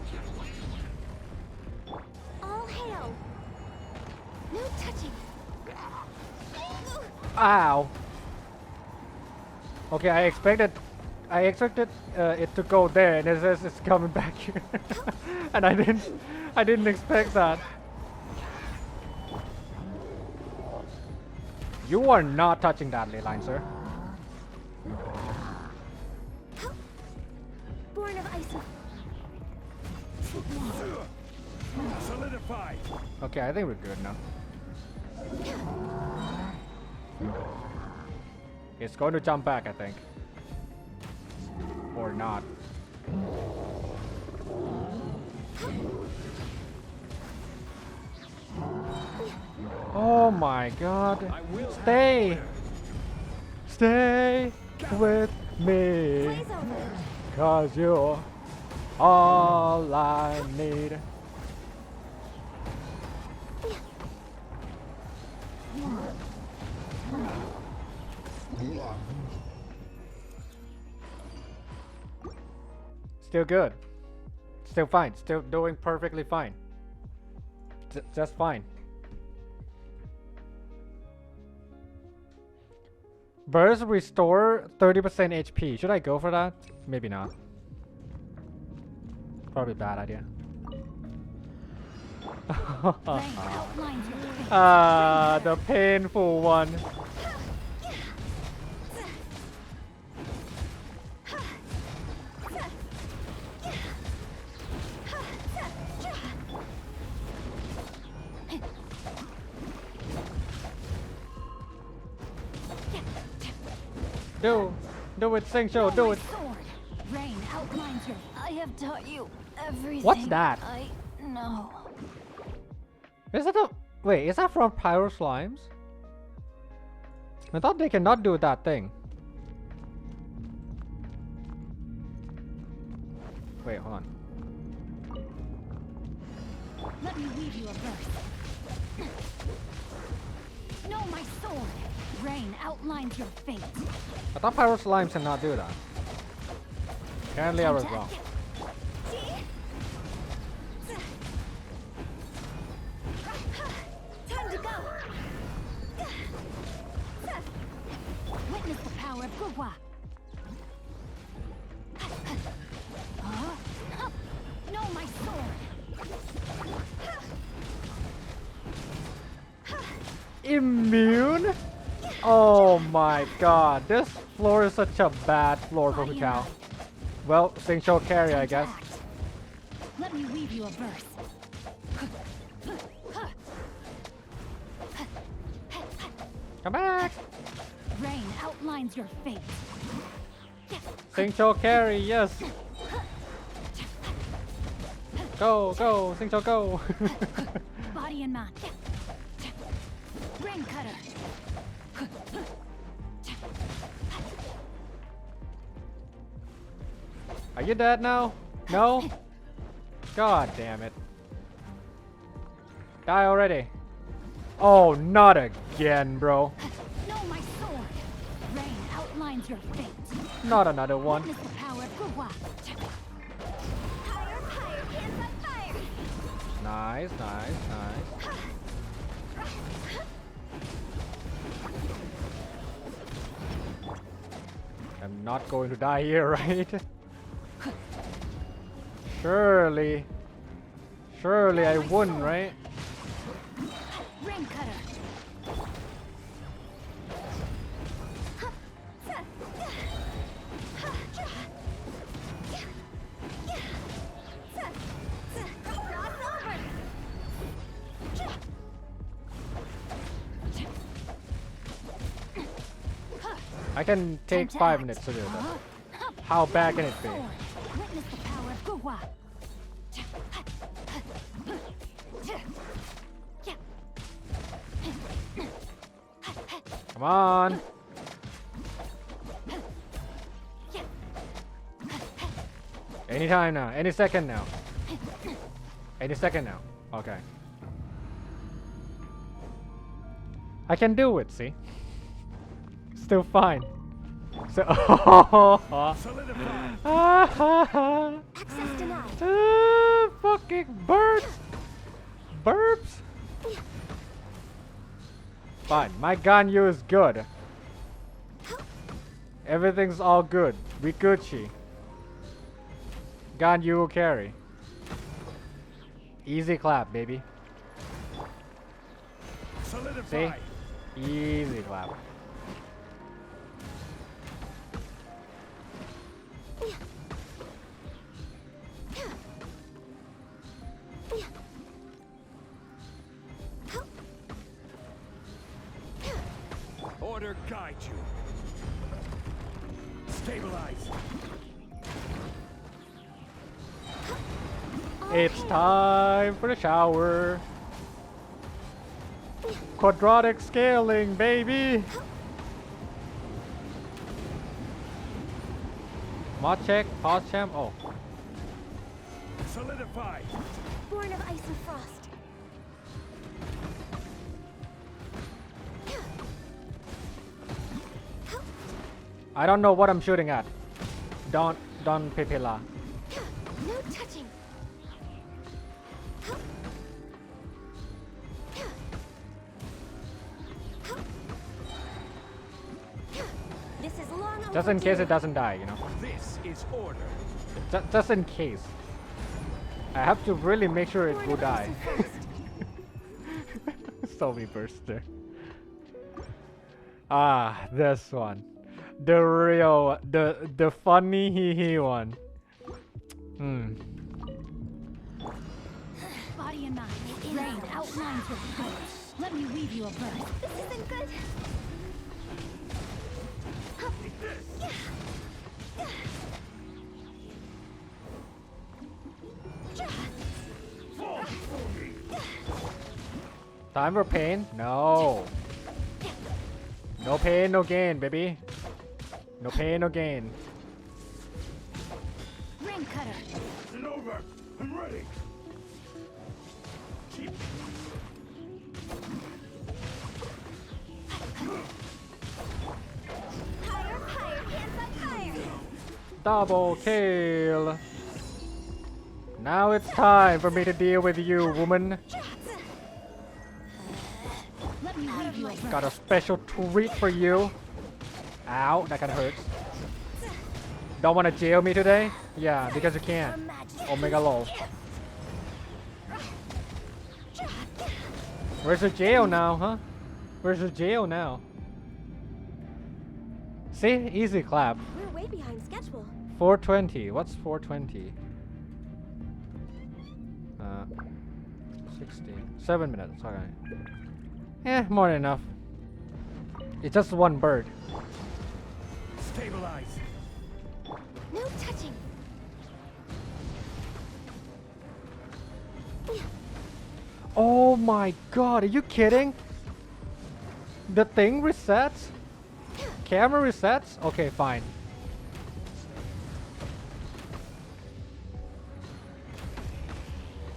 Speaker 13: All hail. No touching.
Speaker 1: Ow. Okay, I expected it to go there, and it says it's coming back here, and I didn't expect that. You are not touching that ley line, sir.
Speaker 13: Born of ice.
Speaker 9: Solidify.
Speaker 1: Okay, I think we're good now. It's going to jump back, I think. Or not. Oh my god. Stay! Stay with me. Cause you're all I need. Still good. Still fine. Still doing perfectly fine. Just fine. Burst restore 30% HP. Should I go for that? Maybe not. Probably bad idea. The painful one. Do it, Sing Show, do it.
Speaker 20: Rain outlines your. I have taught you everything.
Speaker 1: What's that?
Speaker 20: I know.
Speaker 1: Is that a wait? Is that from Pyro Slimes? I thought they cannot do that thing. Wait, hold on.
Speaker 20: Let me weave you a verse. No, my sword. Rain outlines your fate.
Speaker 1: I thought Pyro Slimes cannot do that. Apparently I was wrong.
Speaker 20: Time to go. Witness the power of Gugwa. No, my sword.
Speaker 1: Immune? Oh my god, this floor is such a bad floor for Hukao. Well, Sing Show carry, I guess.
Speaker 20: Let me weave you a verse.
Speaker 1: Come back!
Speaker 20: Rain outlines your fate.
Speaker 1: Sing Show carry, yes! Go, go, Sing Show go!
Speaker 20: Body and mind. Rain cutter.
Speaker 1: Are you dead now? No? God damn it. Die already. Oh, not again, bro.
Speaker 20: No, my sword. Rain outlines your fate.
Speaker 1: Not another one.
Speaker 20: Witness the power of Gugwa. Higher, higher, hands on fire.
Speaker 1: Nice, nice, nice. I'm not going to die here, right? Surely. Surely I wouldn't, right?
Speaker 20: Rain cutter.
Speaker 1: I can take 5 minutes to do this. How bad can it be?
Speaker 20: Witness the power of Gugwa.
Speaker 1: Come on. Anytime now. Any second now. Any second now. Okay. I can do it, see? Still fine. So
Speaker 6: Access denied.
Speaker 1: Fucking birds. Burps. Fine. My Ganyu is good. Everything's all good. We Gucci. Ganyu will carry. Easy clap, baby.
Speaker 9: Solidify.
Speaker 1: See? Easy clap.
Speaker 9: Order guide you. Stabilize.
Speaker 1: It's time for the shower. Quadratic scaling, baby. Mod check, pause champ. Oh.
Speaker 9: Solidify.
Speaker 6: Born of ice and frost.
Speaker 1: I don't know what I'm shooting at. Don't pepela.
Speaker 6: No touching. This is long
Speaker 1: Just in case it doesn't die, you know.
Speaker 9: This is order.
Speaker 1: Just in case. I have to really make sure it will die. Zombie burster. Ah, this one. The real, the funny hee one.
Speaker 20: Body and mind. Rain outlines with colors. Let me weave you a verse.
Speaker 6: This isn't good.
Speaker 1: Time for pain? No. No pain, no gain, baby. No pain, no gain.
Speaker 20: Ring cutter.
Speaker 5: It's over. I'm ready.
Speaker 6: Higher, higher, hands up higher.
Speaker 1: Double kill. Now it's time for me to deal with you, woman.
Speaker 20: Let me weave you a verse.
Speaker 1: Got a special treat for you. Ow, that kinda hurts. Don't wanna jail me today? Yeah, because you can. Omega lol. Where's the jail now, huh? Where's the jail now? See? Easy clap.
Speaker 6: We're way behind schedule.
Speaker 1: 420. What's 420? 60. 7 minutes. Okay. Yeah, more than enough. It's just one bird.
Speaker 9: Stabilize.
Speaker 6: No touching.
Speaker 1: Oh my god, are you kidding? The thing resets? Camera resets? Okay, fine.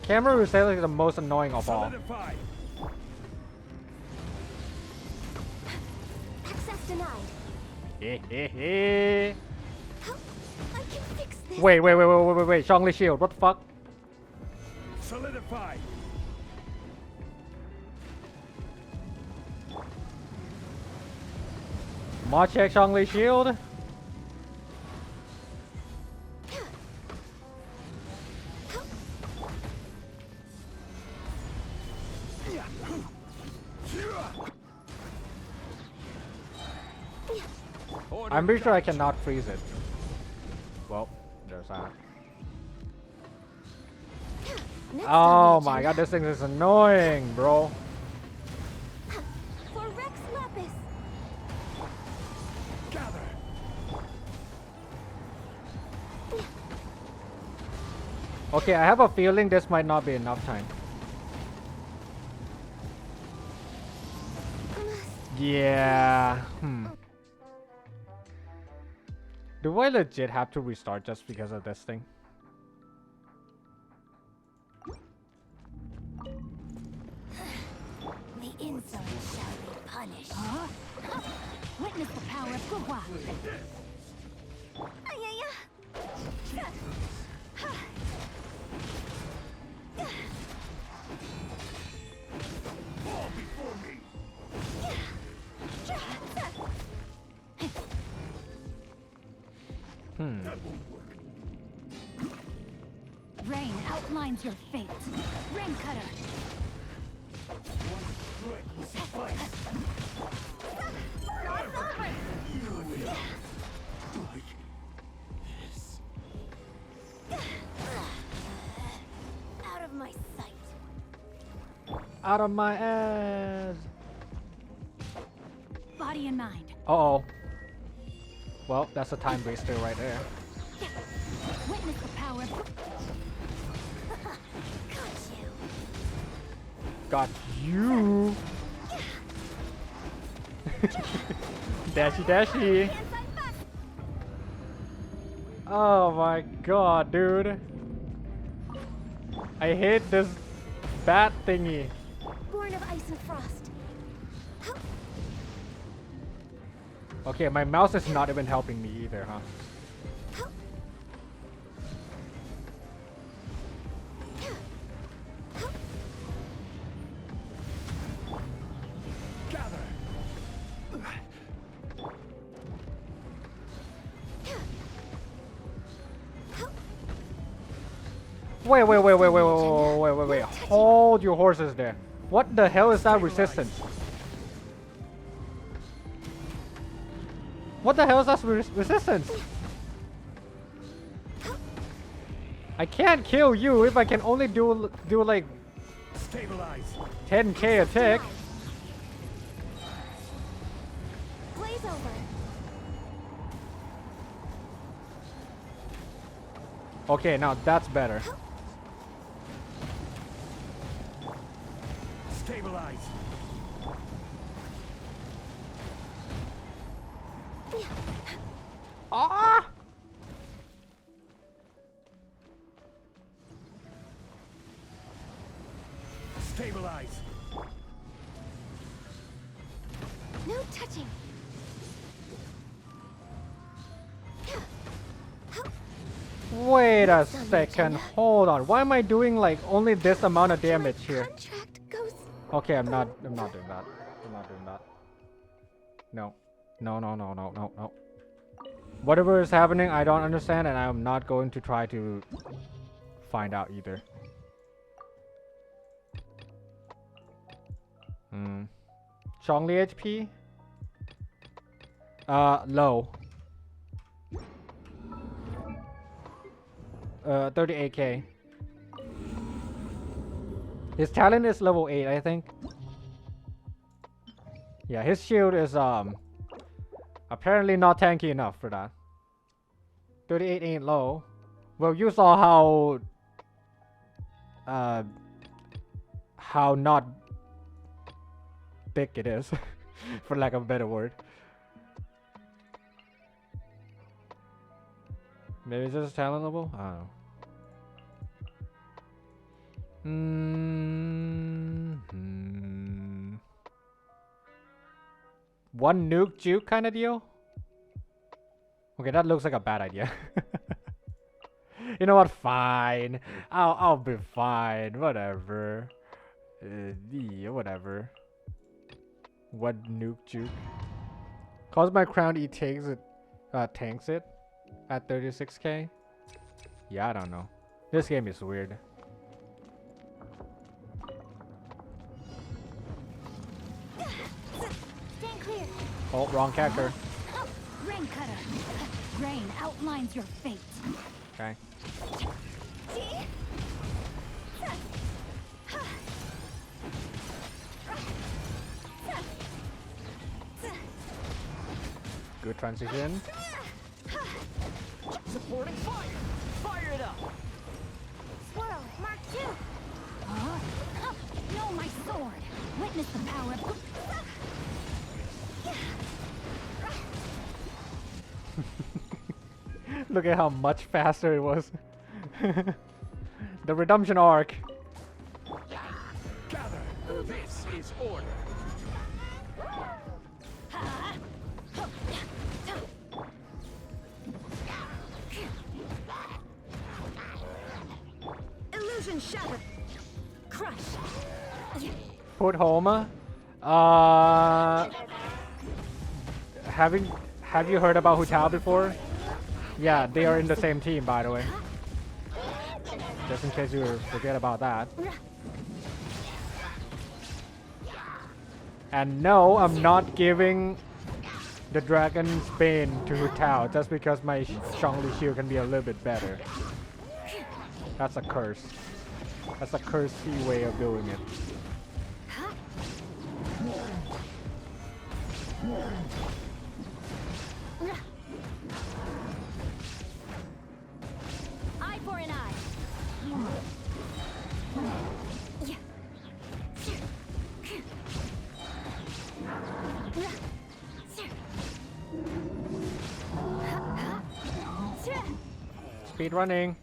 Speaker 1: Camera resets is the most annoying of all.
Speaker 9: Solidify.
Speaker 6: Access denied.
Speaker 1: I can
Speaker 6: fix this.
Speaker 1: Wait, Zhongli shield, what the fuck?
Speaker 9: Solidify.
Speaker 1: Mod check Zhongli shield. I'm pretty sure I cannot freeze it. Well, there's that. Oh my god, this thing is annoying, bro.
Speaker 6: For Rex Lapis.
Speaker 9: Gather.
Speaker 1: Okay, I have a feeling this might not be enough time. Yeah. Do I legit have to restart just because of this thing?
Speaker 20: The insolent shall be punished. Huh? Witness the power of Gugwa.
Speaker 5: Fall before me.
Speaker 1: That
Speaker 5: won't work.
Speaker 20: Rain outlines your fate. Rain cutter.
Speaker 5: One strike will suffice.
Speaker 20: Out of my sight.
Speaker 1: Out of my ass.
Speaker 20: Body and mind.
Speaker 1: Uh-oh. Well, that's a time waster right there.
Speaker 20: Witness the power of... Got you.
Speaker 1: Got you. Dashy dashy. Oh my god, dude. I hate this bat thingy.
Speaker 20: Born of ice and frost.
Speaker 1: Okay, my mouse is not even helping me either, huh? Wait. Hold your horses there. What the hell is that resistance? What the hell is that resistance? I can't kill you if I can only do like 10k attack.
Speaker 20: Blaze over.
Speaker 1: Okay, now that's better.
Speaker 9: Stabilize.
Speaker 1: Ah!
Speaker 9: Stabilize.
Speaker 20: No touching.
Speaker 1: Wait a second. Hold on. Why am I doing like only this amount of damage here? Okay, I'm not doing that. I'm not doing that. No. No. Whatever is happening, I don't understand, and I'm not going to try to find out either. Chongli HP? Low. 38k. His talent is level 8, I think. Yeah, his shield is apparently not tanky enough for that. 38 ain't low. Well, you saw how not big it is, for lack of a better word. Maybe it's just talent level? I don't know. One nuke juke kind of deal? Okay, that looks like a bad idea. You know what? Fine. I'll be fine. Whatever. Yeah, whatever. What nuke juke? Cause my crown E takes it, tanks it at 36k. Yeah, I don't know. This game is weird.
Speaker 20: Stand clear.
Speaker 1: Oh, wrong character.
Speaker 20: Rain cutter. Rain outlines your fate.
Speaker 1: Okay. Good transition.
Speaker 19: Supporting fire! Fire it up!
Speaker 20: Swirl, Mark 2. No, my sword. Witness the power of...
Speaker 1: Look at how much faster it was. The redemption arc.
Speaker 9: Gather. This is order.
Speaker 20: Illusion shattered. Crush.
Speaker 1: Put Homa. Have you heard about Hu Tao before? Yeah, they are in the same team, by the way. Just in case you forget about that. And no, I'm not giving the Dragon's Bane to Hu Tao just because my Zhongli shield can be a little bit better. That's a curse. That's a cursy way of doing it.
Speaker 20: Eye for an eye.
Speaker 1: Speed running.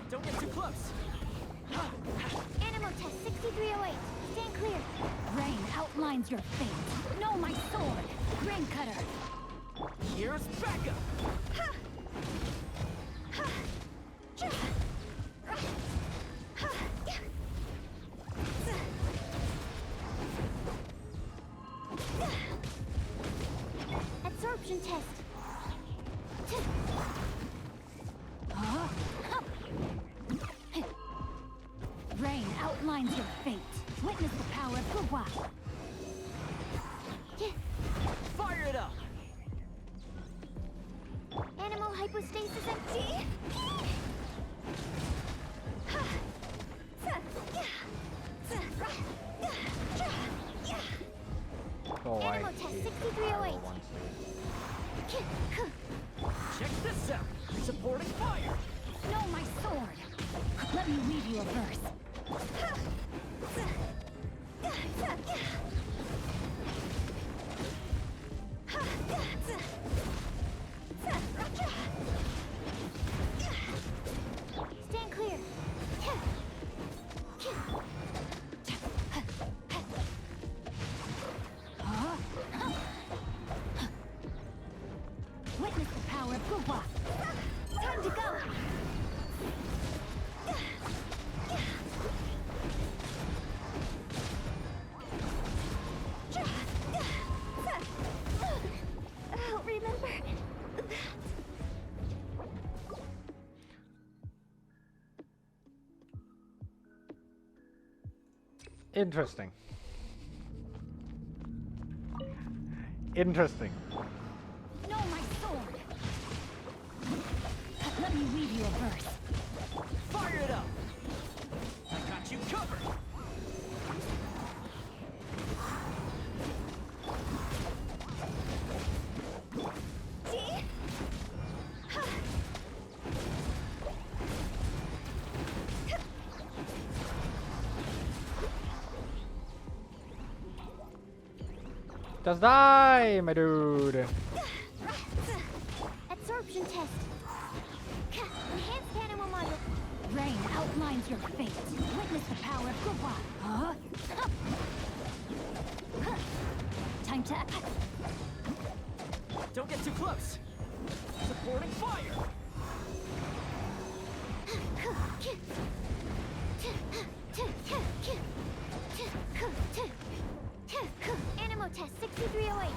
Speaker 20: Don't get too close. Animal test 6308. Stand clear. Rain outlines your fate. No, my sword. Grain cutter.
Speaker 9: Here's backup.
Speaker 20: Absorption test. Rain outlines your fate. Witness the power of Gua.
Speaker 9: Fire it up.
Speaker 20: Animal hypostasis empty.
Speaker 1: Oh,
Speaker 20: Animal test 6308.
Speaker 9: Check this out. Supporting fire.
Speaker 20: No, my sword. Let me read you a verse. Stand clear. Witness the power of Gua. Time to go. I'll remember that.
Speaker 1: Interesting. Interesting.
Speaker 20: No, my sword. Let me read you a verse.
Speaker 9: Fire it up. I got you covered.
Speaker 20: See?
Speaker 1: Just die, my dude.
Speaker 20: Absorption test. Enhanced animal module. Rain outlines your fate. Witness the power of Gua. Time to.
Speaker 9: Don't get too close. Supporting fire.
Speaker 20: Animal test 6308.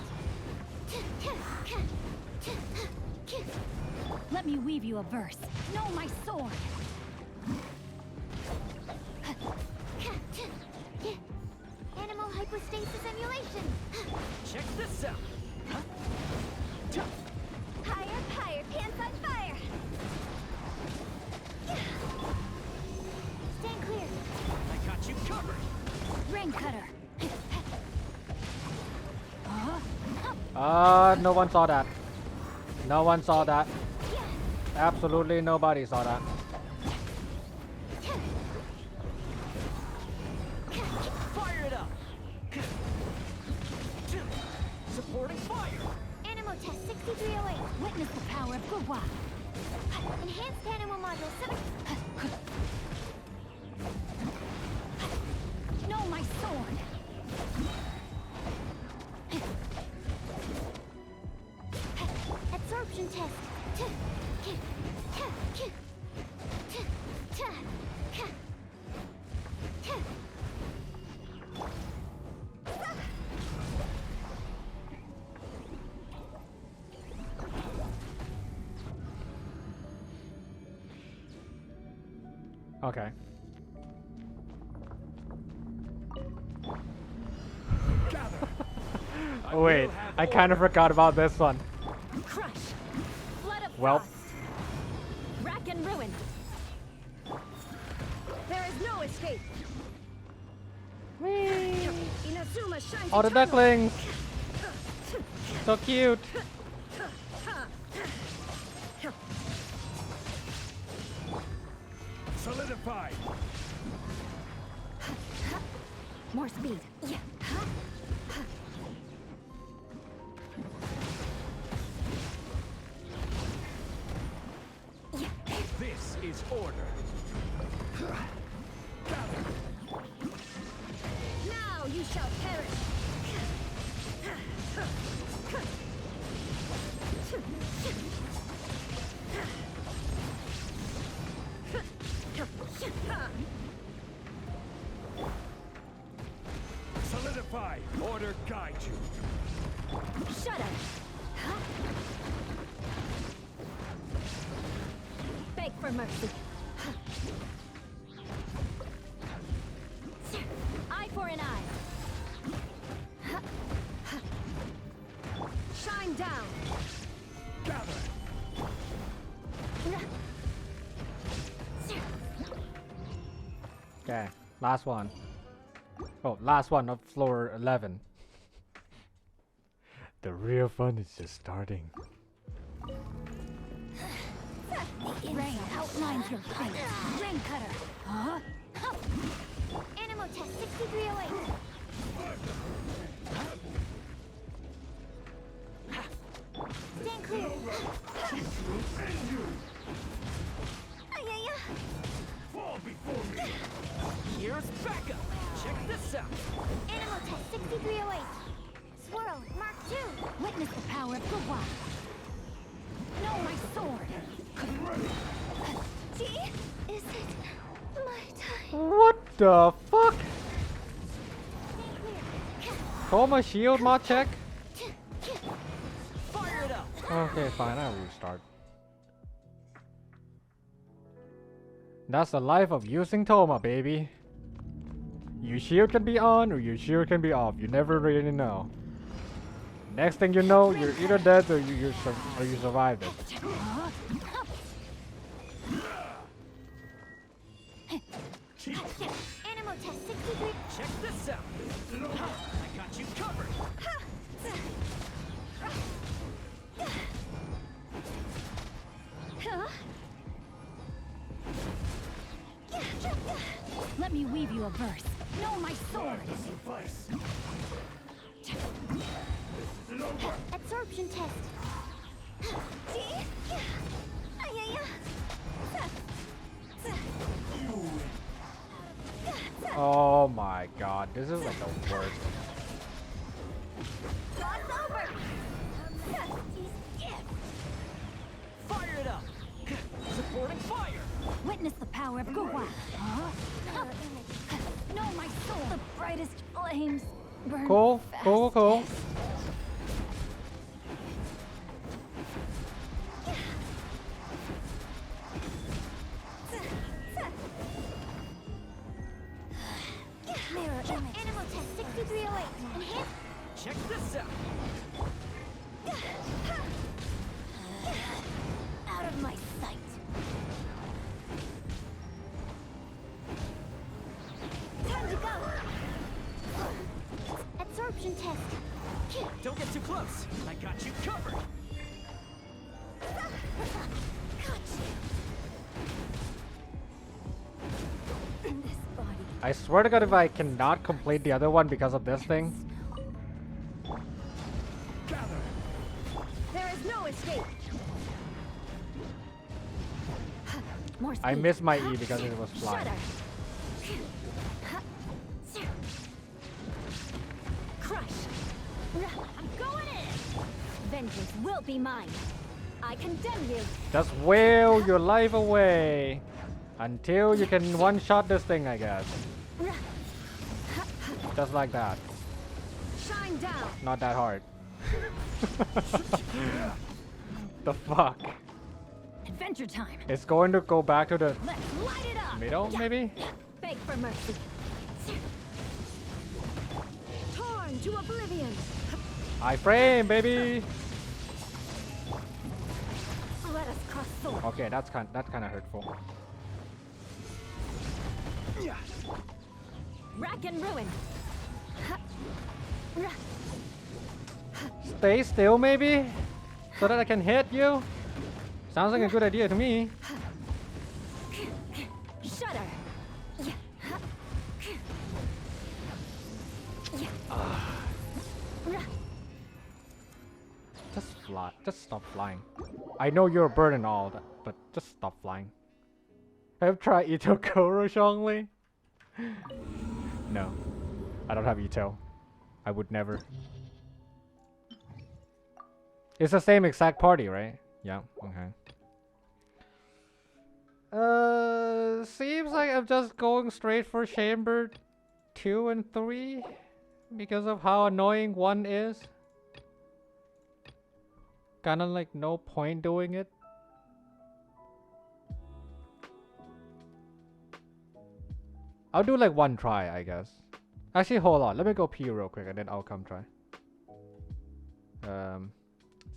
Speaker 20: Let me weave you a verse. No, my sword. Animal hypostasis emulation.
Speaker 9: Check this out.
Speaker 20: Higher, higher, pants on fire. Stand clear.
Speaker 9: I got you covered.
Speaker 20: Rain cutter.
Speaker 1: No one saw that. No one saw that. Absolutely nobody saw that.
Speaker 20: 6308. Witness the power of Gugwa.
Speaker 6: Enhanced animal module 7.
Speaker 20: No, my sword.
Speaker 6: Absorption test.
Speaker 1: Okay. Oh, wait, I kind of forgot about this one.
Speaker 20: Crush. Flood of
Speaker 1: Well.
Speaker 20: frost. Rack and ruin. There is no escape. Inazuma shines
Speaker 1: Oh, the
Speaker 20: eternal.
Speaker 1: ducklings! So cute!
Speaker 3: Solidify.
Speaker 20: More speed. Yeah.
Speaker 3: This is order.
Speaker 20: Now you shall perish.
Speaker 3: Solidify. Order guide you.
Speaker 20: Shut up. Beg for mercy. Eye for an eye. Shine down.
Speaker 3: Gather.
Speaker 1: Okay, last one. Oh, last one of floor 11. The real fun is just starting.
Speaker 20: Rain outlines your fate. Rain cutter. Huh?
Speaker 6: Animal test 6308. Stand clear.
Speaker 3: Fall before me.
Speaker 9: Here's backup. Check this out.
Speaker 6: Animal test 6308. Swirl, Mark 2.
Speaker 20: Witness the power of Gugwa. No, my sword.
Speaker 6: Gee, is it my time?
Speaker 1: What the fuck? Toma shield mod check?
Speaker 9: Fire it up.
Speaker 1: Okay, fine, I'll restart. That's the life of using Toma, baby. Your shield can be on or your shield can be off. You never really know. Next thing you know, you're either dead or you survived it.
Speaker 6: Animal test 63.
Speaker 9: Check this out. I got you covered.
Speaker 20: Let me weave you a verse. No, my sword.
Speaker 6: Absorption test.
Speaker 1: Oh my god, this is like the worst.
Speaker 9: Fire it up. Supporting fire.
Speaker 20: Witness the power of Gugwa. No, my soul. The brightest flames burn
Speaker 1: Cool.
Speaker 6: Mirror image. Animal test 6308. Enhance.
Speaker 9: Check this out.
Speaker 20: Out of my sight.
Speaker 6: Time to go. Absorption test.
Speaker 9: Don't get too close. I got you covered.
Speaker 1: I swear to god if I cannot complete the other one because of this thing.
Speaker 20: There is no escape.
Speaker 2: More speed.
Speaker 1: I missed my E because it was flying.
Speaker 2: Crush. I'm going in. Vengeance will be mine. I condemn you.
Speaker 1: Just wail your life away until you can one-shot this thing, I guess. Just like that.
Speaker 2: Shine down.
Speaker 1: Not that hard. The fuck?
Speaker 2: Adventure time.
Speaker 1: It's going to go back to the
Speaker 2: Let's light it up.
Speaker 1: middle, maybe?
Speaker 2: Beg for mercy. Torn to oblivion.
Speaker 1: I frame, baby.
Speaker 2: Let us cross swords.
Speaker 1: Okay, that's kind of hurtful.
Speaker 2: Rack and ruin.
Speaker 1: Stay still, maybe, so that I can hit you. Sounds like a good idea to me.
Speaker 2: Shudder.
Speaker 1: Just fly. Just stop flying. I know you're a bird and all that, but just stop flying. Have you tried Itokoro, Zhongli? No, I don't have Ito. I would never. It's the same exact party, right? Yeah. Okay. Seems like I'm just going straight for chamber 2 and 3 because of how annoying 1 is. Kinda like no point doing it. I'll do like 1 try, I guess. Actually, hold on. Let me go pee real quick and then I'll come try.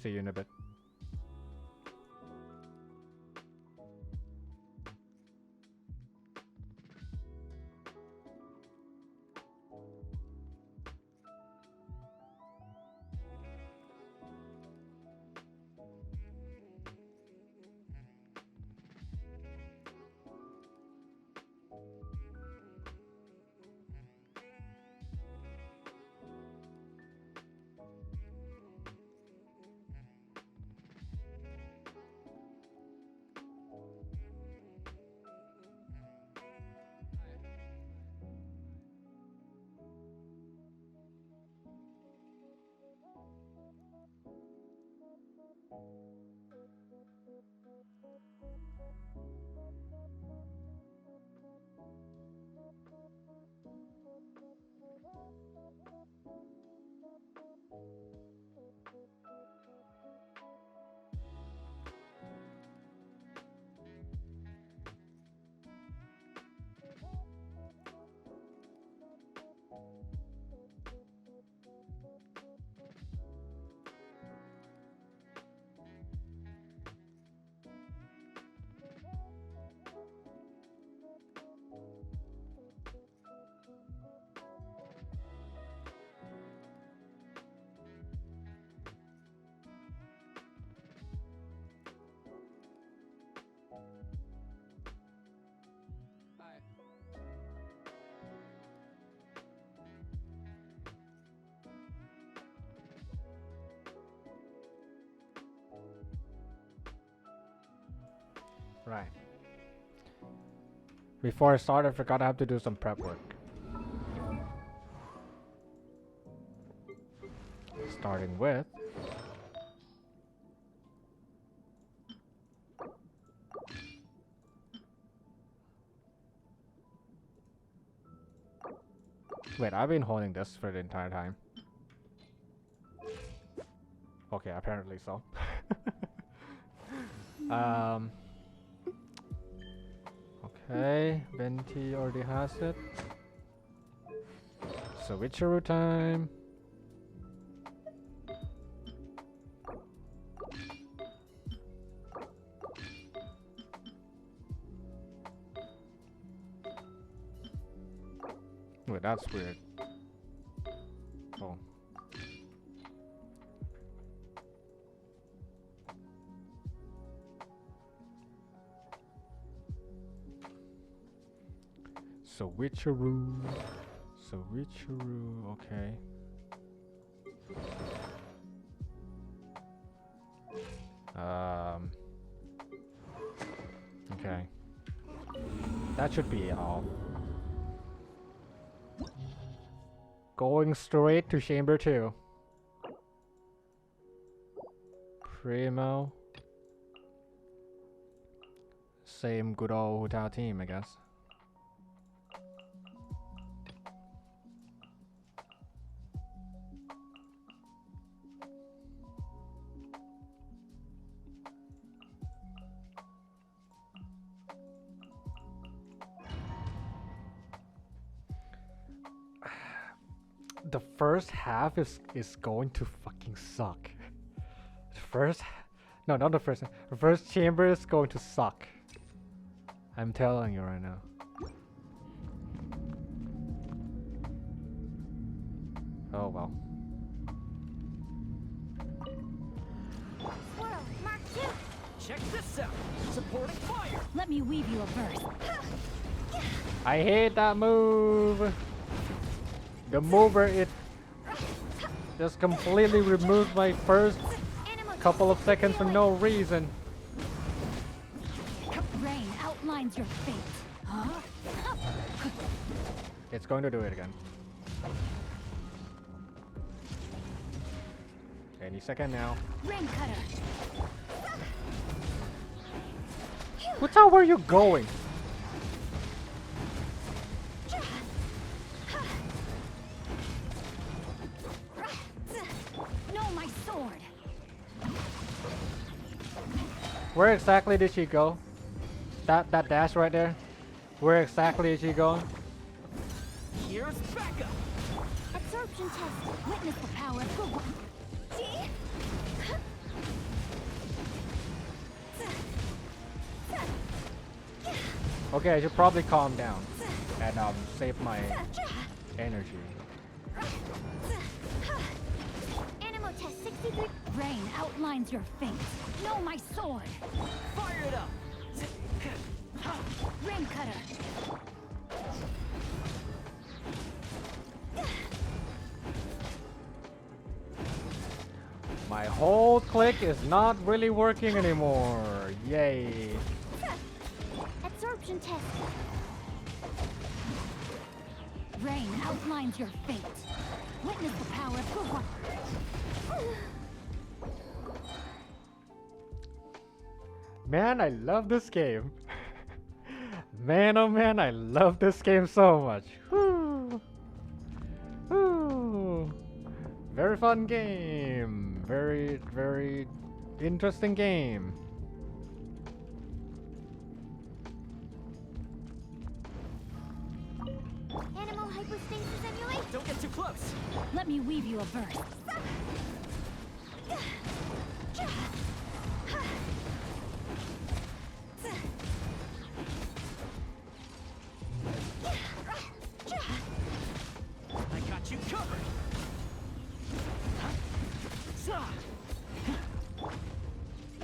Speaker 1: See you in a bit. Right. Before I start, I forgot I have to do some prep work. Starting with... Wait, I've been holding this for the entire time. Okay, apparently so. Okay, Venti already has it. Switcheroo time. Wait, that's weird. Oh. Switcheroo. Switcheroo, okay. Okay. That should be all. Going straight to chamber 2. Primo. Same good old Hutao team, I guess. The first half is going to fucking suck. No, not the first. The first chamber is going to suck. I'm telling you right now. Oh well.
Speaker 20: Squirrel, Mark 2.
Speaker 9: Check this out. Supporting fire.
Speaker 20: Let me weave you a verse.
Speaker 1: I hate that move. The mover, it just completely removed my first couple of seconds for no reason.
Speaker 20: Rain outlines your fate. Huh?
Speaker 1: It's going to do it again. Any second now.
Speaker 20: Rain cutter.
Speaker 1: What's out? Where are you going? Where exactly did she go? That dash right there? Where exactly is she going?
Speaker 9: Here's backup.
Speaker 20: Absorption test. Witness the power of the one.
Speaker 1: Okay, I should probably calm down and save my energy.
Speaker 20: Animal test 63. Rain outlines your fate. Know my sword.
Speaker 9: Fire it up.
Speaker 20: Rain cutter.
Speaker 1: My whole click is not really working anymore. Yay.
Speaker 20: Absorption test. Rain outlines your fate. Witness the power of the one.
Speaker 1: Man, I love this game. Man, oh man, I love this game so much. Woo. Woo. Very fun game. Very, very interesting game.
Speaker 20: Animal hypostasis emulate.
Speaker 9: Don't get too close.
Speaker 20: Let me weave you a verse.
Speaker 9: I got you covered.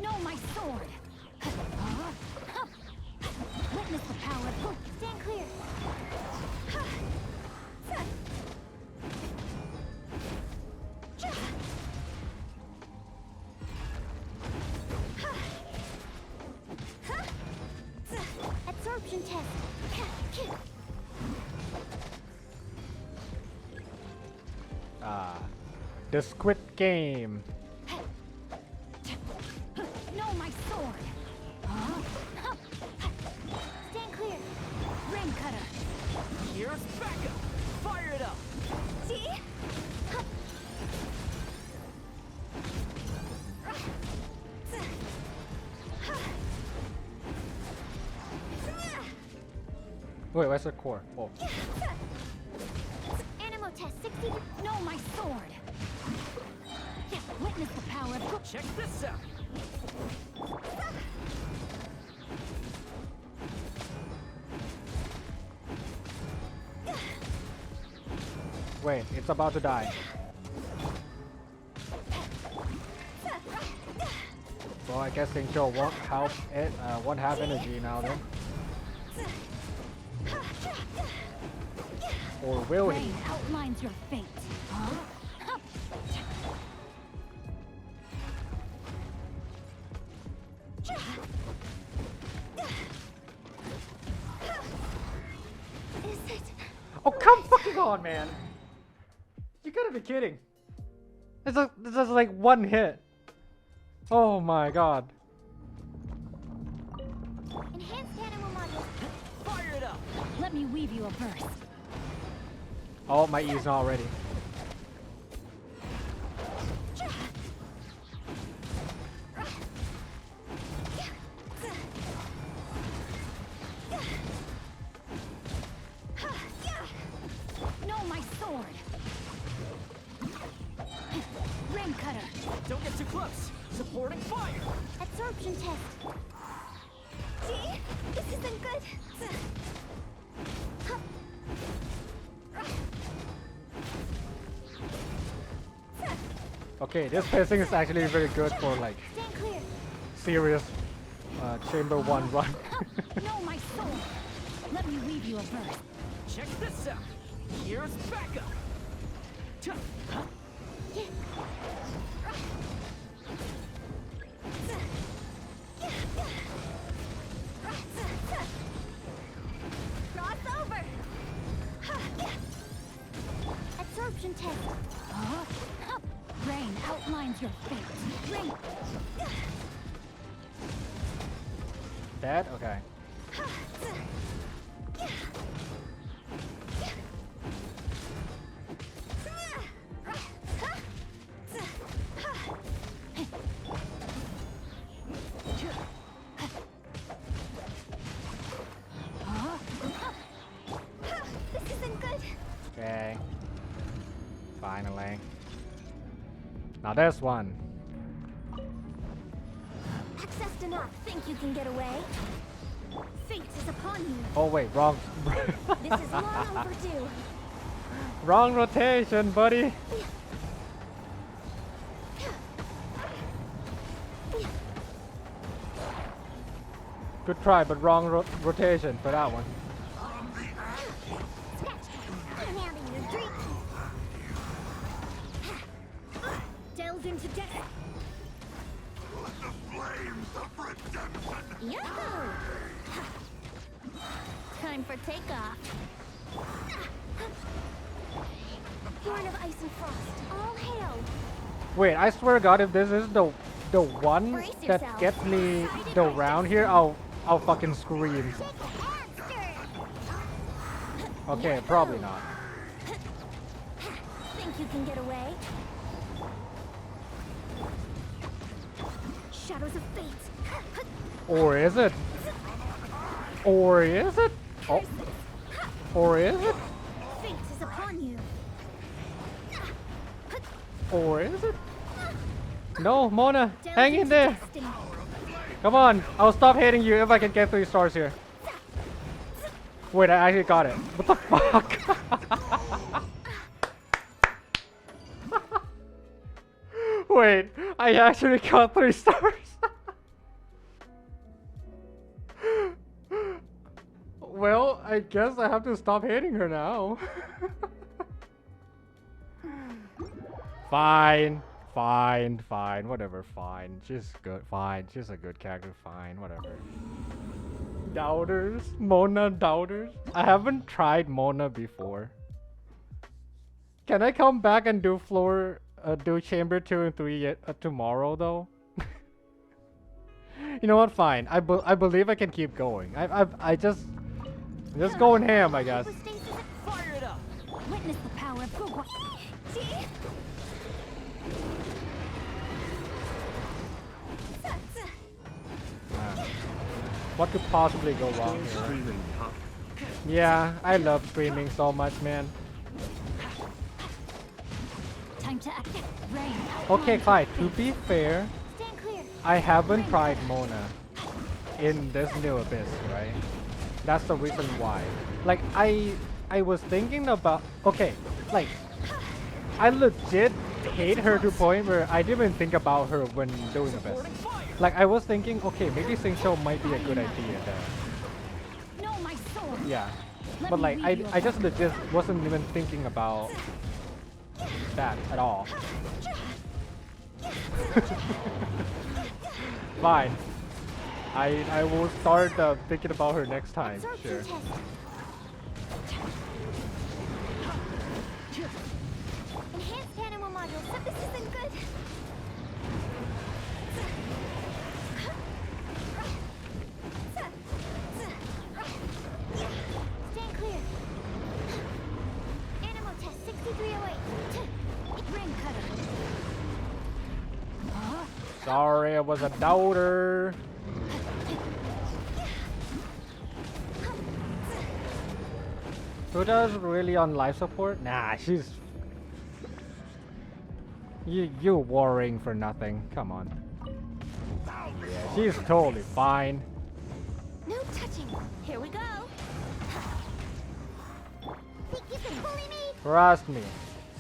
Speaker 20: Know my sword. Witness the power of hope. Stand clear. Absorption test.
Speaker 1: The Squid Game.
Speaker 20: Know my sword. Stand clear. Rain cutter.
Speaker 9: Here's backup. Fire it up.
Speaker 20: See?
Speaker 1: Wait, where's the core? Oh.
Speaker 20: Animal test 60. Know my sword. Witness the power of.
Speaker 9: Check this out.
Speaker 1: Wait, it's about to die. Well, I guess Xingqiu won't help it. Won't have energy now then. Or will he?
Speaker 20: Rain outlines your fate.
Speaker 1: come fucking on, man. You gotta be kidding. It's just like one hit. Oh my god.
Speaker 20: Enhanced animal module. Fire it up. Let me weave you a verse.
Speaker 1: Oh, my E's not ready.
Speaker 20: No, my sword. Rain cutter.
Speaker 9: Don't get too close. Supporting fire.
Speaker 2: Absorption test. Gee, this isn't good.
Speaker 1: Okay, this pacing is actually very good for like serious chamber 1 run.
Speaker 20: No, my sword. Let me weave you a verse.
Speaker 9: Check this out. Here's backup.
Speaker 2: Cross over. Absorption test.
Speaker 20: Rain outlines your fate. Rain.
Speaker 1: Dead? Okay.
Speaker 2: This isn't good.
Speaker 1: Okay. Finally. Now there's one.
Speaker 2: Accessed enough. Think you can get away? Fate is upon you.
Speaker 1: Oh wait, wrong.
Speaker 2: This is long overdue.
Speaker 1: Wrong rotation, buddy. Good try, but wrong rotation for that one.
Speaker 2: I'm having your drink. Delves into death. Yahoo! Time for takeoff. Born of ice and frost. All hail.
Speaker 1: Wait, I swear to God, if this is the one
Speaker 2: Brace
Speaker 1: that
Speaker 2: yourself.
Speaker 1: gets me the round here, I'll fucking scream. Okay, probably not.
Speaker 2: Think you can get away? Shadows of fate.
Speaker 1: Or is it? Or is it? Oh. Or is it?
Speaker 2: Fate is upon you.
Speaker 1: Or is it? No, Mona,
Speaker 2: Delve
Speaker 1: hang in
Speaker 2: into
Speaker 1: there.
Speaker 2: destiny.
Speaker 1: Come on, I'll stop hating you if I can get 3 stars here. Wait, I actually got it. What the fuck? Wait, I actually got 3 stars. Well, I guess I have to stop hating her now. Fine, whatever, fine. She's good, fine. She's a good character, fine, whatever. Doubters? Mona Doubters? I haven't tried Mona before. Can I come back and do do chamber 2 and 3 tomorrow though? You know what, fine. I believe I can keep going. I'm just going ham, I guess.
Speaker 9: Fire it up.
Speaker 20: Witness the power of Google.
Speaker 1: What could possibly go wrong here?
Speaker 4: Streaming, huh?
Speaker 1: Yeah, I love streaming so much, man.
Speaker 20: Time to act. Rain.
Speaker 1: Okay, fine. To be fair,
Speaker 2: Stand clear.
Speaker 1: I haven't tried Mona in this new Abyss, right? That's the reason why. Like, I was thinking about... Okay, like, I legit hate her to the point where I didn't even think about her when doing Abyss. Like, I was thinking, okay, maybe Sing-Show might be a good idea there.
Speaker 20: No, my sword.
Speaker 1: Yeah. But like, I just legit wasn't even thinking about that at all. Fine. I will start thinking about her next time. Sure.
Speaker 2: Enhanced animal module said this isn't good. Stand clear. Animal test 6308. Ring cutter.
Speaker 1: Sorry, I was a doubter. Huda's really on life support? Nah, she's... You're worrying for nothing. Come on. Yeah, she's totally fine.
Speaker 2: No touching. Here we go. Think you can bully me?
Speaker 1: Trust me.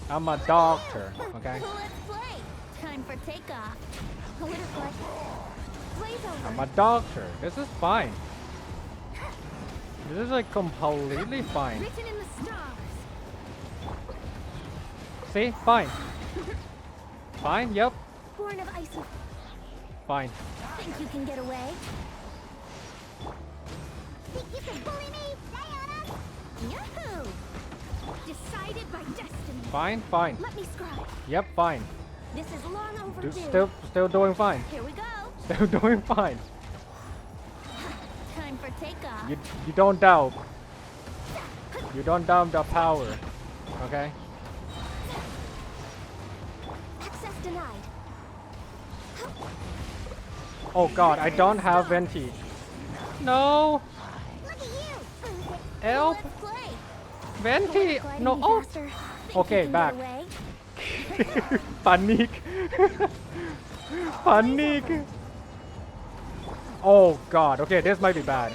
Speaker 1: I'm a doctor, okay?
Speaker 2: Let's play. Time for takeoff. Blaze over.
Speaker 1: I'm a doctor. This is fine. This is like completely fine.
Speaker 2: Written in the stars.
Speaker 1: See? Fine. Fine, yep.
Speaker 2: Born of ice.
Speaker 1: Fine.
Speaker 2: Think you can get away? Think you can bully me? Stay on us. Yahoo! Decided by destiny.
Speaker 1: Fine, fine.
Speaker 2: Let me scribe.
Speaker 1: Yep, fine.
Speaker 2: This is long overdue.
Speaker 1: Still doing fine.
Speaker 2: Here we go.
Speaker 1: Still doing fine.
Speaker 2: Time for takeoff.
Speaker 1: You don't doubt. You don't doubt the power. Okay?
Speaker 2: Access denied.
Speaker 1: Oh god, I don't have Venti. No!
Speaker 2: Look at you.
Speaker 1: Help! Venti! No, oh! Okay, back. Panic! Panic! Oh god, okay, this might be bad.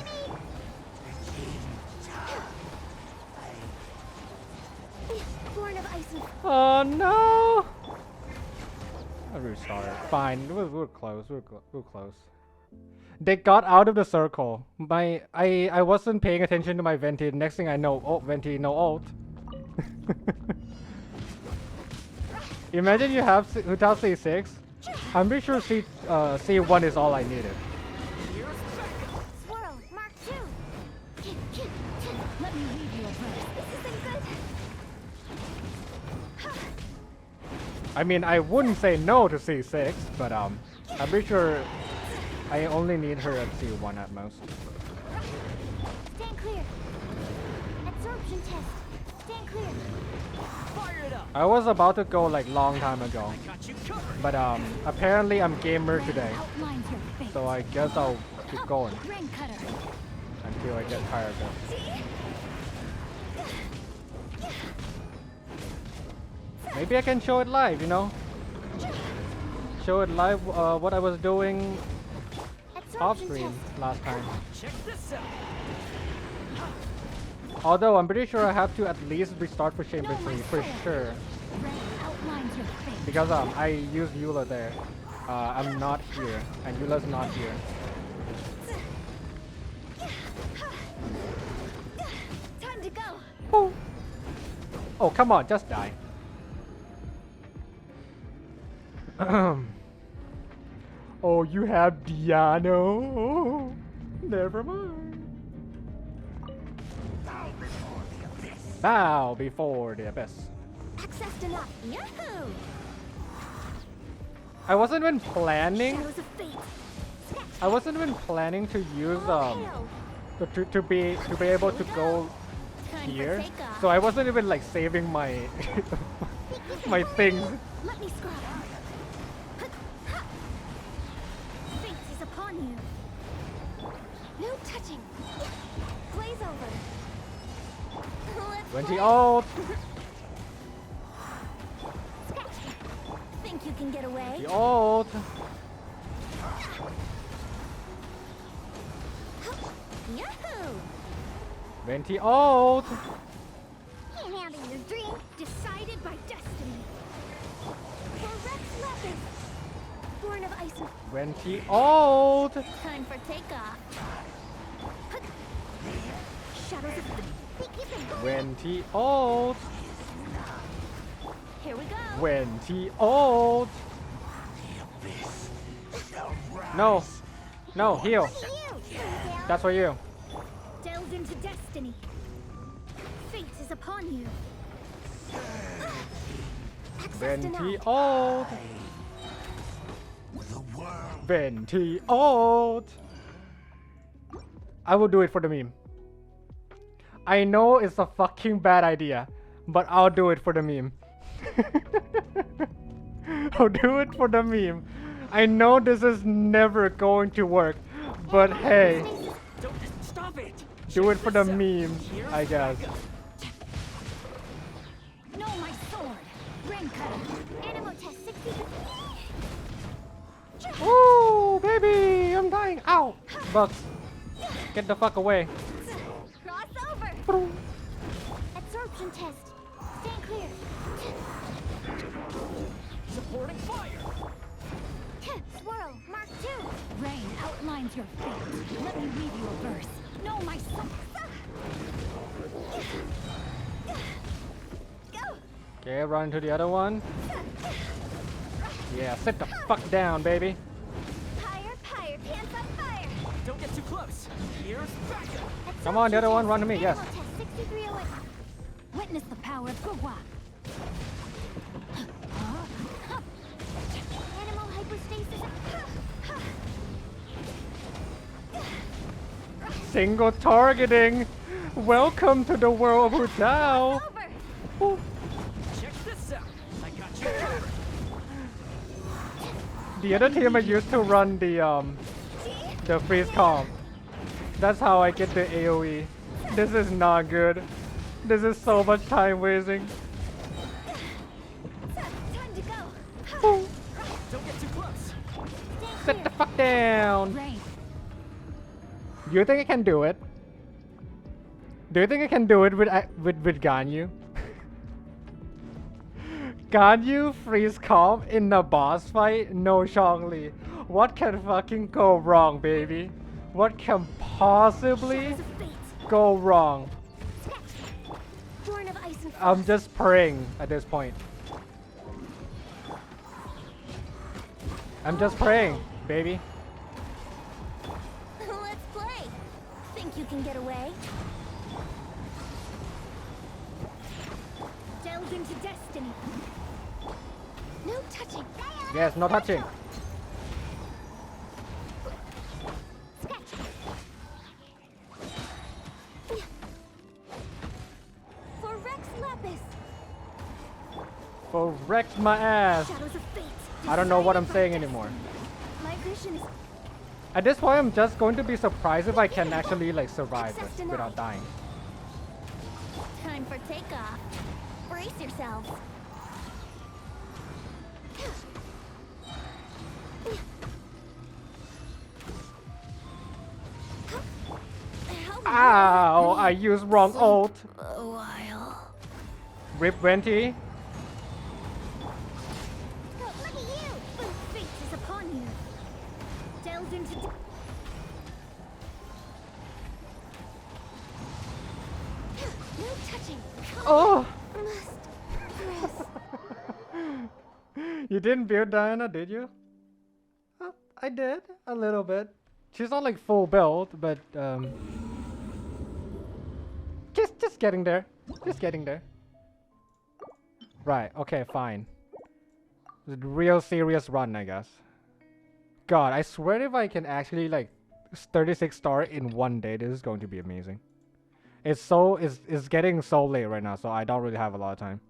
Speaker 1: Oh no! I'll restart. Fine, we're close, we're close. They got out of the circle. I wasn't paying attention to my Venti. Next thing I know, oh, Venti, no ult. Imagine you have without C6. I'm pretty sure C1 is all I needed.
Speaker 2: Swirl, Mark 2. Let me read you a verse. This isn't good.
Speaker 1: I mean, I wouldn't say no to C6, but I'm pretty sure I only need her at C1 at most.
Speaker 2: Stand clear. Absorption test. Stand clear.
Speaker 19: Fire it up.
Speaker 1: I was about to go like long time ago, but apparently I'm gamer today, so I guess I'll keep going until I get tired of it. Maybe I can show it live, you know? Show it live what I was doing off screen last time.
Speaker 19: Check this out.
Speaker 1: Although I'm pretty sure I have to at least restart for Chamber 3 for sure. Because I used Eula there. I'm not here, and Eula's not here.
Speaker 2: Time to go.
Speaker 1: Oh, come on, just die. Oh, you have Diano. Never mind. Bow before the abyss.
Speaker 2: Access denied. Yahoo!
Speaker 1: I wasn't even planning.
Speaker 2: Shadows of fate.
Speaker 1: I wasn't even planning to use to be able to go here. So I wasn't even like saving my my things.
Speaker 2: Let me scrub. Fate is upon you. No touching. Blaze over.
Speaker 1: 20 ult.
Speaker 2: Think you can get away?
Speaker 1: The ult.
Speaker 2: Yahoo!
Speaker 1: 20 ult.
Speaker 2: Can't handle your dream. Decided by destiny. Correct weapon. Born of ice.
Speaker 1: 20 ult.
Speaker 2: Time for takeoff. Shadows of fate.
Speaker 1: 20 ult.
Speaker 2: Here we go.
Speaker 1: 20 ult. No. No, heal. That's for you.
Speaker 2: Delve into destiny. Fate is upon you.
Speaker 1: Venti old. Venti old. I will do it for the meme. I know it's a fucking bad idea, but I'll do it for the meme. I'll do it for the meme. I know this is never going to work, but hey,
Speaker 9: Stop it.
Speaker 1: do it for the memes, I guess.
Speaker 20: No, my sword. Rain cutter.
Speaker 6: Animal test 60.
Speaker 1: Woo, baby, I'm dying. Ow, Bugs, get the fuck away.
Speaker 6: Crossover. Absorption test. Stand clear.
Speaker 9: Supporting fire.
Speaker 6: Swirl. Mark 2.
Speaker 20: Rain outlines your fate. Let me read you a verse. No, my sword.
Speaker 1: Okay, run to the other one. Yeah, sit the fuck down, baby.
Speaker 6: Higher, higher. Pants on fire.
Speaker 9: Don't get too close. Here's backup.
Speaker 1: Come on, the other one, run to me. Yes.
Speaker 6: Animal test 6308.
Speaker 20: Witness the power of Gugwa.
Speaker 6: Animal hypostasis.
Speaker 1: Single targeting. Welcome to the world of Hutao.
Speaker 9: Check this out. I got you covered.
Speaker 1: The other team I used to run the freeze calm. That's how I get the AoE. This is not good. This is so much time wasting.
Speaker 6: Time to go.
Speaker 9: Don't get too close.
Speaker 1: Sit the fuck down. You think I can do it? Do you think I can do it with Ganyu? Ganyu freeze calm in the boss fight? No, Zhongli. What can fucking go wrong, baby? What can possibly go wrong?
Speaker 6: Born of ice and
Speaker 1: I'm just praying at this point. I'm just praying, baby.
Speaker 6: Let's play. Think you can get away? Delve into destiny. No touching.
Speaker 1: Yes, no touching.
Speaker 6: For Rex Lapis.
Speaker 1: For wrecked my ass.
Speaker 6: Shadows of fate.
Speaker 1: I don't know what I'm saying anymore.
Speaker 6: My vision is
Speaker 1: At this point, I'm just going to be surprised if I can actually like survive this without dying.
Speaker 6: time for takeoff. Brace yourselves.
Speaker 1: Ow! I used wrong ult.
Speaker 6: A while.
Speaker 1: Rip Venti.
Speaker 6: Look at you! Fate is upon you. Delve into. No touching.
Speaker 1: Oh!
Speaker 6: Must press.
Speaker 1: You didn't build Diana, did you? I did a little bit. She's not like full build, but just getting there. Just getting there. Right, okay, fine. It's a real serious run, I guess. God, I swear if I can actually like 36 star in one day, this is going to be amazing. It's getting so late right now, so I don't really have a lot of time.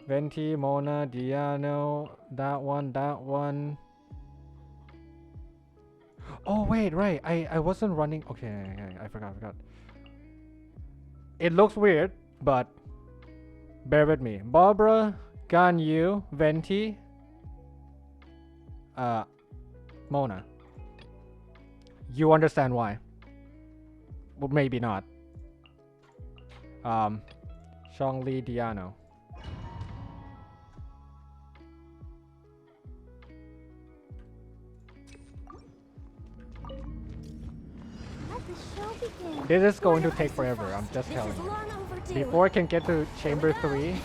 Speaker 1: Venti, Mona, Diano, that one. Oh wait, right. I wasn't running. Okay, I forgot. It looks weird, but bear with me. Barbara, Ganyu, Venti, Mona. You understand why? Well, maybe not. Zhongli, Diano. This is going to take forever, I'm just telling you. Before I can get to chamber 3,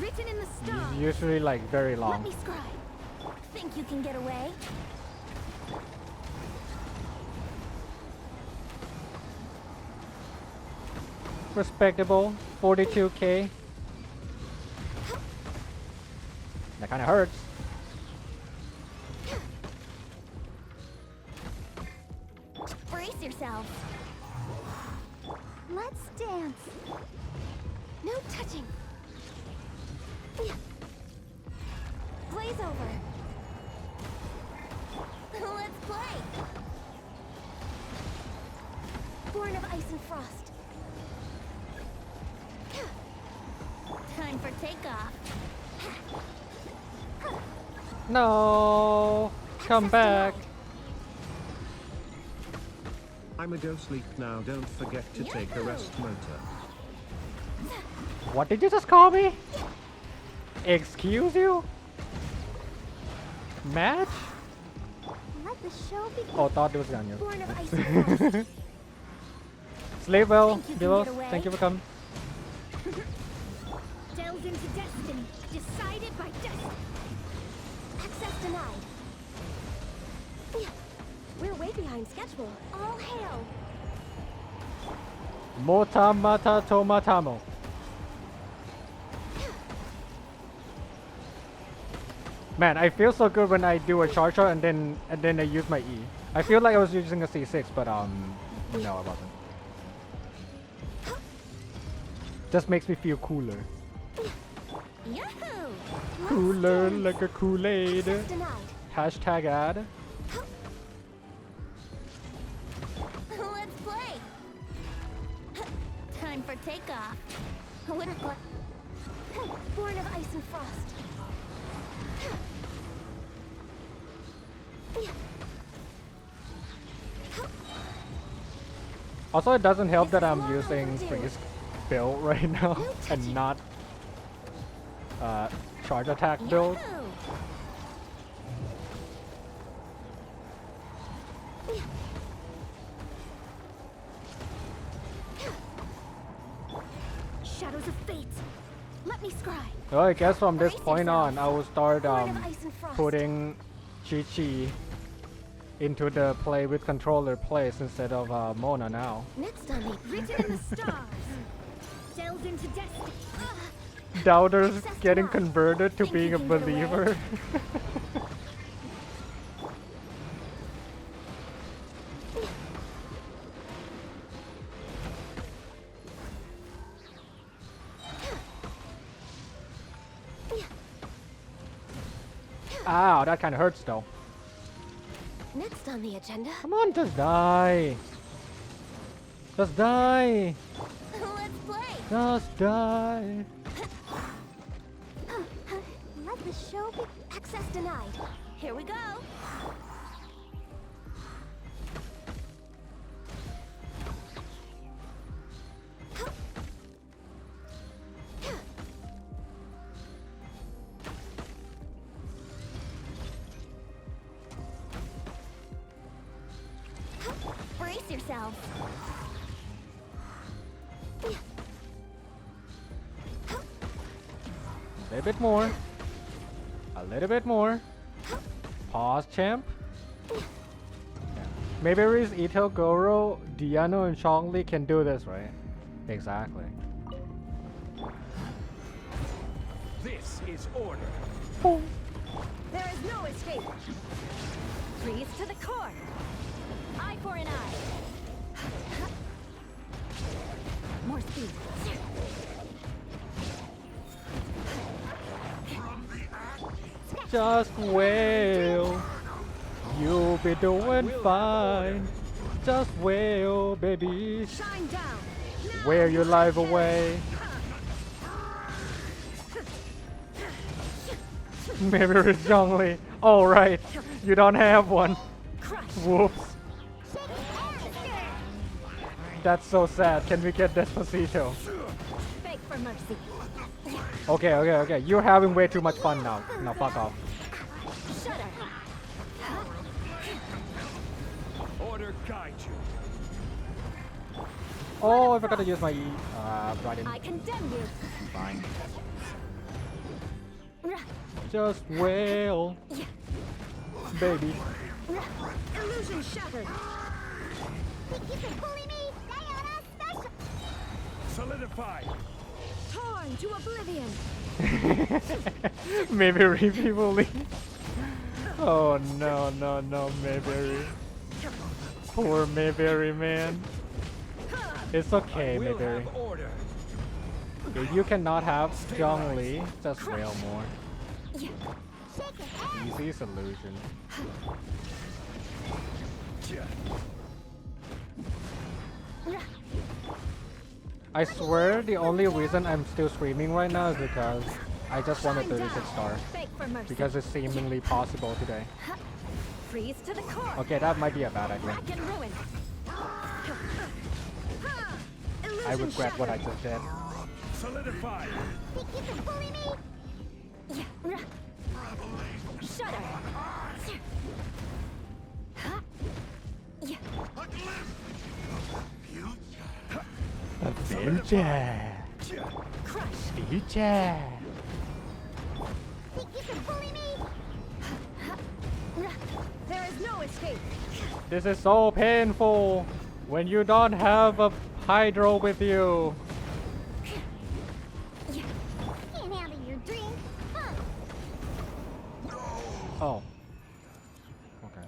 Speaker 6: Written in the
Speaker 1: it's
Speaker 6: stars.
Speaker 1: usually like very
Speaker 6: Let
Speaker 1: long.
Speaker 6: me scribe. Think you can get away?
Speaker 1: Respectable. 42k. That kind of hurts.
Speaker 2: Brace yourself. Let's dance. No touching. Blaze over. Let's play. Born of ice and frost. Time for takeoff.
Speaker 1: No, come back.
Speaker 4: I'm a go sleep now. Don't forget to take a rest motor.
Speaker 1: What did you just call me? Excuse you? Match?
Speaker 2: Let the show begin.
Speaker 1: Oh, thought it was Daniel.
Speaker 2: Born of ice and frost.
Speaker 1: Sleep well,
Speaker 2: Think you can
Speaker 1: Delos.
Speaker 2: get away?
Speaker 1: Thank you for coming.
Speaker 2: Delves into destiny. Decided by destiny. Access denied.
Speaker 13: We're way behind schedule.
Speaker 2: All hail.
Speaker 1: Motamata tomatamo. Man, I feel so good when I do a charge shot and then I use my E. I feel like I was using a C6, but no, I wasn't. Just makes me feel cooler.
Speaker 2: Yahoo!
Speaker 1: Cooler like a Kool-Aid.
Speaker 2: Access denied.
Speaker 1: Hashtag ad.
Speaker 2: Let's play. Time for takeoff. Winter blood. Born of ice and frost.
Speaker 1: Also, it doesn't help that I'm using freeze build right now and not charge attack build.
Speaker 2: Shadows of fate. Let me scry.
Speaker 1: Well, I guess from this point on, I will start putting Chi-Chi into the play with controller place instead of Mona now.
Speaker 2: Next on the written in the stars. Delves into destiny.
Speaker 1: Doubters getting converted to being a believer. Ow, that kind of hurts though.
Speaker 2: Next on the agenda.
Speaker 1: Come on, just die. Just die.
Speaker 2: Let's play.
Speaker 1: Just die.
Speaker 2: Let the show be. Access denied. Here we go. Brace yourself.
Speaker 1: A little bit more. A little bit more. Pause, champ. Yeah. Maybe Riz, Ito, Goro, Diano, and Chongli can do this, right? Exactly.
Speaker 5: This is order.
Speaker 1: Boom.
Speaker 2: There is no escape. Freeze to the core. Eye for an eye. More speed.
Speaker 1: Just wail. You'll be doing fine. Just wail, baby.
Speaker 2: Shine down.
Speaker 1: Wear your life away. Maybe it's Zhongli. Oh, right. You don't have one. Whoops. That's so sad. Can we get Despacito?
Speaker 2: Beg for mercy.
Speaker 1: Okay. You're having way too much fun now. Now fuck off.
Speaker 2: Shudder.
Speaker 5: Order guide you.
Speaker 1: Oh, I forgot to use my right in.
Speaker 2: I condemn you.
Speaker 1: Fine. Just wail, baby.
Speaker 2: Illusion shattered.
Speaker 6: Think you can bully me? Diana special.
Speaker 5: Solidify.
Speaker 20: Torn to oblivion.
Speaker 1: Mayberry people leave. Oh no, no, no, Mayberry. Poor Mayberry, man. It's okay, Mayberry. If you cannot have Zhongli, just wail more. Easy solution. I swear the only reason I'm still streaming right now is because I just want a 36 star. Because it's seemingly possible today.
Speaker 20: Freeze to the core.
Speaker 1: Okay, that might be a bad idea.
Speaker 20: Rack and ruin.
Speaker 1: I regret what I just did.
Speaker 5: Solidify.
Speaker 6: Think you can bully me?
Speaker 20: Shudder.
Speaker 1: Future.
Speaker 20: Crush.
Speaker 1: Future.
Speaker 6: Think you can bully me?
Speaker 20: There is no escape.
Speaker 1: This is so painful when you don't have a hydro with you.
Speaker 6: Can't handle your drink. Huh.
Speaker 1: Oh. Okay.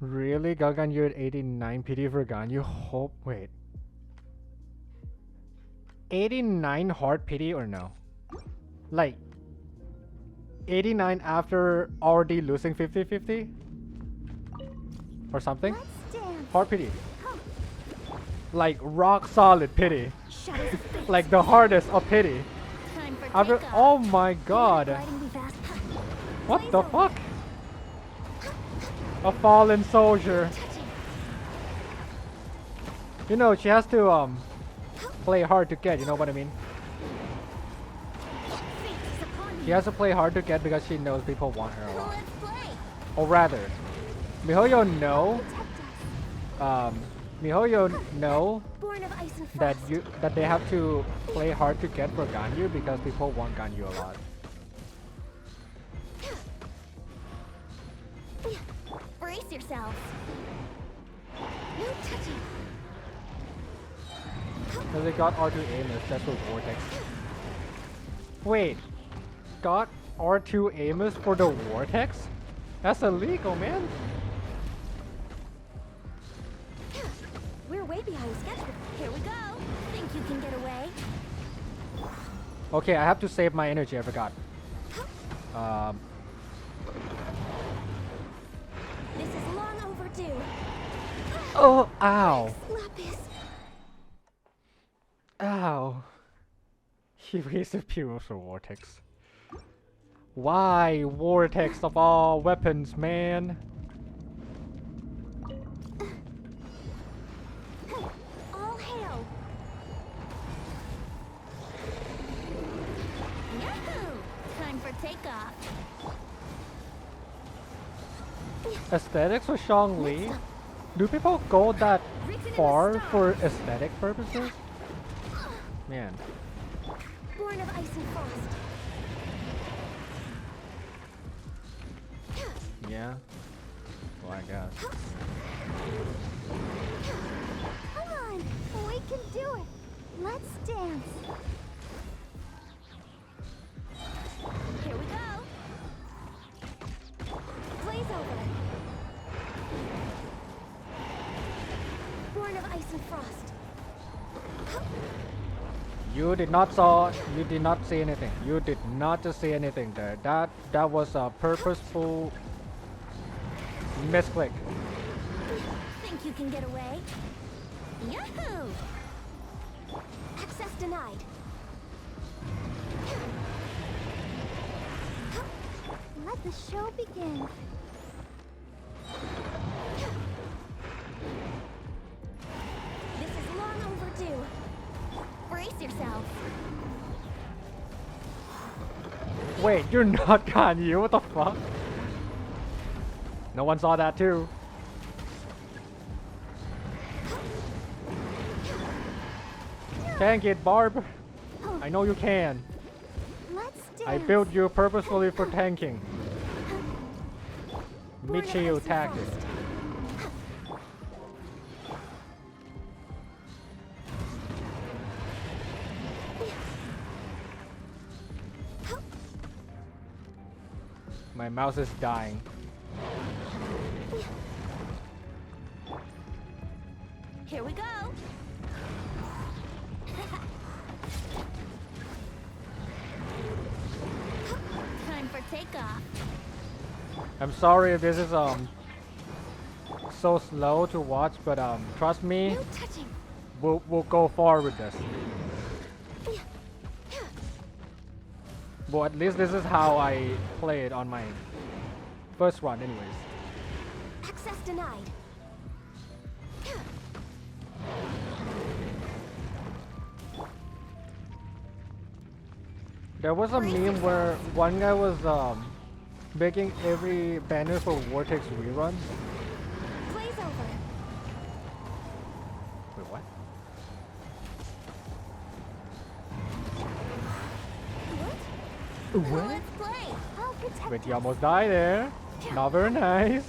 Speaker 1: Really? Gagan, you're at 89 pity for Ganyu? Hope. Wait. 89 hard pity or no? Like 89 after already losing 50-50? Or something? Hard pity. Like rock solid pity. Like the hardest of pity. After, oh my god. What the fuck? A fallen soldier. You know, she has to play hard to get, you know what I mean? She has to play hard to get because she knows people want her a lot. Or rather, MiHoYo know that they have to play hard to get for Ganyu because people want Ganyu a lot.
Speaker 2: Brace yourselves. No touching.
Speaker 1: So they got R2 Amos just for Vortex. Wait, got R2 Amos for the Vortex? That's illegal, man.
Speaker 2: We're way behind schedule. Here we go. Think you can get away?
Speaker 1: Okay, I have to save my energy, I forgot.
Speaker 2: This is long overdue.
Speaker 1: Oh, ow.
Speaker 2: Lapis.
Speaker 1: Ow. He wasted Pyrrhus for Vortex. Why Vortex of all weapons, man?
Speaker 2: All hail. Yahoo! Time for takeoff.
Speaker 1: Aesthetics for Zhongli? Do people go that far for aesthetic purposes? Man.
Speaker 2: Born of ice and frost.
Speaker 1: Yeah. Well, I guess.
Speaker 2: Come on, we can do it. Let's dance. Here we go. Blaze over. Born of ice and frost.
Speaker 1: You did not say anything. You did not just say anything there. That was a purposeful misclick.
Speaker 2: Think you can get away? Yahoo! Access denied. Let the show begin. This is long overdue. Brace yourself.
Speaker 1: Wait, you're not Ganyu, what the fuck? No one saw that too. Tank it, Barb. I know you can.
Speaker 2: Let's dance.
Speaker 1: I built you purposefully for tanking. Michio tactic. My mouse is dying.
Speaker 2: Here we go. Time for takeoff.
Speaker 1: I'm sorry if this is so slow to watch, but trust me, we'll go far with this. Well, at least this is how I play it on my first run anyways.
Speaker 2: Access denied.
Speaker 1: There was a meme where one guy was making every banner for Vortex reruns.
Speaker 2: Play's over.
Speaker 1: Wait, what? What?
Speaker 2: Let's play. I'll protect
Speaker 1: Wait, you almost died there. Not very nice.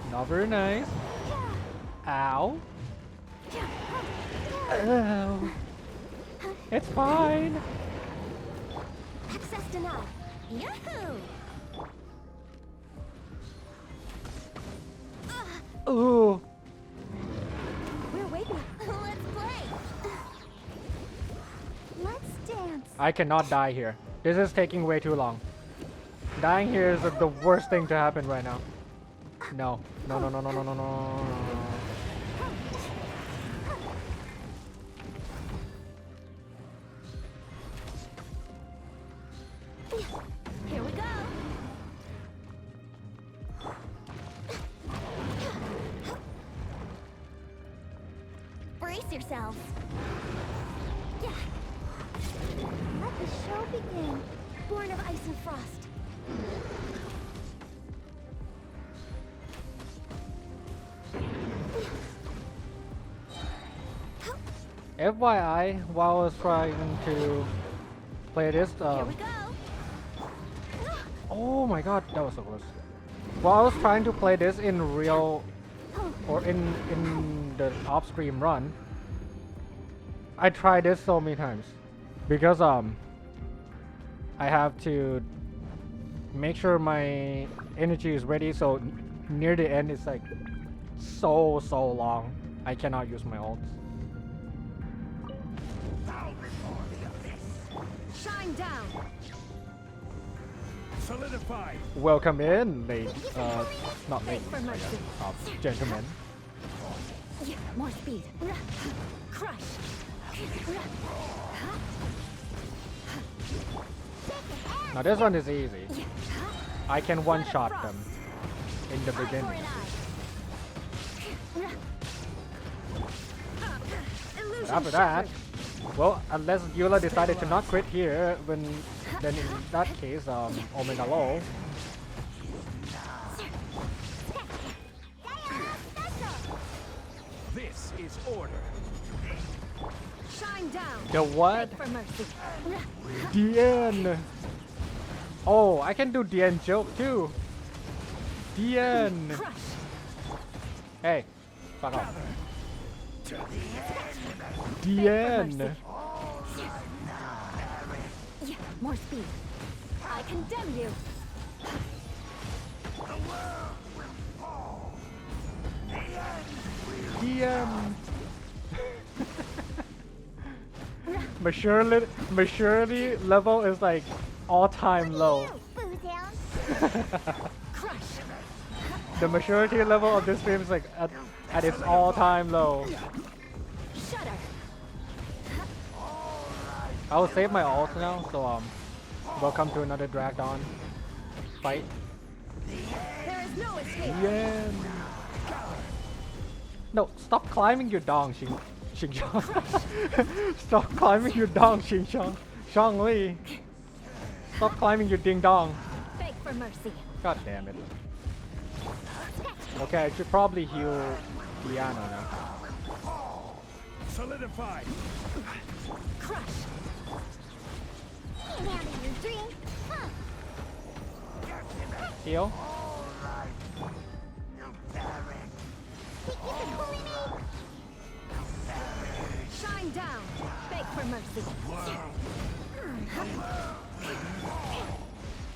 Speaker 1: Not very nice. Ow. Ow. It's fine.
Speaker 2: Access denied. Yahoo!
Speaker 1: Ooh.
Speaker 2: We're waiting. Let's play. Let's dance.
Speaker 1: I cannot die here. This is taking way too long. Dying here is the worst thing to happen right now. No. No, no, no, no, no, no, no.
Speaker 2: Here we go. Brace yourselves. Yeah. Let the show begin. Born of ice and frost.
Speaker 1: FYI, while I was trying to play this,
Speaker 2: Here we go.
Speaker 1: oh my god, that was so close. While I was trying to play this in real, or in the off-stream run, I tried this so many times because I have to make sure my energy is ready. So near the end, it's like so long. I cannot use my ults.
Speaker 2: Shine down.
Speaker 3: Solidify.
Speaker 1: Welcome in, ladies. Not ladies, I guess. Gentlemen.
Speaker 2: Yeah, more speed. Crush.
Speaker 1: Now this one is easy. I can one-shot them in the beginning. But after that, well, unless Eula decided to not crit here, then in that case, Omega Low.
Speaker 3: This is order.
Speaker 2: Shine down.
Speaker 1: The what?
Speaker 2: For mercy.
Speaker 1: DN. Oh, I can do DN joke too. DN. Hey, fuck off. DN.
Speaker 2: Yeah, more speed. I condemn you.
Speaker 1: DM. Maturity level is like all-time low. The maturity level of this game is like at its all-time low. I will save my ult now, so welcome to another Drag Dawn fight.
Speaker 2: There is no escape.
Speaker 1: Yeah. No, stop climbing your dong, Xingqiang. Stop climbing your dong, Xingqiang. Shangli. Stop climbing your ding dong.
Speaker 2: Beg for mercy.
Speaker 1: God damn it. Okay, I should probably heal Diana now.
Speaker 3: Solidify.
Speaker 2: Crush. Your dream. Huh.
Speaker 1: Heal.
Speaker 20: Shine down. Beg for mercy.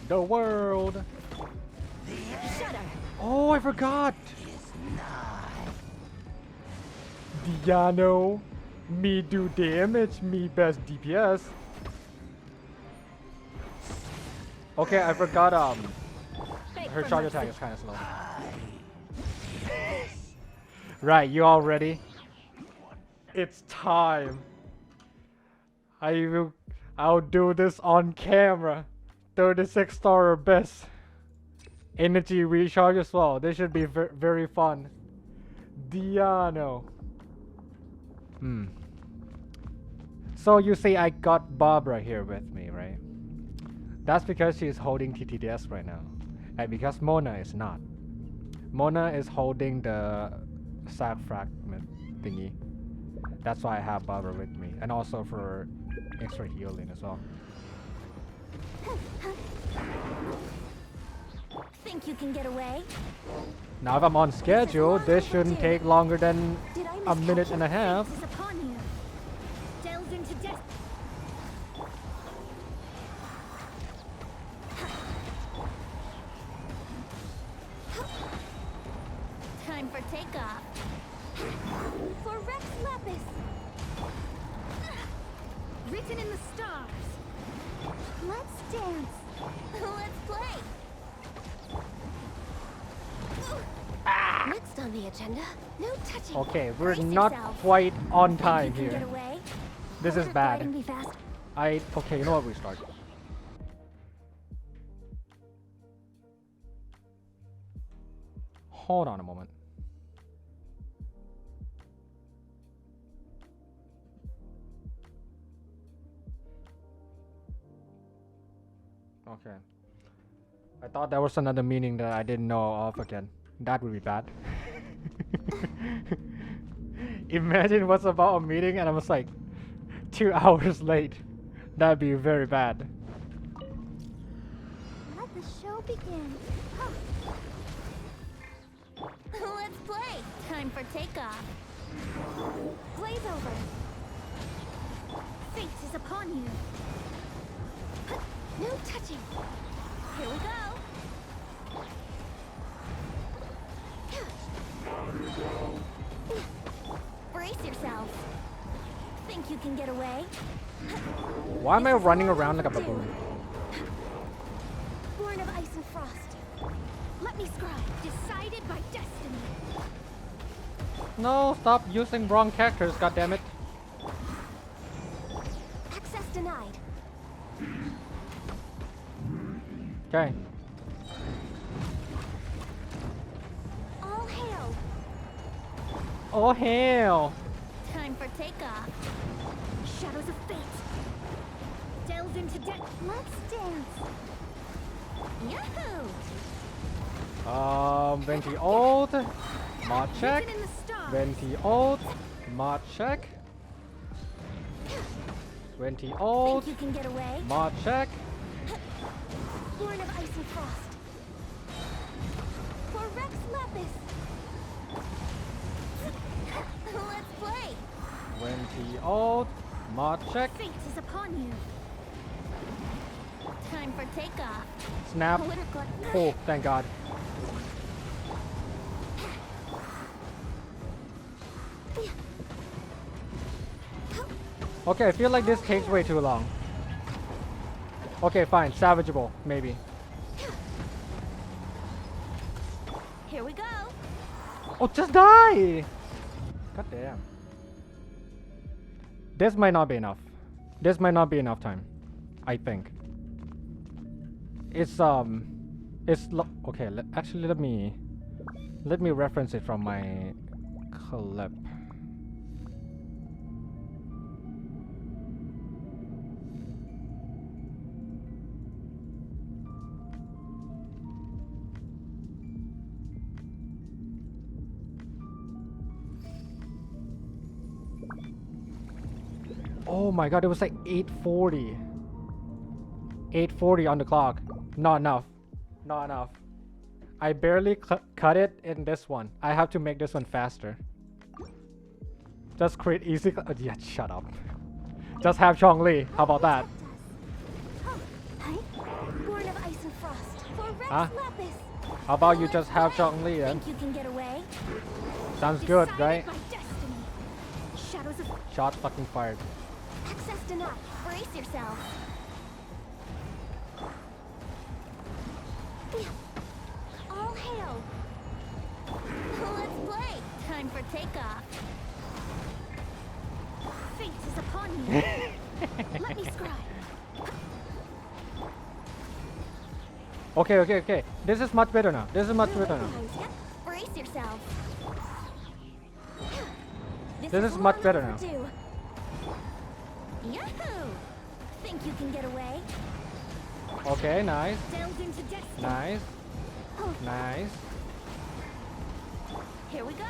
Speaker 1: The world.
Speaker 20: Shudder.
Speaker 1: Oh, I forgot. Diano. Me do damage. Me best DPS. Okay, I forgot. Her charge attack is kind of slow. Right, you all ready? It's time. I'll do this on camera. 36 star or best. Energy recharge as well. This should be very fun. Diano. So you see I got Barbara here with me, right? That's because she's holding TTDS right now. And because Mona is not. Mona is holding the sac fragment thingy. That's why I have Barbara with me. And also for extra healing as well.
Speaker 2: Think you can get away?
Speaker 1: Now if I'm on schedule, this shouldn't take longer than a minute and a half.
Speaker 2: Delves into death. Time for takeoff. For Rex Lapis.
Speaker 20: Written in the stars.
Speaker 2: Let's dance. Let's play. Next on the agenda, no touching.
Speaker 1: Okay, we're
Speaker 2: Brace
Speaker 1: not
Speaker 2: yourself.
Speaker 1: quite on
Speaker 2: Think
Speaker 1: time
Speaker 2: you can
Speaker 1: here.
Speaker 2: get away?
Speaker 1: This is
Speaker 2: Order
Speaker 1: bad.
Speaker 2: guarding be fast.
Speaker 1: Okay, you know what, we start. Hold on a moment. Okay. I thought there was another meaning that I didn't know of again. That would be bad. Imagine what's about a meeting and I was like 2 hours late. That'd be very bad.
Speaker 2: Let the show begin. Let's play. Time for takeoff. Blaze over. Fate is upon you. No touching. Here we go. Brace yourself. Think you can get away?
Speaker 1: Why am I running around like a baboon?
Speaker 2: Born of ice and frost. Let me scribe. Decided by destiny.
Speaker 1: No, stop using wrong characters, goddammit.
Speaker 2: Access denied.
Speaker 1: Okay.
Speaker 2: All hail.
Speaker 1: Oh hell.
Speaker 2: Time for takeoff. Shadows of fate. Delves into death. Let's dance. Yahoo!
Speaker 1: Venti old. Mod check. Venti old. Mod check. Venti old.
Speaker 2: Think you can get away?
Speaker 1: Mod check.
Speaker 2: Born of ice and frost. For Rex Lapis. Let's play.
Speaker 1: Venti old. Mod check.
Speaker 2: Fate is upon you. Time for takeoff.
Speaker 1: Snap. Oh, thank God. Okay, I feel like this takes way too long. Okay, fine. Salvageable, maybe.
Speaker 2: Here we go.
Speaker 1: Oh, just die! God damn. This might not be enough. This might not be enough time. I think. It's okay. Actually, let me reference it from my clip. Oh my God! It was like 8:40. 8:40 on the clock. Not enough. Not enough. I barely cut it in this one. I have to make this one faster. Just create easy. Yeah, shut up. Just have Chong-Li. How about that?
Speaker 2: Born of ice and frost. For Rex
Speaker 1: Huh?
Speaker 2: Lapis.
Speaker 1: How about you just have Chong-Li then?
Speaker 2: Think you can get away?
Speaker 1: Sounds good,
Speaker 2: Decided
Speaker 1: right?
Speaker 2: by destiny. Shadows of
Speaker 1: Shot fucking fired.
Speaker 2: access denied. Brace yourself. All hail. Let's play. Time for takeoff. Fate is upon you. Let me scribe.
Speaker 1: Okay. This is much better now. This is much better now.
Speaker 2: Brace yourself.
Speaker 1: This is much better now.
Speaker 2: Overdue. Yahoo! Think you can get away?
Speaker 1: Okay, nice.
Speaker 2: Delve into destiny.
Speaker 1: Nice.
Speaker 2: Oh.
Speaker 1: Nice.
Speaker 2: Here we go.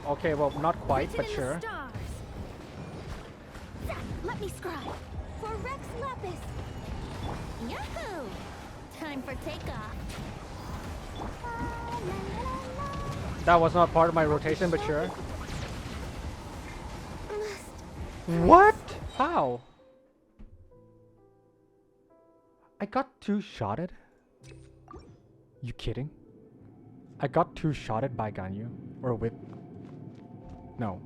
Speaker 1: Okay, well, not quite,
Speaker 2: Written
Speaker 1: but
Speaker 2: in the
Speaker 1: sure.
Speaker 2: stars. Let me scribe. For Rex Lapis. Yahoo! Time for takeoff.
Speaker 1: That was not part of my rotation, but sure. What? How? I got two-shotted? You kidding? I got two-shotted by Ganyu? Or with... No.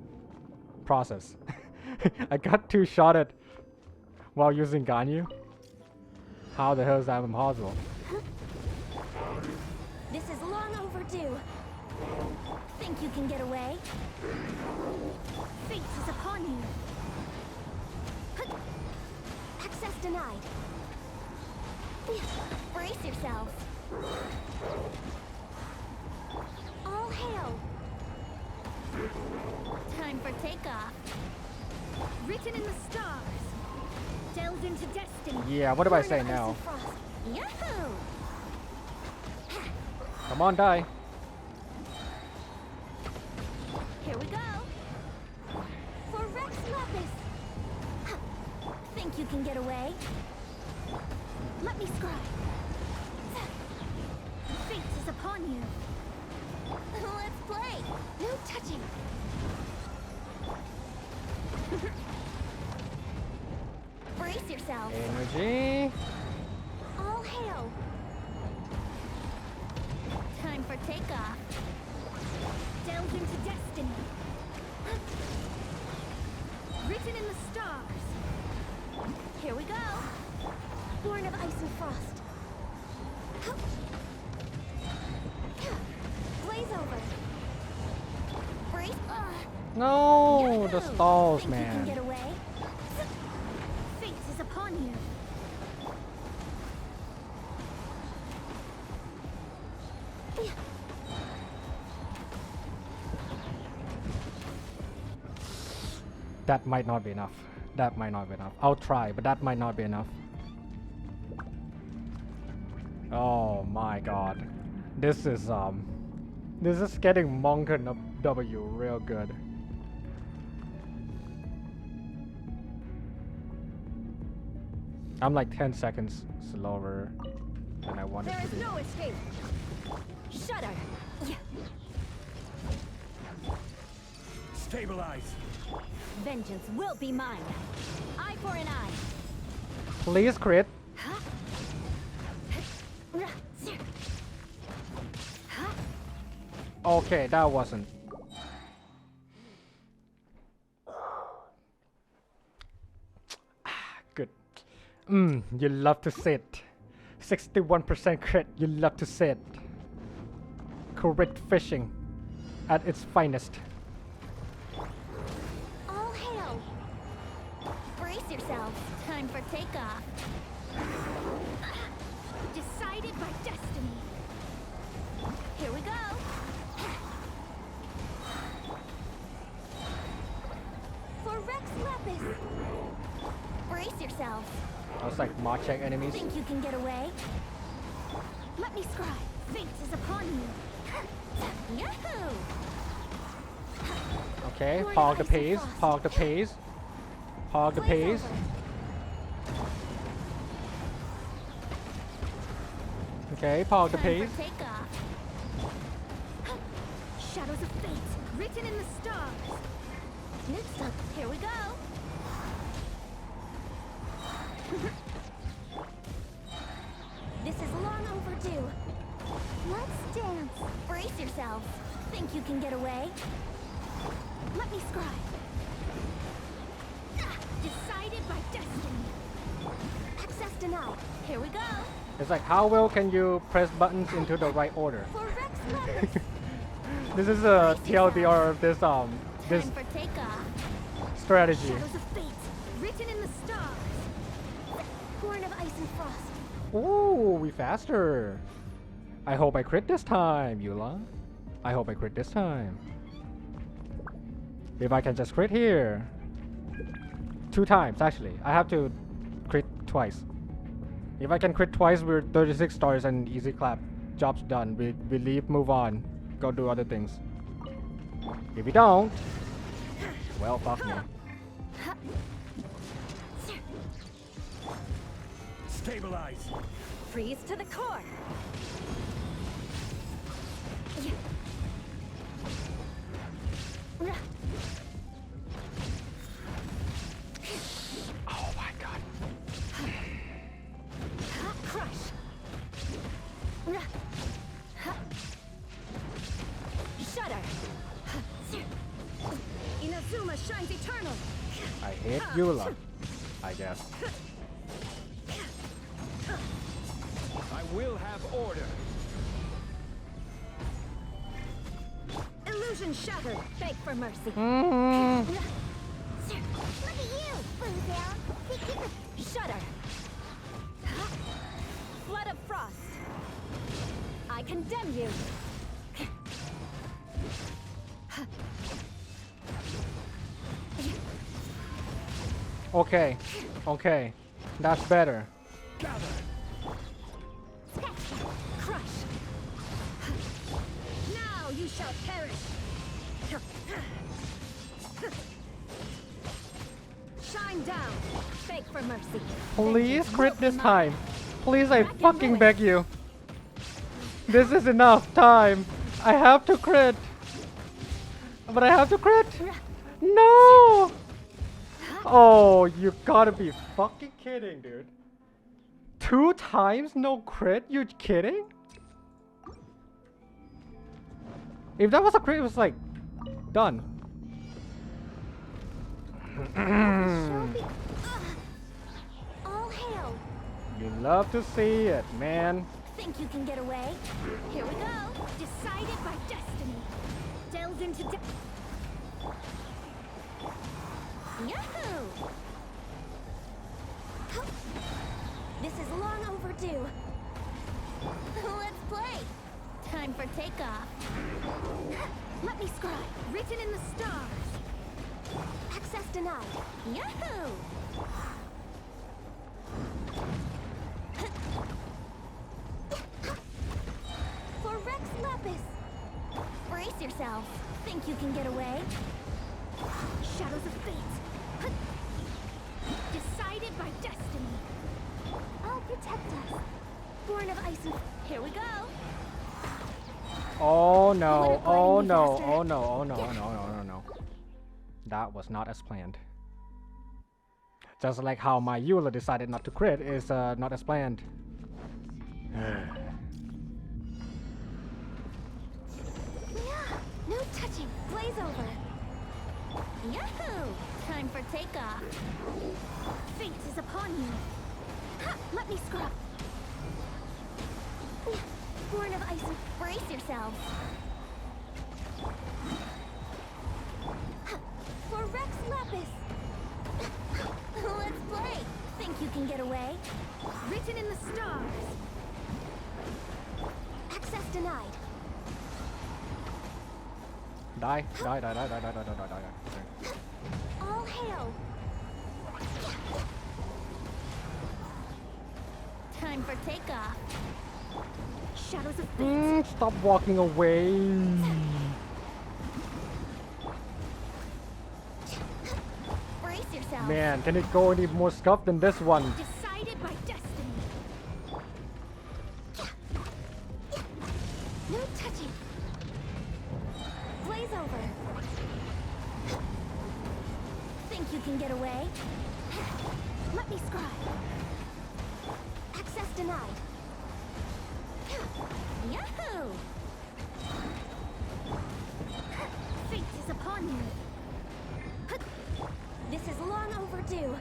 Speaker 1: Process. I got two-shotted while using Ganyu? How the hell is that impossible?
Speaker 2: This is long overdue. Think you can get away? Fate is upon you. Access denied. Brace yourself. All hail. Time for takeoff. Written in the stars. Delved into destiny.
Speaker 1: Yeah, what do I say now?
Speaker 2: Yahoo!
Speaker 1: Come on, die.
Speaker 2: Here we go. For Rex Lapis. Think you can get away? Let me scribe. Fate is upon you. Let's play. No touching. Brace yourself.
Speaker 1: Energy.
Speaker 2: All hail. Time for takeoff. Delve into destiny. Written in the stars. Here we go. Born of ice and frost. Blaze over. Brace.
Speaker 1: No, the stalls,
Speaker 2: Think you can
Speaker 1: man.
Speaker 2: get away? Fate is upon you.
Speaker 1: That might not be enough. That might not be enough. I'll try, but that might not be enough. Oh my god. This is getting Monken W real good. I'm like 10 seconds slower than I wanted
Speaker 2: There
Speaker 1: to
Speaker 2: is
Speaker 1: be.
Speaker 2: no escape. Shudder.
Speaker 3: Stabilize.
Speaker 2: Vengeance will be mine. Eye for an eye.
Speaker 1: Please crit. Okay, that wasn't. Good. You love to sit. 61% crit, you love to sit. Correct fishing at its finest.
Speaker 2: All hail. Brace yourselves. Time for takeoff. Decided by destiny. Here we go. For Rex Lapis. Brace yourselves.
Speaker 1: I was like mod check enemies.
Speaker 2: Think you can get away? Let me scribe. Fate is upon you. Yahoo!
Speaker 1: Okay, hog the pace, hog the pace, hog the pace. Okay, park the pace.
Speaker 20: Shadows of fate, written in the stars. Next up, here we go.
Speaker 2: This is long overdue. Let's dance. Brace yourselves. Think you can get away?
Speaker 20: Let me scribe. Decided by destiny.
Speaker 2: Access denied. Here we go.
Speaker 1: It's like, how well can you press buttons into the right order?
Speaker 2: For Rex Lopez.
Speaker 1: This is a TLDR of this this
Speaker 2: Time for takeoff.
Speaker 1: strategy.
Speaker 20: Shadows of fate, written in the stars.
Speaker 2: Born of ice and frost.
Speaker 1: Ooh, we faster. I hope I crit this time, Eula. I hope I crit this time. If I can just crit here. 2 times, actually. I have to crit twice. If I can crit twice, we're 36 stars and easy clap. Job's done. We leave, move on. Go do other things. If we don't, well, fuck me.
Speaker 20: Stabilize.
Speaker 2: Freeze to the core.
Speaker 1: Oh my god.
Speaker 2: Crush. Shudder.
Speaker 20: Inazuma shines eternal.
Speaker 1: I hate Eula, I guess.
Speaker 15: I will have order.
Speaker 20: Illusion shattered.
Speaker 2: Beg for mercy.
Speaker 1: Mm-hmm.
Speaker 2: Look at you, Boo Shudder. Flood of frost. I condemn you.
Speaker 1: Okay, okay, that's better.
Speaker 20: Crush. Now you shall perish. Shine down.
Speaker 2: Beg for mercy.
Speaker 1: Please crit this time. Please, I fucking beg you. This is enough time. I have to crit. But I have to crit. No! Oh, you gotta be fucking kidding, dude. 2 times no crit? You kidding? If that was a crit, it was like done.
Speaker 2: All hail.
Speaker 1: You love to see it, man.
Speaker 2: Think you can get away? Here we go.
Speaker 20: Decided by destiny. Delved into
Speaker 2: Yahoo! This is long overdue. Let's play. Time for takeoff.
Speaker 20: Let me scribe. Written in the stars.
Speaker 2: Access denied. Yahoo! For Rex Lapis. Brace yourselves. Think you can get away?
Speaker 20: Shadows of fate. Decided by destiny.
Speaker 2: I'll protect us. Born of ice and... Here we go.
Speaker 1: Oh no, oh no, oh no, oh no, oh no, no, no, no. That was not as planned. Just like how my Eula decided not to crit is not as planned.
Speaker 2: No touching. Blaze over. Yahoo! Time for takeoff.
Speaker 20: Fate is upon you. Ha! Let me scrub.
Speaker 2: Born of ice and... Brace yourselves. For Rex Lapis. Let's play. Think you can get away?
Speaker 20: Written in the stars.
Speaker 2: Access denied.
Speaker 1: Die, die, die, die, die, die, die, die, die.
Speaker 2: All hail. Time for takeoff.
Speaker 20: Shadows of fate.
Speaker 1: Stop walking away.
Speaker 2: Brace yourself.
Speaker 1: Man, can it go any more scuffed than this one?
Speaker 20: Decided by destiny.
Speaker 2: Think you can get away? Let me scribe. Access denied. Yahoo! Fate is upon you. This is long overdue.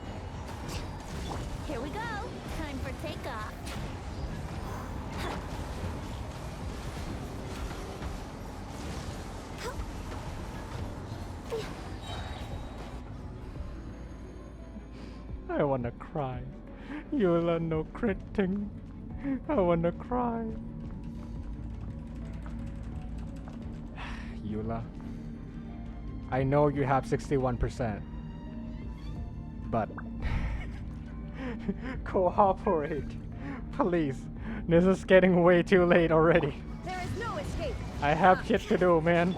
Speaker 2: Here we go. Time for takeoff.
Speaker 1: I wanna cry. Eula, no critting. I wanna cry. Eula, I know you have 61%, but cooperate, please. This is getting way too late already.
Speaker 2: There is no escape.
Speaker 1: I have shit to do, man.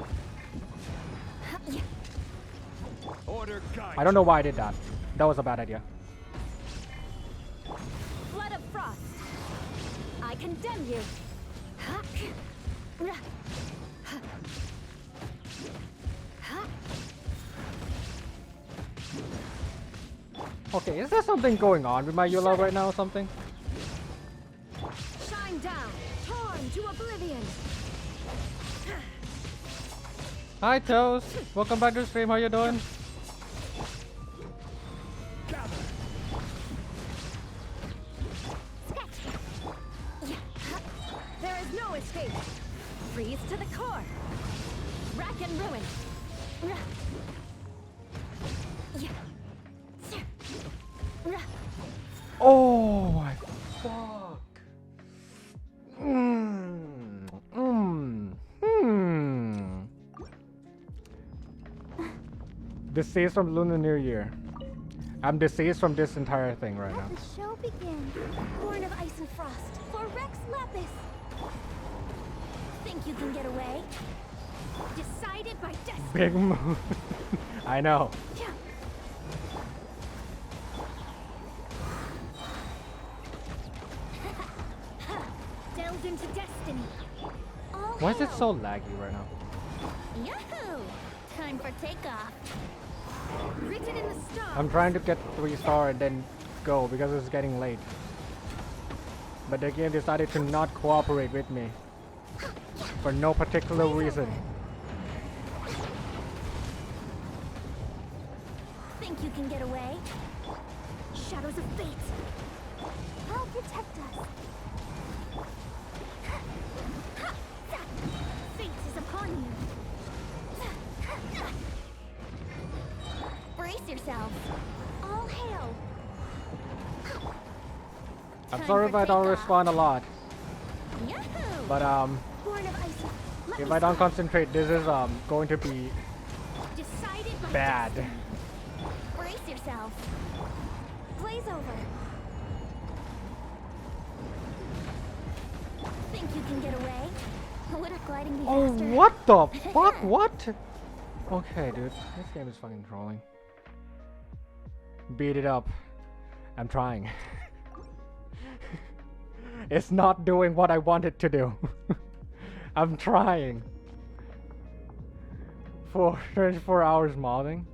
Speaker 3: Order guide.
Speaker 1: I don't know why I did that. That was a bad idea.
Speaker 2: Flood of frost. I condemn you.
Speaker 1: Okay, is there something going on with my Eula right now or something?
Speaker 2: Shine down, torn to oblivion.
Speaker 1: Hi Toes, welcome back to the stream. How you doing?
Speaker 2: There is no escape. Freeze to the core. Rack and ruin.
Speaker 1: Oh my fuck. Deceased from Lunar New Year. I'm deceased from this entire thing right now.
Speaker 2: Let the show begin. Born of ice and frost. For Rex Lapis. Think you can get away? Decided by destiny.
Speaker 1: Big move. I know.
Speaker 2: Delved into destiny. All
Speaker 1: Why is it
Speaker 2: hail.
Speaker 1: so laggy right now?
Speaker 2: Yahoo! Time for takeoff. Written in the stars.
Speaker 1: I'm trying to get 3-star and then go because it's getting late. But the game decided to not cooperate with me. For no particular reason.
Speaker 2: Think you can get away? Shadows of fate. I'll protect us. Fate is upon you. Brace yourselves. All hail.
Speaker 1: I'm sorry if I don't respond a lot.
Speaker 2: Yahoo!
Speaker 1: But
Speaker 2: Born of ice. Let
Speaker 1: if
Speaker 2: me
Speaker 1: I don't
Speaker 2: start.
Speaker 1: concentrate, this is going to be
Speaker 2: Decided by
Speaker 1: bad.
Speaker 2: destiny. Brace yourselves. Blaze over. Think you can get away? Would a gliding be
Speaker 1: Oh,
Speaker 2: faster?
Speaker 1: what the fuck? What? Okay, dude. This game is fucking trolling. Beat it up. I'm trying. It's not doing what I want it to do. I'm trying. For 24 hours modding.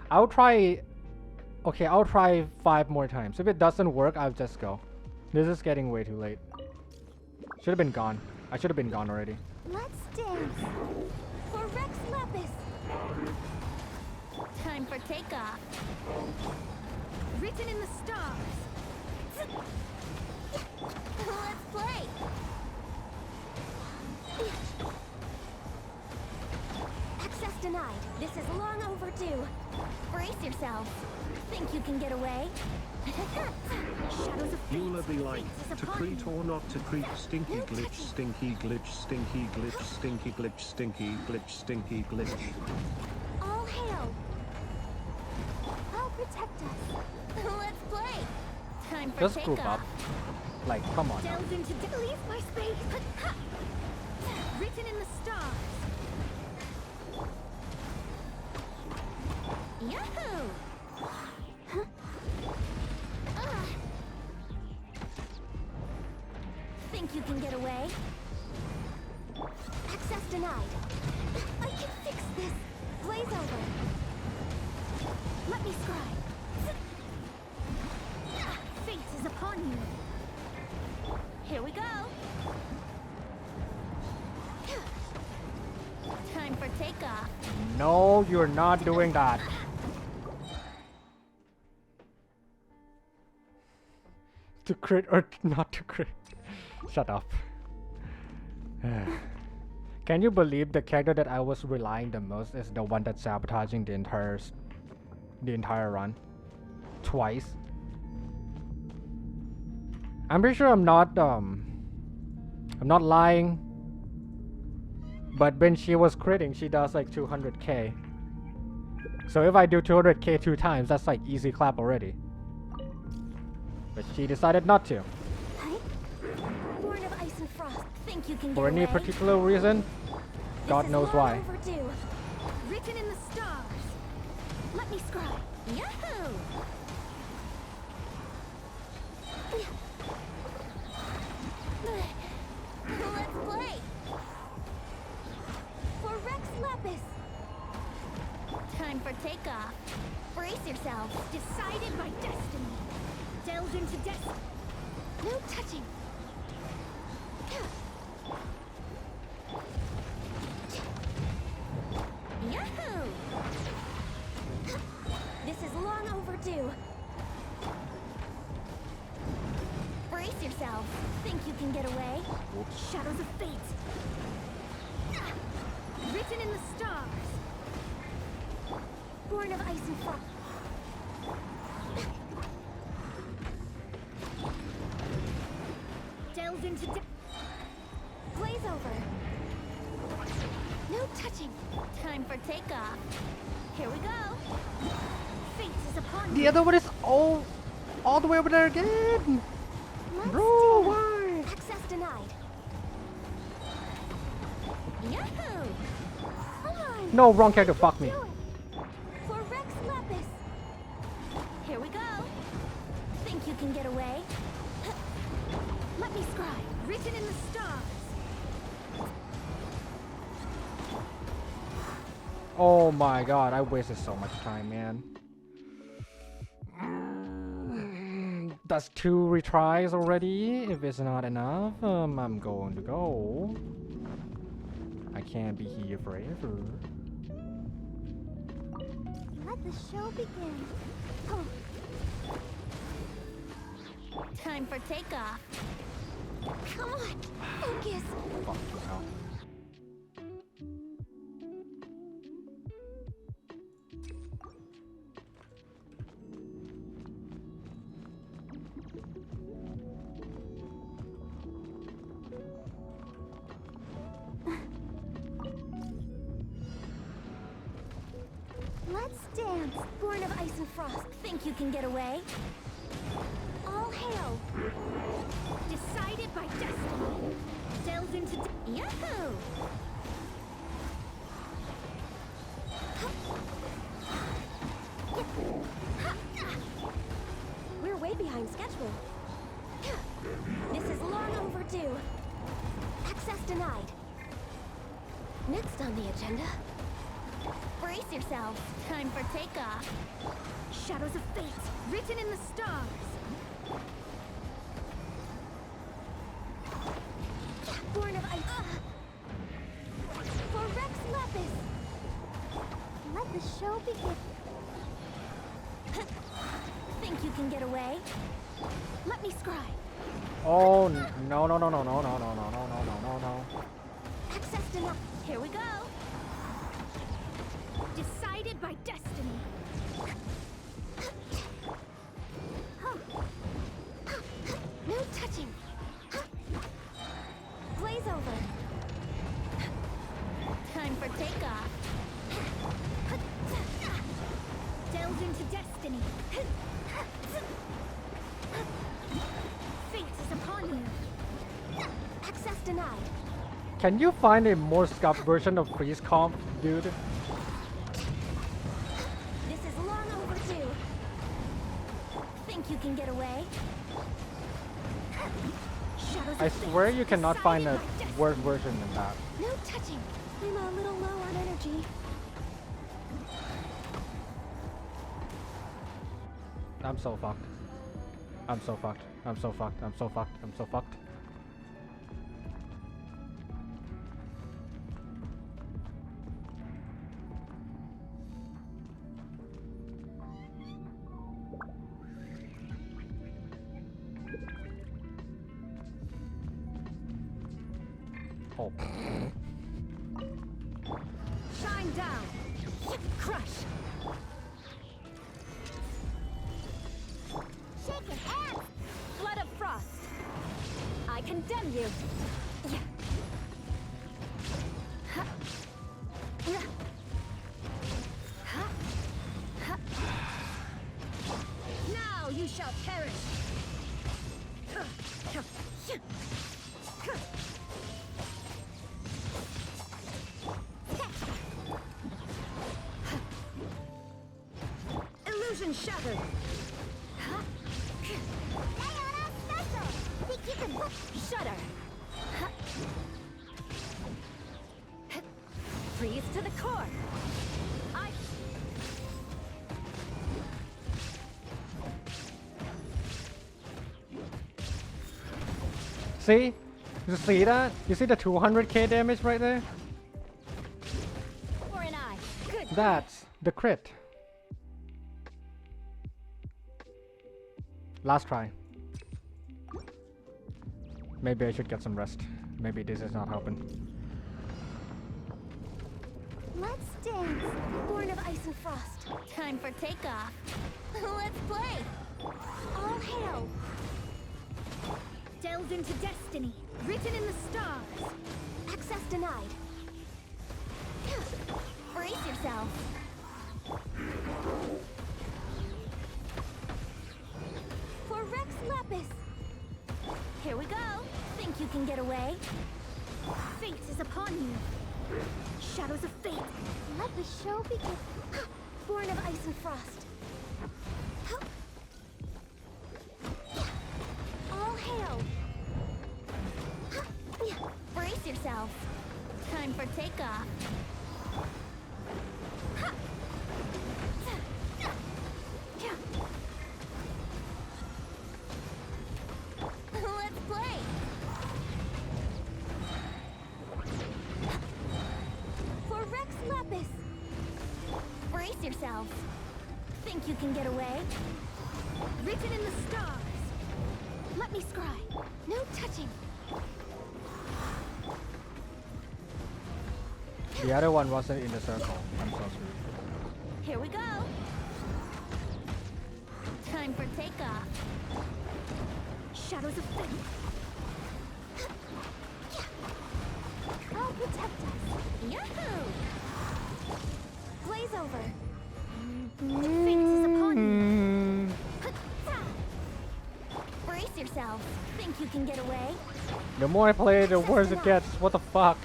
Speaker 1: I'll try... Okay, I'll try 5 more times. If it doesn't work, I'll just go. This is getting way too late. Should have been gone. I should have been gone already.
Speaker 2: Let's dance. For Rex Lapis. Time for takeoff. Written in the stars. Let's play. Access denied. This is long overdue. Brace yourselves. Think you can get away? Shadows of fate.
Speaker 4: Eula be like,
Speaker 2: Fate is
Speaker 4: to
Speaker 2: upon
Speaker 4: creep
Speaker 2: you.
Speaker 4: or not to creep, stinky glitch, stinky glitch, stinky glitch, stinky glitch, stinky glitch, stinky glitch.
Speaker 2: All hail. I'll protect us. Let's play. Time for
Speaker 1: Just
Speaker 2: takeoff.
Speaker 1: group up. Like, come on.
Speaker 2: Delve into leave my space. Written in the stars. Yahoo! Think you can get away? Access denied. I can fix this. Blaze over. Let me
Speaker 1: No, you're not doing that. To crit or not to crit. Shut up. Can you believe the character that I was relying the most is the one that's sabotaging the entire run? Twice. I'm pretty sure I'm not lying. But when she was critting, she does like 200k. So if I do 200k 2 times, that's like easy clap already. But she decided not to.
Speaker 2: Born of ice and frost, think you can
Speaker 1: For
Speaker 2: get
Speaker 1: any
Speaker 2: away?
Speaker 1: particular reason, God knows why.
Speaker 2: Overdue. Written in the stars. Let me scribe. Yahoo! Let's play. For Rex Lapis. Time for takeoff. Brace yourselves. Decided by destiny. Delve into destiny. No touching. Yahoo! This is long overdue. Brace yourselves. Think you can get away?
Speaker 1: Oops.
Speaker 2: Shadows of fate. Written in the stars. Born of ice and frost. Delve into blaze over. No touching. Time for takeoff. Here we go. Fate is upon
Speaker 1: The
Speaker 2: you.
Speaker 1: other one is all the way over there again. Bro, why?
Speaker 2: Access denied. Yahoo! Come on.
Speaker 1: No, wrong character. Fuck me.
Speaker 2: For Rex Lapis. Here we go. Think you can get away? Let me scribe. Written in the stars.
Speaker 1: Oh my god, I wasted so much time, man. That's 2 retries already. If it's not enough, I'm going to go. I can't be here forever.
Speaker 2: Let the show begin. Oh. Time for takeoff. Come on, focus.
Speaker 1: Fuck you now.
Speaker 2: Let's dance. Born of ice and frost. Think you can get away? All hail. Decided by destiny. Delve into Yahoo! We're way behind schedule. This is long overdue. Access denied. Next on the agenda. Brace yourselves. Time for takeoff. Shadows of fate, written in the stars. Born of ice. For Rex Lapis. Let the show begin. Think you can get away? Let me scribe.
Speaker 1: Oh no no no no no no no no no no no no.
Speaker 2: Access denied. Here we go. Decided by destiny. No touching. Blaze over. Time for takeoff. Delve into destiny. Fate is upon you. Access denied.
Speaker 1: Can you find a more scuffed version of Freeze Comp, dude?
Speaker 2: This is long overdue. Think you can get away? Shadows
Speaker 1: I
Speaker 2: of fate,
Speaker 1: swear you cannot find a
Speaker 2: decided by destiny.
Speaker 1: worse version than that.
Speaker 2: No touching. I'm a little low on energy.
Speaker 1: I'm so fucked. I'm so fucked. I'm so fucked. I'm so fucked. I'm so fucked.
Speaker 2: condemn you. Now you shall perish. Illusion shattered. Shudder. Freeze to the core.
Speaker 1: See? You see that? You see the 200k damage right there?
Speaker 2: For an eye. Good.
Speaker 1: That's the crit. Last try. Maybe I should get some rest. Maybe this is not helping.
Speaker 2: Let's dance. Born of ice and frost. Time for takeoff. Let's play. All hail. Delved into destiny. Written in the stars. Access denied. Brace yourself. For Rex Lapis. Here we go. Think you can get away? Fate is upon you. Shadows of fate. Let the show begin. Born of ice and frost. All hail. Brace yourself. Time for takeoff. Let's play. For Rex Lapis. Brace yourself. Think you can get away? Written in the stars. Let me scry. No touching.
Speaker 1: The other one wasn't in the circle. I'm so sorry.
Speaker 2: Here we go. Time for takeoff. Shadows of fate. I'll protect us. Yahoo! Blaze over. Fate is upon you. Brace yourself. Think you can get away?
Speaker 1: The more I play, the worse it gets. What the fuck?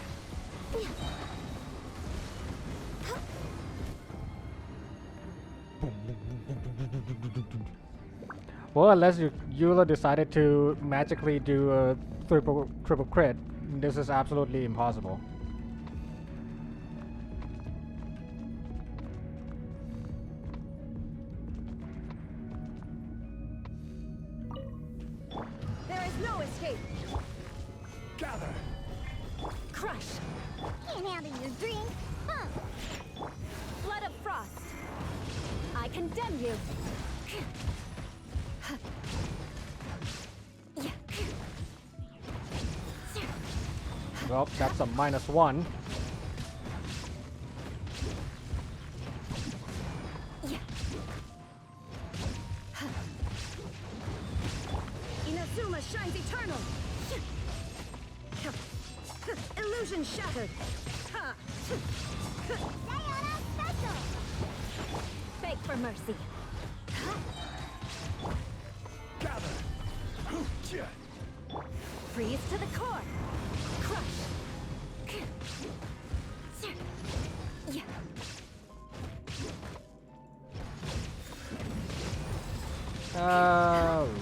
Speaker 1: Well, unless Eula decided to magically do a triple crit, this is absolutely impossible.
Speaker 2: There is no escape.
Speaker 15: Gather.
Speaker 2: Crush. Can't handle your dream. Huh. Blood of frost. I condemn you.
Speaker 1: Well, that's a -1.
Speaker 2: Inazuma shines eternal. Illusion shattered. Beg for mercy.
Speaker 15: Gather.
Speaker 2: Freeze to the core. Crush.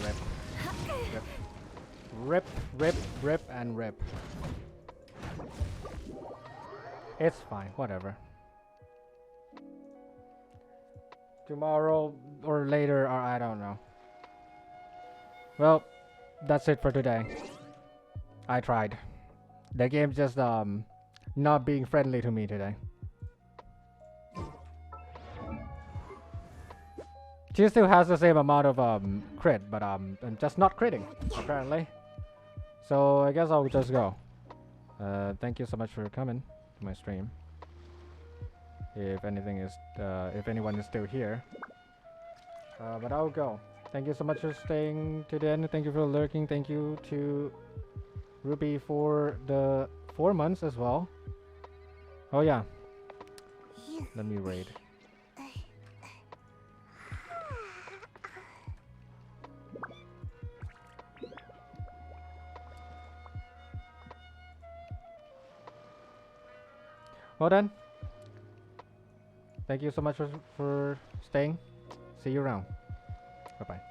Speaker 1: Rip. Rip, rip, rip, and rip. It's fine, whatever. Tomorrow or later, or I don't know. Well, that's it for today. I tried. The game just not being friendly to me today. She still has the same amount of crit, but I'm just not critting apparently. So I guess I'll just go. Thank you so much for coming to my stream. If anyone is still here, but I'll go. Thank you so much for staying to the end. Thank you for lurking. Thank you to Ruby for the 4 months as well. Oh yeah. Let me raid. Well then. Thank you so much for staying. See you around. Bye bye.